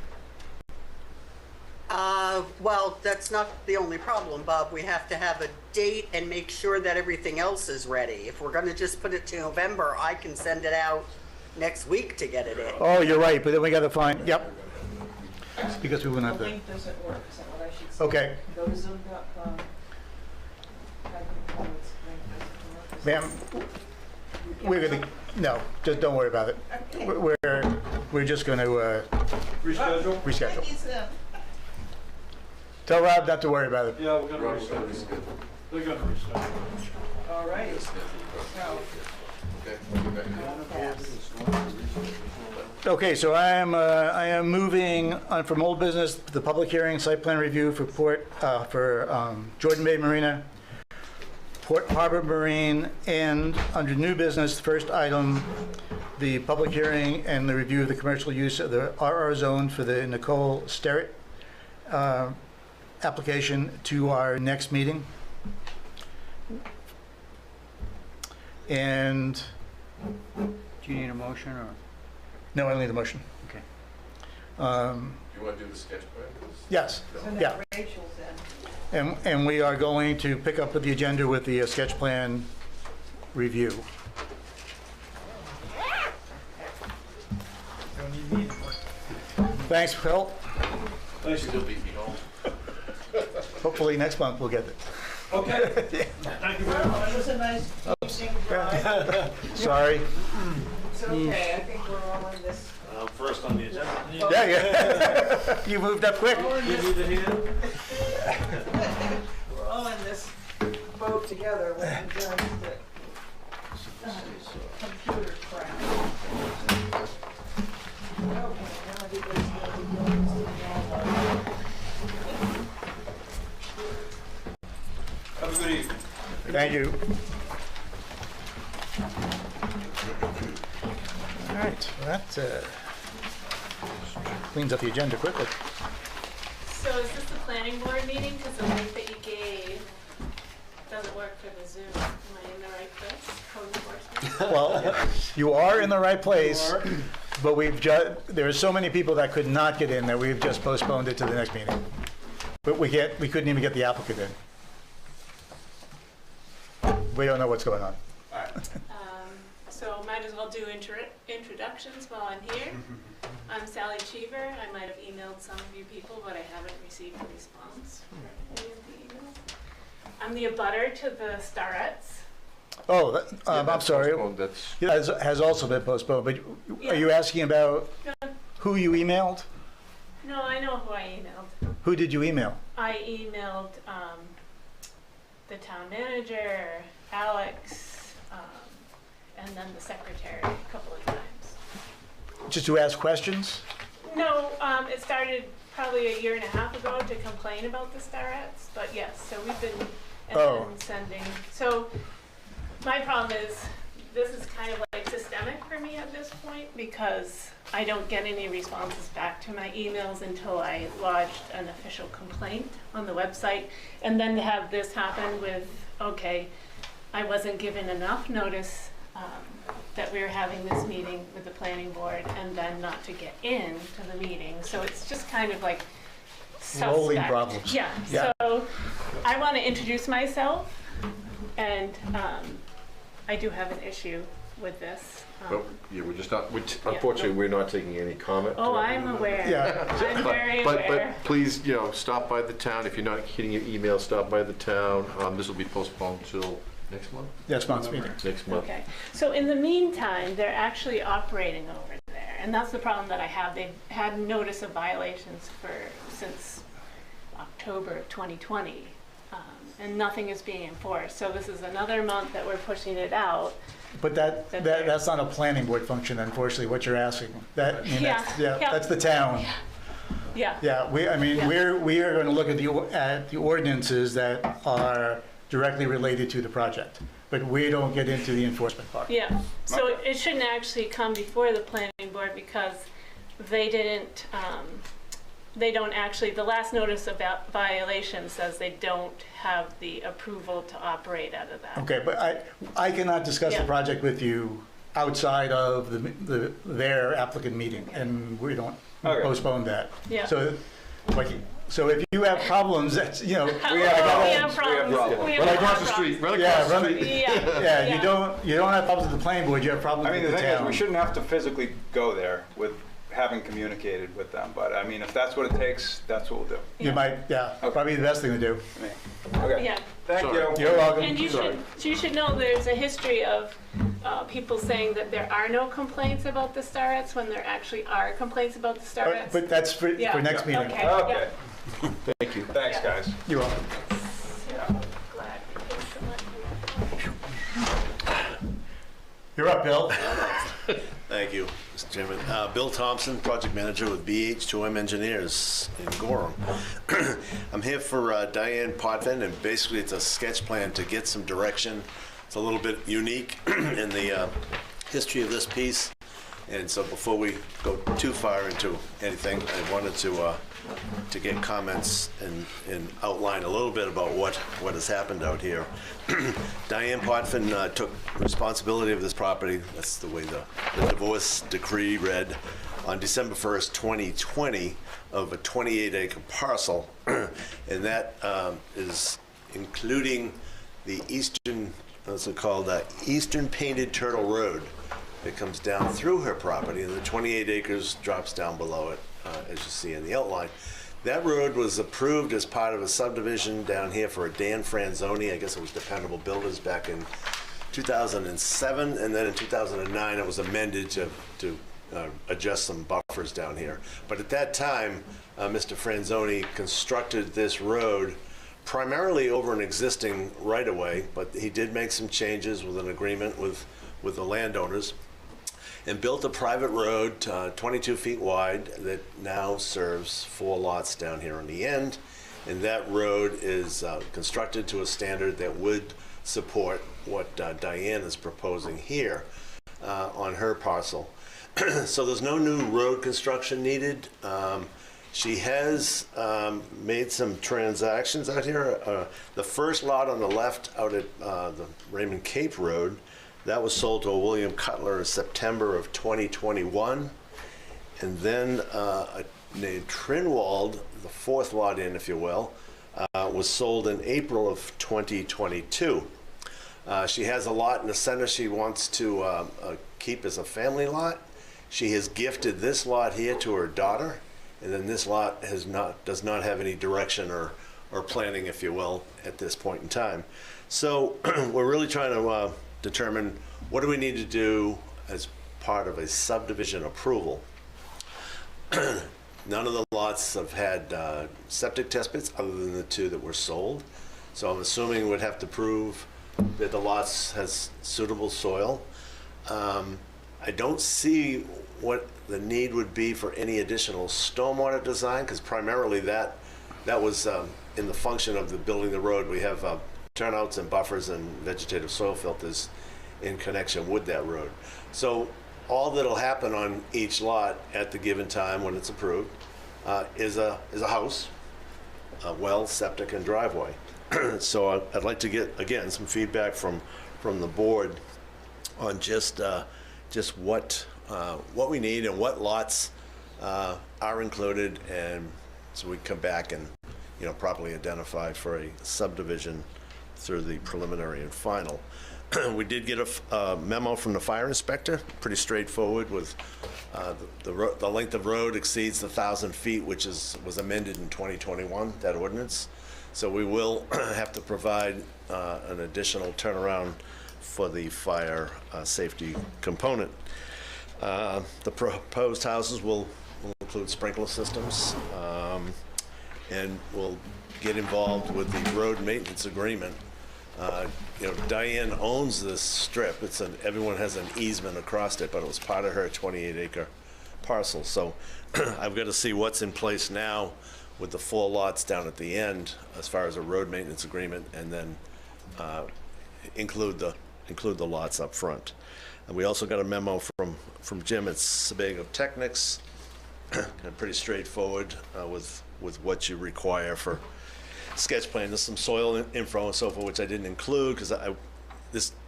X: Well, that's not the only problem, Bob. We have to have a date and make sure that everything else is ready. If we're gonna just put it to November, I can send it out next week to get it in.
K: Oh, you're right, but then we got to find, yep. Because we wouldn't have
D: The
K: to.
D: link doesn't work, is that what I should say?
K: Okay.
D: Go to zoom.com. Type in codes, link doesn't work.
K: Ma'am, we're going to, no, just don't worry about it. We're just going to
J: Reschedule?
K: reschedule. Tell Rob not to worry about it.
J: Yeah, we're gonna reschedule. They're gonna reschedule.
D: All right.
K: Okay, so I am moving on from old business, the public hearing, site plan review for Jordan Bay Marina, Port Harbor Marine, and under new business, the first item, the public hearing and the review of the commercial use of the RR zone for the Nicole Sterrett application to our next meeting. And
G: Do you need a motion or?
K: no, I don't need a motion.
G: Okay.
W: You want to do the sketch plan?
K: Yes,
D: So now
K: yeah.
D: Rachel's in.
K: And we are going to pick up with the agenda with the sketch plan review.
O: Don't need me anymore.
K: Thanks, Phil.
J: Thanks.
W: Still beat me home.
K: Hopefully next month we'll get it.
J: Okay. Thank you very
D: Well,
J: much.
D: it was a nice evening drive.
K: Sorry.
D: It's okay, I think we're all in this.
J: First on the agenda.
K: Yeah. You moved up quick.
J: You need a hand?
D: We're all in this boat together when we done the computer crap. Okay, now everybody's gonna be doing this thing.
J: Have a good evening.
K: Thank you. All right, well, that cleans up the agenda quickly.
R: So is this the planning board meeting? Because the link that you gave doesn't work for the Zoom. Am I in the right place? Code enforcement?
K: Well, you are in the right place, but there are so many people that could not get in that we've just postponed it to the next meeting. But we couldn't even get the applicant in. We don't know what's going on.
R: So might as well do introductions while I'm here. I'm Sally Cheever. I might have emailed some of you people, but I haven't received a response for any of the emails. I'm the abutter to the Starrettes.
K: Oh, I'm sorry.
W: That's
K: Has also been postponed, but are you asking about who you emailed?
R: No, I know who I emailed.
K: Who did you email?
R: I emailed the town manager, Alex, and then the secretary a couple of times.
K: Just to ask questions?
R: No, it started probably a year and a half ago to complain about the starets, but yes, so we've been then sending. So my problem is this is kind of like systemic for me at this point because I don't get any responses back to my emails until I lodged an official complaint on the website. And then to have this happen with, okay, I wasn't given enough notice that we were having this meeting with the planning board and then not to get in to the meeting. So it's just kind of like suspect.
K: Rolling problems.
R: Yeah. So I want to introduce myself and I do have an issue with this.
S: Yeah, we're just not, unfortunately, we're not taking any comment.
R: Oh, I'm aware.
K: Yeah.
R: I'm very aware.
S: But please, stop by the town. If you're not getting your email, stop by the town. This will be postponed till next month?
K: Next month's meeting.
S: Next month.
R: Okay. So in the meantime, they're actually operating over there. And that's the problem that I have. They've had notice of violations since October of 2020. And nothing is being enforced. So this is another month that we're pushing it out.
K: But that's not a planning board function, unfortunately, what you're asking.
R: Yeah.
K: That's the town.
R: Yeah.
K: Yeah, we are going to look at the ordinances that are directly related to the project, but we don't get into the enforcement part.
R: Yeah. So it shouldn't actually come before the planning board because they didn't, they don't actually, the last notice about violation says they don't have the approval to operate out of that.
K: Okay, but I cannot discuss the project with you outside of their applicant meeting, and we don't postpone that.
R: Yeah.
K: So if you have problems, that's,
R: we have problems.
S: Right across the street. Right across the street.
K: Yeah, you don't have problems with the planning board, you have problems with the town.
T: I mean, the thing is, we shouldn't have to physically go there with having communicated with them, but I mean, if that's what it takes, that's what we'll do.
K: You might, probably the best thing to do.
T: Okay.
R: Yeah.
T: Thank you.
K: You're welcome.
R: And you should know there's a history of people saying that there are no complaints about the starets when there actually are complaints about the starets.
K: But that's for next meeting.
R: Okay.
T: Okay.
S: Thank you.
T: Thanks, guys.
K: You're welcome.
R: Glad because someone-
K: You're up, Bill.
U: Thank you, Mr. Chairman. Bill Thompson, project manager with BH2M Engineers in Gorham. I'm here for Diane Potvin, and basically it's a sketch plan to get some direction. It's a little bit unique in the history of this piece, and so before we go too far into anything, I wanted to get comments and outline a little bit about what has happened out here. Diane Potvin took responsibility of this property. That's the way the divorce decree read on December 1st, 2020 of a 28-acre parcel. And that is including the eastern, what's it called, Eastern Painted Turtle Road that comes down through her property, and the 28 acres drops down below it, as you see in the outline. That road was approved as part of a subdivision down here for a Dan Franzoni. I guess it was Dependable Builders back in 2007, and then in 2009 it was amended to adjust some buffers down here. But at that time, Mr. Franzoni constructed this road primarily over an existing right-of-way, but he did make some changes with an agreement with the landowners, and built a private road 22 feet wide that now serves 4 lots down here on the end. And that road is constructed to a standard that would support what Diane is proposing here on her parcel. So there's no new road construction needed. She has made some transactions out here. The first lot on the left out at the Raymond Cape Road, that was sold to a William Cutler in September of 2021. And then named Trinwald, the 4th lot in, if you will, was sold in April of 2022. She has a lot in the center she wants to keep as a family lot. She has gifted this lot here to her daughter, and then this lot does not have any direction or planning, if you will, at this point in time. So we're really trying to determine what do we need to do as part of a subdivision approval. none of the lots have had septic test pits other than the 2 that were sold. So I'm assuming we'd have to prove that the lots has suitable soil. I don't see what the need would be for any additional stormwater design, because primarily that was in the function of the building the road. We have turnouts and buffers and vegetative soil filters in connection with that road. So all that'll happen on each lot at the given time when it's approved is a house, a well, septic, and driveway. So I'd like to get, again, some feedback from the board on just what we need and what lots are included, and so we can come back and, properly identify for a subdivision through the preliminary and final. We did get a memo from the fire inspector, pretty straightforward, with the length of road exceeds 1,000 feet, which was amended in 2021, that ordinance. So we will have to provide an additional turnaround for the fire safety component. The proposed houses will include sprinkler systems, and will get involved with the road maintenance agreement. Diane owns this strip. Everyone has an easement across it, but it was part of her 28-acre parcel. So I've got to see what's in place now with the 4 lots down at the end as far as a road maintenance agreement, and then include the lots up front. And we also got a memo from Jim at Sebago Technics, pretty straightforward with what you require for sketch plan. There's some soil info and so forth, which I didn't include because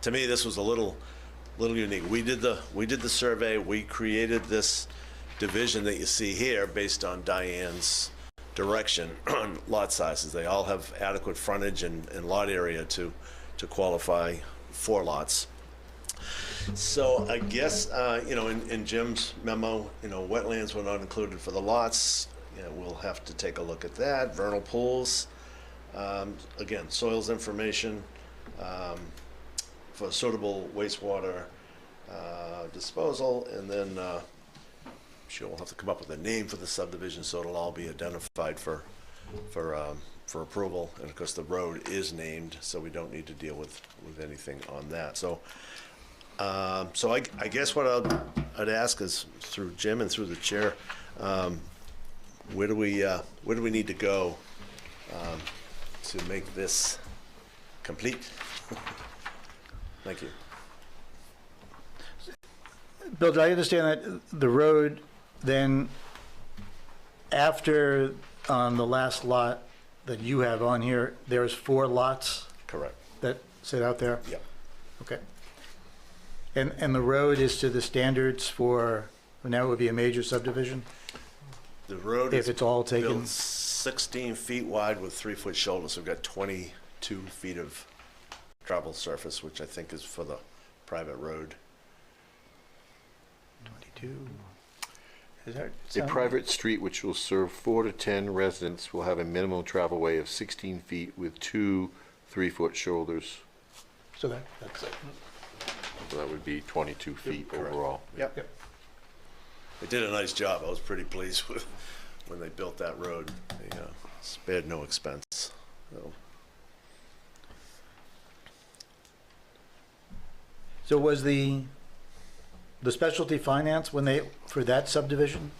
U: to me this was a little unique. We did the survey. We created this division that you see here based on Diane's direction on lot sizes. They all have adequate frontage and lot area to qualify for lots. So I guess in Jim's memo, wetlands were not included for the lots. We'll have to take a look at that. Vernal pools, again, soils information for suitable wastewater disposal, and then I'm sure we'll have to come up with a name for the subdivision so it'll all be identified for approval. And of course the road is named, so we don't need to deal with anything on that. So I guess what I'd ask is, through Jim and through the chair, where do we need to go to make this complete? Thank you.
K: Bill, do I understand that the road then, after on the last lot that you have on here, there's 4 lots?
U: Correct.
K: That sit out there?
U: Yeah.
K: Okay. And the road is to the standards for, now it would be a major subdivision?
U: The road
K: if it's all taken,
U: built 16 feet wide with 3-foot shoulders. So we've got 22 feet of travel surface, which I think is for the private road.
K: 22. Is that
S: a private street which will serve 4 to 10 residents will have a minimum travel way of 16 feet with 2 3-foot shoulders.
K: So that's it.
S: So that would be 22 feet overall.
U: Yep. They did a nice job. I was pretty pleased with when they built that road. They spared no expense.
K: So was the specialty finance for that subdivision?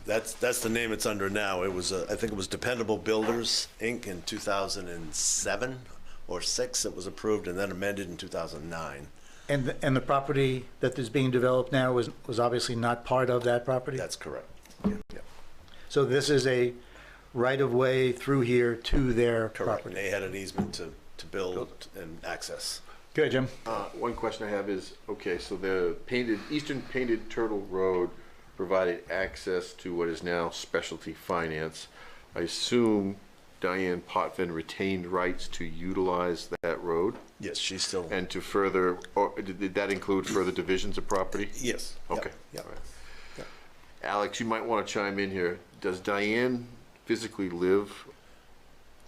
U: That's the name it's under now. It was I think it was Dependable Builders Inc. in 2007 or 6. It was approved and then amended in 2009.
K: And the property that is being developed now was obviously not part of that property?
U: That's correct. Yeah.
K: So this is a right-of-way through here to their
U: Correct.
K: property?
U: They had an easement to build and access.
K: Good, Jim.
S: One question I have is, okay, so the Eastern Painted Turtle Road provided access to what is now Specialty Finance. I assume Diane Potvin retained rights to utilize that road?
U: Yes, she's still.
S: And to further, or did that include further divisions of property?
U: Yes.
S: Okay.
U: Yep.
S: All right. Alex, you might want to chime in here. Does Diane physically live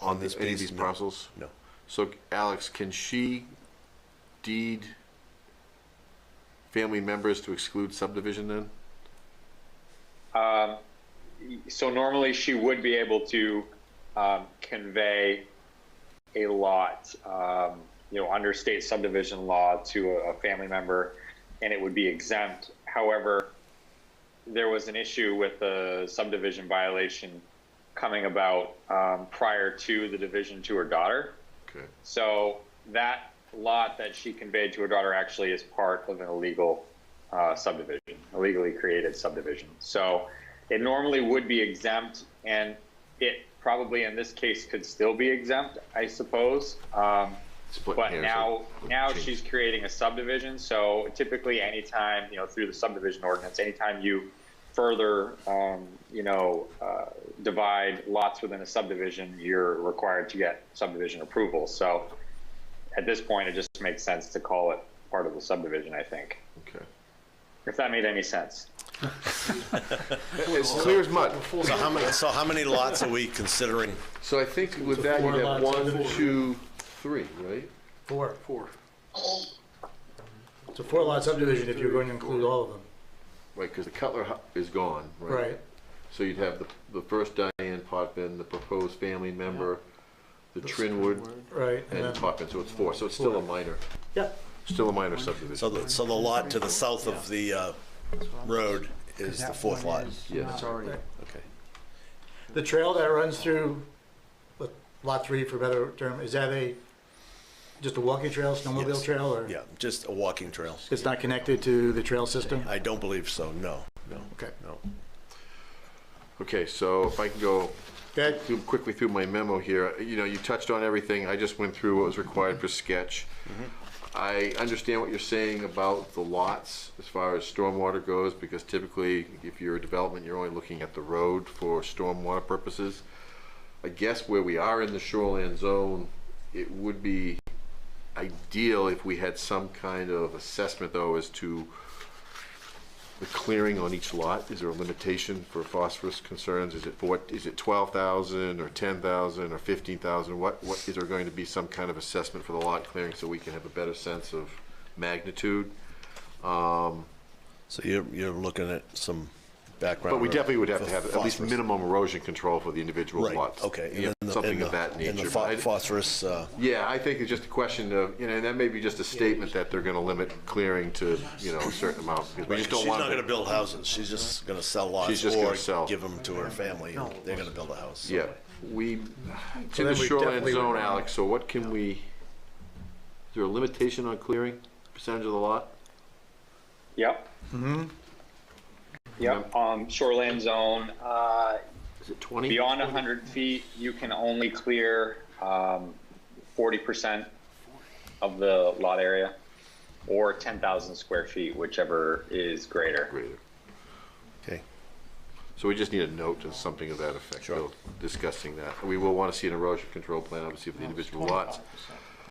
S: on any of these parcels?
U: No.
S: So, Alex, can she deed family members to exclude subdivision then?
N: so normally she would be able to convey a lot, under state subdivision law to a family member, and it would be exempt. However, there was an issue with the subdivision violation coming about prior to the division to her daughter.
S: Okay.
N: So that lot that she conveyed to her daughter actually is part of an illegal subdivision, illegally created subdivision. So it normally would be exempt, and it probably in this case could still be exempt, I suppose. But now she's creating a subdivision. So typically anytime, through the subdivision ordinance, anytime you further, divide lots within a subdivision, you're required to get subdivision approval. So at this point, it just makes sense to call it part of the subdivision, I think.
S: Okay.
N: If that made any sense.
S: It's clear as mud.
U: So how many lots are we considering?
S: So I think with that, you have 1, 2, 3, right?
K: Four. It's a 4-lot subdivision if you're going to include all of them.
S: Right, because the Cutler is gone, right?
K: Right.
S: So you'd have the first Diane Potvin, the proposed family member, the Trinwood,
K: Right.
S: and Potvin, so it's 4. So it's still a minor.
K: Yep.
S: Still a minor subdivision.
U: So the lot to the south of the road is the 4th lot?
S: Yes.
K: Right.
U: Okay.
K: The trail that runs through lot 3, for a better term, is that just a walking trail, snowmobile
U: Yes.
K: trail, or?
U: Yeah, just a walking trail.
K: It's not connected to the trail system?
U: I don't believe so, no.
K: Okay.
U: No.
S: Okay, so if I can go quickly through my memo here. You touched on everything. I just went through what was required for sketch. I understand what you're saying about the lots as far as stormwater goes, because typically if you're a development, you're only looking at the road for stormwater purposes. I guess where we are in the shoreline zone, it would be ideal if we had some kind of assessment though as to the clearing on each lot. Is there a limitation for phosphorus concerns? Is it 12,000 or 10,000 or 15,000? What is there going to be some kind of assessment for the lot clearing so we can have a better sense of magnitude?
U: So you're looking at some background.
S: But we definitely would have
U: for
S: to have at least
U: phosphorus.
S: minimum erosion control for the individual
U: Right,
S: lots.
U: okay.
S: Something of that nature.
U: And the
S: But
U: phosphorus.
S: yeah, I think it's just a question of, and that may be just a statement that they're gonna limit clearing to, a certain amount. Because we just don't
U: She's
S: want
U: not going to build houses. She's just going to sell lots
S: She's just gonna
U: or
S: sell.
U: give them to her family, and they're going to build a house. So.
S: Yeah, it's in
K: then
S: the
K: we
S: shoreline
K: definitely
S: zone,
K: would-
S: Alex, so what can we, is there a limitation on clearing, percentage of the lot?
N: Yep.
K: Mm-hmm.
N: Yep. Shoreline zone.
S: Is it 20?
N: Beyond 100 feet, you can only clear 40% of the lot area, or 10,000 square feet, whichever is greater.
S: Okay. So we just need a note or something of that effect, Bill, discussing that. We will want to see an erosion control plan, obviously, for the individual lots.